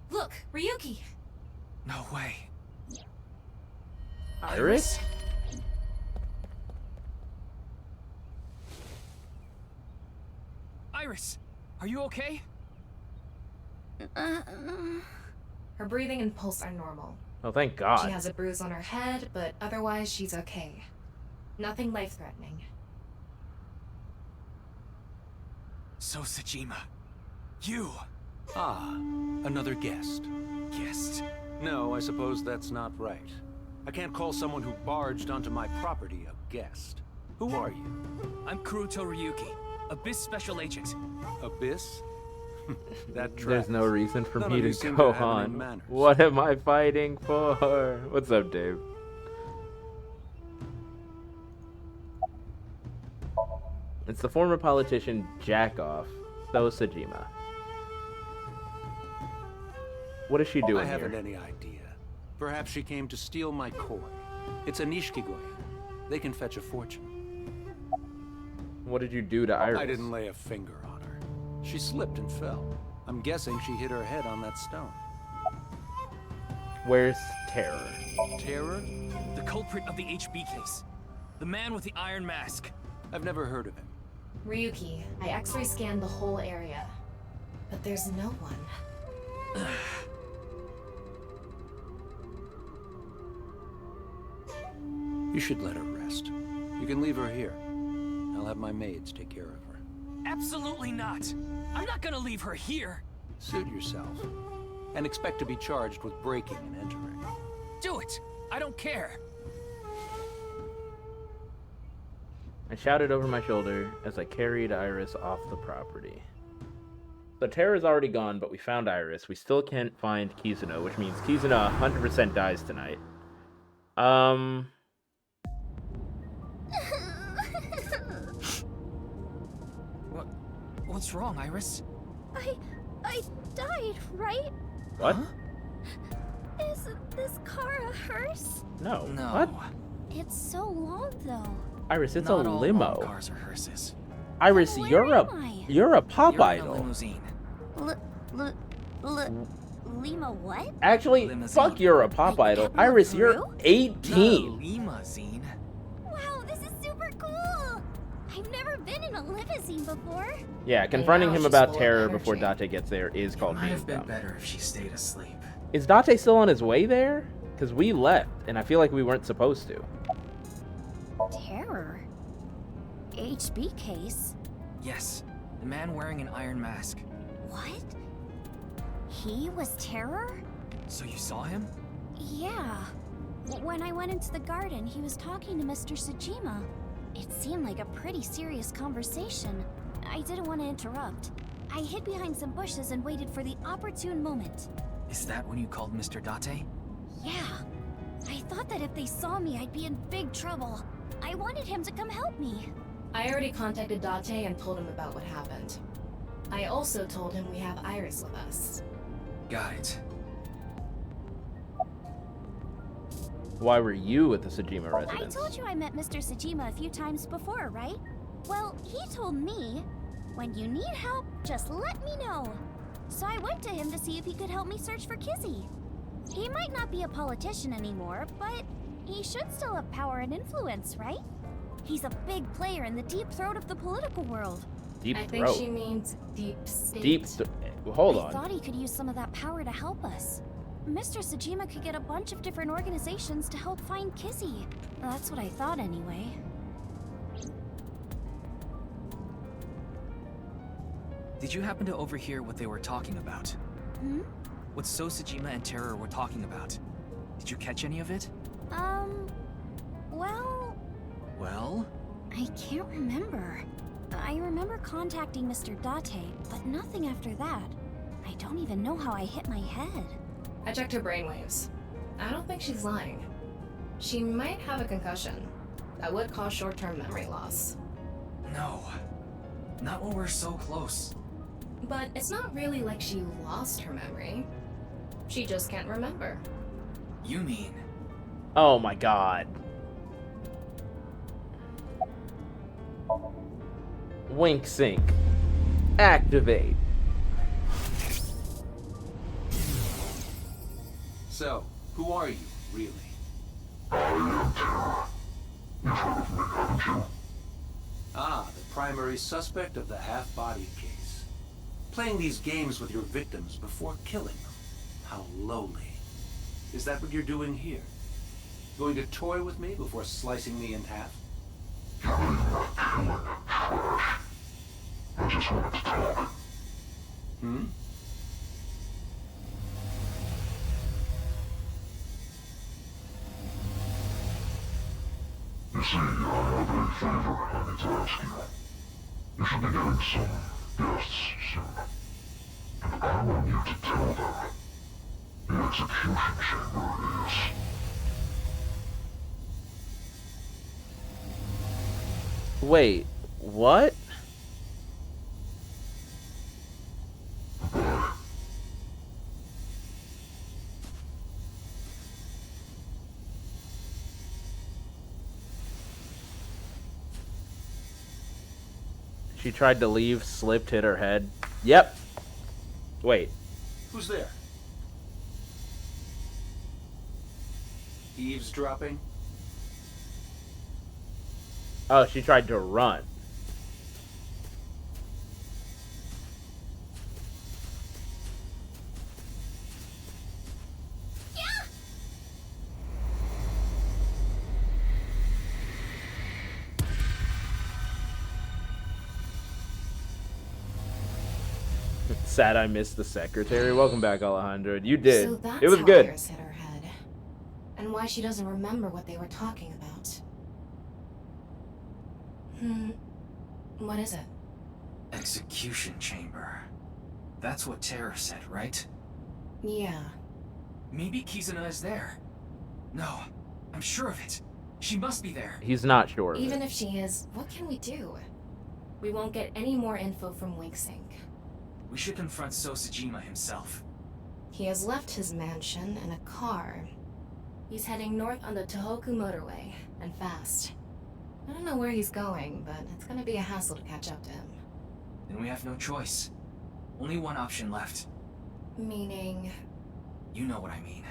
Look, Ryuki! No way. Iris? Iris, are you okay? Her breathing and pulse are normal. Oh, thank God. She has a bruise on her head, but otherwise she's okay. Nothing life-threatening. So, Sajima, you... Ah, another guest. Guest? No, I suppose that's not right. I can't call someone who barged onto my property a guest. Who are you? I'm Kuruto Ryuki, Abyss Special Agent. Abyss? That tracks. There's no reason for None me of you to seem go have any on. manners. What am I fighting for? What's up, Dave? It's the former politician Jackoff, So Sajima. What is she doing I haven't here? any idea. Perhaps she came to steal my koi. It's a nishikigoi. They can fetch a fortune. What did you do to Iris? I didn't lay a finger on her. She slipped and fell. I'm guessing she hit her head on that stone. Where's Terror? Terror? The culprit of the HB case. The man with the iron mask. I've never heard of him. Ryuki, I x-ray scanned the whole area. But there's no one. You should let her rest. You can leave her here. I'll have my maids take care of her. Absolutely not. I'm not gonna leave her here. Suit yourself. And expect to be charged with breaking and entering. Do it. I don't care. I shouted over my shoulder as I carried Iris off the property. So Terror's already gone, but we found Iris. We still can't find Kizuno, which means Kizuno 100% dies tonight. What's wrong, Iris? I died, right? What? Is this car a hearse? No. No. What? It's so long, though. Iris, it's Not a all limo. long cars are hearses. Iris, Then you're where a am I? you're a pop You're in a idol. limousine. Lima what? Actually, Limousine. fuck, you're a pop idol. Captain Iris, you're Peru? 18. Limousine. Wow, this is super cool! I've never been in a limousine before. Yeah, confronting now him she's about full of Terror energy. before Date gets there is called Might being have been dumb. better if she stayed asleep. Is Date still on his way there? Because we left, and I feel like we weren't supposed to. Terror? HB case? Yes, the man wearing an iron mask. What? He was Terror? So you saw him? Yeah. When I went into the garden, he was talking to Mr. Sajima. It seemed like a pretty serious conversation. I didn't want to interrupt. I hid behind some bushes and waited for the opportune moment. Is that when you called Mr. Date? Yeah. I thought that if they saw me, I'd be in big trouble. I wanted him to come help me. I already contacted Date and told him about what happened. I also told him we have Iris with us. Got it. Why were you at the Sajima I residence? told you I met Mr. Sajima a few times before, right? Well, he told me, when you need help, just let me know. So I went to him to see if he could help me search for Kizzy. He might not be a politician anymore, but he should still have power and influence, right? He's a big player in the deep throat of the political world. Deep I think throat. she means deep state. Hold I on. thought he could use some of that power to help us. Mr. Sajima could get a bunch of different organizations to help find Kizzy. That's what I thought anyway. Did you happen to overhear what they were talking about? Hmm? What Sosajima and Terror were talking about? Did you catch any of it? Well... Well? I can't remember. I remember contacting Mr. Date, but nothing after that. I don't even know how I hit my head. I checked her brainwaves. I don't think she's lying. She might have a concussion. That would cause short-term memory loss. No. Not when we're so close. But it's not really like she lost her memory. She just can't remember. You mean... Oh my god. Wink sync. Activate. So, who are you, really? I am Terror. You've heard of me, haven't you? Ah, the primary suspect of the half-bodied case. Playing these games with your victims before killing them. How lowly. Is that what you're doing here? Going to toy with me before slicing me in half? Killing, not killing, trash. I just wanted to talk. Hmm? You see, I have a favor I need to ask you. You should be getting some guests soon. And I want you to tell them the execution chamber is... Wait, what? She tried to leave, slipped, hit her head. Yep. Wait. Who's there? Eavesdropping? Oh, she tried to run. Sad I missed the secretary. Welcome back, Alejandro. You did. So that's It was how good. Iris hit her head. And why she doesn't remember what they were talking about. What is it? Execution chamber. That's what Terror said, right? Yeah. Maybe Kizuna is there. No, I'm sure of it. She must be there. He's not sure of it. Even if she is, what can we do? We won't get any more info from Winksink. We should confront Sosajima himself. He has left his mansion in a car. He's heading north on the Tohoku motorway, and fast. I don't know where he's going, but it's gonna be a hassle to catch up to him. Then we have no choice. Only one option left. Meaning... You know what I mean.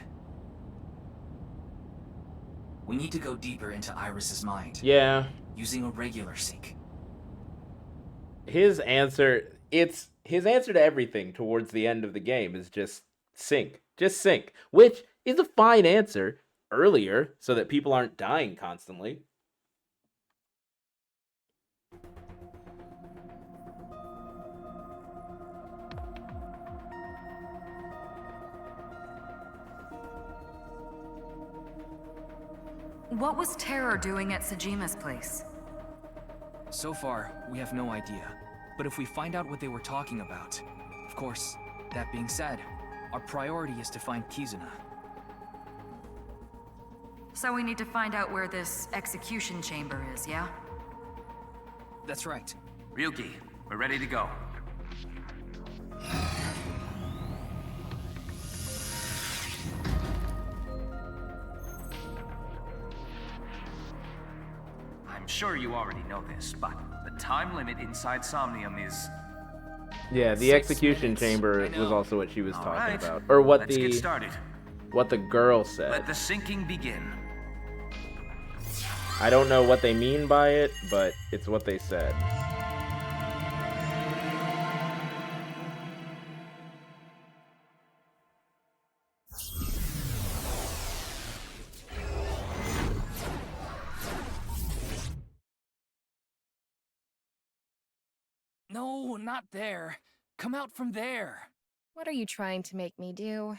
We need to go deeper into Iris's mind. Yeah. Using a regular sync. His answer to everything towards the end of the game is just sync. Just sync. Which is a fine answer earlier so that people aren't dying constantly. What was Terror doing at Sajima's place? So far, we have no idea. But if we find out what they were talking about... Of course, that being said, our priority is to find Kizuna. So we need to find out where this execution chamber is, yeah? That's right. Ryuki, we're ready to go. I'm sure you already know this, but the time limit inside Somnium is... Yeah, the 6 execution minutes. chamber I know. was also what she was All talking right, about. Or what let's get started. what the girl said. Let the sinking begin. I don't know what they mean by it, but it's what they said. No, not there. Come out from there. What are you trying to make me do?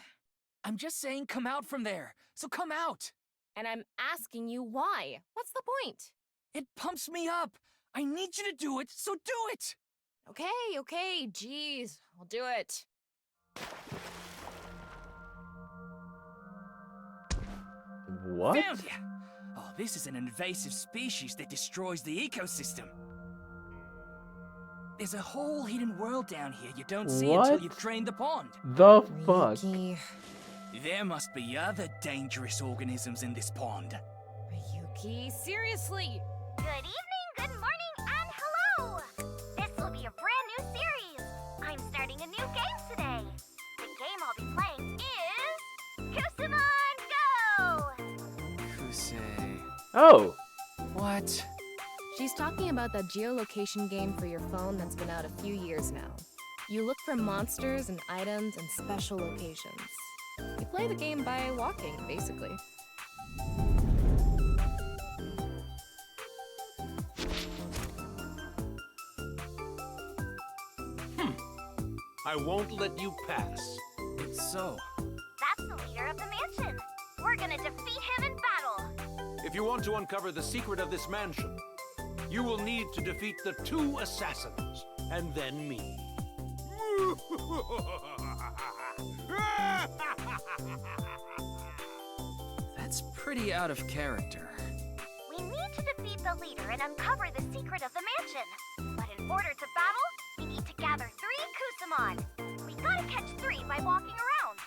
I'm just saying come out from there. So come out. And I'm asking you why. What's the point? It pumps me up. I need you to do it, so do it. Okay, jeez. I'll do it. What? Found ya! Oh, this is an invasive species that destroys the ecosystem. There's a whole hidden world down here you don't see until What? you've drained the pond. The fuck? Ryuki. There must be other dangerous organisms in this pond. Ryuki, seriously! Good evening, good morning, and hello! This will be a brand new series. I'm starting a new game today. The game I'll be playing is Kusamon Go! Kusei. Oh! What? She's talking about that geolocation game for your phone that's been out a few years now. You look for monsters and items and special locations. You play the game by walking, basically. I won't let you pass. It's so. That's the leader of the mansion. We're gonna defeat him in battle. If you want to uncover the secret of this mansion, you will need to defeat the 2 assassins, and then me. That's pretty out of character. We need to defeat the leader and uncover the secret of the mansion. But in order to battle, we need to gather 3 Kusamon. We gotta catch 3 by walking around.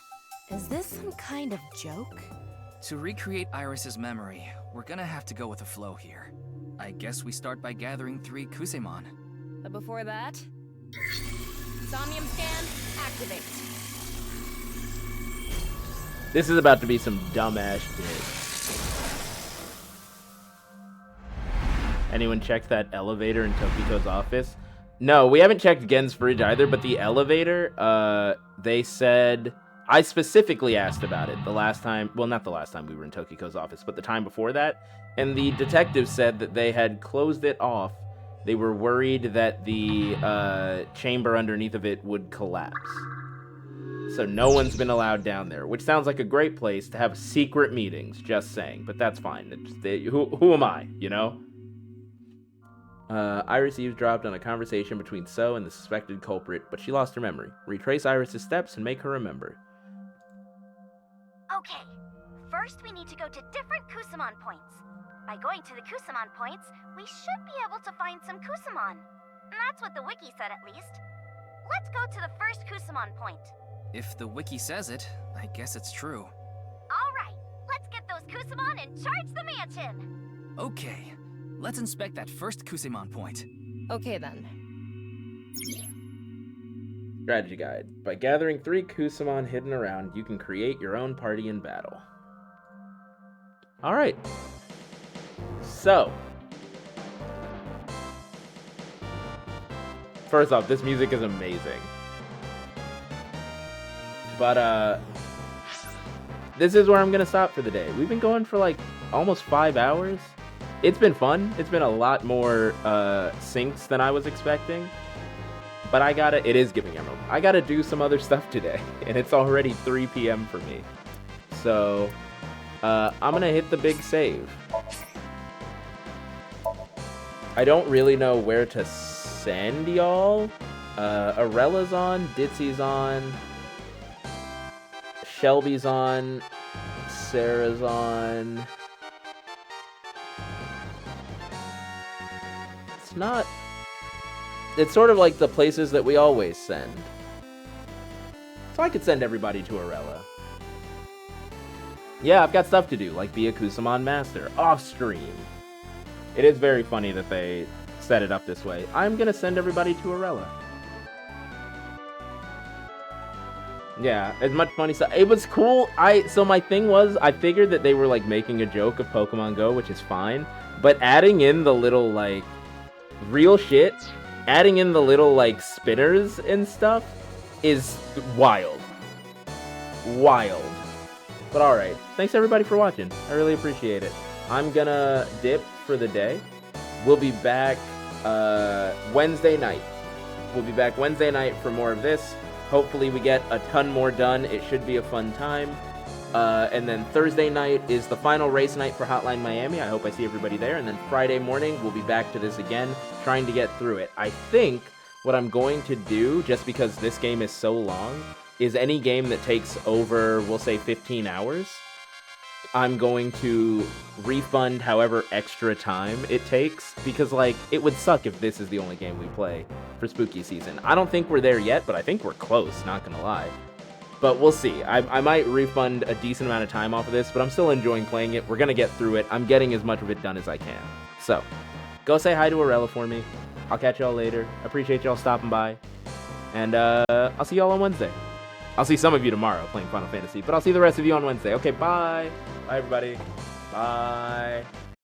Is this some kind of joke? To recreate Iris's memory, we're gonna have to go with the flow here. I guess we start by gathering 3 Kusamon. But before that, Somnium scan, activate. This is about to be some dumbass shit. Anyone checked that elevator in Tokiko's office? No, we haven't checked Gen's fridge either, but the elevator, they said... I specifically asked about it the last time... Well, not the last time we were in Tokiko's office, but the time before that. And the detective said that they had closed it off. They were worried that the chamber underneath of it would collapse. So no one's been allowed down there, which sounds like a great place to have secret meetings, just saying. But that's fine. Who am I, you know? Iris eavesdropped on a conversation between So and the suspected culprit, but she lost her memory. Retrace Iris's steps and make her remember. Okay, first we need to go to different Kusamon points. By going to the Kusamon points, we should be able to find some Kusamon. That's what the wiki said, at least. Let's go to the first Kusamon point. If the wiki says it, I guess it's true. Alright, let's get those Kusamon and charge the mansion! Okay, let's inspect that first Kusamon point. Okay then. Strategy guide. By gathering 3 Kusamon hidden around, you can create your own party in battle. Alright. So. First off, this music is amazing. But, this is where I'm gonna stop for the day. We've been going for like almost 5 hours. It's been fun. It's been a lot more syncs than I was expecting. But it is Giving Emerald. I gotta do some other stuff today. And it's already 3 p.m. for me. So, I'm gonna hit the big save. I don't really know where to send y'all. Arella's on, Ditsy's on, Shelby's on, Sarah's on. It's sort of like the places that we always send. So I could send everybody to Arella. Yeah, I've got stuff to do, like be a Kusamon master, off stream. It is very funny that they set it up this way. I'm gonna send everybody to Arella. Yeah, as much funny stuff. It was cool. So my thing was, I figured that they were like making a joke of Pokemon Go, which is fine. But adding in the little like real shit, adding in the little like spinners and stuff is wild. Wild. But alright, thanks everybody for watching. I really appreciate it. I'm gonna dip for the day. We'll be back Wednesday night We'll be back Wednesday night for more of this. Hopefully we get a ton more done. It should be a fun time. And then Thursday night is the final race night for Hotline Miami. I hope I see everybody there. And then Friday morning, we'll be back to this again, trying to get through it. I think what I'm going to do, just because this game is so long, is any game that takes over, we'll say 15 hours, I'm going to refund however extra time it takes, because, like, it would suck if this is the only game we play for spooky season. I don't think we're there yet, but I think we're close, not gonna lie. But we'll see. I might refund a decent amount of time off of this, but I'm still enjoying playing it. We're gonna get through it. I'm getting as much of it done as I can. So, go say hi to Arella for me. I'll catch y'all later. Appreciate y'all stopping by. And I'll see y'all on Wednesday. I'll see some of you tomorrow playing Final Fantasy, but I'll see the rest of you on Wednesday. Okay, bye. Bye, everybody. Bye.